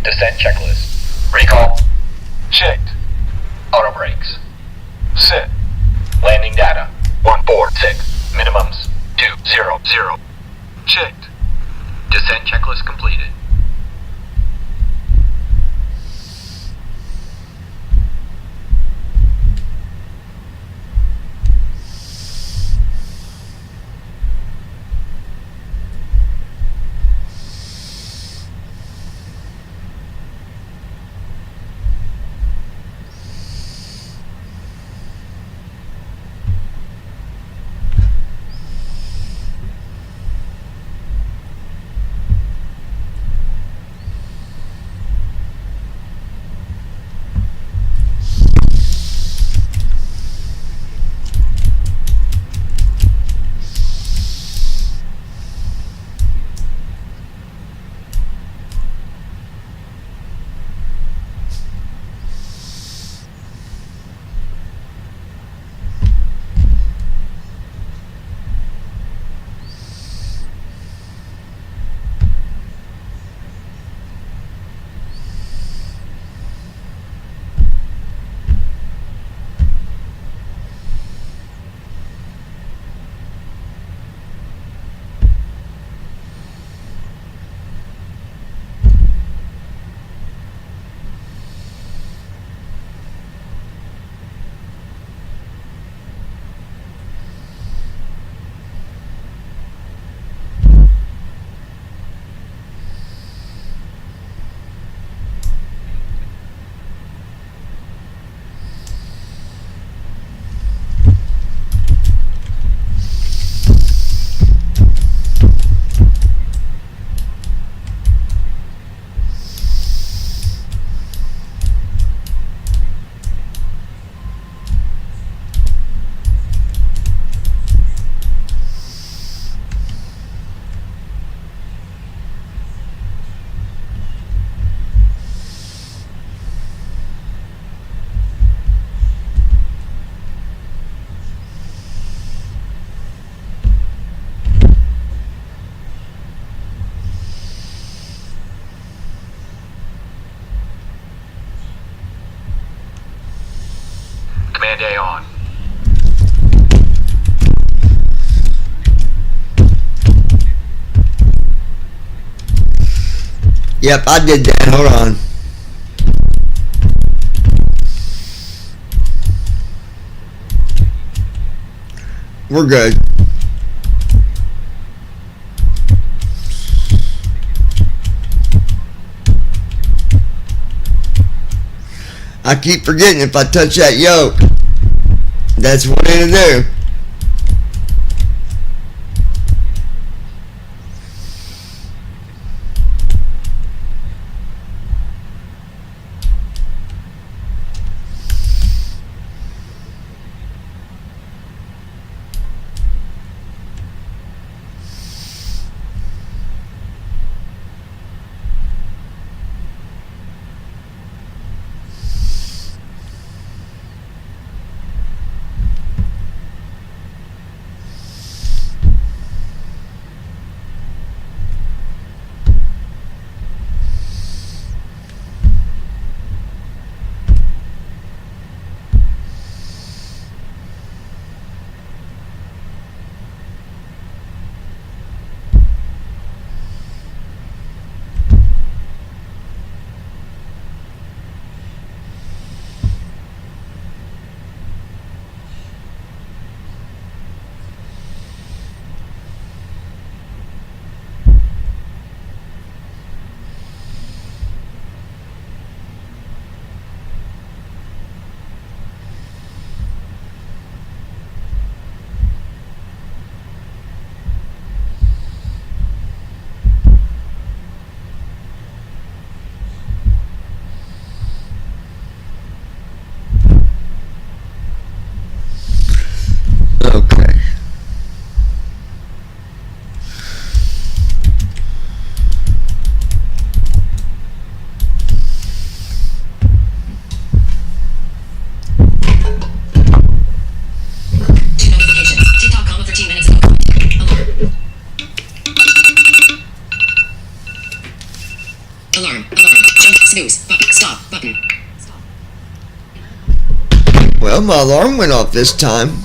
Descent checklist. Recall. Checked. Auto brakes. Set. Landing data. 146. Minimums. 200. Checked. Descent checklist completed. Command A on. Yep, I did that. Hold on. We're good. I keep forgetting if I touch that yoke. That's what it'll do. Okay. Two notifications. TikTok, 13 minutes ago. Alarm. Jump. Snooze. Button. Stop. Button. Well, my alarm went off this time.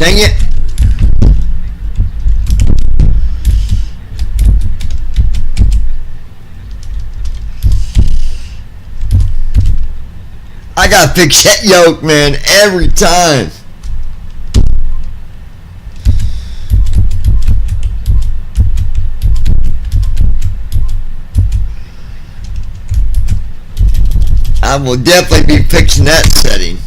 Dang it. I gotta fix that yoke, man, every time. I will definitely be fixing that setting.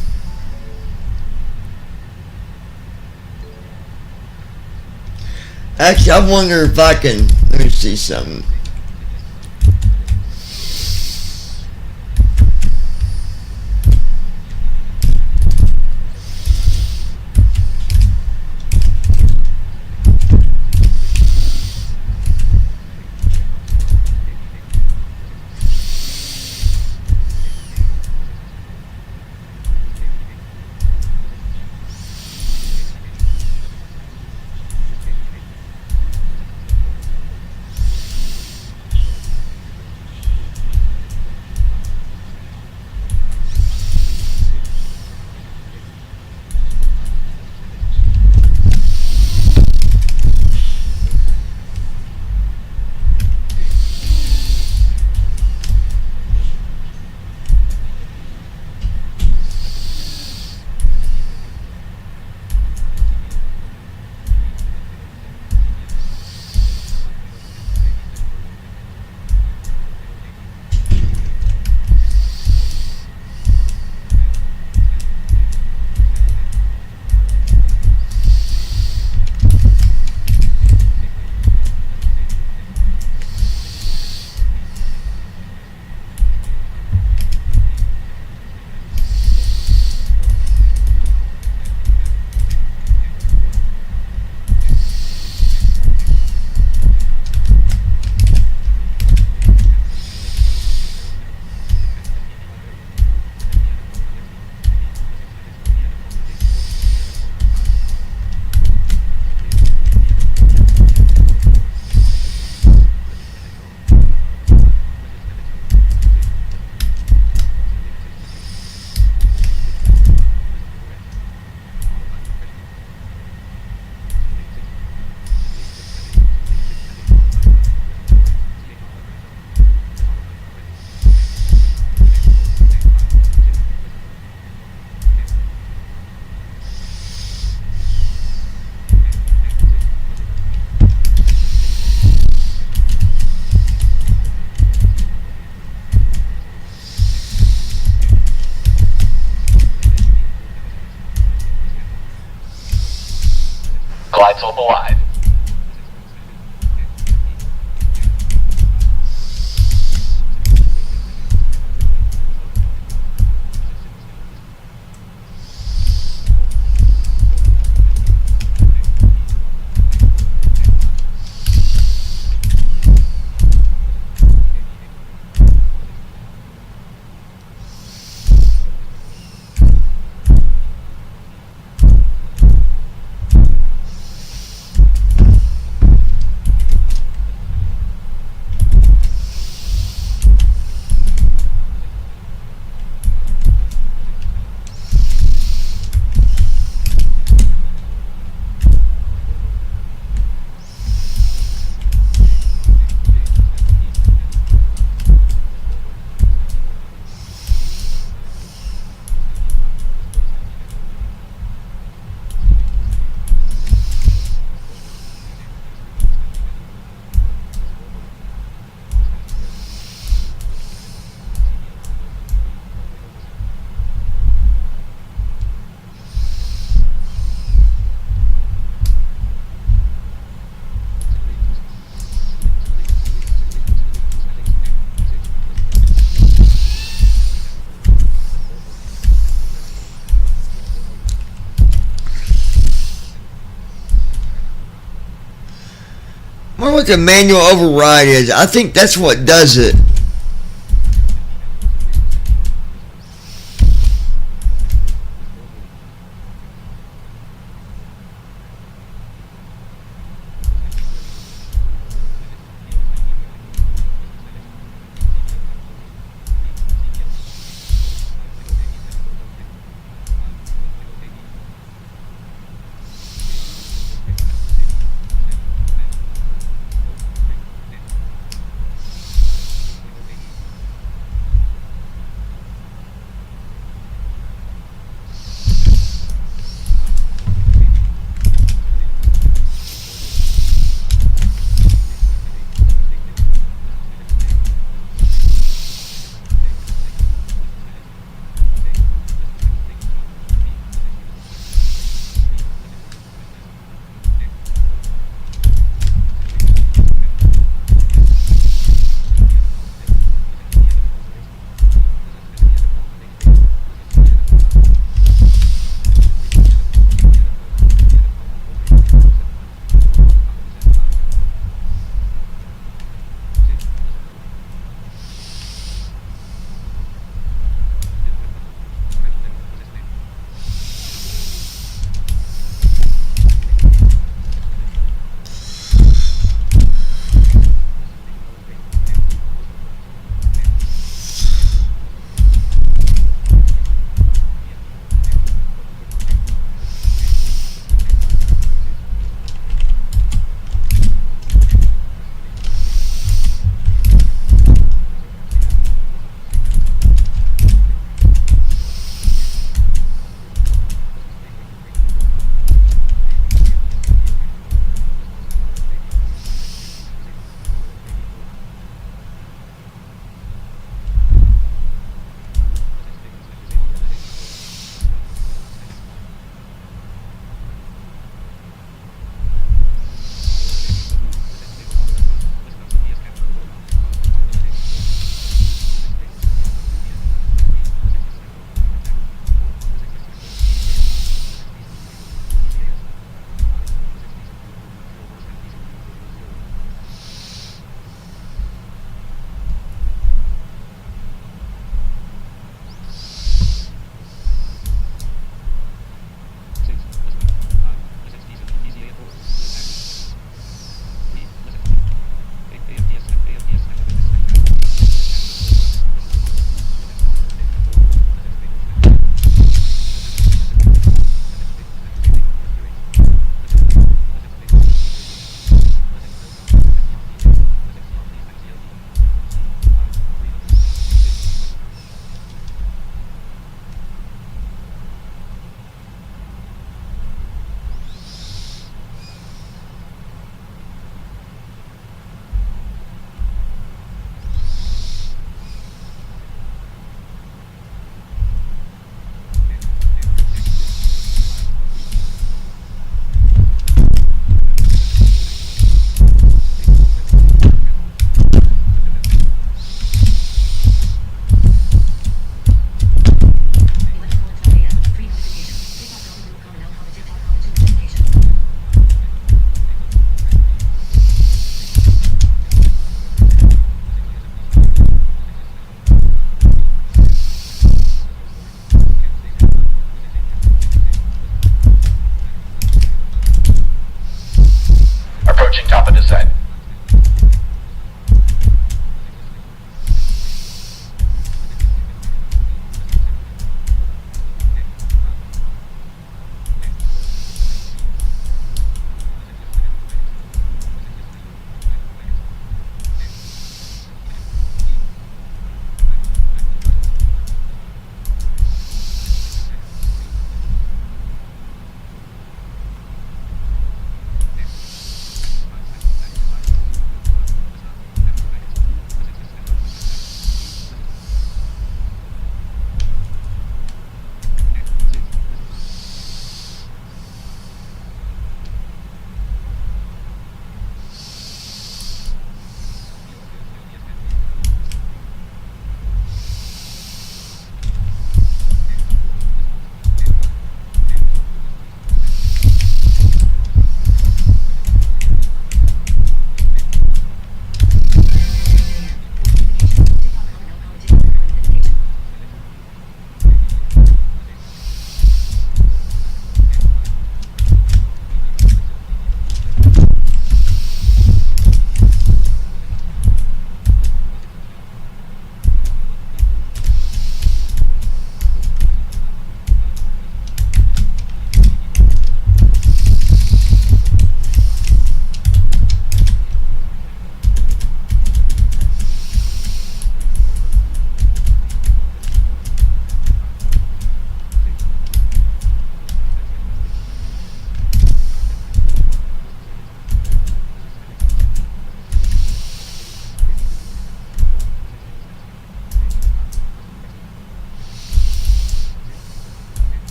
Actually, I wonder if I can, let me see something. Glide slope alive. I wonder what the manual override is. I think that's what does it.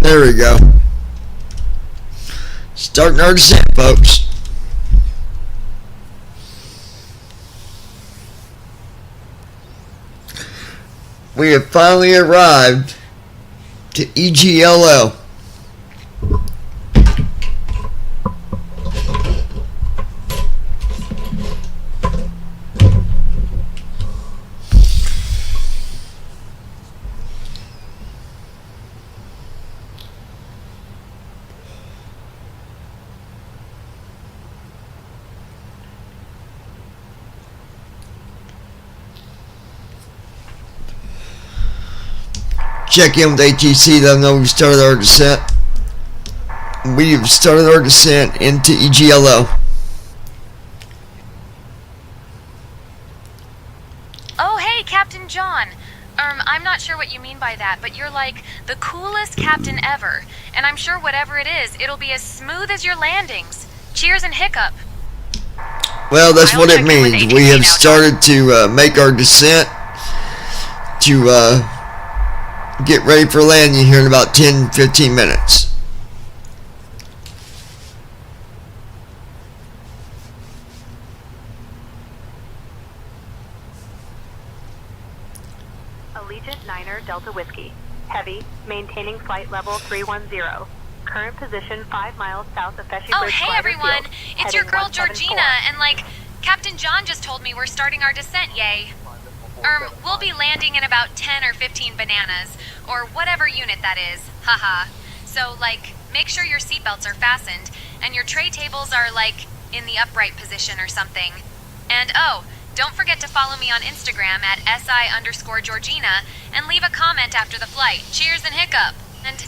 There we go. Starting our descent, folks. We have finally arrived to EGLO. Check in with ATC, let them know we've started our descent. We've started our descent into EGLO. Oh, hey, Captain John. I'm not sure what you mean by that, but you're like the coolest captain ever. And I'm sure whatever it is, it'll be as smooth as your landings. Cheers and hiccup. Well, that's what it means. We have started to make our descent to get ready for landing here in about 10-15 minutes. Allegiant Niner Delta Whiskey. Heavy, maintaining flight level 310. Current position 5 miles south of Feshy Oh, Bridge hey Glider everyone. Field, It's your heading girl 174. Georgina, and Captain John just told me we're starting our descent, yay. We'll be landing in about 10 or 15 bananas, or whatever unit that is, haha. So, make sure your seatbelts are fastened, and your tray tables are, in the upright position or something. And oh, don't forget to follow me on Instagram at SI_Georgina, and leave a comment after the flight. Cheers and hiccup. And...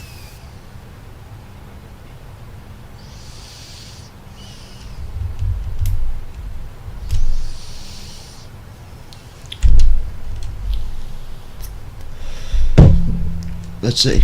Let's see.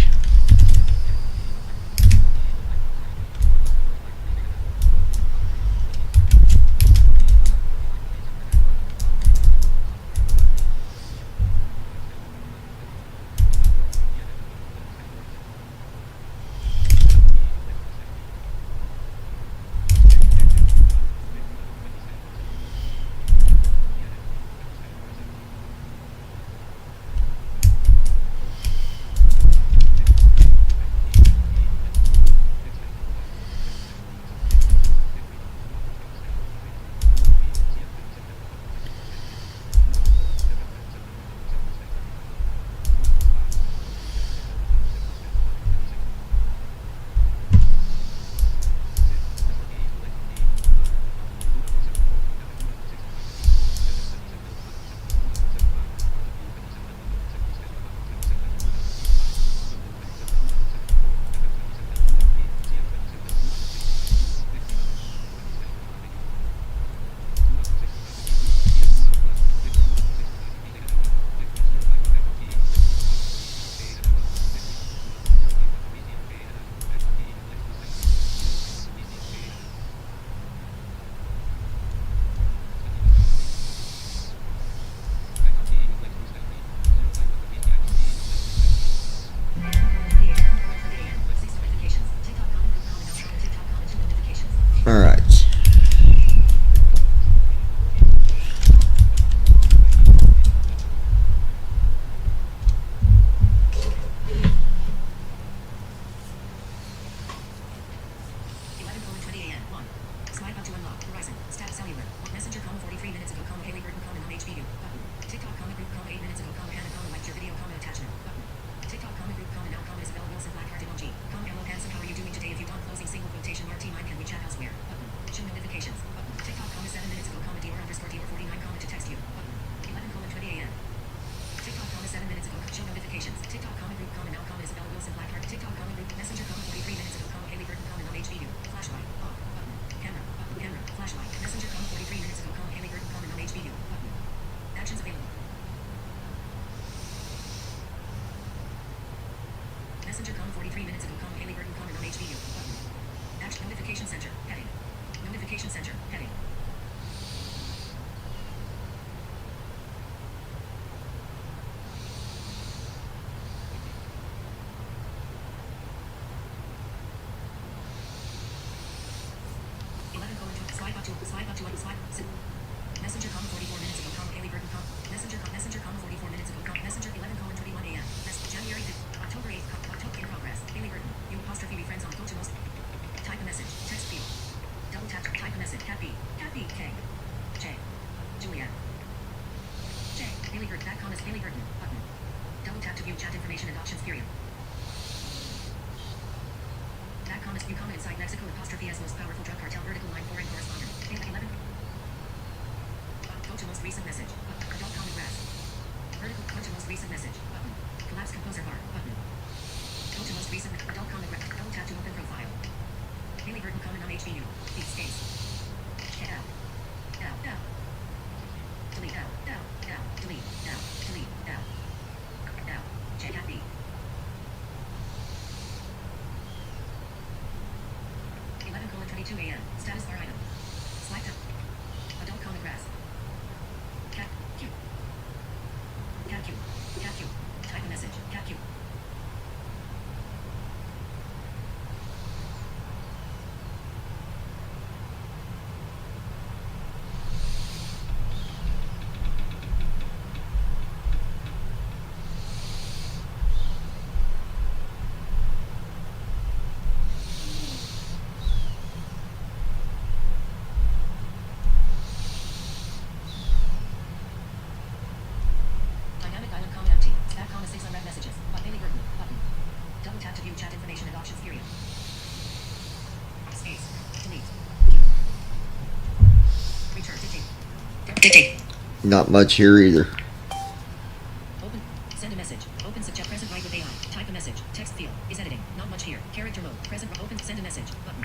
information and options period. That comma you comma inside Mexico apostrophe as most powerful drug cartel vertical line foreign correspondent. 11. Go to most recent message. Adult common grass. Vertical go to most recent message. Button. Collapse composer bar. Button. Go to most recent adult common grass. Double tap to open profile. Haley Burton comment on HBU. Beat space. Out. Out. Out. Delete. Out. Out. Out. Delete. Out. Delete. Out. Out. Check out B. 11:22 a.m. Status bar item. Select up. Adult common grass. Cat Q. Cat Q. Cat Q. Type a message. Cat Q. Dynamic island comment empty. Stack comma 6 unread messages. But Haley Burton. Button. Double tap to view chat information and options period. Space. Delete. Return. Dictate. Not much here either. Open. Send a message. Open subject present right with AI. Type a message. Text field. Is editing. Not much here. Character mode. Present. Open. Send a message. Button.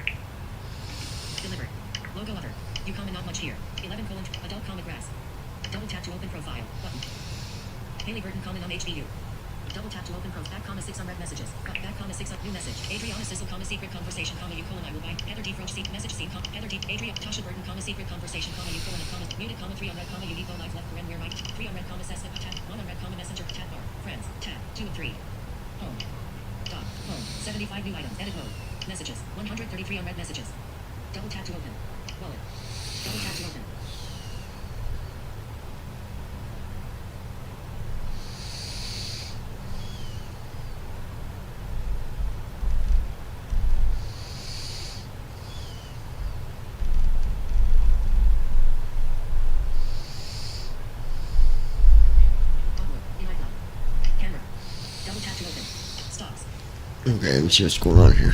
Delivered. Logo other. You comment not much here. 11 colon. Adult common grass. Double tap to open profile. Button. Haley Burton comment on HBU. Double tap to open back comma 6 unread messages. Back comma 6 new message. Adriana Sissel comma secret conversation comma you colon I will buy. Heather D. Froch seek message scene Heather D. Adria Tasha Burton comma secret conversation comma you colon a comma muted comma 3 unread comma you live left paren where mic 3 unread comma Cessna tab 1 unread comma messenger tab bar friends tab 2 of 3 home dot home 75 new items edit mode messages 133 unread messages. Double tap to open wallet. Double tap to open. Okay, let's see what's going on here.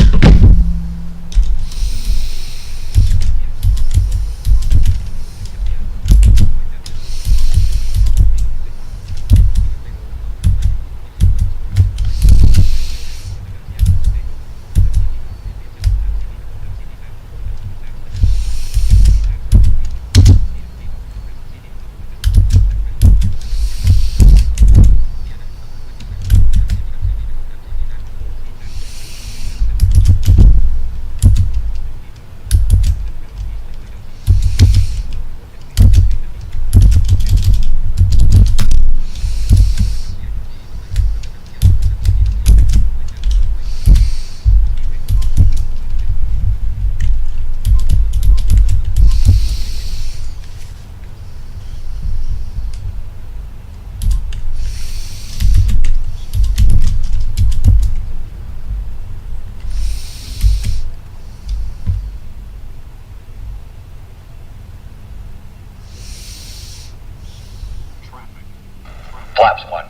Flaps 1.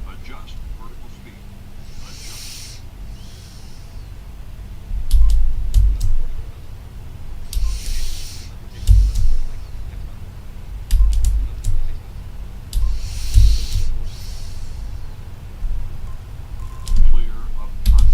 Adjust vertical speed. Adjust. Clear of conflict.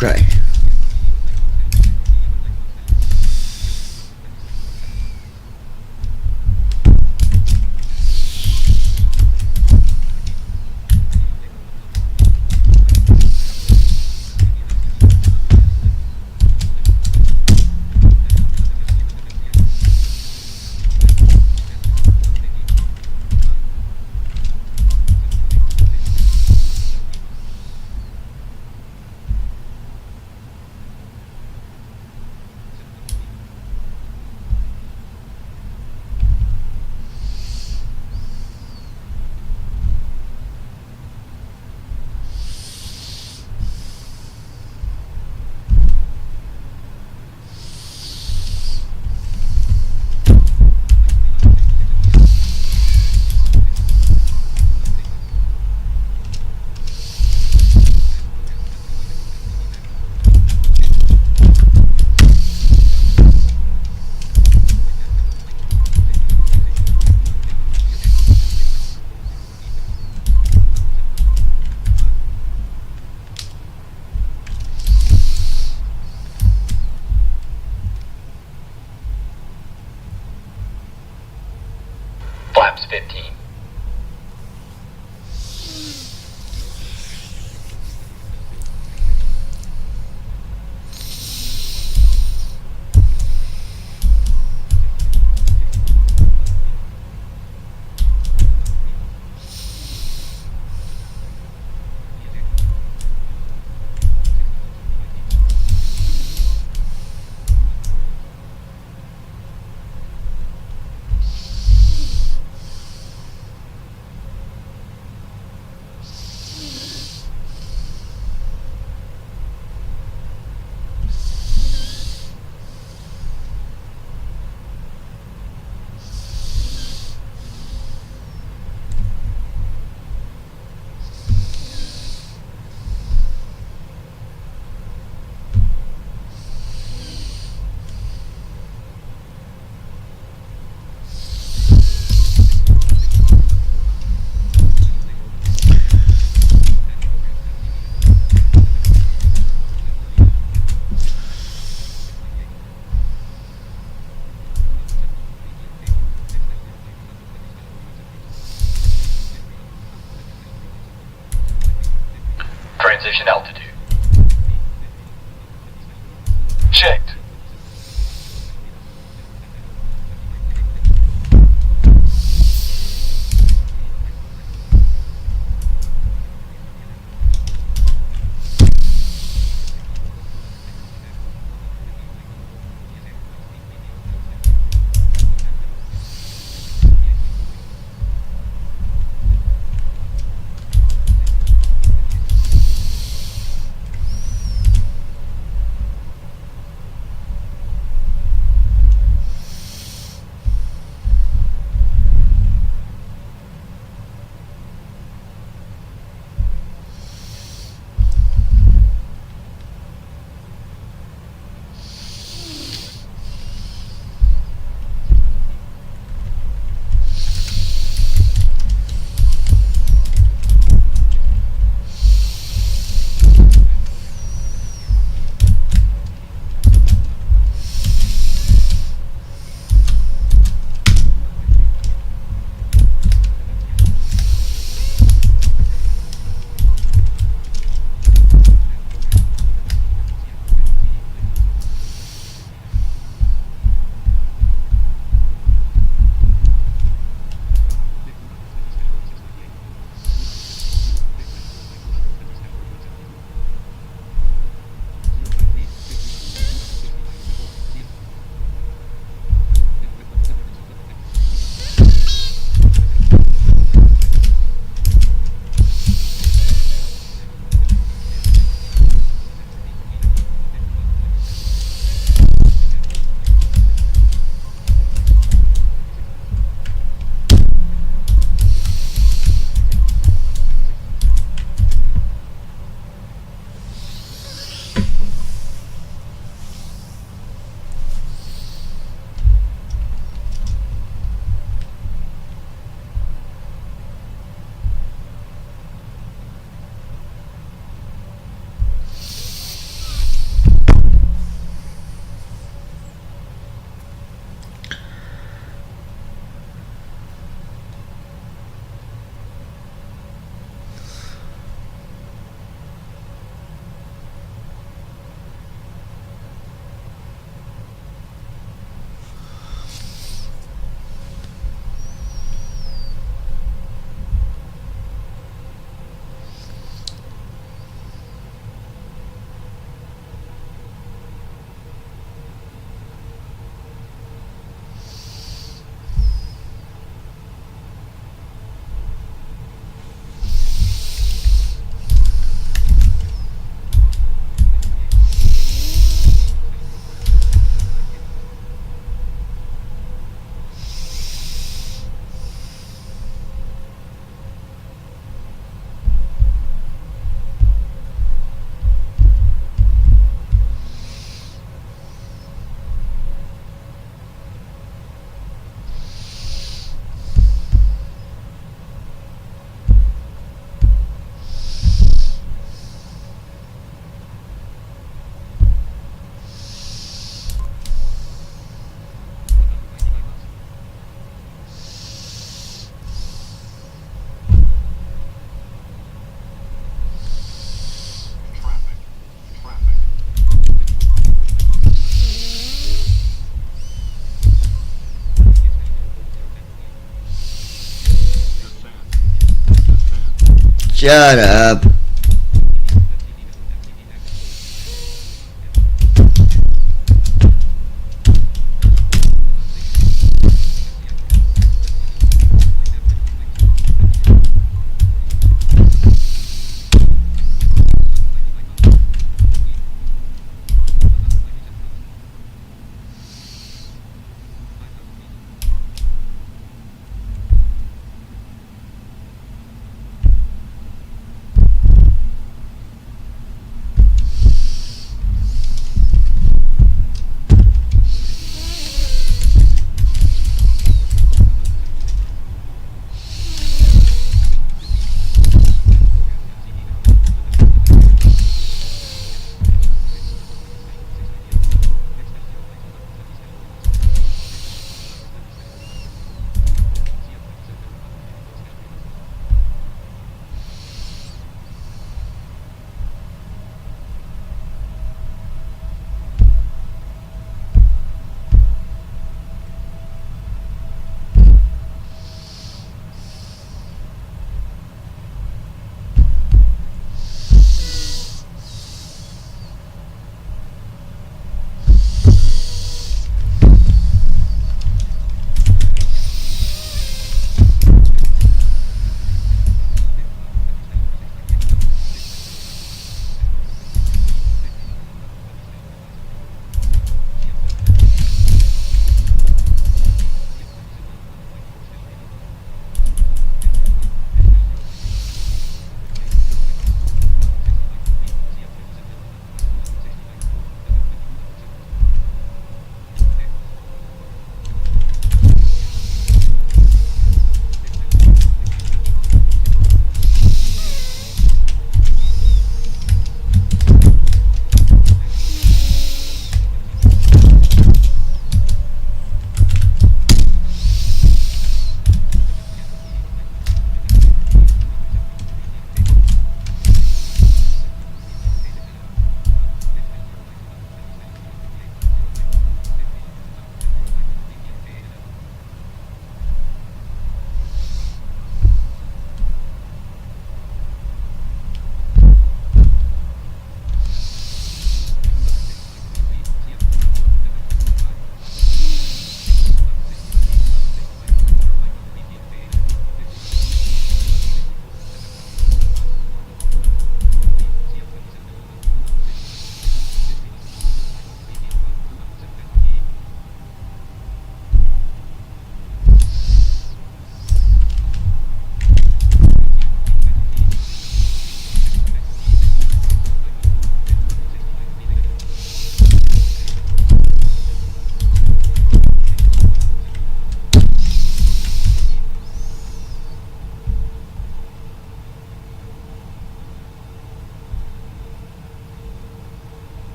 Okay. Flaps 15. Transition altitude. Checked. Shut up.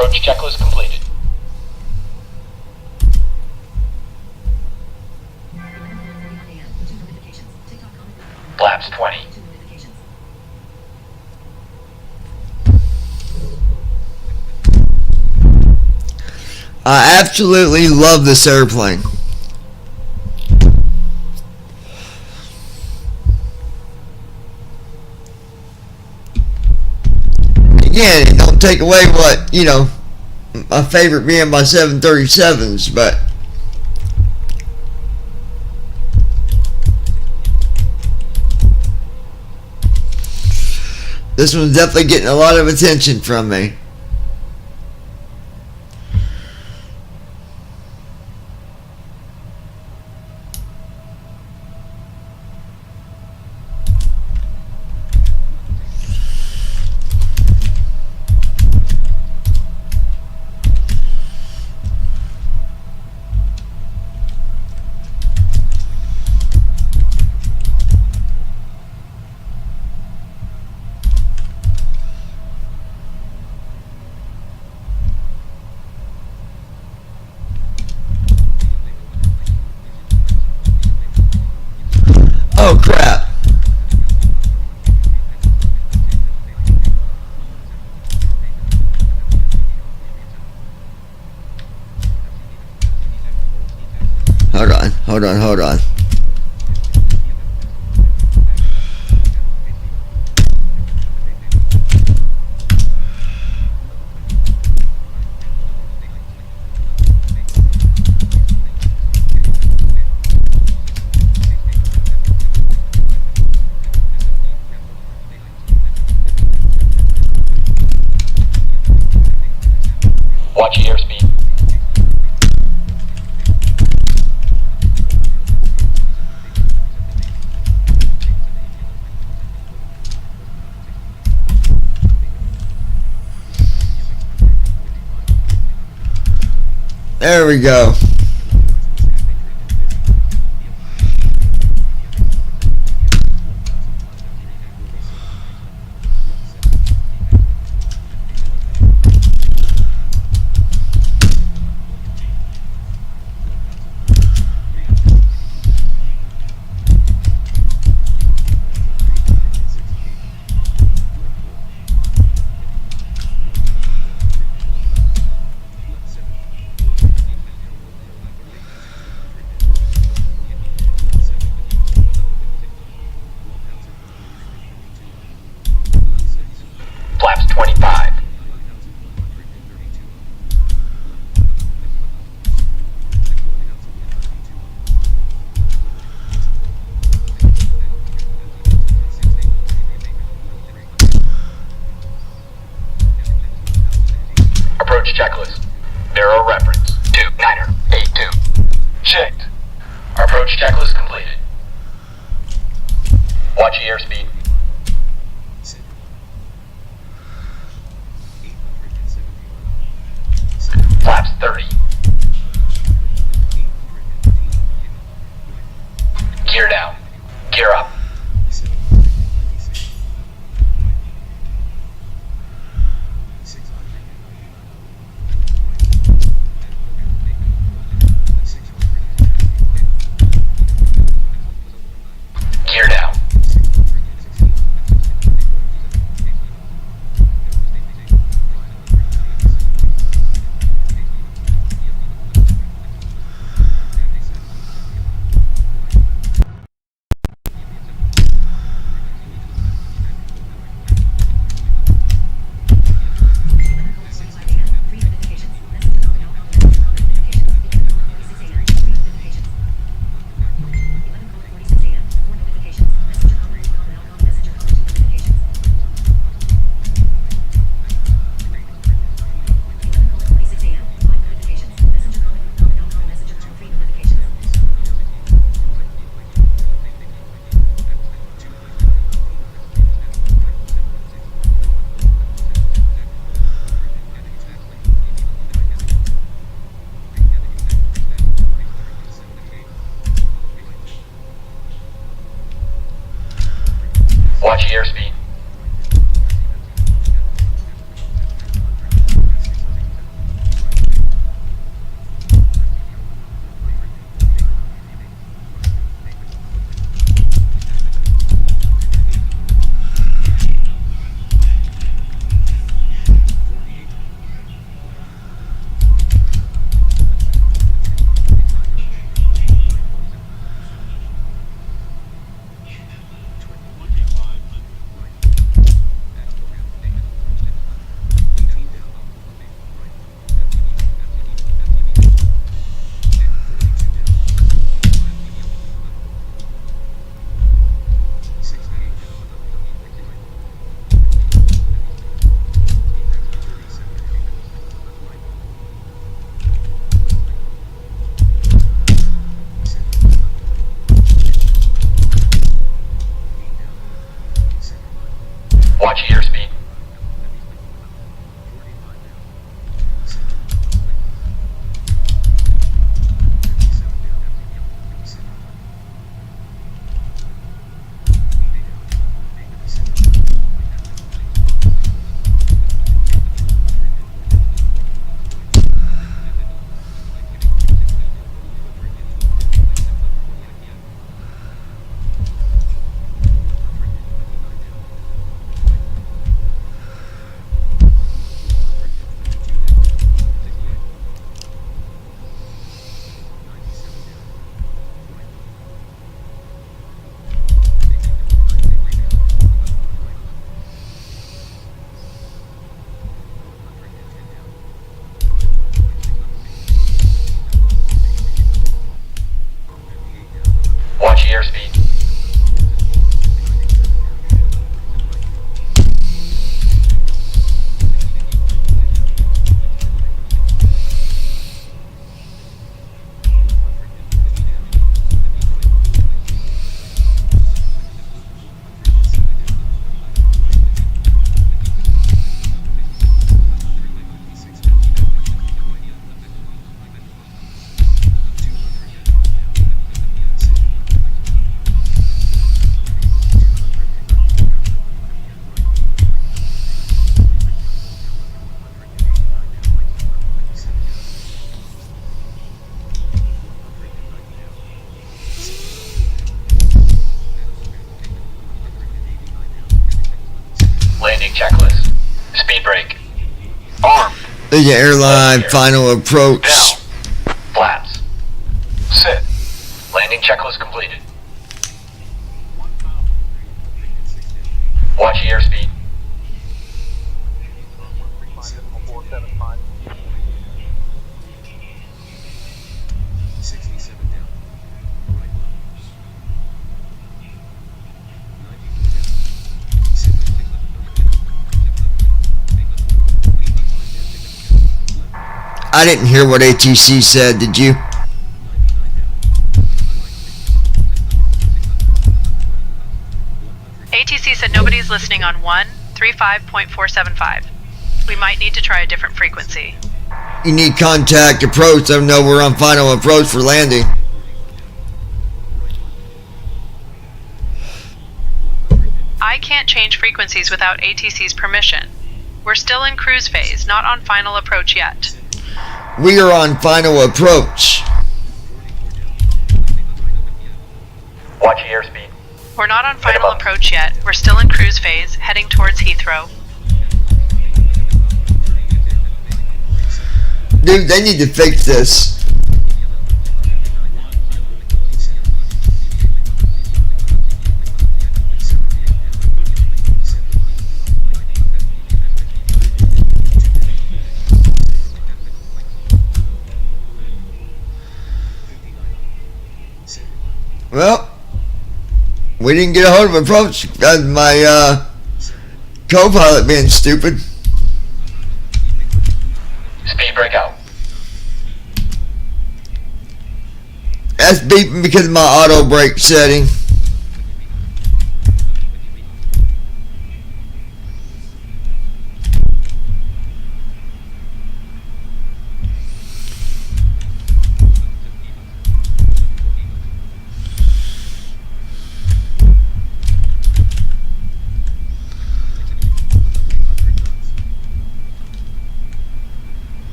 Approach checklist completed. Flaps 20. I absolutely love this airplane. Again, it don't take away what, you know, my favorite being my 737s, but this one's definitely getting a lot of attention from me. Oh crap. Hold on. Watch airspeed. There we go. Flaps 25. Approach checklist. Narrow reference. 29er82. Checked. Approach checklist completed. Watch airspeed. Flaps 30. Gear down. Gear up. Gear down. Watch airspeed. Watch airspeed. Watch airspeed. Landing checklist. Speed brake. Armed. The airline final approach. Down. Flaps. Sit. Landing checklist completed. Watch airspeed. I didn't hear what ATC said, did you? ATC said nobody's listening on 135.475. We might need to try a different frequency. You need contact approach. Let them know we're on final approach for landing. I can't change frequencies without ATC's permission. We're still in cruise phase, not on final approach yet. We are on final approach. Watch airspeed. We're not on final approach yet. We're still in cruise phase, heading towards Heethrow. Dude, they need to fix this. Well, we didn't get a hold of approach. Got my co-pilot being stupid. Speed brake out. That's beeping because of my auto brake setting.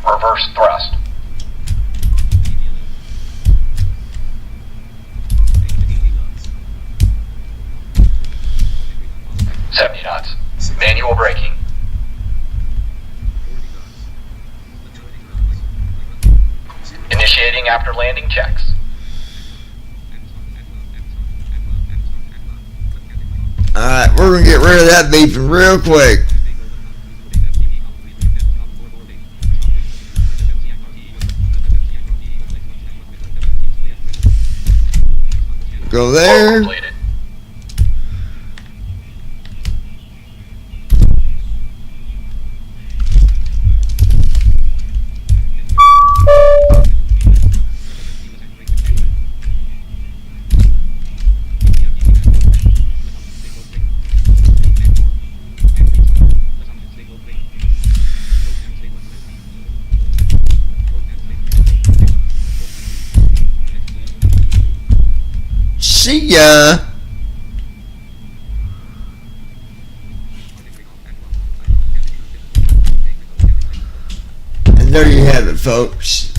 Reverse thrust. knots. Manual braking. Initiating after landing checks. Alright, we're going to get rid of that beeping real quick. Go there. See ya. And there you have it, folks.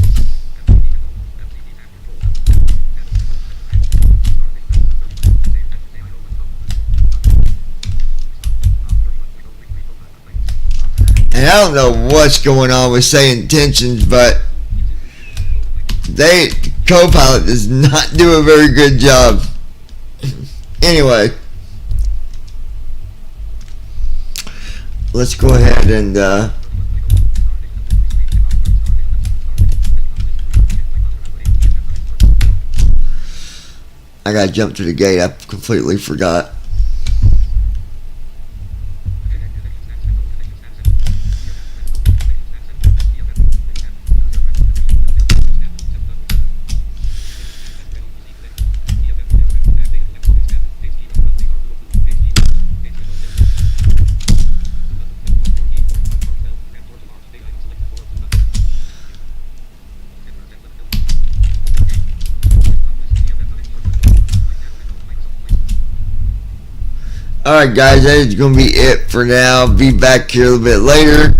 And I don't know what's going on with saying tensions, but Copilot does not do a very good job. Anyway, let's go ahead and I gotta jump to the gate. I completely forgot. Alright guys, that is going to be it for now. Be back here a little bit later.